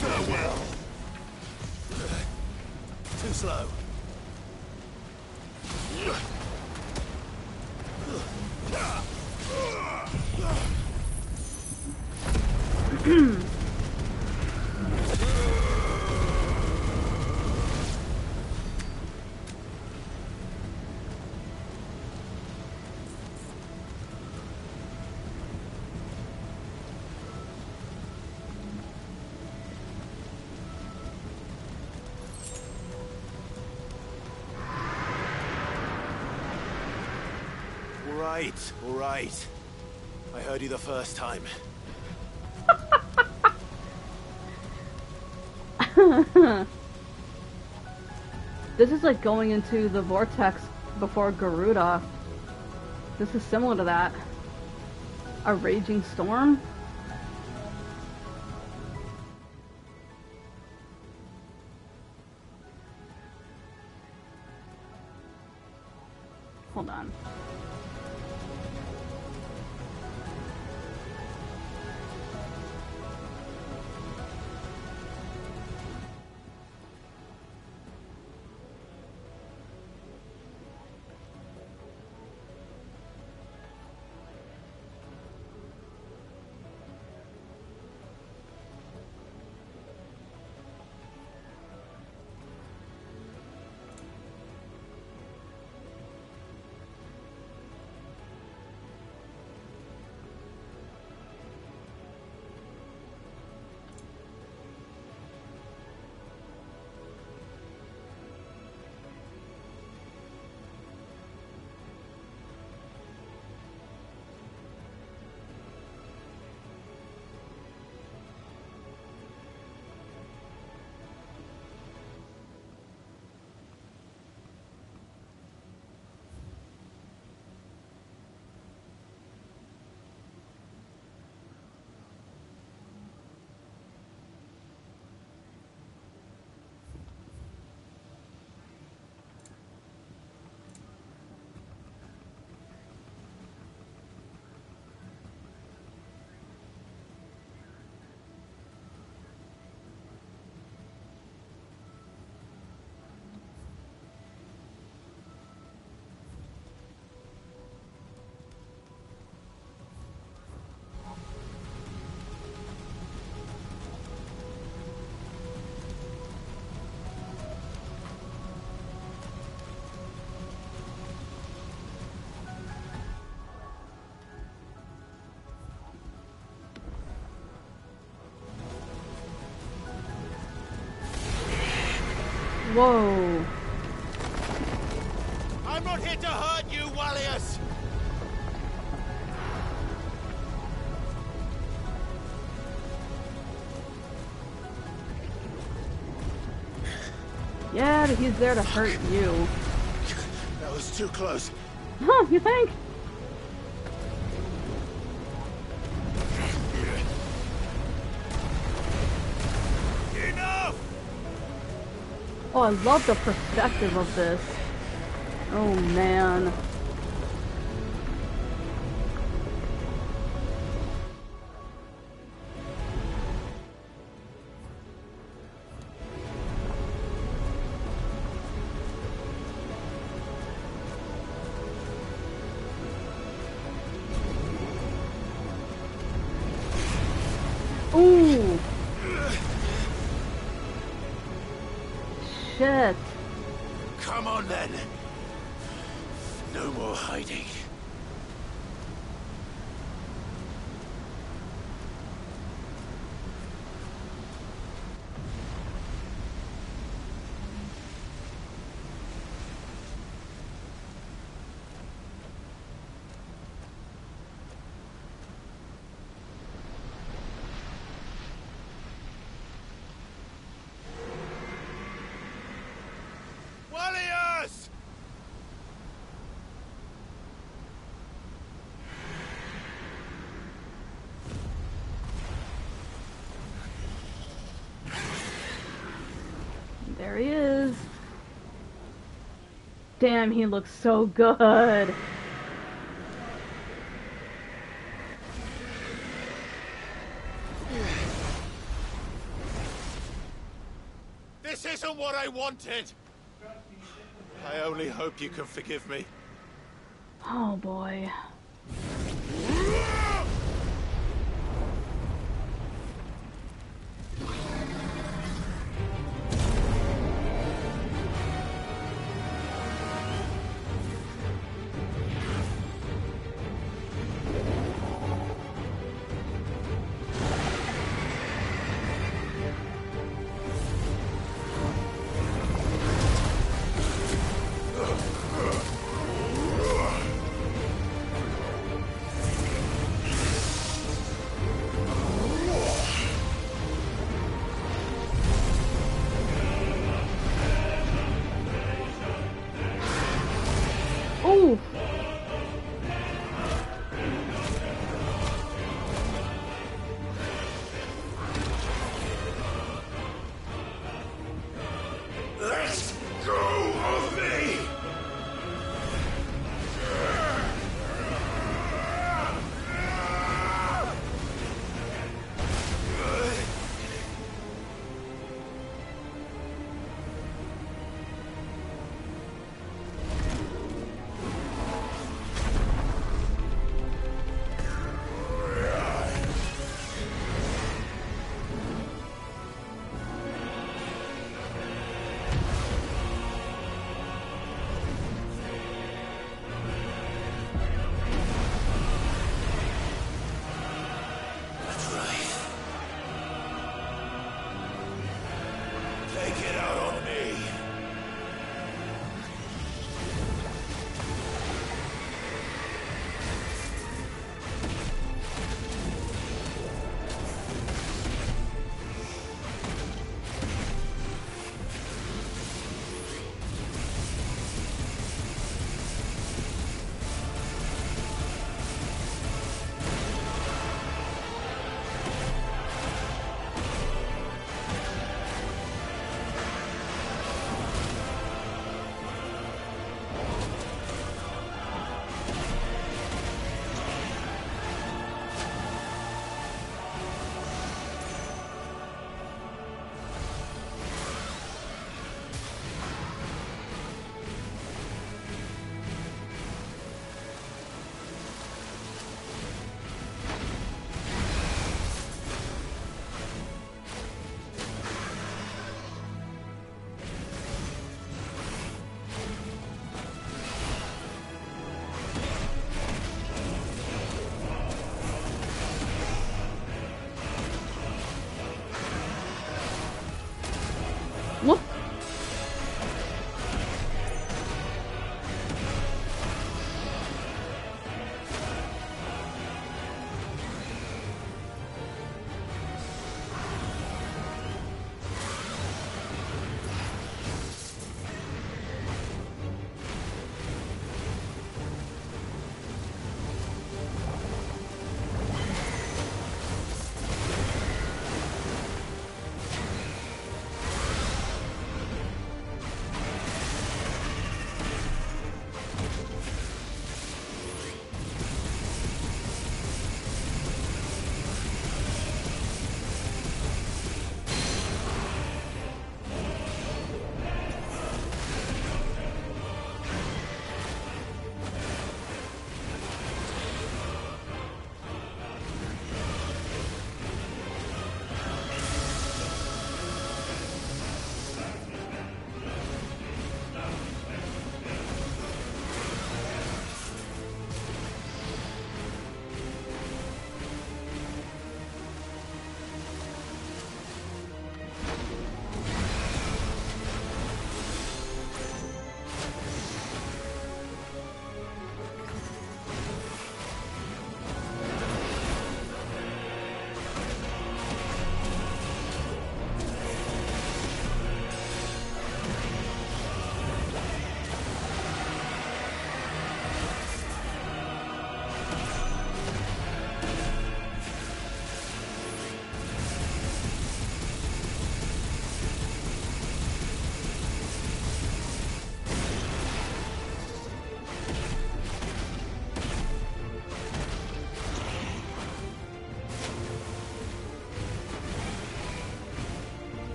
Farewell. Too slow. All right. I heard you the first time. This is like going into the vortex before Garuda. This is similar to that. A raging storm? Hold on. Whoa. I'm not here to hurt you, Wallius! Yeah, but he's there to hurt you. That was too close. Huh, you think? Enough! Oh, I love the perspective of this. Oh, man. Ooh. Shit. Come on then. No more hiding. Wallius! There he is. Damn, he looks so good. This isn't what I wanted! I only hope you can forgive me. Oh boy.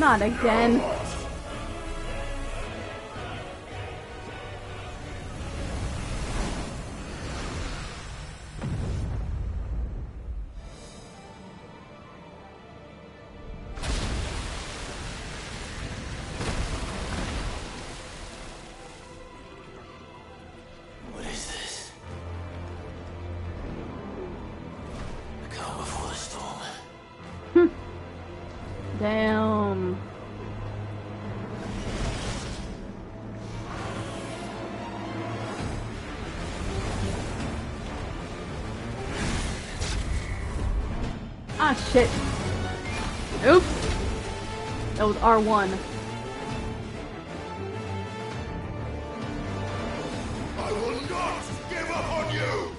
Not again. What is this? The calm before the storm. Damn. Ah, shit. Oops. That was R1. I will not give up on you!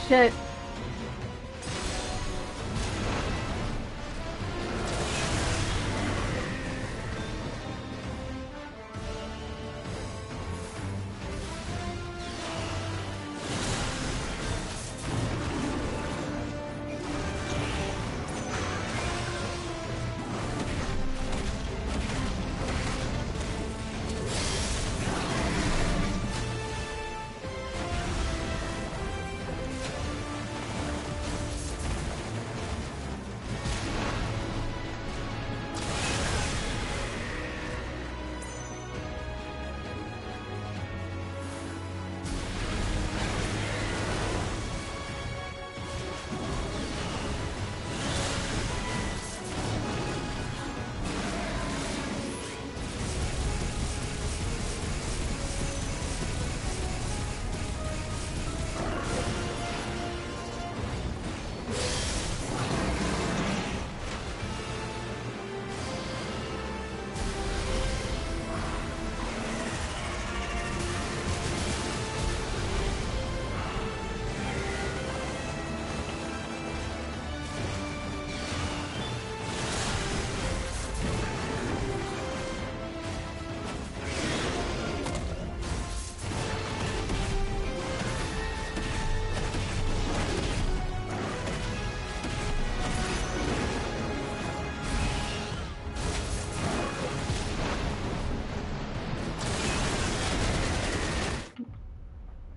Shit.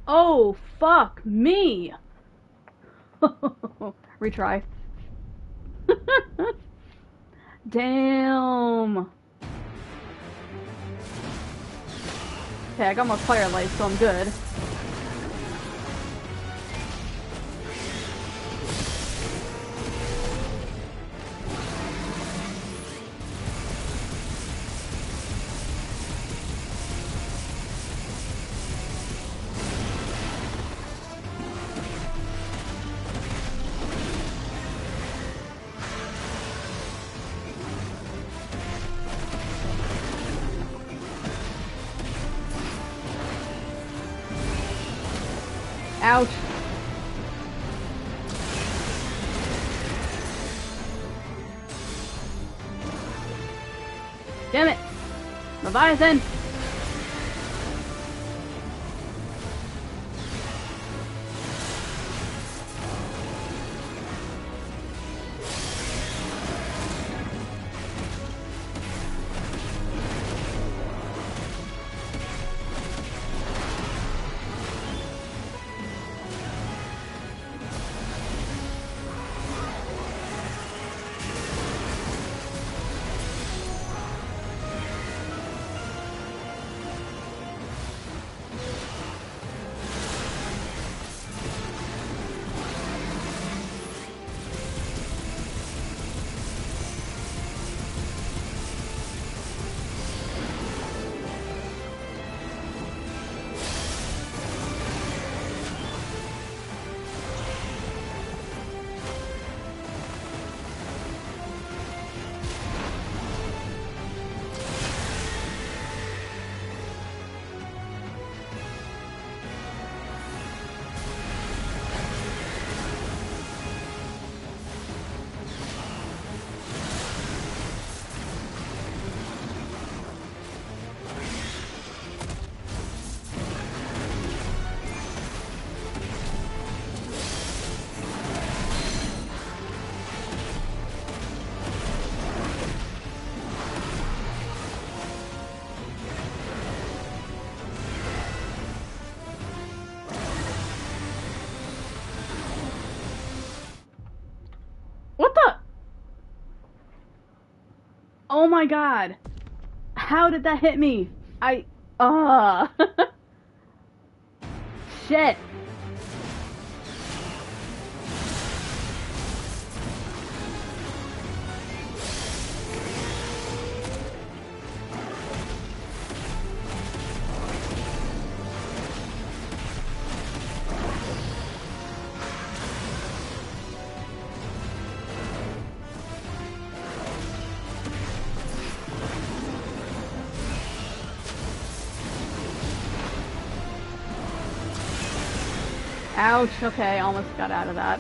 Oh, fuck me! Retry. Damn! Okay, I got my fire light, so I'm good. Ouch. Damn it! Leviathan! What the? Oh my god. How did that hit me? Shit. Ouch, okay, almost got out of that.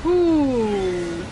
Ooh.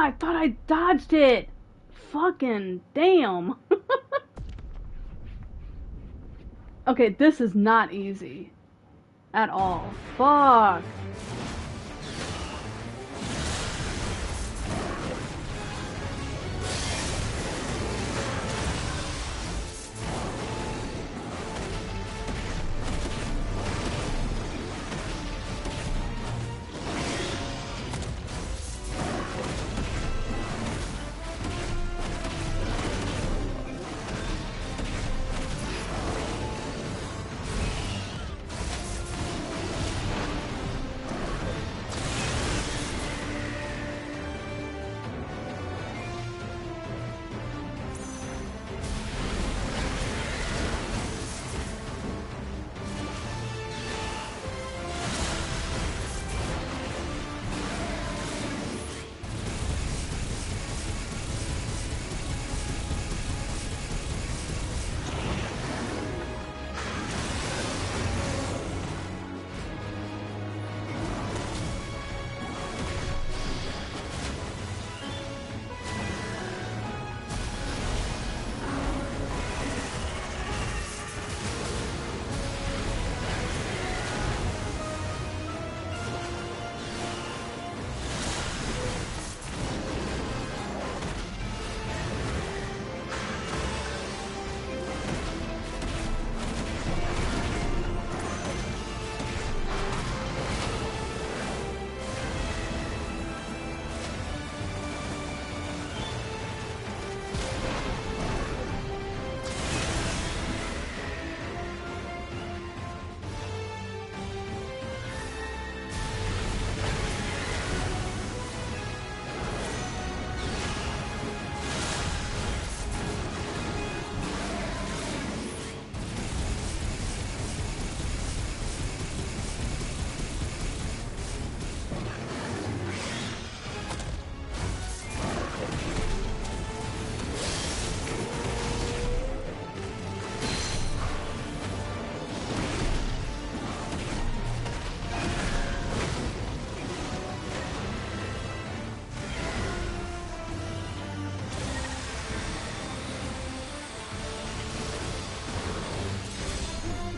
I thought I dodged it. Fucking damn. Okay, this is not easy. At all. Fuck.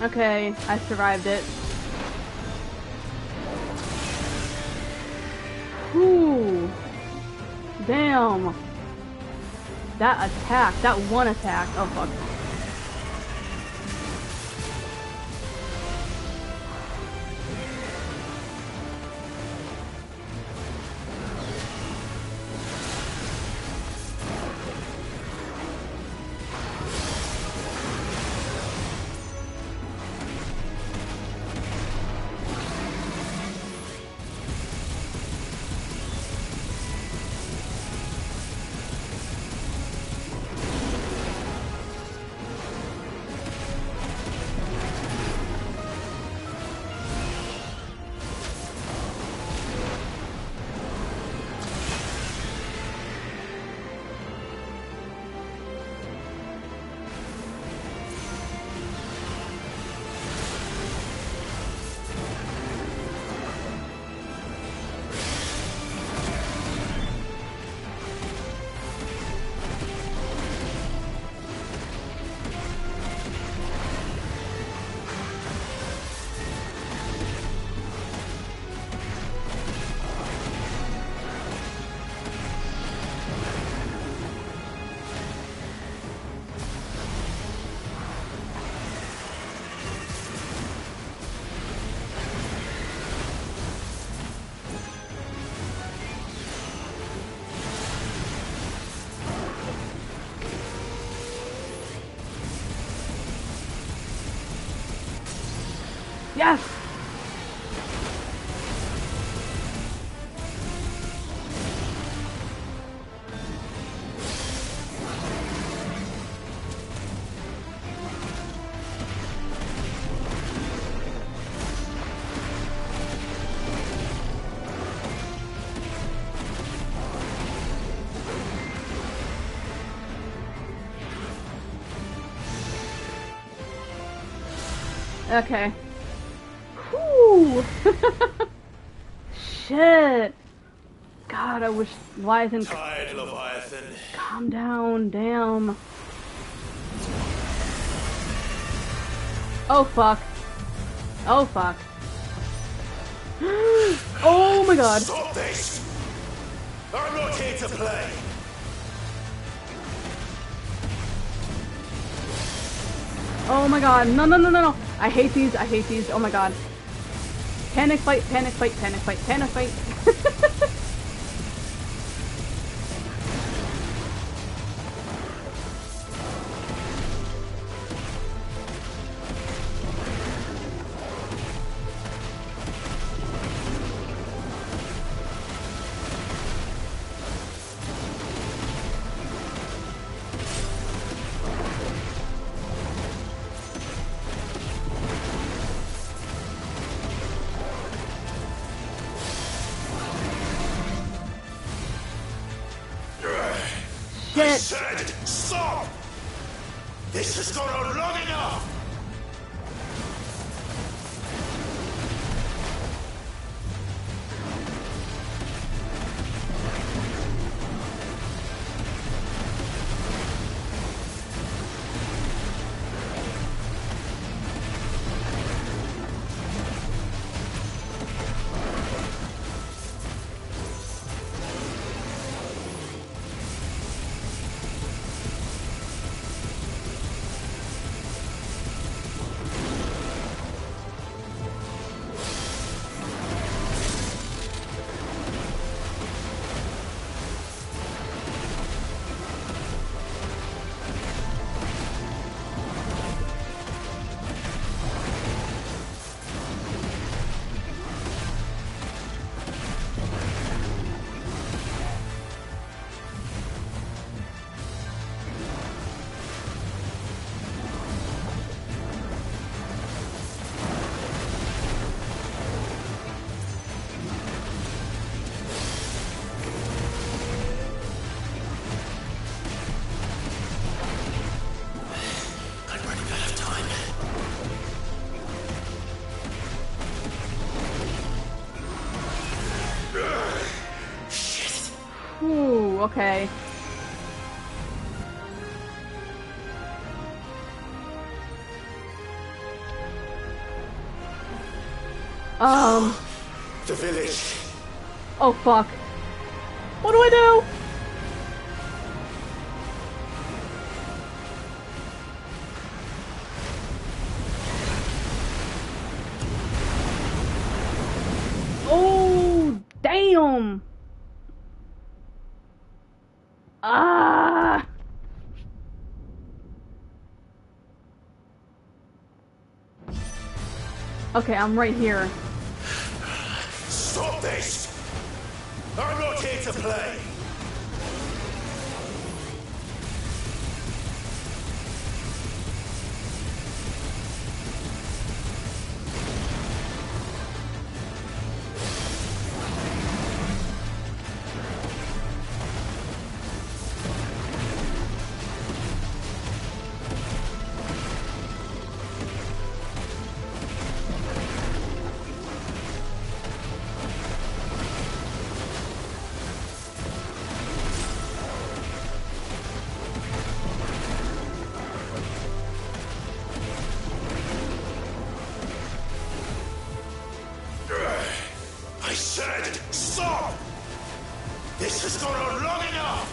Okay, I survived it. Whew. Damn. That attack, that one attack. Oh fuck. Yes! Okay. Whew! Shit! God, I wish Leviathan... Tired, Leviathan. Calm down, damn. Oh fuck. Oh fuck. Oh my god. Stop this! I'm not here to play. Oh my god. No, no, no, no, no. I hate these. I hate these. Oh my god. Panic fight, panic fight, panic fight, panic fight. I said, stop! This has gone on long enough! Ooh, okay. The village. Oh fuck. What do I do? Oh, damn. Ah. Okay, I'm right here. Stop this! I'm not here to play! I said, stop! This has gone on long enough!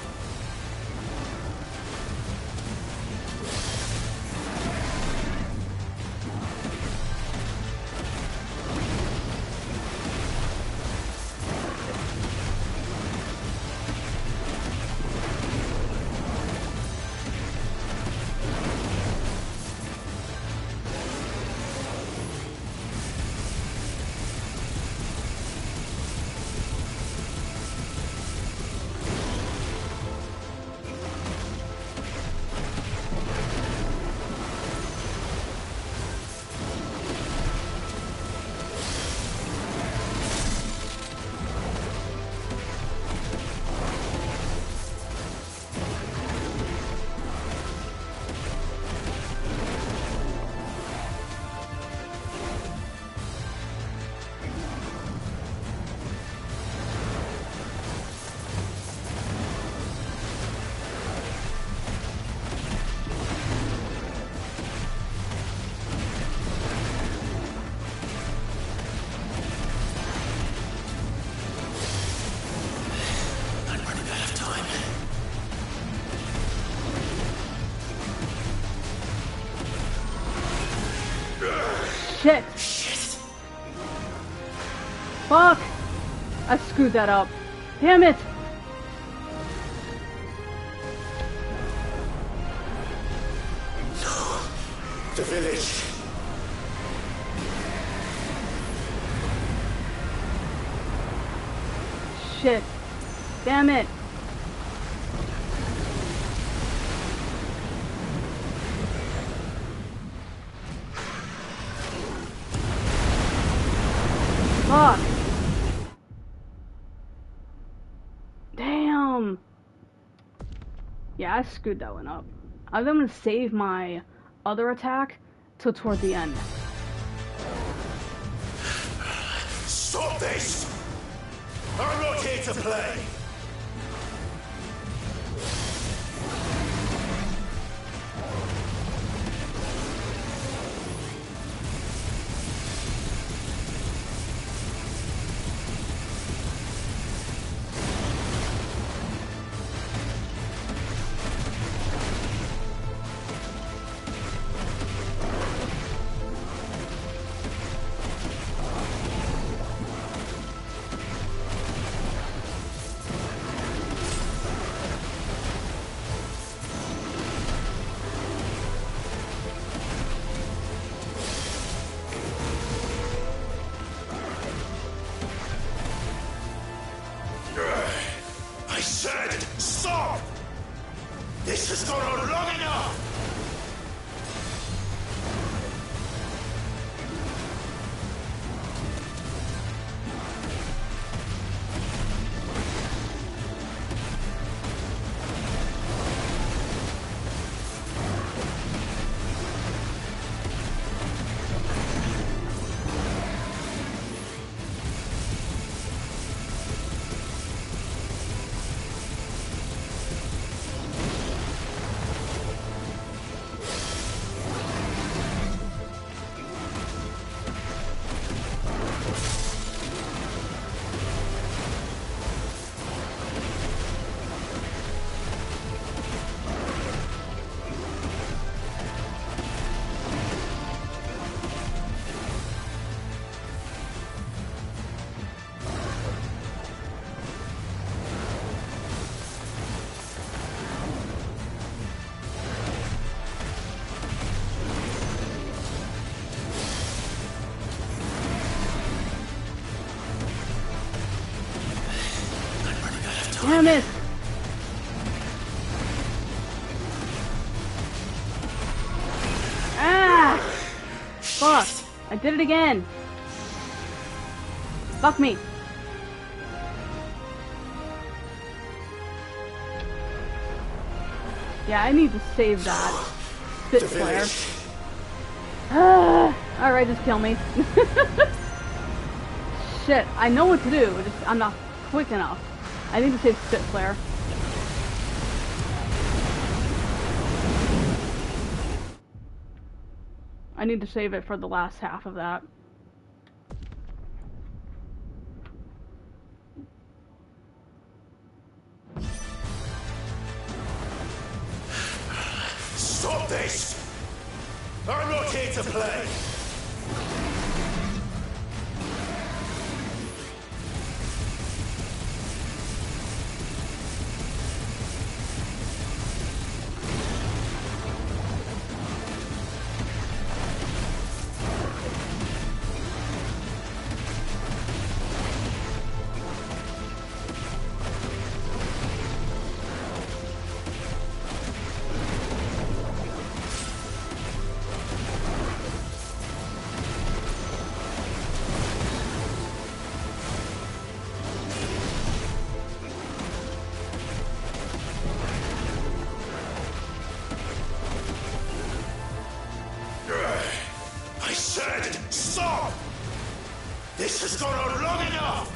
Shit! Fuck! I screwed that up. Damn it! No. The village. Shit. Damn it. Fuck. Damn. Yeah, I screwed that one up. I'm gonna save my other attack till toward the end. Stop this! I'm not here to play! I said, stop! This has gone on long enough! Damn it! Ah! Fuck! I did it again! Fuck me! Yeah, I need to save that. Spit flare. Alright, just kill me. Shit, I know what to do, just I'm not quick enough. I need to save Spit Flare. I need to save it for the last half of that. Stop this! I'm not here to play! I said, stop! This has gone on long enough!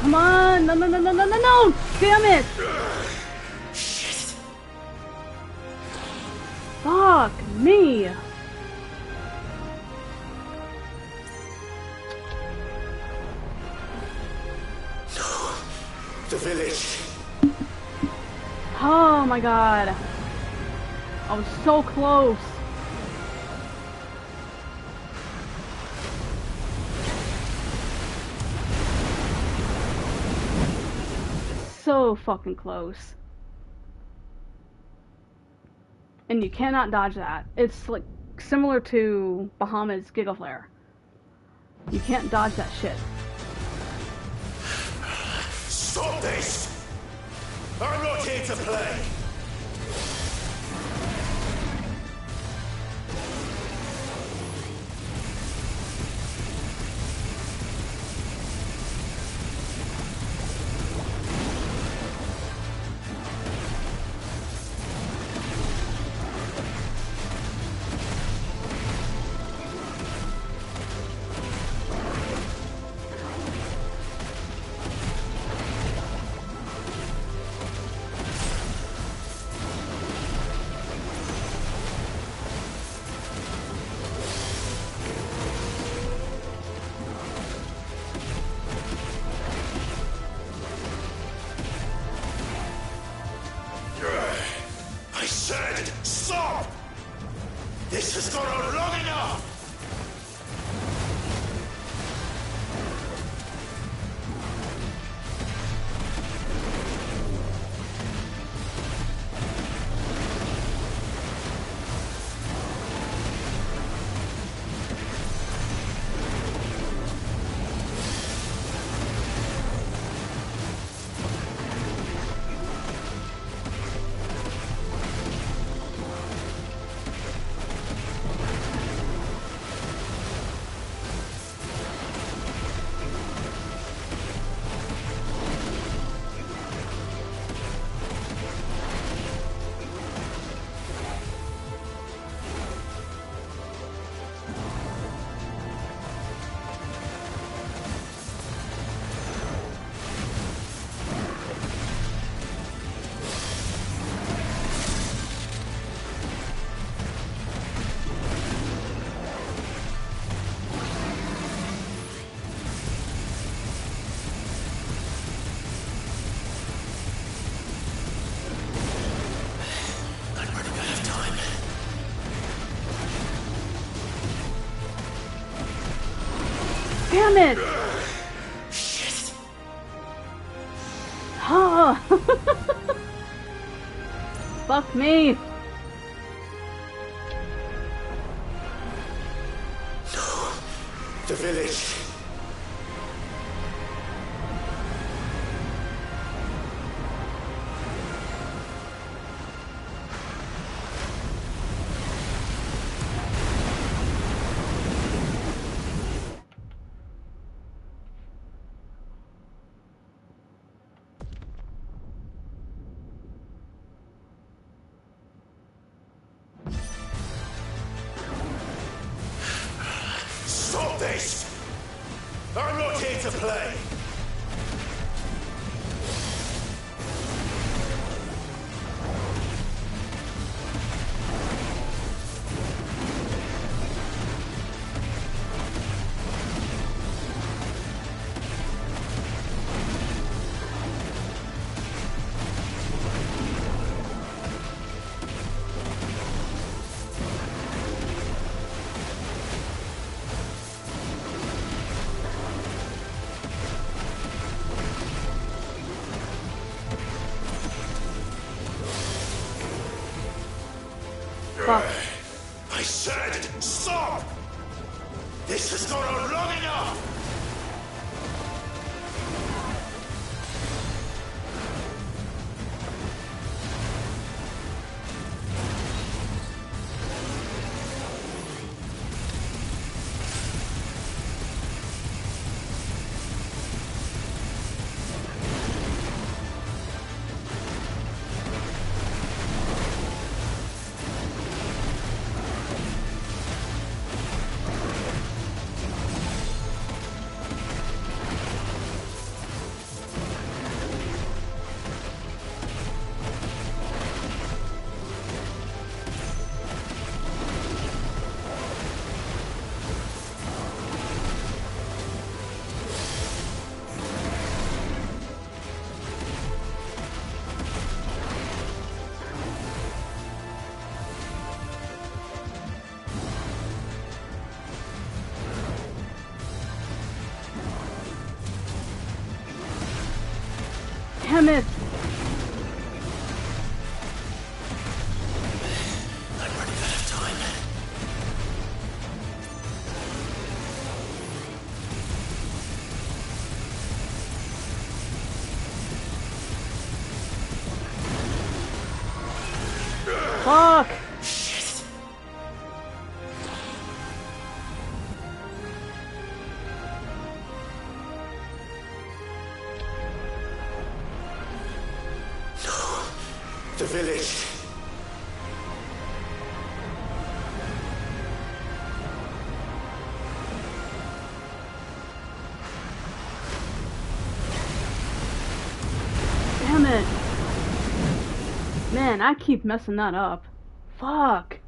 Come on! No, no, no, no, no, no, no! Damn it! Shit. Fuck me! No. The village. Oh my god. I was so close. So fucking close. And you cannot dodge that. It's like similar to Bahamut's Giggle Flare. You can't dodge that shit. Stop this! I'm not here to play! I said, stop! This has gone on long enough! Damn it! Shit. Huh. Fuck me. No. The village. Stop this! I'm not here to play! Fuck. I said, stop! This has gone on long enough! Damn it! I'm running out of time. Fuck! Shit. No. The village. Damn it! Man, I keep messing that up. Fuck!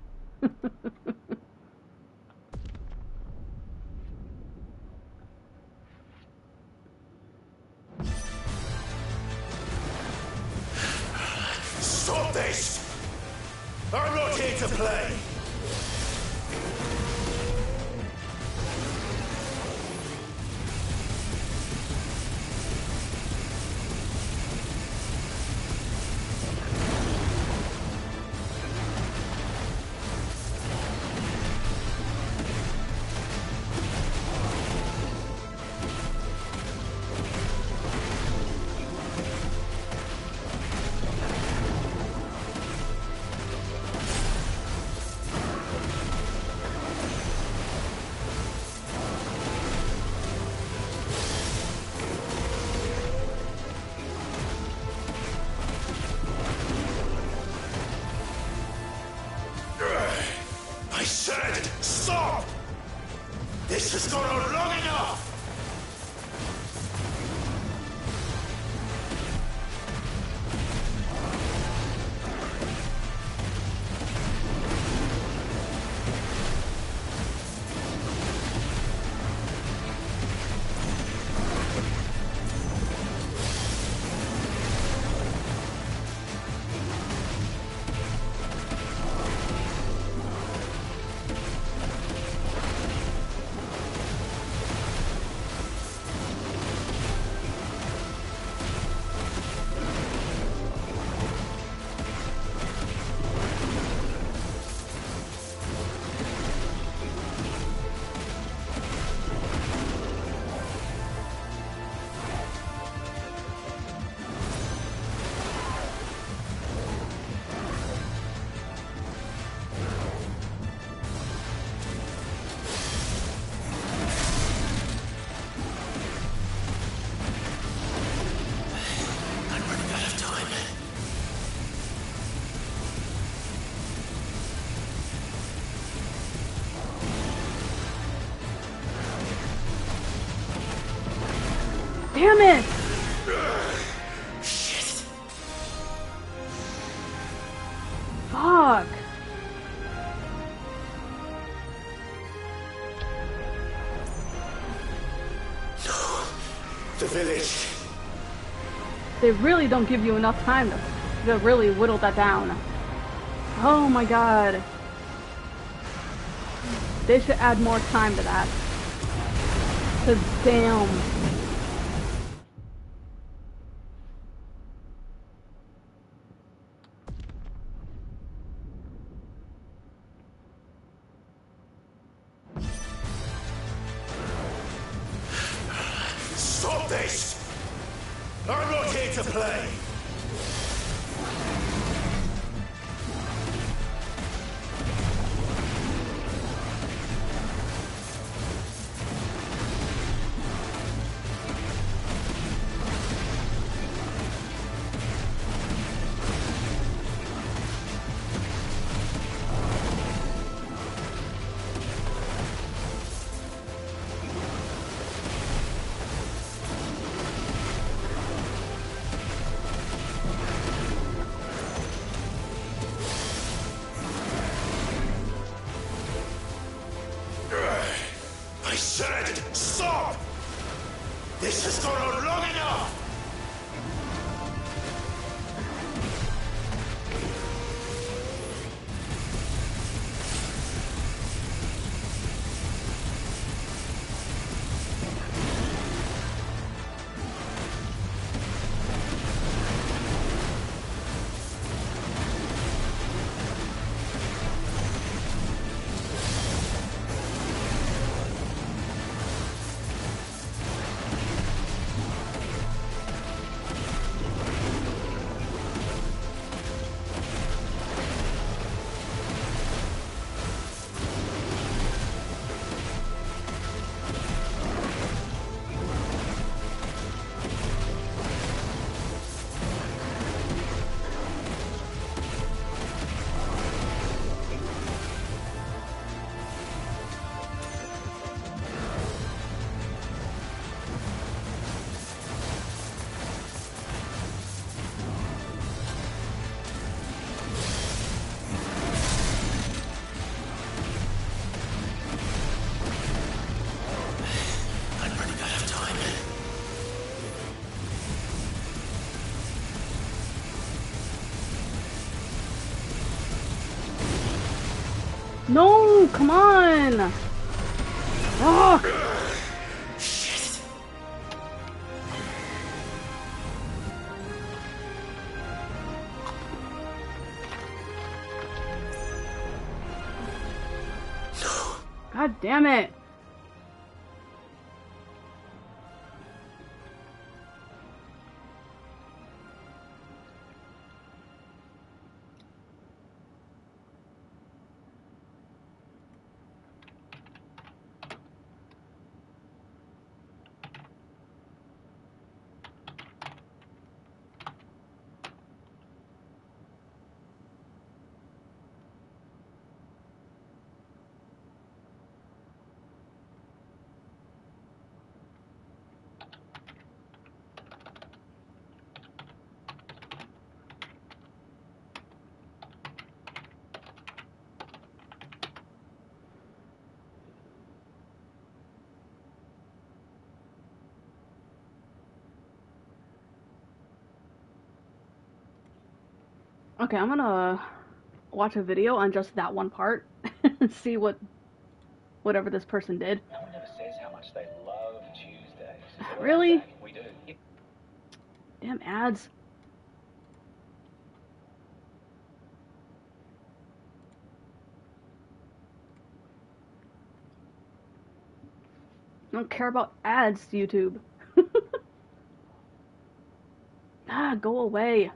Stop this! I'm not here to play! I said, stop! This has gone on long enough! The village. They really don't give you enough time to really whittle that down. Oh my god. They should add more time to that. 'Cause damn. Stop this! I'm not here to play! I said, stop! This has gone on long enough! No, come on! Oh. Shit. No. God damn it! Okay, I'm gonna watch a video on just that one part and see whatever this person did. No one ever says how much they love Tuesdays. Really? We do. Damn ads. I don't care about ads, YouTube. Ah, go away.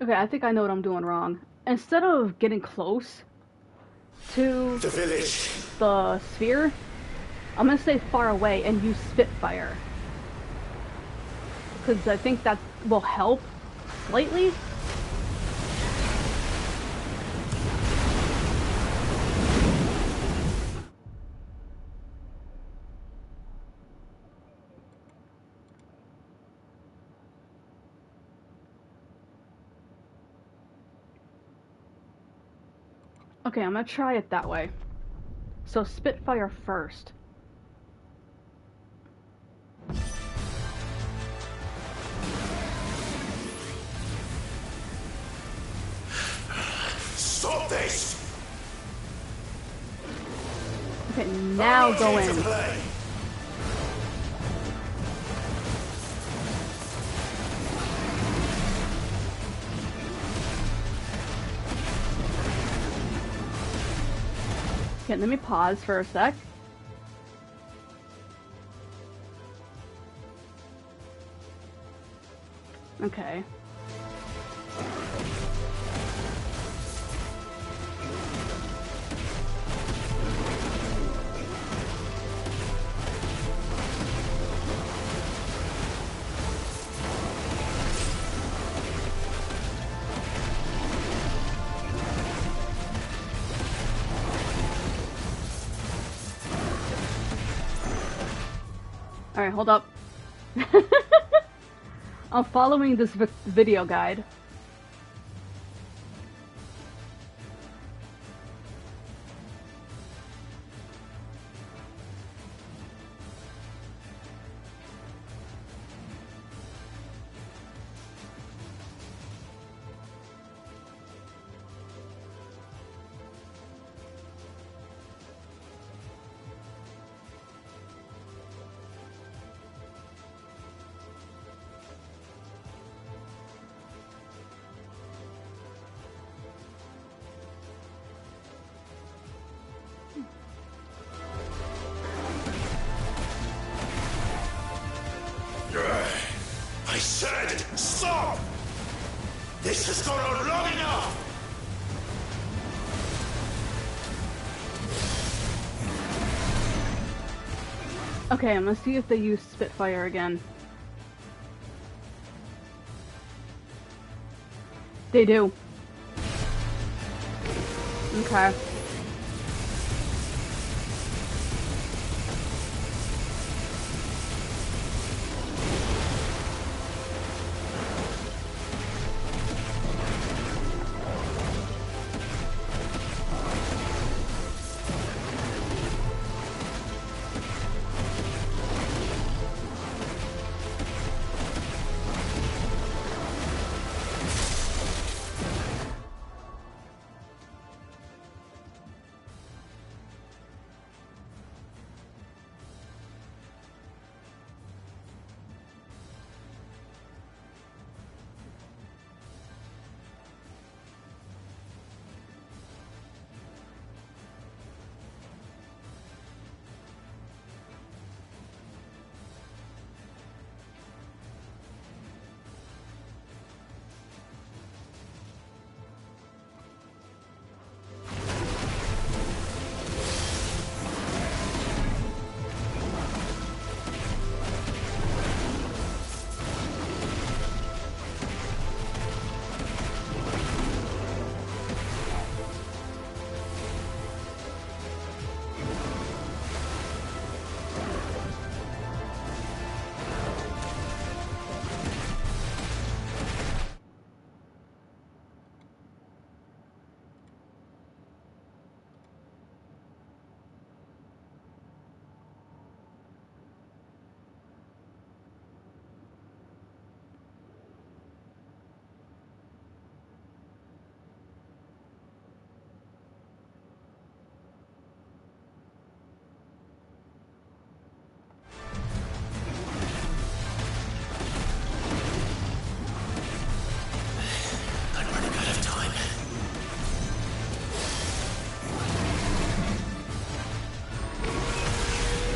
Okay, I think I know what I'm doing wrong. Instead of getting close to the village, the sphere, I'm gonna stay far away and use Spitfire. Because I think that will help slightly. Okay, I'm gonna try it that way. So Spitfire first. stop this! Okay, now go in. Okay, let me pause for a sec. Okay. Alright, hold up. I'm following this video guide. I said, stop! This has gone on long enough! Okay, I'm gonna see if they use Spitfire again. They do. Okay.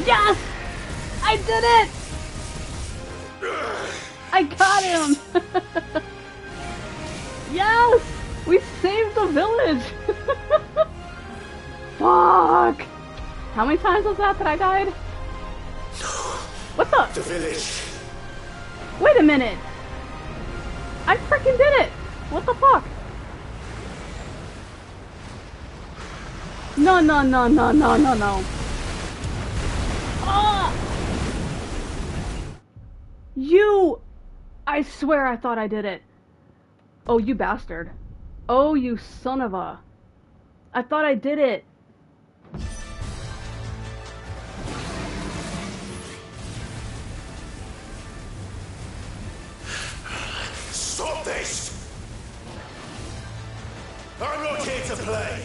Yes! I did it! I got him! village! Fuck! How many times was that I died? What the? The village. Wait a minute! I freaking did it! What the fuck? No. Ah! You! I swear I thought I did it. Oh, you bastard. Oh, you son of a... I thought I did it. Stop this! I'm not here to play.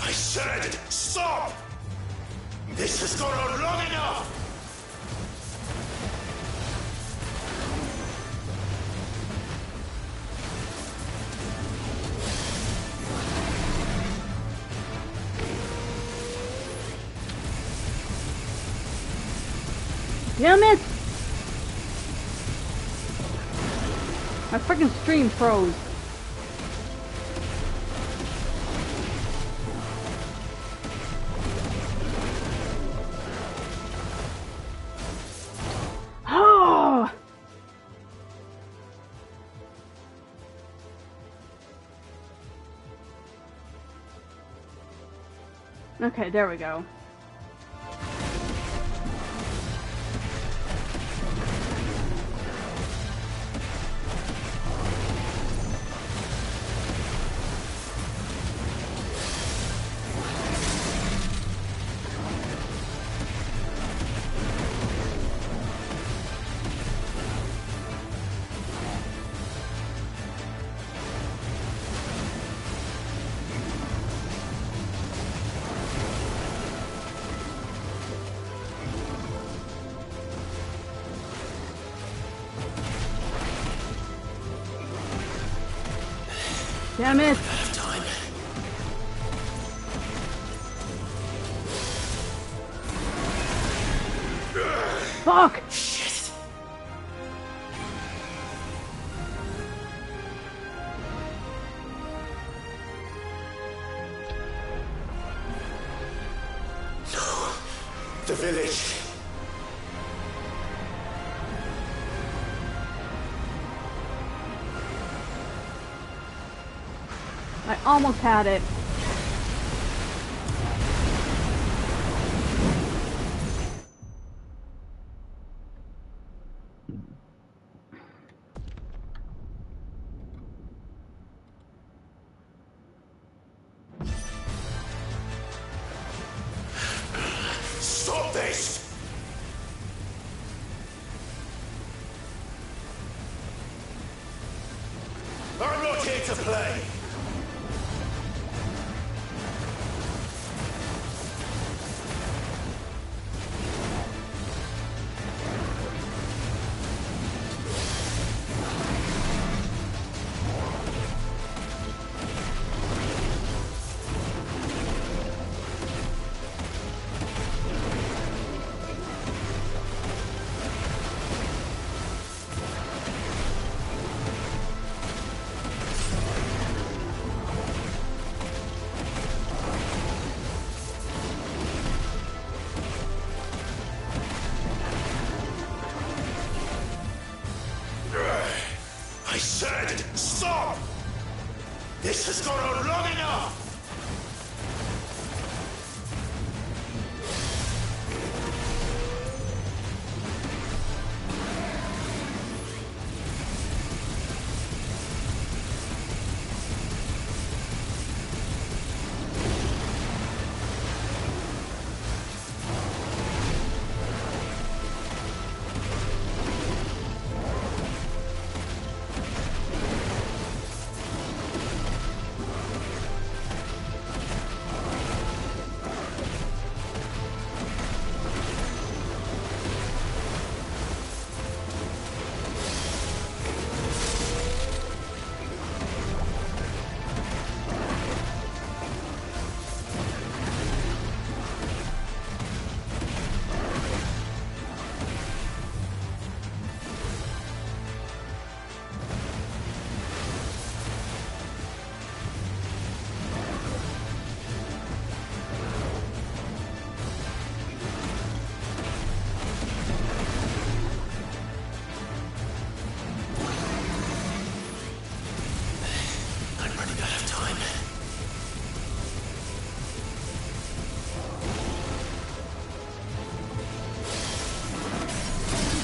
I said, stop! This has gone on long enough! Damn it! My freaking stream froze. Oh! Okay, there we go. Damn it! Time. Fuck! Shit. No. The village. I almost had it. Stop this! I'm not here to play! I said, stop! This has gone on long enough!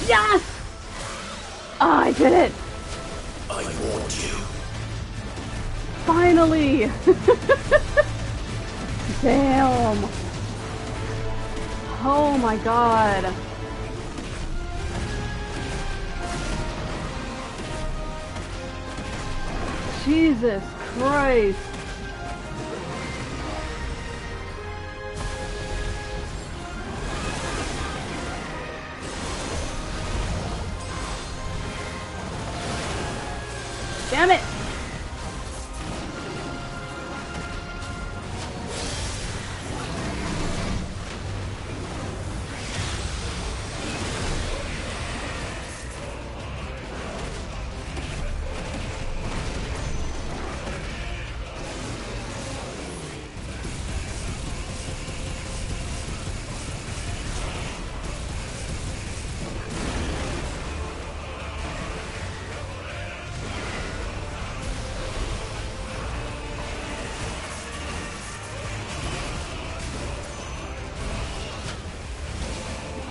Yes! Oh, I did it! I warned you. Finally! Damn! Oh my god. Jesus Christ. Damn it!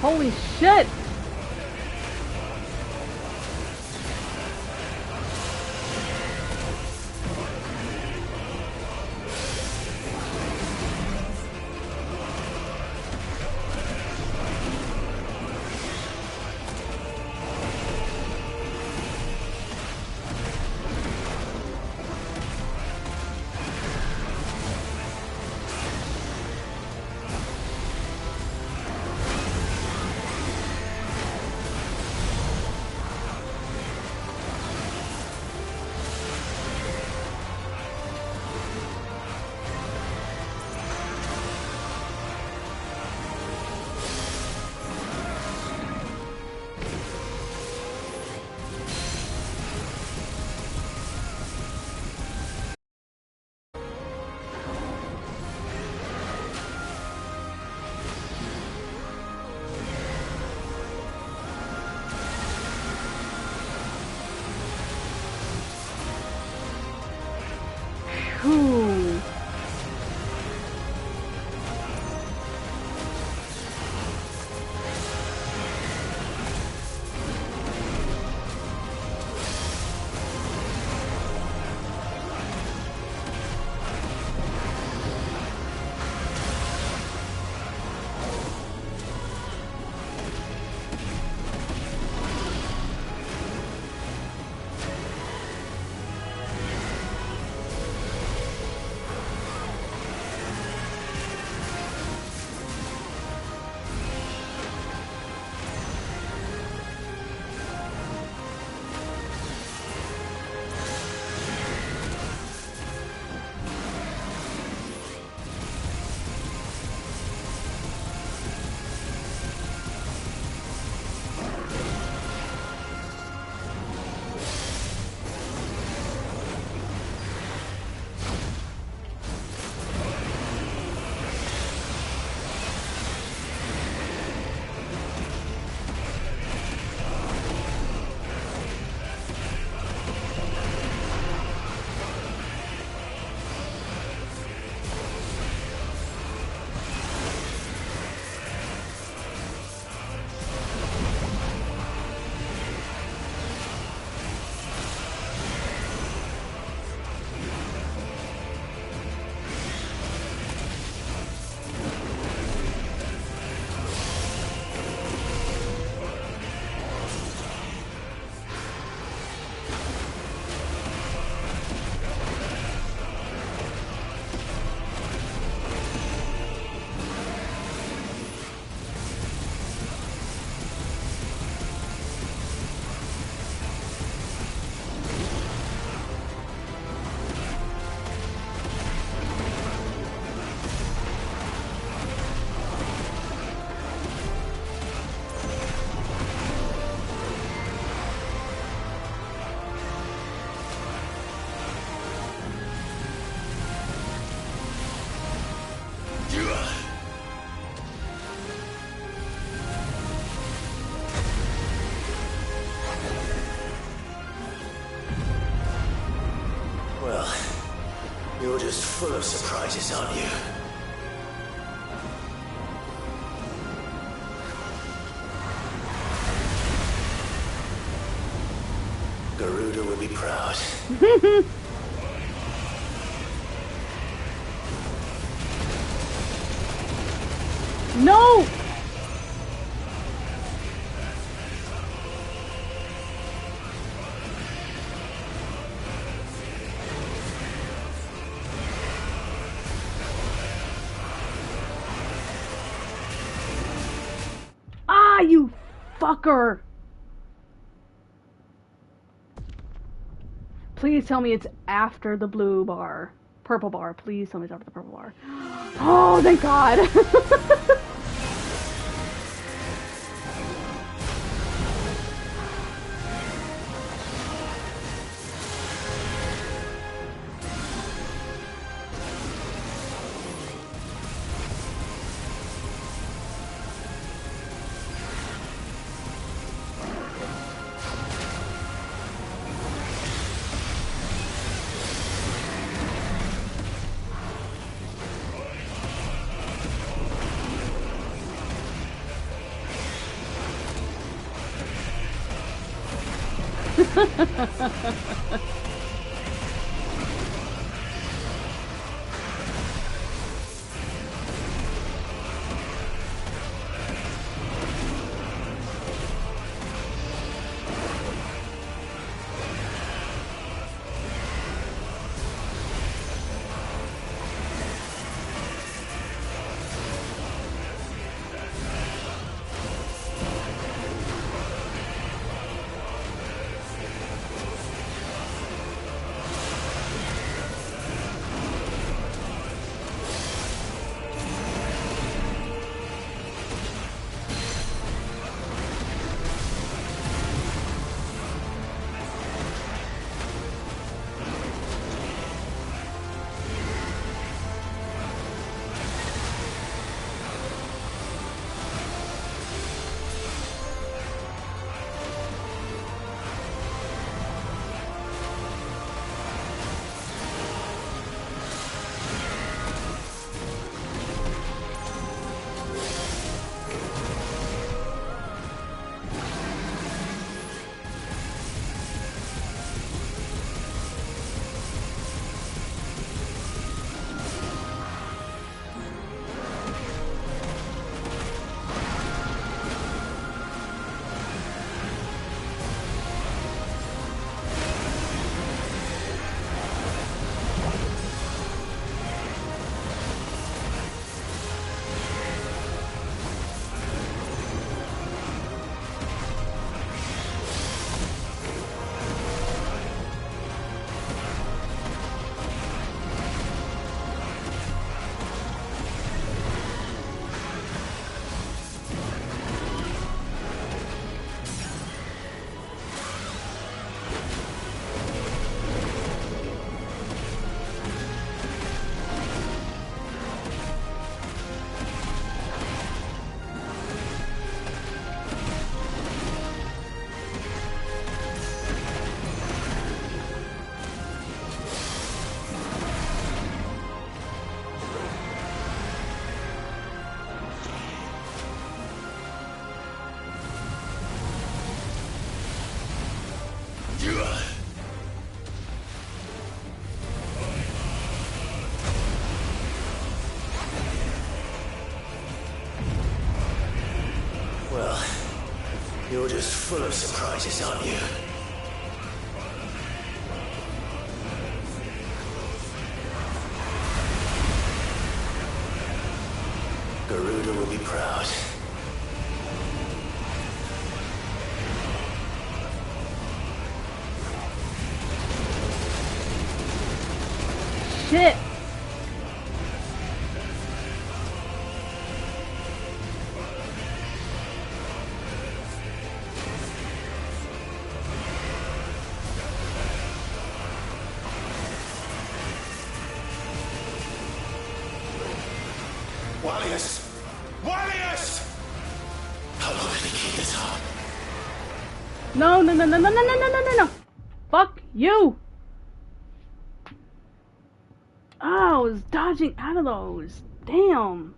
Holy shit! Whew. Well, you're just full of surprises, aren't you? Garuda would be proud. No! Ah, you fucker! Please tell me it's after the blue bar. Purple bar. Please tell me it's after the purple bar. Oh, thank God! Well, you're just full of surprises, aren't you? Garuda will be proud. Shit! Wallius! Wallius! How long did he keep this up? No, no, no, no, no, no, no, no, no, no! Fuck you! Oh, I was dodging out of those. Damn.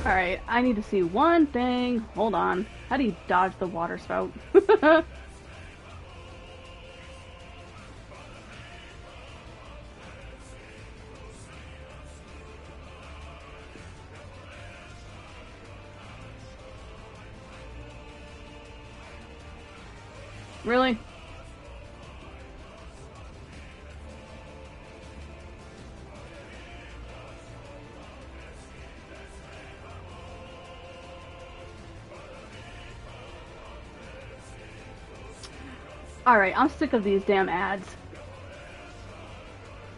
Alright, I need to see one thing. Hold on. How do you dodge the water spout? Really? Alright, I'm sick of these damn ads.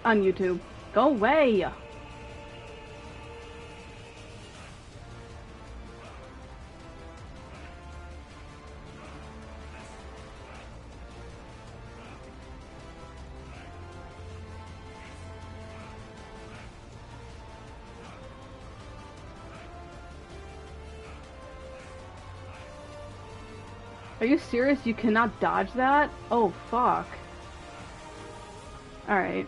On YouTube. Go away! Are you serious? You cannot dodge that? Oh, fuck. Alright.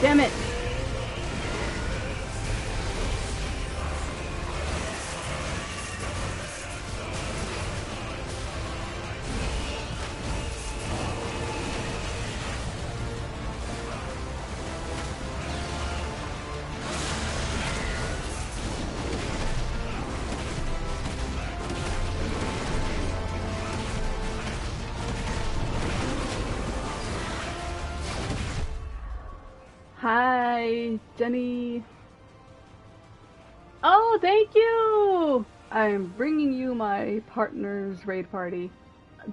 Damn it! Hi, Jenny. Oh, thank you! I'm bringing you my partner's raid party.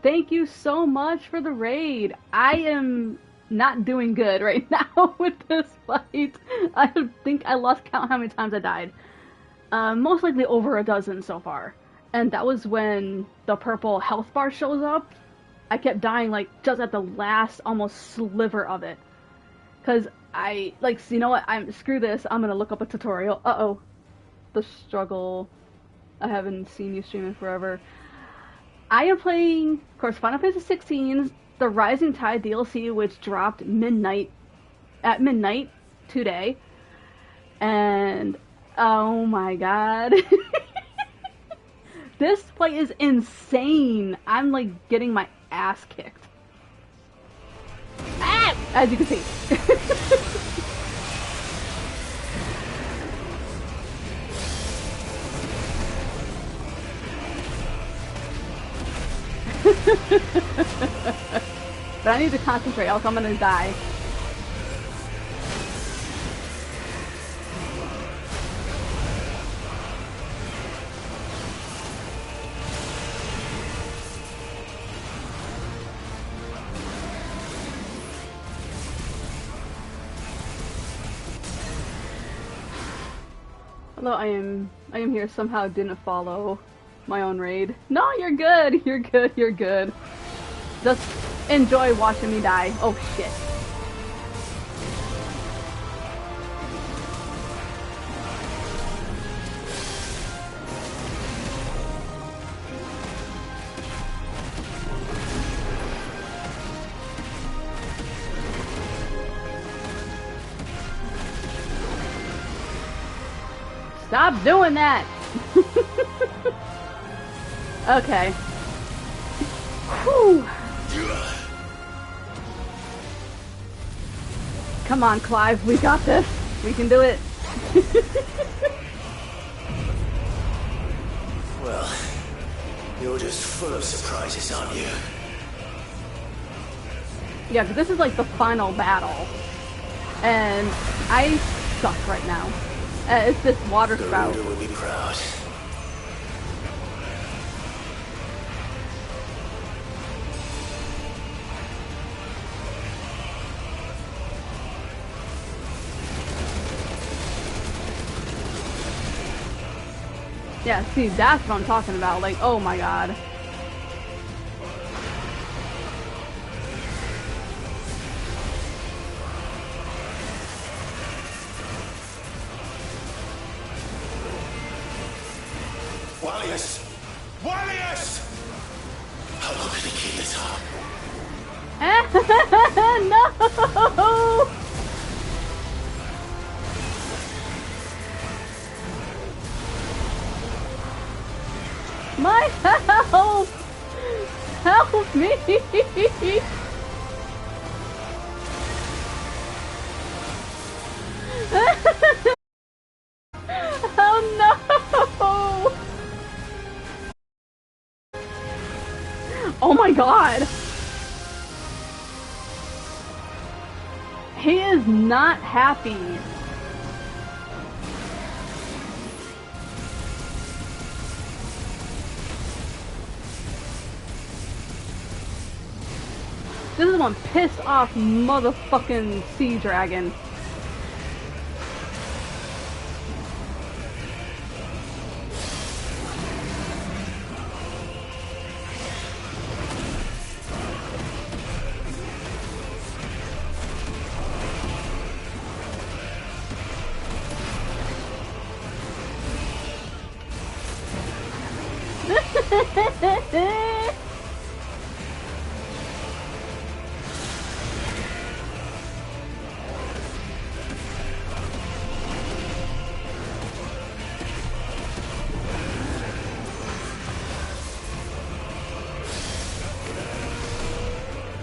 Thank you so much for the raid. I am not doing good right now with this fight. I think I lost count how many times I died. Most likely over a dozen so far. And that was when the purple health bar shows up. I kept dying like just at the last almost sliver of it. Cause you know what, screw this, I'm gonna look up a tutorial. Uh-oh. The struggle. I haven't seen you stream in forever. I am playing, of course, Final Fantasy 16's The Rising Tide DLC, which dropped at midnight today. And, oh my god. This fight is insane. I'm, like, getting my ass kicked. Ah! As you can see. But I need to concentrate, else I'm gonna die. Although I am here, somehow didn't follow my own raid. No, you're good. You're good. You're good. Just enjoy watching me die. Oh shit. Stop doing that! Okay. Whew. Come on, Clive, we got this. We can do it. Well, you're just full of surprises, aren't you? Yeah, because this is like the final battle. And I suck right now. It's this water spout. Garuda will be proud. Yeah, see, that's what I'm talking about. Like, oh my god. Wallius! Wallius! How long can he keep this up? No! My help! Help me! Oh no! Oh my god! He is not happy. This is one pissed off motherfucking sea dragon.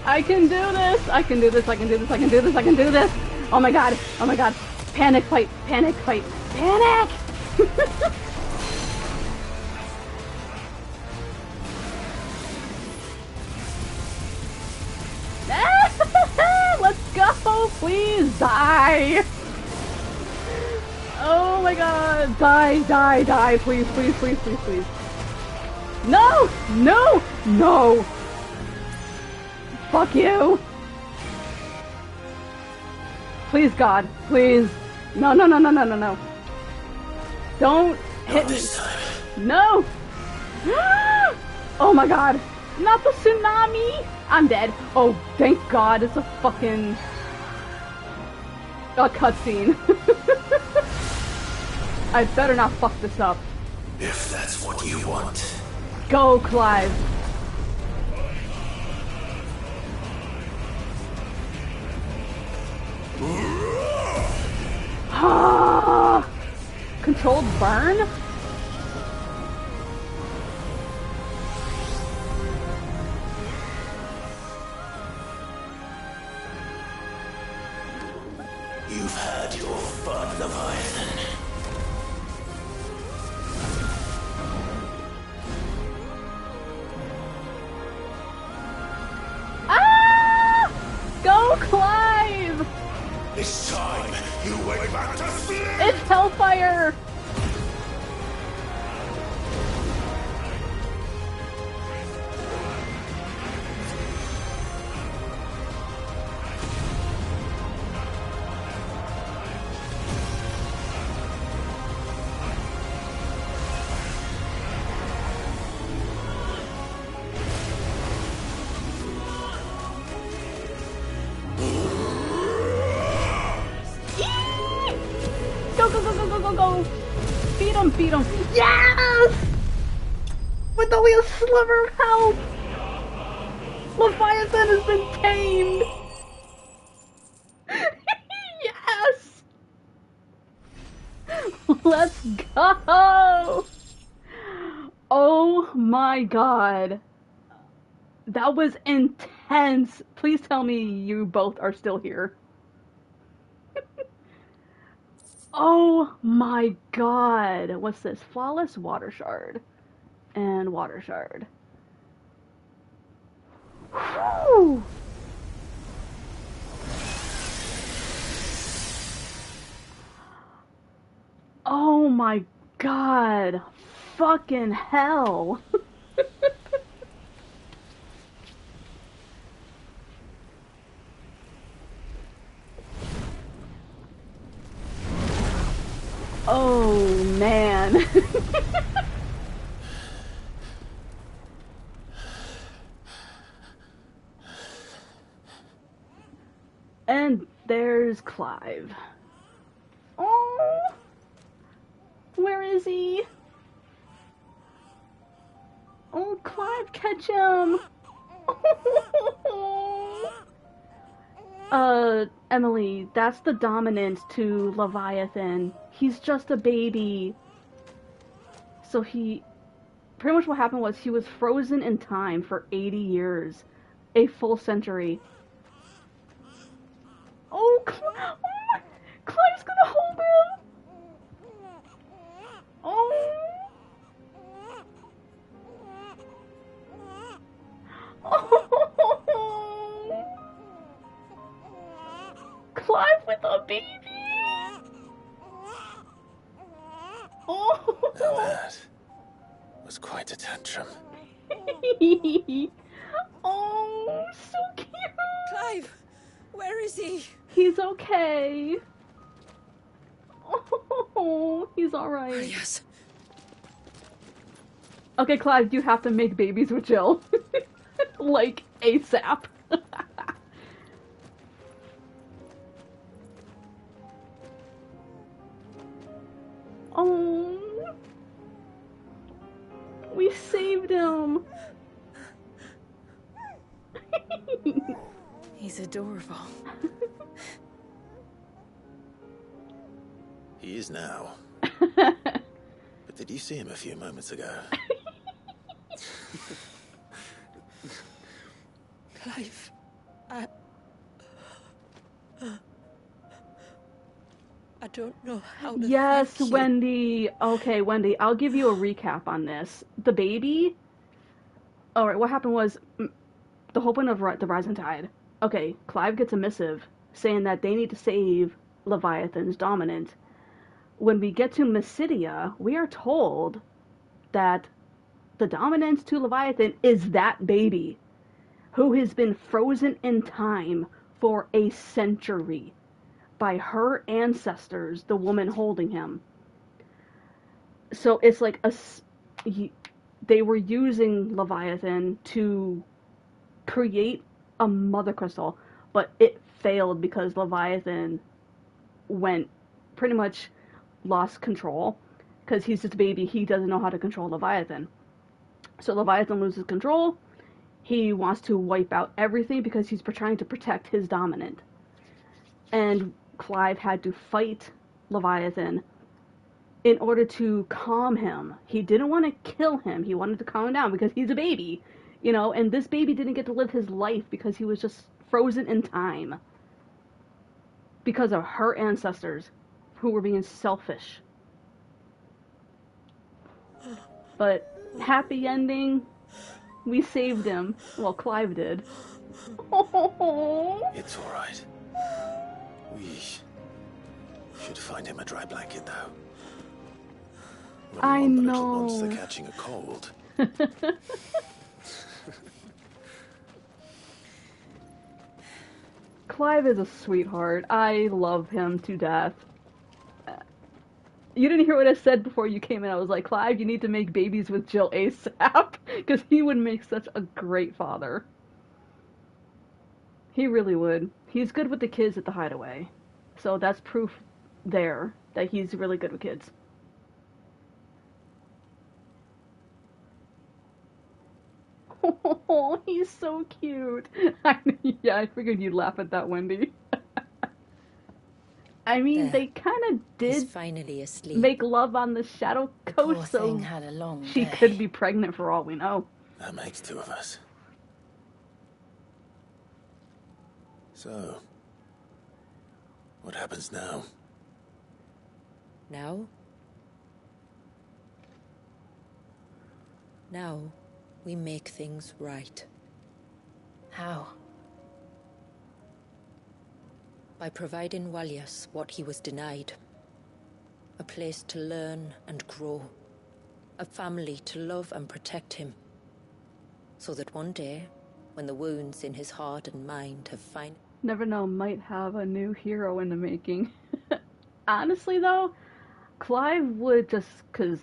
I can do this! I can do this, I can do this, I can do this, I can do this! Oh my god, oh my god. Panic fight, panic fight, panic! Let's go! Please die! Oh my god! Die, die, die! Please, please, please, please, please. No! No! No! Fuck you! Please, God. Please. No, no, no, no, no, no, no. Don't hit me. No! Oh my god. Not the tsunami! I'm dead. Oh, thank God. It's a fucking... a cutscene. I better not fuck this up. If that's what you want. Go, Clive. Controlled burn? You've had your fun, Leviathan. Ah! Go, Clive! It's time you went back to sleep! It's Hellfire! feed him. Yes! With only a sliver of health! Leviathan has been tamed! Yes! Let's go! Oh my god. That was intense. Please tell me you both are still here. Oh my god. What's this? Flawless Water Shard. And Water Shard. Whew. Oh my god. Fucking hell. Oh man. And there's Clive. Oh, where is he? Oh, Clive, catch him. Emily, that's the dominant to Leviathan. He's just a baby. So pretty much what happened was he was frozen in time for 80 years. A full century. Oh, Clive's gonna hold him! Oh! Oh! Clive with a baby! Oh! Now that was quite a tantrum. Oh, so cute! Clive! Where is he? He's okay. Oh, he's alright. Yes. Okay, Clive, you have to make babies with Jill. Like, ASAP. Oh. We saved him. He's adorable. He is now. But did you see him a few moments ago? Clive, I don't know how to Yes, thank you. Wendy. Okay, Wendy, I'll give you a recap on this. The baby... Alright, what happened was... The whole point of the Rising Tide. Okay, Clive gets a missive saying that they need to save Leviathan's dominant. When we get to Mysidia, we are told that the dominant to Leviathan is that baby who has been frozen in time for a century by her ancestors, the woman holding him. So it's like they were using Leviathan to create a mother crystal, but it failed because Leviathan pretty much lost control because he's just a baby. He doesn't know how to control Leviathan. So Leviathan loses control. He wants to wipe out everything because he's trying to protect his dominant. And Clive had to fight Leviathan in order to calm him. He didn't want to kill him. He wanted to calm him down because he's a baby, you know, and this baby didn't get to live his life because he was just frozen in time because of her ancestors who were being selfish. But happy ending. We saved him. Well, Clive did. It's all right. We should find him a dry blanket, though. I the know. little monster catching a cold. Clive is a sweetheart. I love him to death. You didn't hear what I said before you came in. I was like, Clive, you need to make babies with Jill ASAP, because he would make such a great father. He really would. He's good with the kids at the Hideaway. So that's proof there that he's really good with kids. Oh, he's so cute. Yeah, I figured you'd laugh at that, Wendy. I mean, There. they kind of He's did finally asleep. make love on the Shadow The Coast, poor so thing had a long she day. could be pregnant for all we know. That makes two of us. So, what happens now? Now? Now, we make things right. How? By providing Walyas what he was denied. A place to learn and grow. A family to love and protect him. So that one day, when the wounds in his heart and mind have finally... Never know, might have a new hero in the making. Honestly, though, Clive would just, because,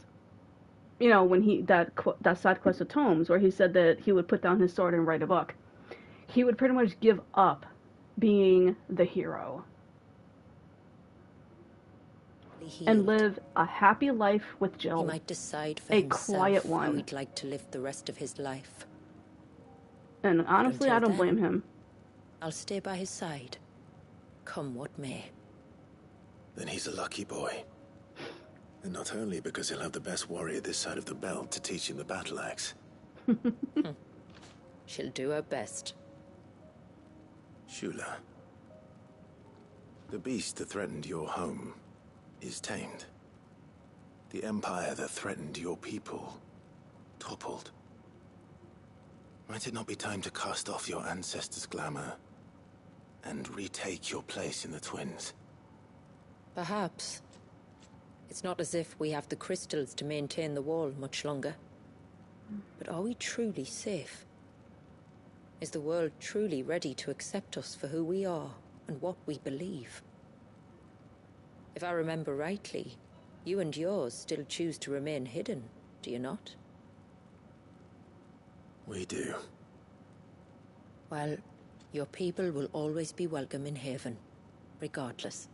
you know, when that side quest of Tomes, where he said that he would put down his sword and write a book, he would pretty much give up being the hero. And live a happy life with Jill. He might decide for a himself quiet how one. he'd like to live the rest of his life. And honestly, I don't blame him. I'll stay by his side, come what may. Then he's a lucky boy. And not only because he'll have the best warrior this side of the belt to teach him the battle axe. She'll do her best. Shula, the beast that threatened your home is tamed. The empire that threatened your people toppled. Might it not be time to cast off your ancestors' glamour and retake your place in the Twins? Perhaps. It's not as if we have the crystals to maintain the wall much longer. But are we truly safe? Is the world truly ready to accept us for who we are and what we believe? If I remember rightly, you and yours still choose to remain hidden, do you not? We do. Well, your people will always be welcome in Haven, regardless.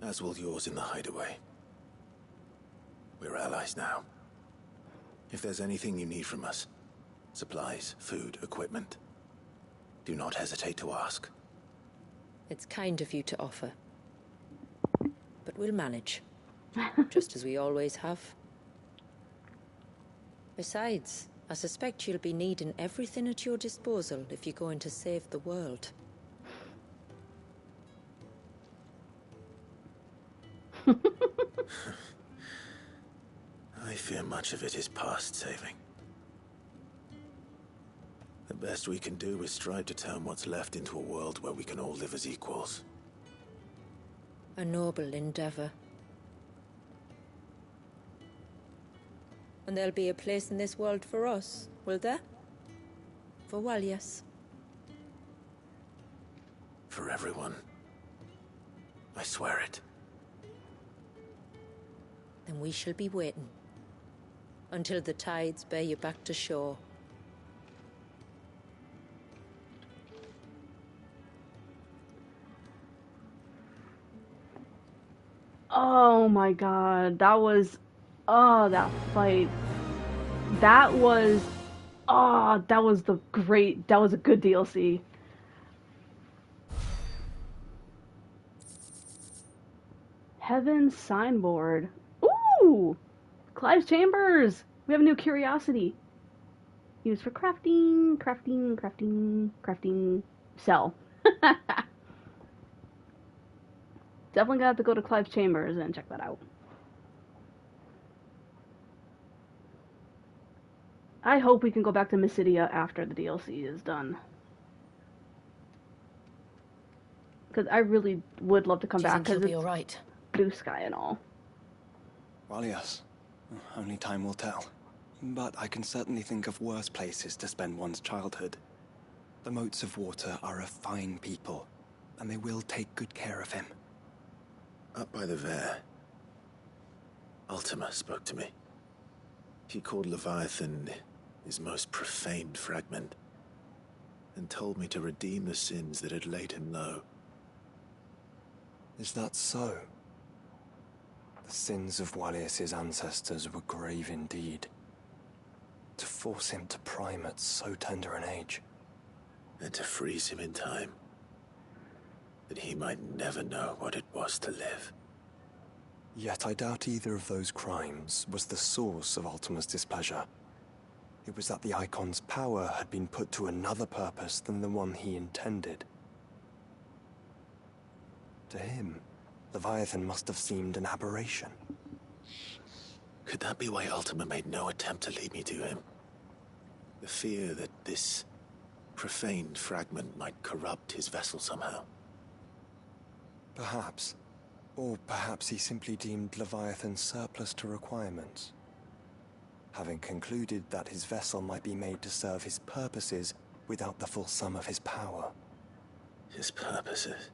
As will yours in the hideaway. We're allies now. If there's anything you need from us, supplies, food, equipment, do not hesitate to ask. It's kind of you to offer. But we'll manage, just as we always have. Besides, I suspect you'll be needing everything at your disposal if you're going to save the world. I fear much of it is past saving. The best we can do is strive to turn what's left into a world where we can all live as equals. A noble endeavor. And there'll be a place in this world for us, will there? For Walyas. For everyone. I swear it. Then we shall be waiting. Until the tides bear you back to shore. Oh my god, that was... Oh, that fight. That was... Oh, that was the great... That was a good DLC. Heaven's Signboard. Ooh! Clive's Chambers! We have a new curiosity. Used for crafting, crafting. Sell. Definitely gonna have to go to Clive's Chambers and check that out. I hope we can go back to Mysidia after the DLC is done. Because I really would love to come back, because it's all right? blue sky and all. Well, yes. Only time will tell. But I can certainly think of worse places to spend one's childhood. The Moats of Water are a fine people, and they will take good care of him. Up by the Vare, Ultima spoke to me. He called Leviathan his most profaned fragment, and told me to redeem the sins that had laid him low. Is that so? The sins of Walyas' ancestors were grave indeed. To force him to prime at so tender an age. And to freeze him in time, that he might never know what it was to live. Yet I doubt either of those crimes was the source of Ultima's displeasure. It was that the Icon's power had been put to another purpose than the one he intended. To him, Leviathan must have seemed an aberration. Could that be why Ultima made no attempt to lead me to him? The fear that this profaned fragment might corrupt his vessel somehow. Perhaps. Or perhaps he simply deemed Leviathan surplus to requirements. Having concluded that his vessel might be made to serve his purposes without the full sum of his power. His purposes?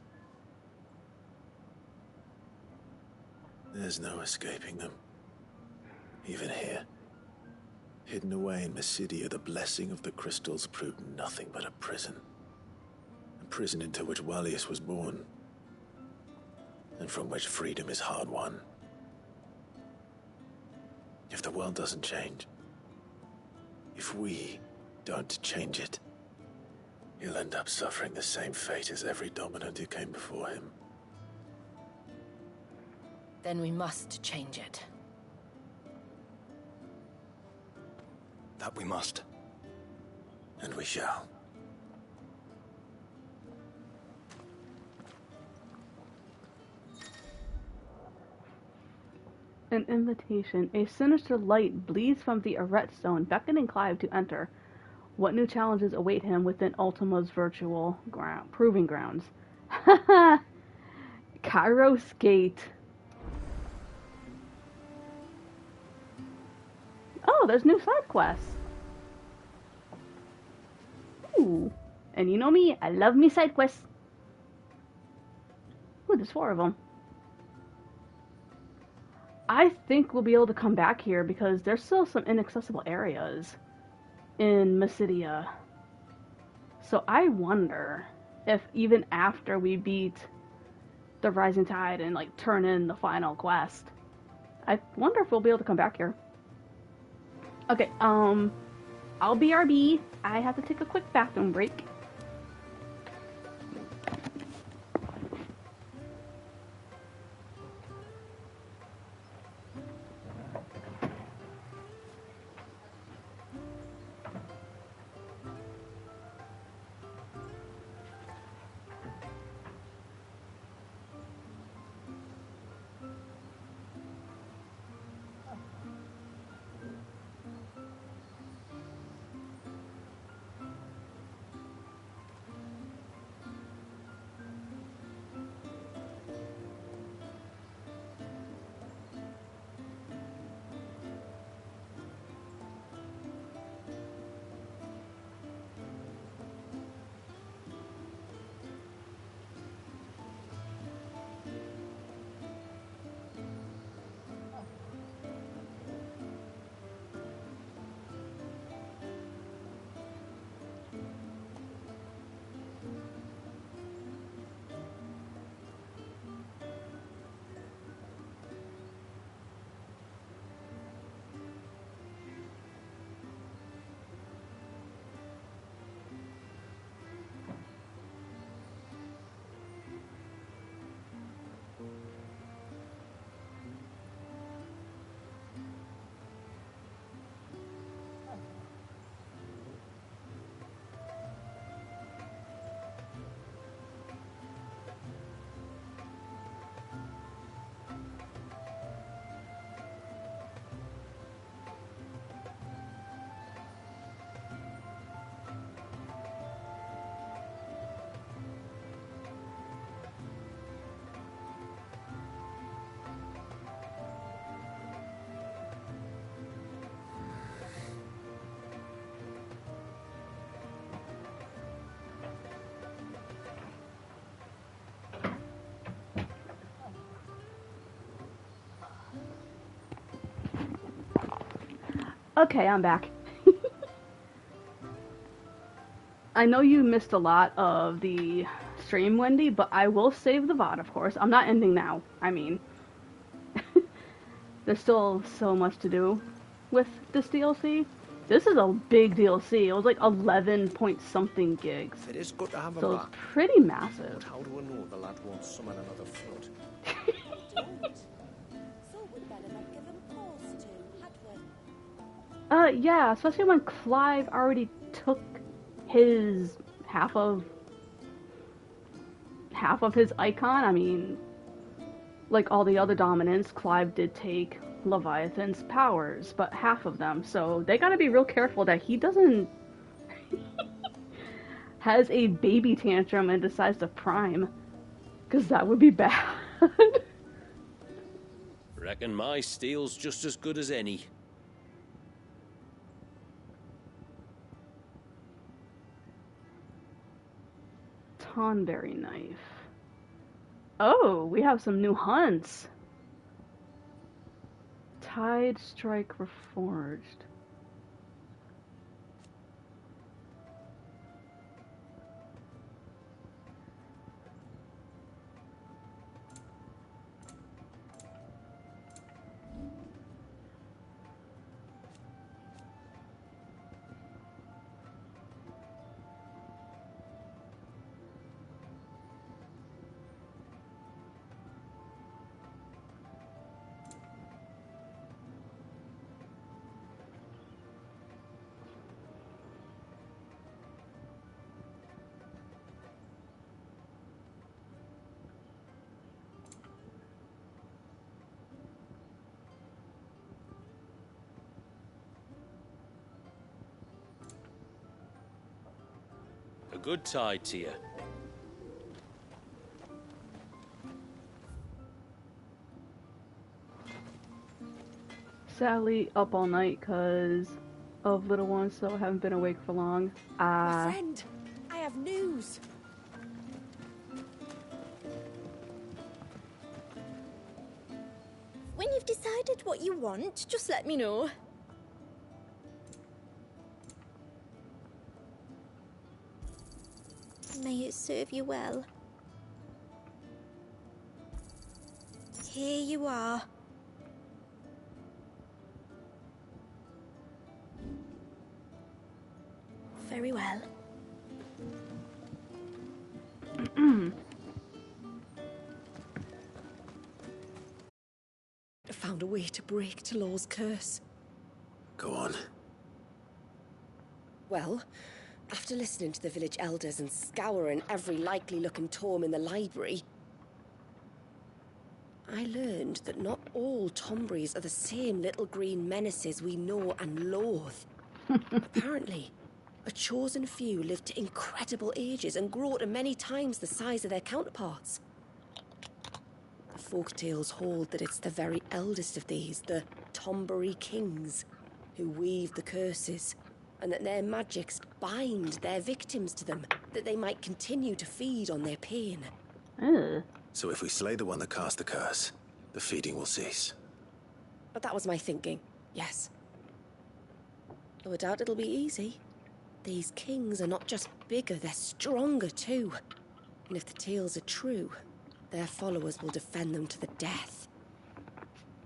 There's no escaping them. Even here. Hidden away in Mysidia, the blessing of the crystals proved nothing but a prison. A prison into which Wallius was born, and from which freedom is hard won. If the world doesn't change, if we don't change it, he'll end up suffering the same fate as every dominant who came before him. Then we must change it. That we must. And we shall. An invitation. A sinister light bleeds from the Arret Stone, beckoning Clive to enter. What new challenges await him within Ultima's virtual proving grounds? Haha! Kairos Gate. Oh, there's new side quests. Ooh. And you know me, I love me side quests. Ooh, there's 4 of them. I think we'll be able to come back here because there's still some inaccessible areas in Mysidia. So I wonder if even after we beat the Rising Tide and like turn in the final quest, I wonder if we'll be able to come back here. Okay, I'll BRB. I have to take a quick bathroom break. Okay, I'm back. I know you missed a lot of the stream, Wendy, but I will save the VOD, of course. I'm not ending now. I mean, there's still so much to do with this DLC. This is a big DLC. It was like 11 point something gigs. It is good to have him So back. it's pretty massive. But how do I know the lad won't summon another flood? Yeah, especially when Clive already took his half of his icon. I mean, like all the other dominants, Clive did take Leviathan's powers, but half of them. So they gotta be real careful that he doesn't has a baby tantrum and decides to prime, because that would be bad. Reckon my steel's just as good as any. Tonberry knife. Oh, we have some new hunts. Tide Strike Reforged. A good tide to you. Sadly, up all night because of little ones, so I haven't been awake for long. My friend, I have news. When you've decided what you want, just let me know. May it serve you well. Here you are. Very well. I found a way to break Talor's curse. Go on. Well, after listening to the village elders and scouring every likely-looking tome in the library, I learned that not all Tombries are the same little green menaces we know and loathe. Apparently, a chosen few live to incredible ages and grow to many times the size of their counterparts. The folktales hold that it's the very eldest of these, the Tombury kings, who weave the curses, and that their magics bind their victims to them, that they might continue to feed on their pain. So if we slay the one that cast the curse, the feeding will cease. But that was my thinking, yes. Though I doubt it'll be easy. These kings are not just bigger, they're stronger too. And if the tales are true, their followers will defend them to the death.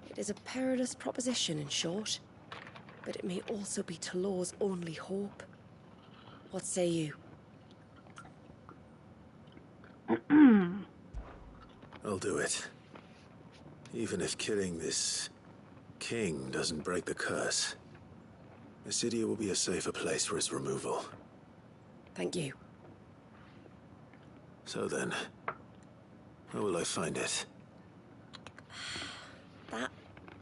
It is a perilous proposition, in short. But it may also be Talor's only hope. What say you? I'll do it. Even if killing this king doesn't break the curse, Mysidia will be a safer place for its removal. Thank you. So then, where will I find it? That,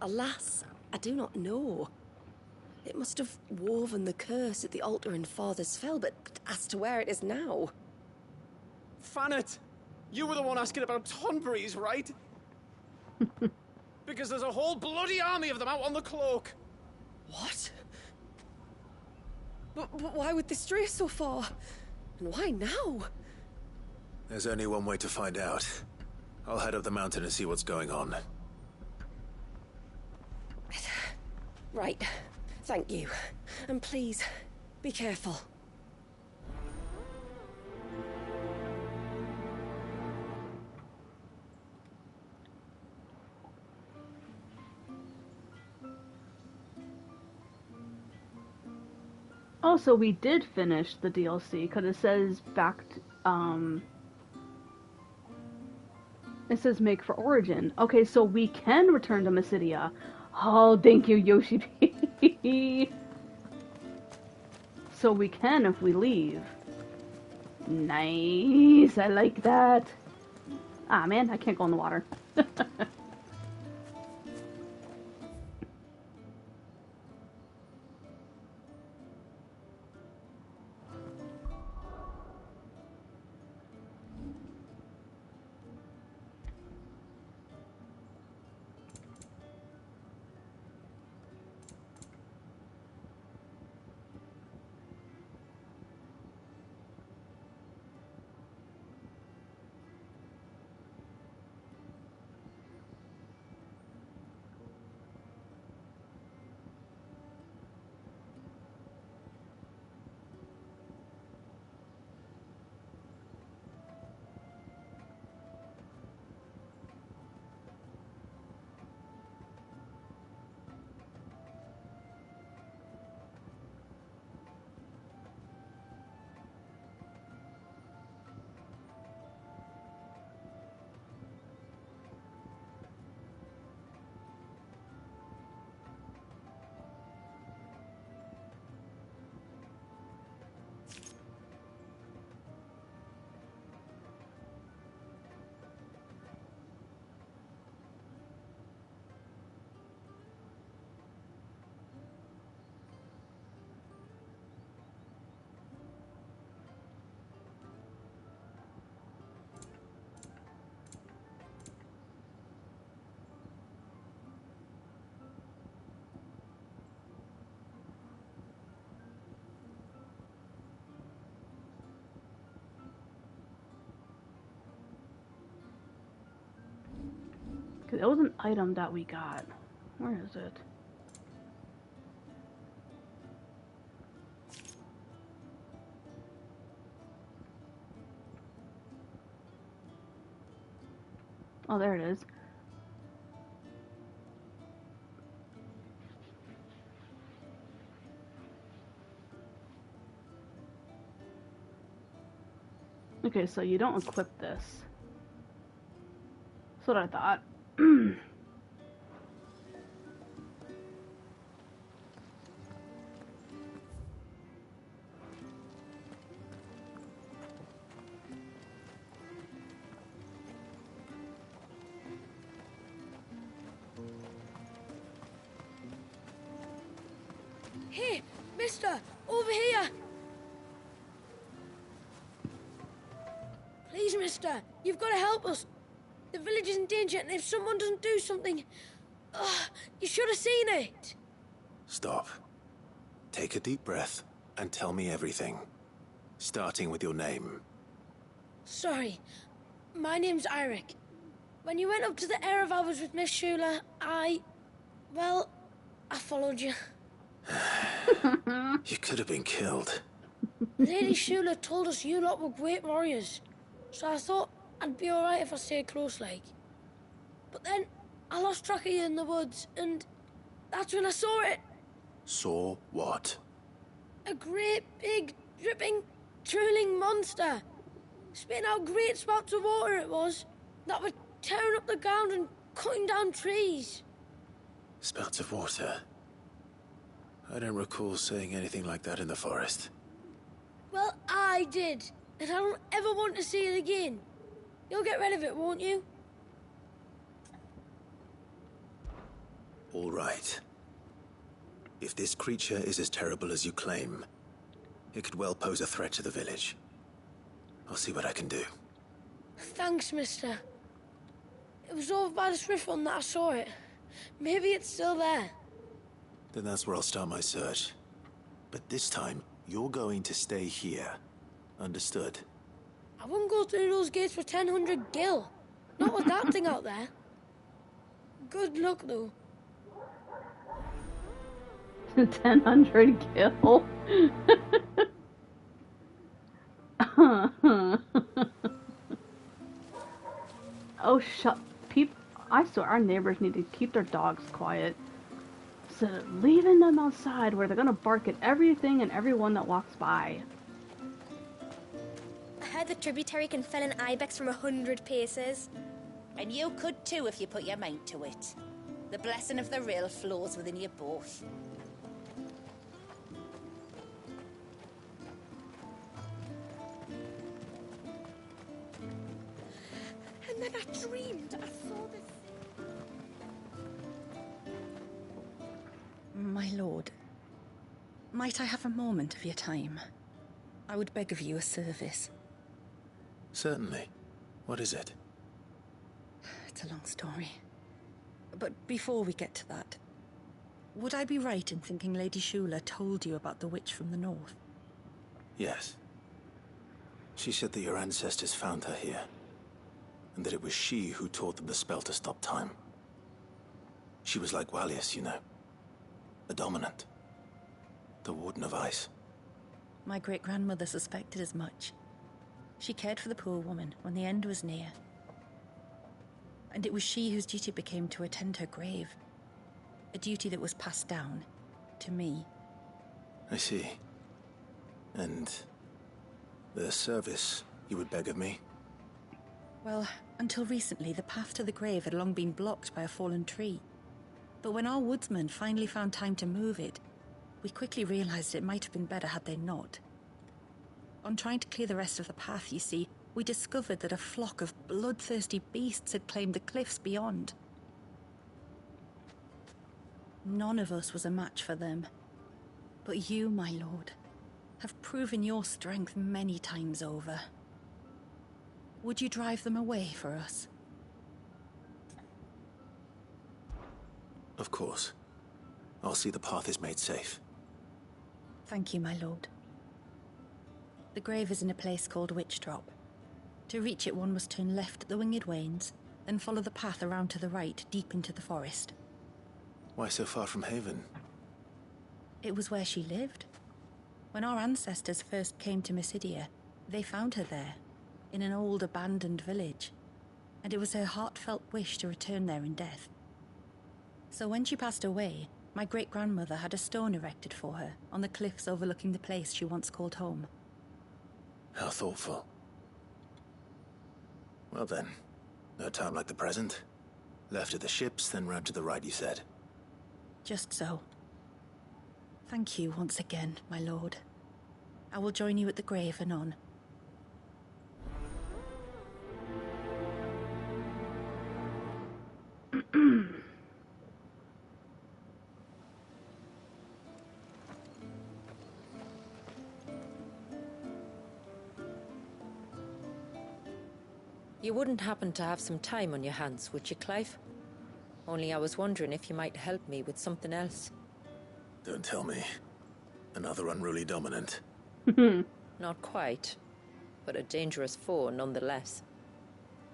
alas, I do not know. It must have woven the curse at the altar in Father's Fell, but as to where it is now... Fanet! You were the one asking about Tonberries, right? Because there's a whole bloody army of them out on the cloak. What? But why would they stray so far? And why now? There's only one way to find out. I'll head up the mountain and see what's going on. Right. Thank you. And please, be careful. Oh, so we did finish the DLC, because it says it says make for Origin. Okay, so we can return to Mysidia. Oh, thank you, Yoshi P. So we can if we leave. Nice, I like that. Ah, man, I can't go in the water. Because it was an item that we got. Where is it? Oh, there it is. Okay, so you don't equip this. That's what I thought. Hey, mister! Over here! Please, mister, you've got to help us. The village is in danger, and if someone doesn't do something... you should have seen it! Stop. Take a deep breath and tell me everything. Starting with your name. Sorry. My name's Eirik. When you went up to the Erevalvers with Miss Shula, well, I followed you. You could have been killed. Lady Shula told us you lot were great warriors, so I thought I'd be alright if I stayed close like. But then I lost track of you in the woods, and that's when I saw it. Saw what? A great, big, dripping, drooling monster. Spitting out great spouts of water it was, that were tearing up the ground and cutting down trees. Spouts of water? I don't recall seeing anything like that in the forest. Well, I did, and I don't ever want to see it again. You'll get rid of it, won't you? All right. If this creature is as terrible as you claim, it could well pose a threat to the village. I'll see what I can do. Thanks, mister. It was over by the Swift Run that I saw it. Maybe it's still there. Then that's where I'll start my search. But this time, you're going to stay here. Understood? I wouldn't go through those gates for 1,000 gil. Not with that thing out there. Good luck, though. 1,000 gil. Oh, I swear our neighbors need to keep their dogs quiet. instead of leaving them outside where they're gonna bark at everything and everyone that walks by. I heard the tributary can fell an ibex from 100 paces. And you could too if you put your mind to it. The blessing of the rill flows within you both. And then I dreamed I saw this. My lord, might I have a moment of your time? I would beg of you a service. Certainly. What is it? It's a long story. But before we get to that, would I be right in thinking Lady Shula told you about the witch from the north? Yes. She said that your ancestors found her here, and that it was she who taught them the spell to stop time. She was like Walius, you know. A dominant. The Warden of Ice. My great-grandmother suspected as much. She cared for the poor woman when the end was near. And it was she whose duty became to attend her grave. A duty that was passed down to me. I see. And the service you would beg of me? Well, until recently, the path to the grave had long been blocked by a fallen tree. But when our woodsmen finally found time to move it, we quickly realized it might have been better had they not. On trying to clear the rest of the path, you see, we discovered that a flock of bloodthirsty beasts had claimed the cliffs beyond. None of us was a match for them. But you, my lord, have proven your strength many times over. Would you drive them away for us? Of course. I'll see the path is made safe. Thank you, my lord. The grave is in a place called Witch Drop. To reach it, one must turn left at the Winged Wains, then follow the path around to the right, deep into the forest. Why so far from Haven? It was where she lived. When our ancestors first came to Mysidia, they found her there, in an old abandoned village, and it was her heartfelt wish to return there in death. So when she passed away, my great-grandmother had a stone erected for her on the cliffs overlooking the place she once called home. How thoughtful. Well then, no time like the present. Left at the ships, then round to the right, you said. Just so. Thank you once again, my lord. I will join you at the grave anon. You wouldn't happen to have some time on your hands, would you, Clive? Only I was wondering if you might help me with something else. Don't tell me. Another unruly dominant. Not quite, but a dangerous foe nonetheless.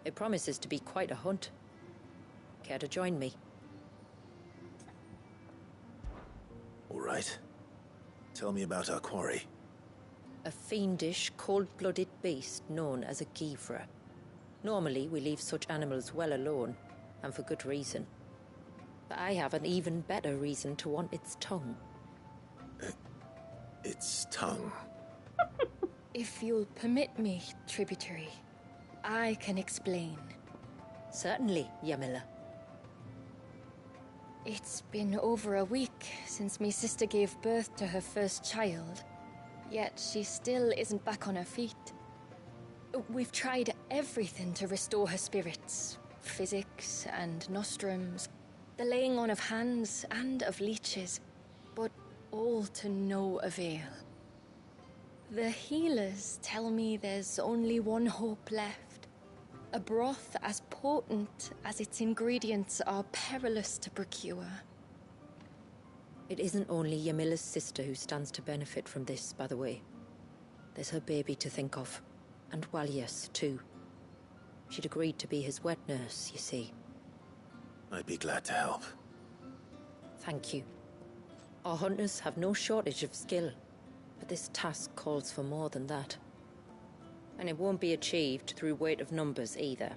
It promises to be quite a hunt. Care to join me? All right. Tell me about our quarry. A fiendish, cold-blooded beast known as a Givra. Normally, we leave such animals well alone, and for good reason. But I have an even better reason to want its tongue. Its tongue? If you'll permit me, tributary, I can explain. Certainly, Yamila. It's been over a week since me sister gave birth to her first child, yet she still isn't back on her feet. We've tried everything to restore her spirits. Physics and nostrums, the laying on of hands and of leeches, but all to no avail. The healers tell me there's only one hope left. A broth as potent as its ingredients are perilous to procure. It isn't only Yamila's sister who stands to benefit from this, by the way. There's her baby to think of. And Walius, too. She'd agreed to be his wet nurse, you see. I'd be glad to help. Thank you. Our hunters have no shortage of skill, but this task calls for more than that. And it won't be achieved through weight of numbers either.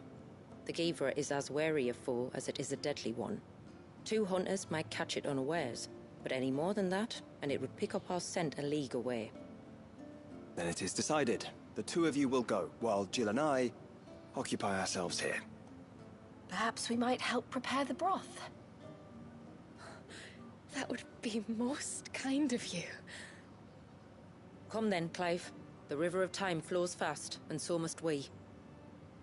The Givra is as wary a foe as it is a deadly one. 2 hunters might catch it unawares, but any more than that, and it would pick up our scent a league away. Then it is decided. The 2 of you will go, while Jill and I occupy ourselves here. Perhaps we might help prepare the broth. That would be most kind of you. Come then, Clive. The river of time flows fast, and so must we.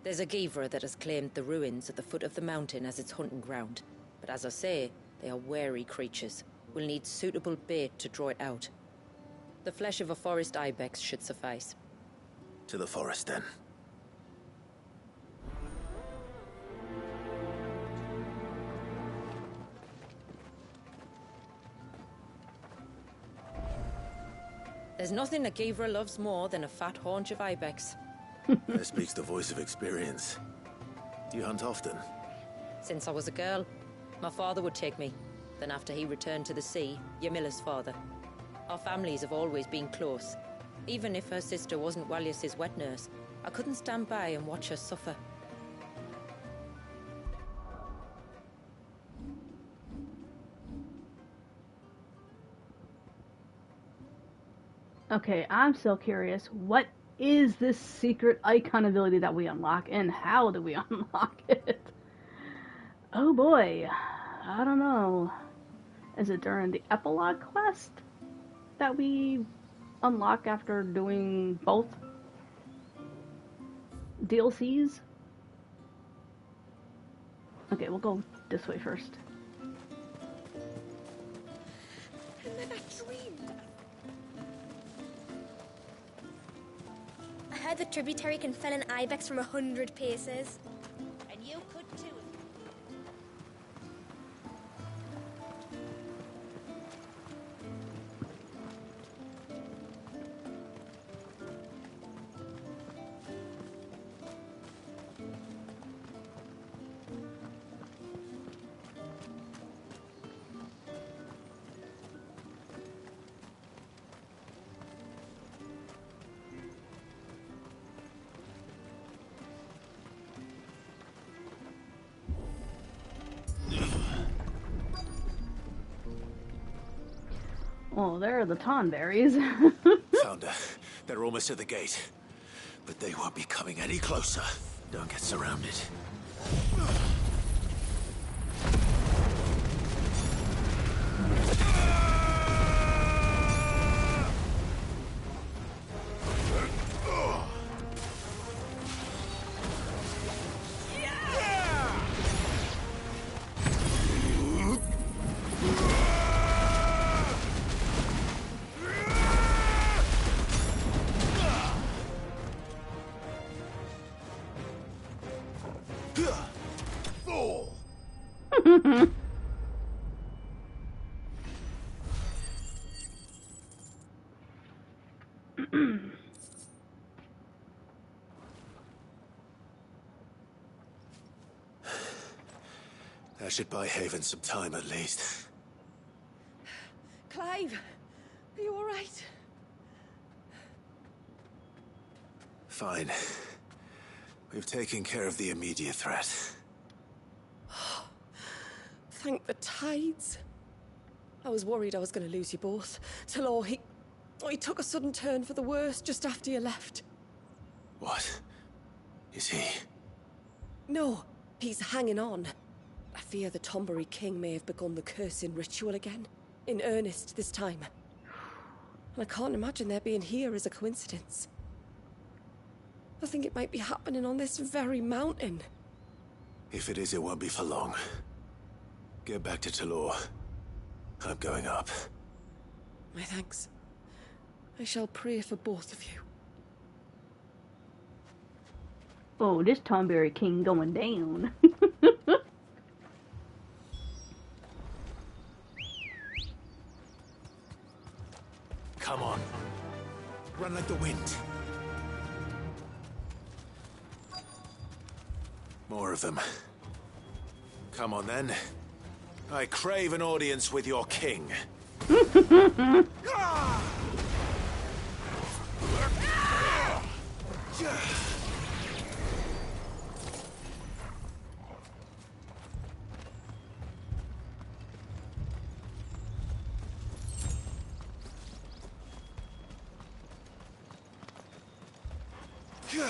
There's a Givra that has claimed the ruins at the foot of the mountain as its hunting ground. But as I say, they are wary creatures. We'll need suitable bait to draw it out. The flesh of a forest ibex should suffice. To the forest, then. There's nothing a Givra loves more than a fat haunch of ibex. There speaks the voice of experience. Do you hunt often? Since I was a girl, my father would take me. Then after he returned to the sea, Yamila's father. Our families have always been close. Even if her sister wasn't Walias's wet nurse, I couldn't stand by and watch her suffer. Okay, I'm still curious. What is this secret icon ability that we unlock, and how do we unlock it? Oh boy, I don't know. Is it during the epilogue quest that we unlock after doing both DLCs? Okay, we'll go this way first. And then I dreamed. I heard the tributary can fell an ibex from 100 paces. And you could too. Oh, there are the tonberries. Found her. They're almost at the gate. But they won't be coming any closer. Don't get surrounded. That should buy Haven some time at least. Clive, are you all right? Fine. We've taken care of the immediate threat. Thank the tides. I was worried I was going to lose you both. Talor, he took a sudden turn for the worse just after you left. What? Is he? No, he's hanging on. I fear the Tombury King may have begun the cursing ritual again. In earnest this time. And I can't imagine their being here as a coincidence. I think it might be happening on this very mountain. If it is, it won't be for long. Get back to Talor. I'm going up. My thanks. I shall pray for both of you. Oh, this Tomberry King going down. Come on. Run like the wind. More of them. Come on, then. I crave an audience with your king. Kill!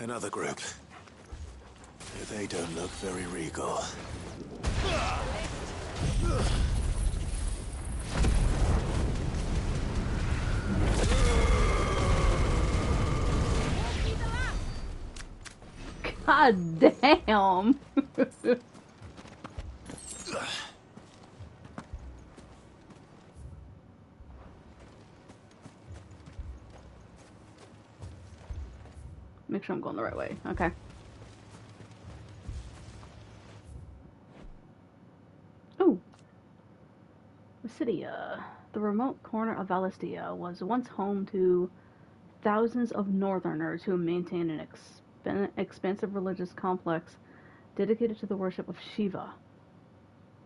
Another group. They don't look very regal. God damn. Make sure I'm going the right way. Okay. Ooh. Mysidia. The remote corner of Valistia was once home to thousands of northerners who maintained an expansive religious complex dedicated to the worship of Shiva.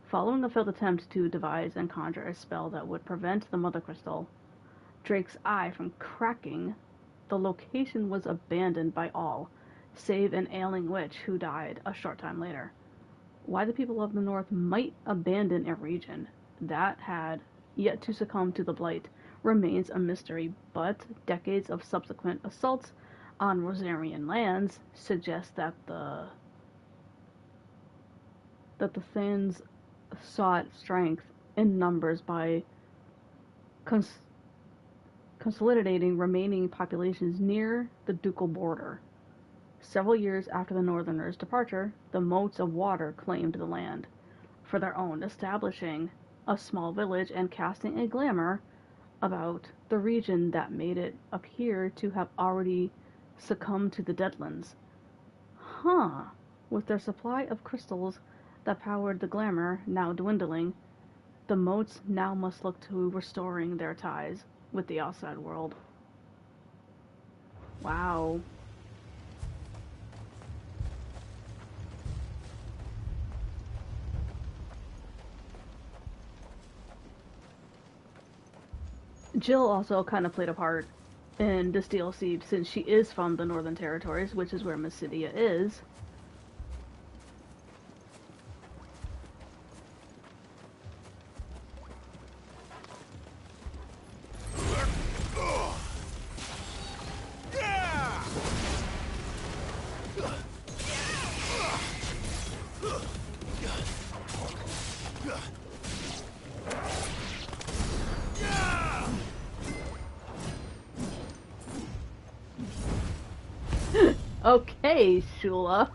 Following a failed attempt to devise and conjure a spell that would prevent the Mother Crystal, Drake's eye from cracking, the location was abandoned by all, save an ailing witch who died a short time later. Why the people of the North might abandon a region that had yet to succumb to the Blight remains a mystery, but decades of subsequent assaults on Rosarian lands suggest that the Thans sought strength in numbers by consolidating remaining populations near the ducal border. Several years after the Northerners' departure, the moats of water claimed the land for their own, establishing a small village and casting a glamour about the region that made it appear to have already succumbed to the Deadlands. Huh. With their supply of crystals that powered the glamour now dwindling, the moats now must look to restoring their ties with the outside world. Wow. Jill also kind of played a part in this DLC since she is from the Northern Territories, which is where Mysidia is. Okay, Shula.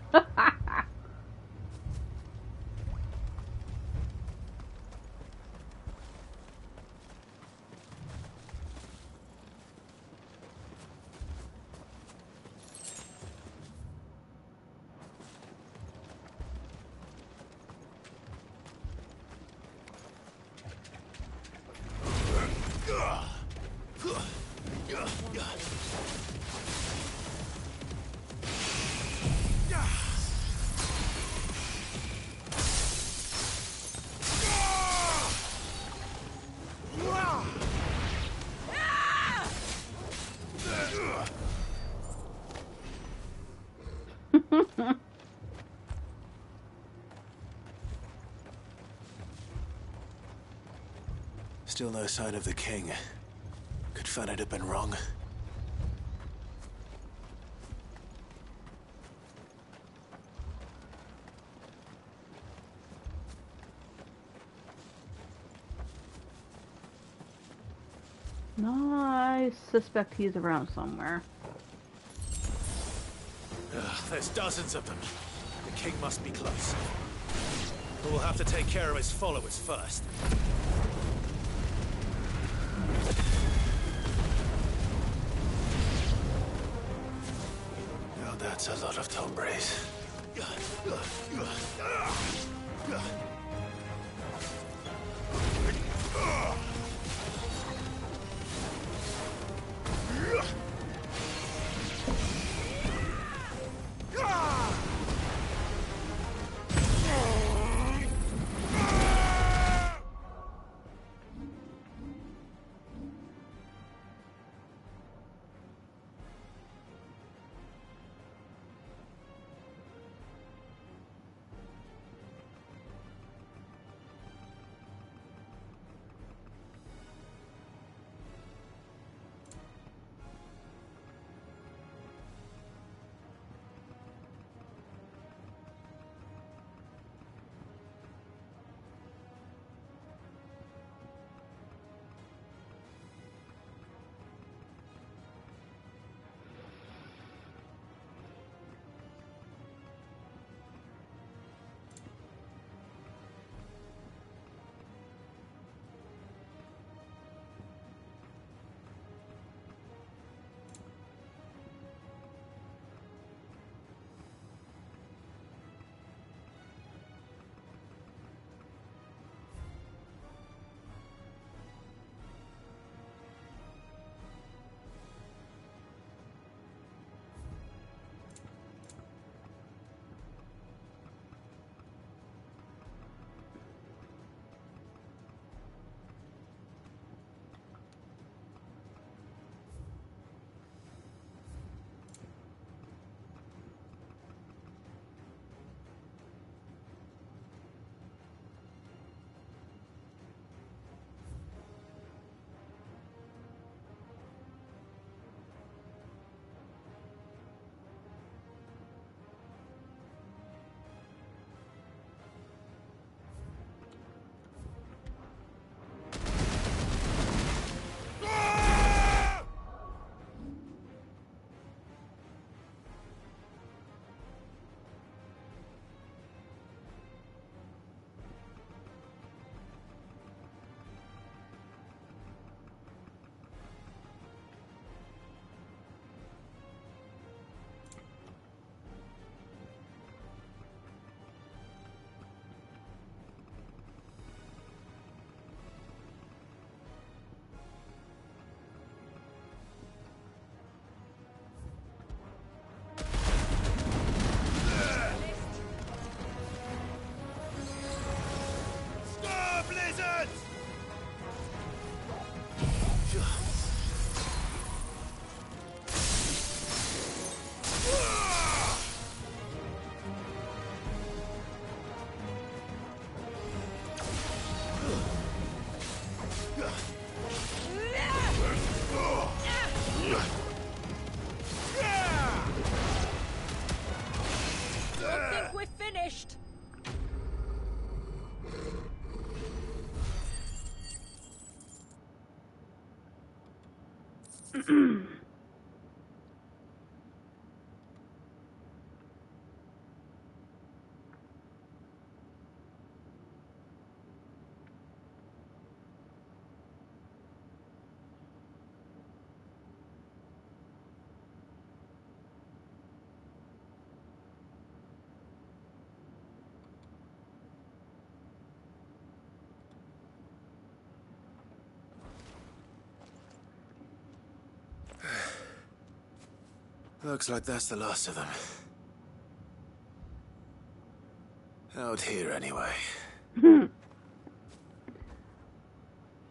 Still no sign of the king. Could Fanad have been wrong? No, I suspect he's around somewhere. There's dozens of them. The king must be close. But we'll have to take care of his followers first. That's a lot of Tombres. Looks like that's the last of them. Out here, anyway.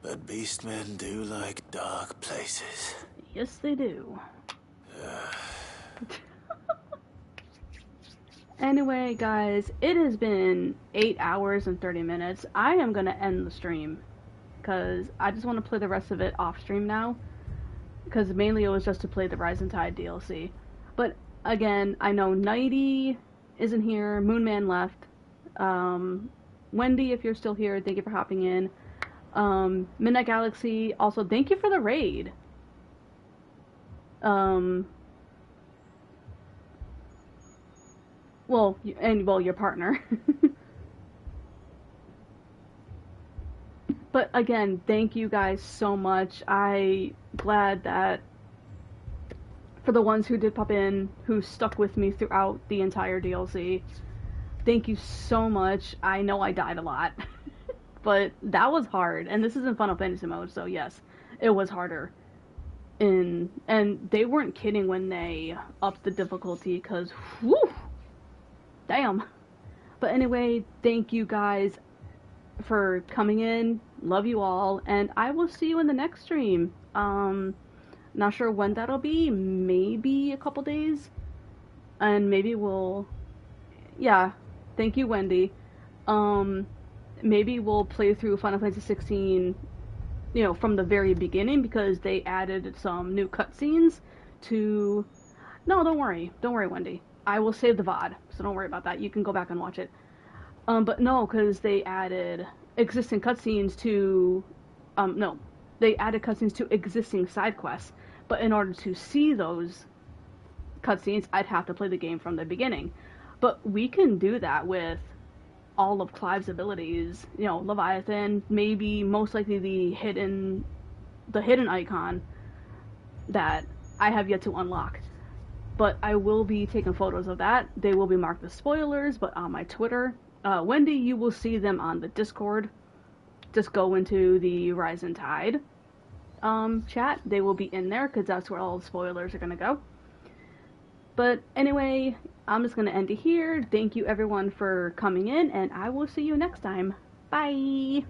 But beastmen do like dark places. Yes, they do. Anyway, guys, it has been 8 hours and 30 minutes. I am going to end the stream because I just want to play the rest of it off stream now. Because mainly it was just to play the Rise and Tide DLC. But again, I know Nighty isn't here. Moonman left. Wendy, if you're still here, thank you for hopping in. Midnight Galaxy, also thank you for the raid. Well, your partner. But again, thank you guys so much. I'm glad that for the ones who did pop in, who stuck with me throughout the entire DLC, thank you so much. I know I died a lot, but that was hard, and this is in Final Fantasy mode, so yes, it was harder. And they weren't kidding when they upped the difficulty, because, whew, damn. But anyway, thank you guys for coming in. Love you all, and I will see you in the next stream. Not sure when that'll be. Maybe a couple days, and maybe we'll. Yeah, thank you, Wendy. Maybe we'll play through Final Fantasy 16, you know, from the very beginning, because they added some new cutscenes to. No, don't worry, Wendy. I will save the VOD, so don't worry about that. You can go back and watch it. But no, because they added existing cutscenes to. No, they added cutscenes to existing side quests. But in order to see those cutscenes, I'd have to play the game from the beginning. But we can do that with all of Clive's abilities. You know, Leviathan, maybe most likely the hidden icon that I have yet to unlock. But I will be taking photos of that. They will be marked as spoilers, but on my Twitter. Wendy, you will see them on the Discord. Just go into the Rise and Tide chat. They will be in there, because that's where all the spoilers are going to go. But anyway, I'm just going to end it here. Thank you everyone for coming in, and I will see you next time. Bye!